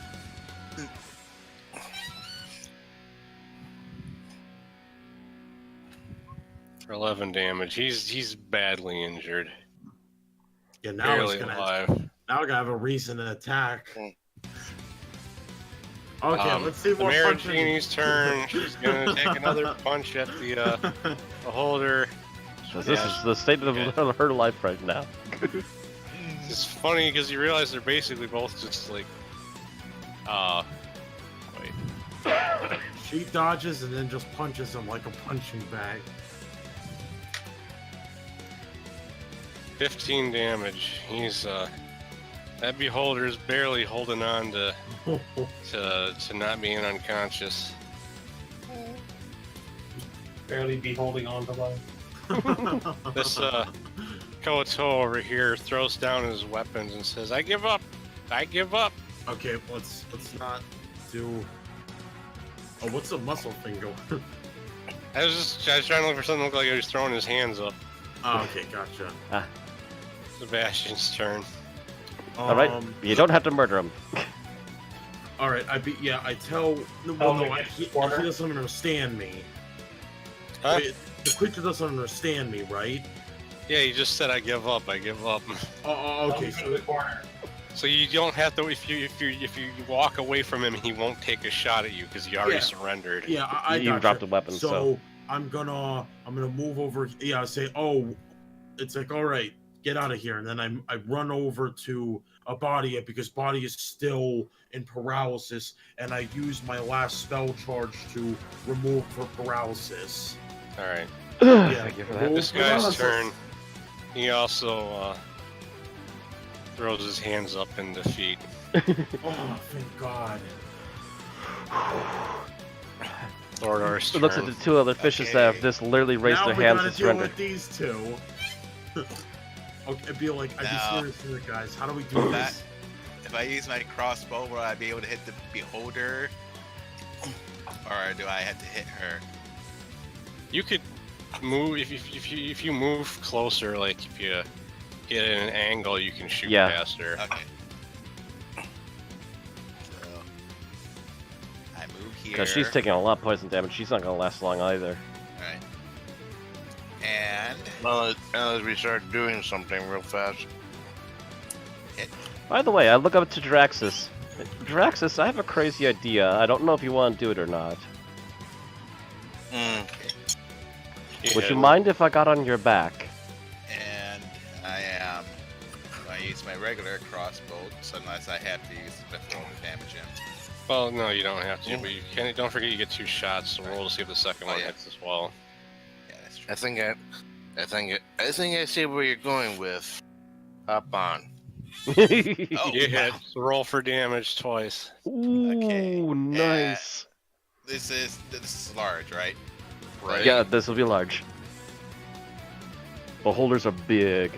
[SPEAKER 1] For 11 damage. He's badly injured.
[SPEAKER 2] Yeah, now
[SPEAKER 1] Barely
[SPEAKER 2] he's gonna
[SPEAKER 1] alive.
[SPEAKER 2] now gonna have a reason to attack. Okay, let's see
[SPEAKER 1] the
[SPEAKER 2] more
[SPEAKER 1] Mare
[SPEAKER 2] punching.
[SPEAKER 1] Genie's turn. She's gonna take another punch at the holder.
[SPEAKER 3] This is the state of her life right now.
[SPEAKER 1] It's funny because you realize they're basically both just like, wait.
[SPEAKER 2] She dodges and then just punches him like a punching bag.
[SPEAKER 1] 15 damage. He's that beholder's barely holding on to not being unconscious.
[SPEAKER 4] Barely be holding on to life.
[SPEAKER 1] This Koto over here throws down his weapons and says, "I give up. I give up."
[SPEAKER 2] Okay, let's not do. Oh, what's the muscle thing go?
[SPEAKER 1] I was trying to look for something that looked like he was throwing his hands up.
[SPEAKER 2] Oh, okay, gotcha.
[SPEAKER 1] Sebastian's turn.
[SPEAKER 3] All right, you don't have to murder him.
[SPEAKER 2] All right, I tell. He doesn't understand me.
[SPEAKER 1] Huh?
[SPEAKER 2] Wait, the creature doesn't understand me, right?
[SPEAKER 1] Yeah, he just said, "I give up. I give up."
[SPEAKER 2] Oh, okay.
[SPEAKER 4] To the corner.
[SPEAKER 1] So you don't have to. If you walk away from him, he won't take a shot at you because he already surrendered.
[SPEAKER 2] Yeah, I
[SPEAKER 3] You
[SPEAKER 2] gotcha.
[SPEAKER 3] dropped a weapon, so
[SPEAKER 2] I'm gonna move over. Yeah, say, oh, it's like, all right, get out of here, and then I run over to a body because body is still in paralysis, and I use my last spell charge to remove her paralysis.
[SPEAKER 1] All right.
[SPEAKER 2] Yeah,
[SPEAKER 3] Thank you for that.
[SPEAKER 1] This guy's turn. He also throws his hands up in defeat.
[SPEAKER 2] Oh, thank God.
[SPEAKER 1] Thordar's
[SPEAKER 3] It looks like
[SPEAKER 1] turn.
[SPEAKER 3] the two other fishes that have just literally raised
[SPEAKER 2] Now
[SPEAKER 3] their
[SPEAKER 2] we
[SPEAKER 3] hands
[SPEAKER 2] gotta
[SPEAKER 3] and
[SPEAKER 2] deal
[SPEAKER 3] surrendered.
[SPEAKER 2] with these two. Okay, I'd be like, I'd
[SPEAKER 6] No.
[SPEAKER 2] be serious with it, guys. How do we do
[SPEAKER 6] That-
[SPEAKER 2] this?
[SPEAKER 6] If I use my crossbow, will I be able to hit the beholder? Or do I have to hit her?
[SPEAKER 1] You could move if you move closer. Like if you get at an angle, you can shoot past her.
[SPEAKER 6] Okay. So I move here.
[SPEAKER 3] Because she's taking a lot of poison damage. She's not going to last long either.
[SPEAKER 6] Alright. And
[SPEAKER 7] Well, as we start doing something real fast.
[SPEAKER 3] By the way, I look up to Draxus. Draxus, I have a crazy idea. I don't know if you want to do it or not. Would you mind if I got on your back?
[SPEAKER 6] and I am. I use my regular crossbow, so unless I have to use the mithril to damage him.
[SPEAKER 1] Well, no, you don't have to. But you can. Don't forget you get 2 shots. So roll to see if the second one
[SPEAKER 6] yeah.
[SPEAKER 1] hits as well.
[SPEAKER 7] I think I see where you're going with. Hop on.
[SPEAKER 6] Oh,
[SPEAKER 1] Yeah,
[SPEAKER 6] wow.
[SPEAKER 1] roll for damage twice.
[SPEAKER 3] Ooh, nice.
[SPEAKER 6] This is large, right?
[SPEAKER 1] Right.
[SPEAKER 3] Yeah, this will be large. Beholders are big.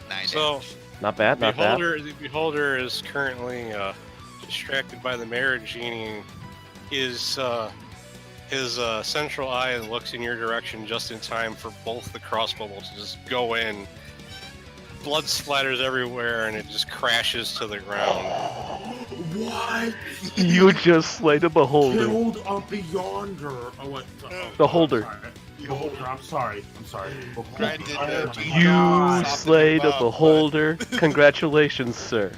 [SPEAKER 6] 9
[SPEAKER 1] So,
[SPEAKER 6] damage.
[SPEAKER 3] Not bad, not bad.
[SPEAKER 1] the beholder is currently distracted by the marriage genie. His central eye looks in your direction just in time for both the crossbow bolts to just go in. Blood splatters everywhere, and it just crashes to the ground.
[SPEAKER 2] What?
[SPEAKER 3] You just slayed a beholder.
[SPEAKER 2] Killed a Beyonder. Oh, what?
[SPEAKER 3] Beholder.
[SPEAKER 2] Beholder. I'm sorry.
[SPEAKER 6] Granted,
[SPEAKER 3] You slayed a beholder. Congratulations, sir.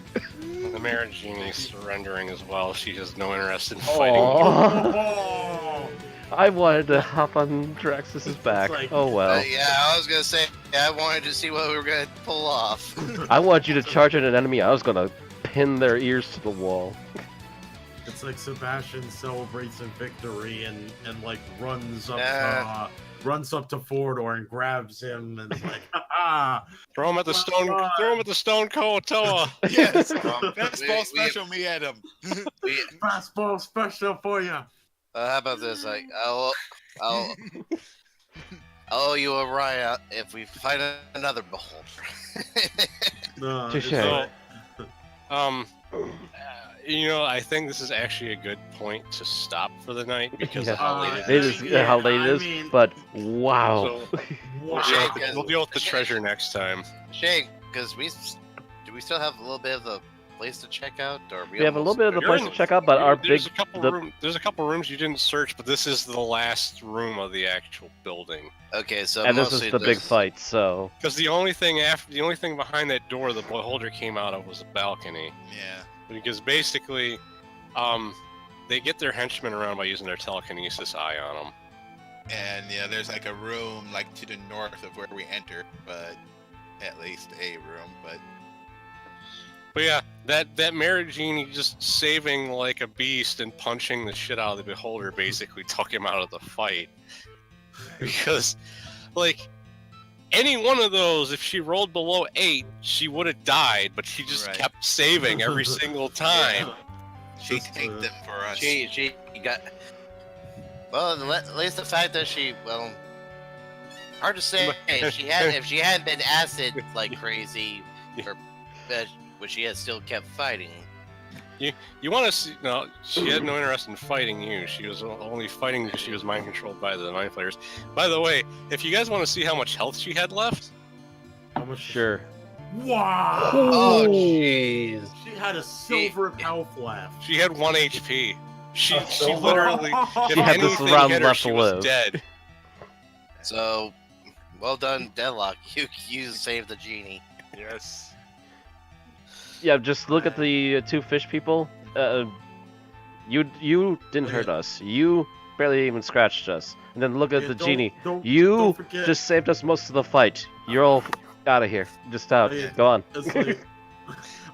[SPEAKER 1] The marriage genie is surrendering as well. She has no interest in fighting.
[SPEAKER 3] Aww. I wanted to hop on Draxus's back.
[SPEAKER 2] like-
[SPEAKER 3] Oh well.
[SPEAKER 7] Yeah, I was gonna say I wanted to see what we were gonna pull off.
[SPEAKER 3] I want you to charge at an enemy. I was gonna pin their ears to the wall.
[SPEAKER 2] It's like Sebastian celebrates a victory and like runs up to Fordor and grabs him and is like, ha
[SPEAKER 1] Throw him at the stone Koatoa.
[SPEAKER 6] yes,
[SPEAKER 7] Well,
[SPEAKER 6] fastball special me at him.
[SPEAKER 2] fastball special for you.
[SPEAKER 7] How about this? Like, I'll owe you a riot if we find another beholder.
[SPEAKER 2] No,
[SPEAKER 3] Touche.
[SPEAKER 2] it's
[SPEAKER 1] So, you know, I think this is actually a good point to stop for the night because of how late
[SPEAKER 3] It
[SPEAKER 1] it
[SPEAKER 3] is
[SPEAKER 1] is.
[SPEAKER 3] how late it is,
[SPEAKER 2] mean-
[SPEAKER 3] but wow.
[SPEAKER 1] So,
[SPEAKER 2] Wow.
[SPEAKER 1] we'll deal with the treasure next time.
[SPEAKER 7] Shane, because do we still have a little bit of the place to check out, or
[SPEAKER 3] We have a little bit of the
[SPEAKER 1] You're
[SPEAKER 3] place
[SPEAKER 1] in-
[SPEAKER 3] to check out, but our
[SPEAKER 1] there's
[SPEAKER 3] big
[SPEAKER 1] there's a couple rooms you didn't search, but this is the last room of the actual building.
[SPEAKER 7] Okay, so
[SPEAKER 3] and this
[SPEAKER 7] mostly
[SPEAKER 3] is the big fight, so
[SPEAKER 1] Because the only thing behind that door the beholder came out of was a balcony.
[SPEAKER 6] Yeah.
[SPEAKER 1] Because basically, they get their henchmen around by using their telekinesis eye on them.
[SPEAKER 6] And yeah, there's like a room like to the north of where we entered, but at least a room.
[SPEAKER 1] But yeah, that marriage genie just saving like a beast and punching the shit out of the beholder basically took him out of the fight. Because, like, any one of those, if she rolled below 8, she would have died, but she just
[SPEAKER 6] Right.
[SPEAKER 1] kept saving every single time.
[SPEAKER 6] She
[SPEAKER 2] Just,
[SPEAKER 6] tanked them for us.
[SPEAKER 7] She got. Well, at least the fact that hard to say. if she hadn't been acid like crazy, but she had still kept fighting.
[SPEAKER 1] You want to see? No, she had no interest in fighting you. She was only fighting because she was mind controlled by the mind flayers. By the way, if you guys want to see how much health she had left,
[SPEAKER 2] How much?
[SPEAKER 3] sure.
[SPEAKER 2] Wow.
[SPEAKER 7] Oh jeez.
[SPEAKER 2] She had a silver health left.
[SPEAKER 1] she had 1 HP. She
[SPEAKER 4] so
[SPEAKER 1] literally, if
[SPEAKER 3] She had this
[SPEAKER 1] anything
[SPEAKER 3] round
[SPEAKER 1] hit her,
[SPEAKER 3] left
[SPEAKER 1] she
[SPEAKER 3] to
[SPEAKER 1] was
[SPEAKER 3] live.
[SPEAKER 1] dead.
[SPEAKER 7] So, well done, Deadlock. You saved the genie.
[SPEAKER 6] Yes.
[SPEAKER 3] Yeah, just look at the two fish people. You didn't hurt us. You barely even scratched us. And then look at the genie. You
[SPEAKER 2] don't forget,
[SPEAKER 3] just saved us most of the fight. You're all out of here. Just out.
[SPEAKER 2] Yeah.
[SPEAKER 3] Go on.
[SPEAKER 2] it's like,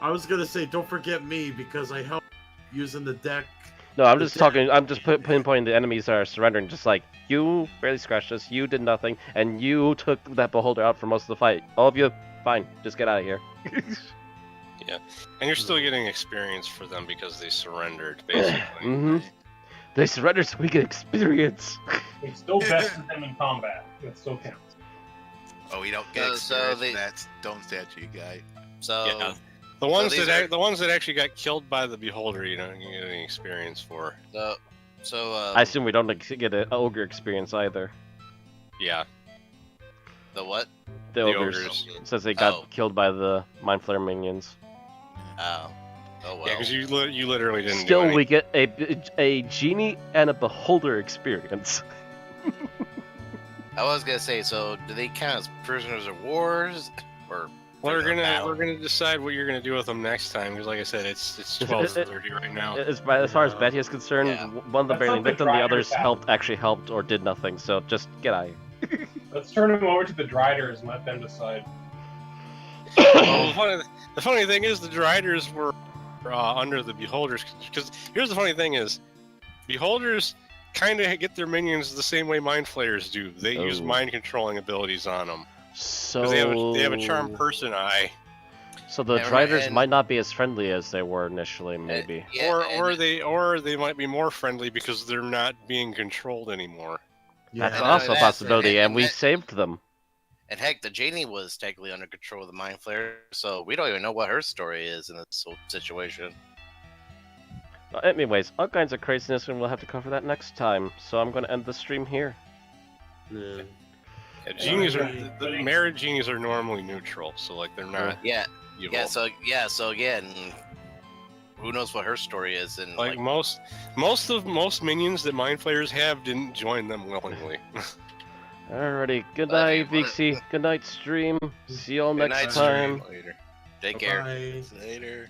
[SPEAKER 2] I was gonna say, don't forget me because I helped using the deck.
[SPEAKER 3] No, I'm just talking. I'm just pinpointing the enemies that are surrendering. Just like you barely scratched us. You did nothing, and you took that beholder out for most of the fight. All of you, fine. Just get out of here.
[SPEAKER 1] And you're still getting experience for them because they surrendered, basically.
[SPEAKER 3] Mm-hmm. They surrendered so we get experience.
[SPEAKER 4] We still bested them in combat. That still counts.
[SPEAKER 6] Oh, we don't get
[SPEAKER 7] So
[SPEAKER 6] experience. That's stone statue guy.
[SPEAKER 7] So
[SPEAKER 1] Yeah. The ones
[SPEAKER 7] these
[SPEAKER 1] that
[SPEAKER 7] are-
[SPEAKER 1] the ones that actually got killed by the beholder, you don't get any experience for.
[SPEAKER 3] I assume we don't get an ogre experience either.
[SPEAKER 1] Yeah.
[SPEAKER 7] the what?
[SPEAKER 3] The ogres.
[SPEAKER 1] ogres.
[SPEAKER 3] It says they got
[SPEAKER 7] Oh.
[SPEAKER 3] killed by the mind flare minions.
[SPEAKER 7] Oh well.
[SPEAKER 1] Yeah, because you literally didn't.
[SPEAKER 3] Still,
[SPEAKER 1] do
[SPEAKER 3] we get a genie and a beholder experience.
[SPEAKER 7] I was gonna say. So, do they count as prisoners of wars, or
[SPEAKER 1] We're
[SPEAKER 7] prisoners of battle?
[SPEAKER 1] gonna decide what you're gonna do with them next time. Because, like I said, it's 12:30 right now.
[SPEAKER 3] As far as Betty is concerned,
[SPEAKER 7] Yeah.
[SPEAKER 3] one of them
[SPEAKER 4] That's
[SPEAKER 3] barely
[SPEAKER 4] something
[SPEAKER 3] nicked them, the
[SPEAKER 4] Dryder's
[SPEAKER 3] others
[SPEAKER 4] happened.
[SPEAKER 3] actually helped or did nothing. So just get out of here.
[SPEAKER 4] Let's turn them over to the Driders and let them decide.
[SPEAKER 1] Well, the funny thing is, the Driders were under the beholders. Because here's the funny thing is, beholders kind of get their minions the same way mind flayers do. They use
[SPEAKER 3] Oh.
[SPEAKER 1] mind controlling abilities on them.
[SPEAKER 3] So
[SPEAKER 1] 'Cause they have a charm person eye.
[SPEAKER 3] So the
[SPEAKER 7] And-
[SPEAKER 3] Driders
[SPEAKER 7] and-
[SPEAKER 3] might not be as friendly as they were initially, maybe.
[SPEAKER 7] Yeah,
[SPEAKER 1] or they might be more friendly because they're not being controlled anymore.
[SPEAKER 3] That's
[SPEAKER 7] and
[SPEAKER 3] also a
[SPEAKER 7] that's-
[SPEAKER 3] possibility, and
[SPEAKER 7] and
[SPEAKER 3] we
[SPEAKER 7] that-
[SPEAKER 3] saved them.
[SPEAKER 7] And heck, the genie was technically under control of the Mind Flayer, so we don't even know what her story is in this whole situation.
[SPEAKER 3] Anyways, all kinds of craziness, and we'll have to cover that next time. So I'm going to end the stream here.
[SPEAKER 2] Yeah.
[SPEAKER 1] Yeah, genies are the married genies are normally neutral, so like they're not
[SPEAKER 7] Yeah,
[SPEAKER 1] evil.
[SPEAKER 7] so again, who knows what her story is? And
[SPEAKER 1] Like most minions that mind flayers have didn't join them willingly.
[SPEAKER 3] Alrighty, good
[SPEAKER 7] Well,
[SPEAKER 3] night,
[SPEAKER 7] if you wanna-
[SPEAKER 3] Vixie. Good night, stream. See y'all
[SPEAKER 7] Good
[SPEAKER 3] next
[SPEAKER 7] night,
[SPEAKER 3] time.
[SPEAKER 7] stream. Later. Take care.
[SPEAKER 2] Bye.
[SPEAKER 6] Later.